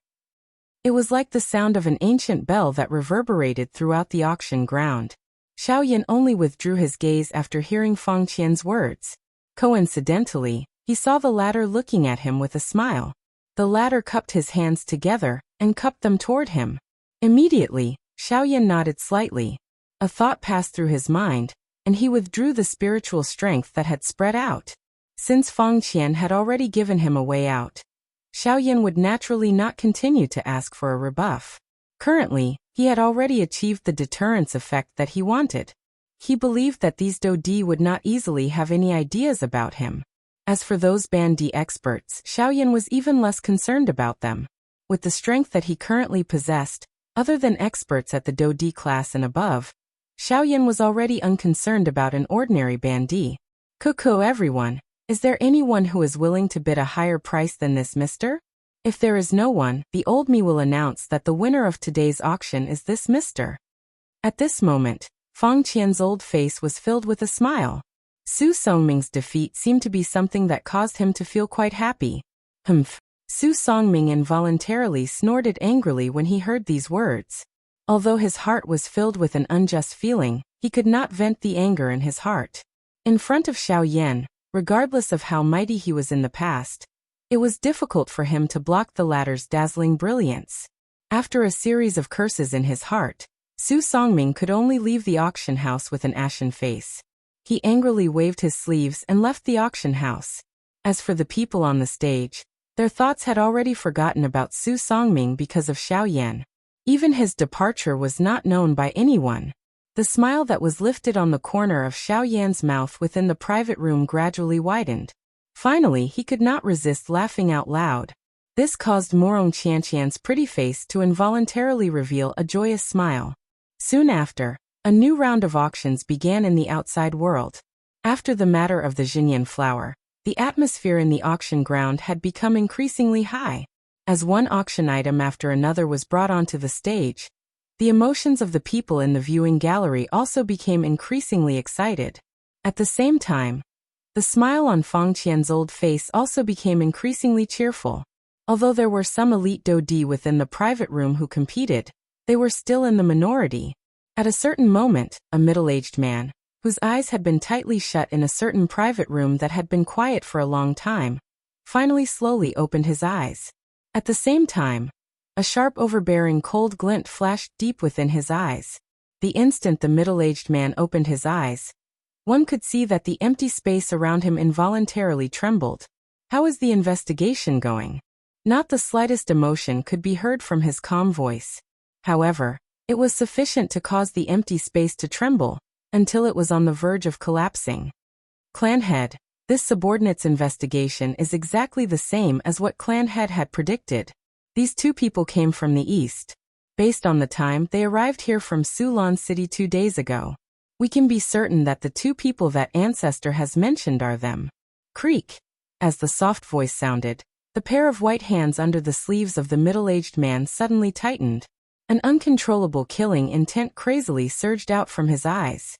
It was like the sound of an ancient bell that reverberated throughout the auction ground. Xiao Yan only withdrew his gaze after hearing Fong Qian's words. Coincidentally, he saw the latter looking at him with a smile. The latter cupped his hands together and cupped them toward him. Immediately, Xiao Yan nodded slightly. A thought passed through his mind, and he withdrew the spiritual strength that had spread out. Since Fong Qian had already given him a way out, Xiao Yan would naturally not continue to ask for a rebuff. Currently, He had already achieved the deterrence effect that he wanted. He believed that these Dodi would not easily have any ideas about him. As for those Bandi experts, Xiaoyan was even less concerned about them. With the strength that he currently possessed, other than experts at the Dodi class and above, Xiaoyan was already unconcerned about an ordinary Bandi. Cuckoo everyone, is there anyone who is willing to bid a higher price than this mister? If there is no one, the old me will announce that the winner of today's auction is this mister. At this moment, Fang Qian's old face was filled with a smile. Su Songming's defeat seemed to be something that caused him to feel quite happy. Humph. Su Songming involuntarily snorted angrily when he heard these words. Although his heart was filled with an unjust feeling, he could not vent the anger in his heart. In front of Xiaoyan, regardless of how mighty he was in the past, it was difficult for him to block the latter's dazzling brilliance. After a series of curses in his heart, Su Songming could only leave the auction house with an ashen face. He angrily waved his sleeves and left the auction house. As for the people on the stage, their thoughts had already forgotten about Su Songming because of Xiaoyan. Even his departure was not known by anyone. The smile that was lifted on the corner of Xiaoyan's mouth within the private room gradually widened. Finally, he could not resist laughing out loud. This caused Morong Qianqian's pretty face to involuntarily reveal a joyous smile. Soon after, a new round of auctions began in the outside world. After the matter of the Xinyan flower, the atmosphere in the auction ground had become increasingly high. As one auction item after another was brought onto the stage, the emotions of the people in the viewing gallery also became increasingly excited. At the same time, the smile on Fang Qian's old face also became increasingly cheerful. Although there were some elite Dodi within the private room who competed, they were still in the minority. At a certain moment, a middle-aged man, whose eyes had been tightly shut in a certain private room that had been quiet for a long time, finally slowly opened his eyes. At the same time, a sharp overbearing cold glint flashed deep within his eyes. The instant the middle-aged man opened his eyes, one could see that the empty space around him involuntarily trembled. How is the investigation going? Not the slightest emotion could be heard from his calm voice. However, it was sufficient to cause the empty space to tremble, until it was on the verge of collapsing. Clan Head, this subordinate's investigation is exactly the same as what Clan Head had predicted. These two people came from the east. Based on the time they arrived here from Sulan City 2 days ago, we can be certain that the two people that Ancestor has mentioned are them. Creak. As the soft voice sounded, the pair of white hands under the sleeves of the middle-aged man suddenly tightened. An uncontrollable killing intent crazily surged out from his eyes.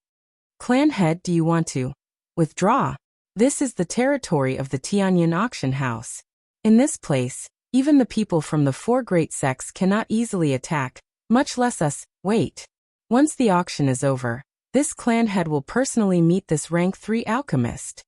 Clan Head, do you want to withdraw? This is the territory of the Tianyan auction house. In this place, even the people from the 4 great sects cannot easily attack, much less us. Wait. Once the auction is over, this Clan Head will personally meet this rank 3 alchemist.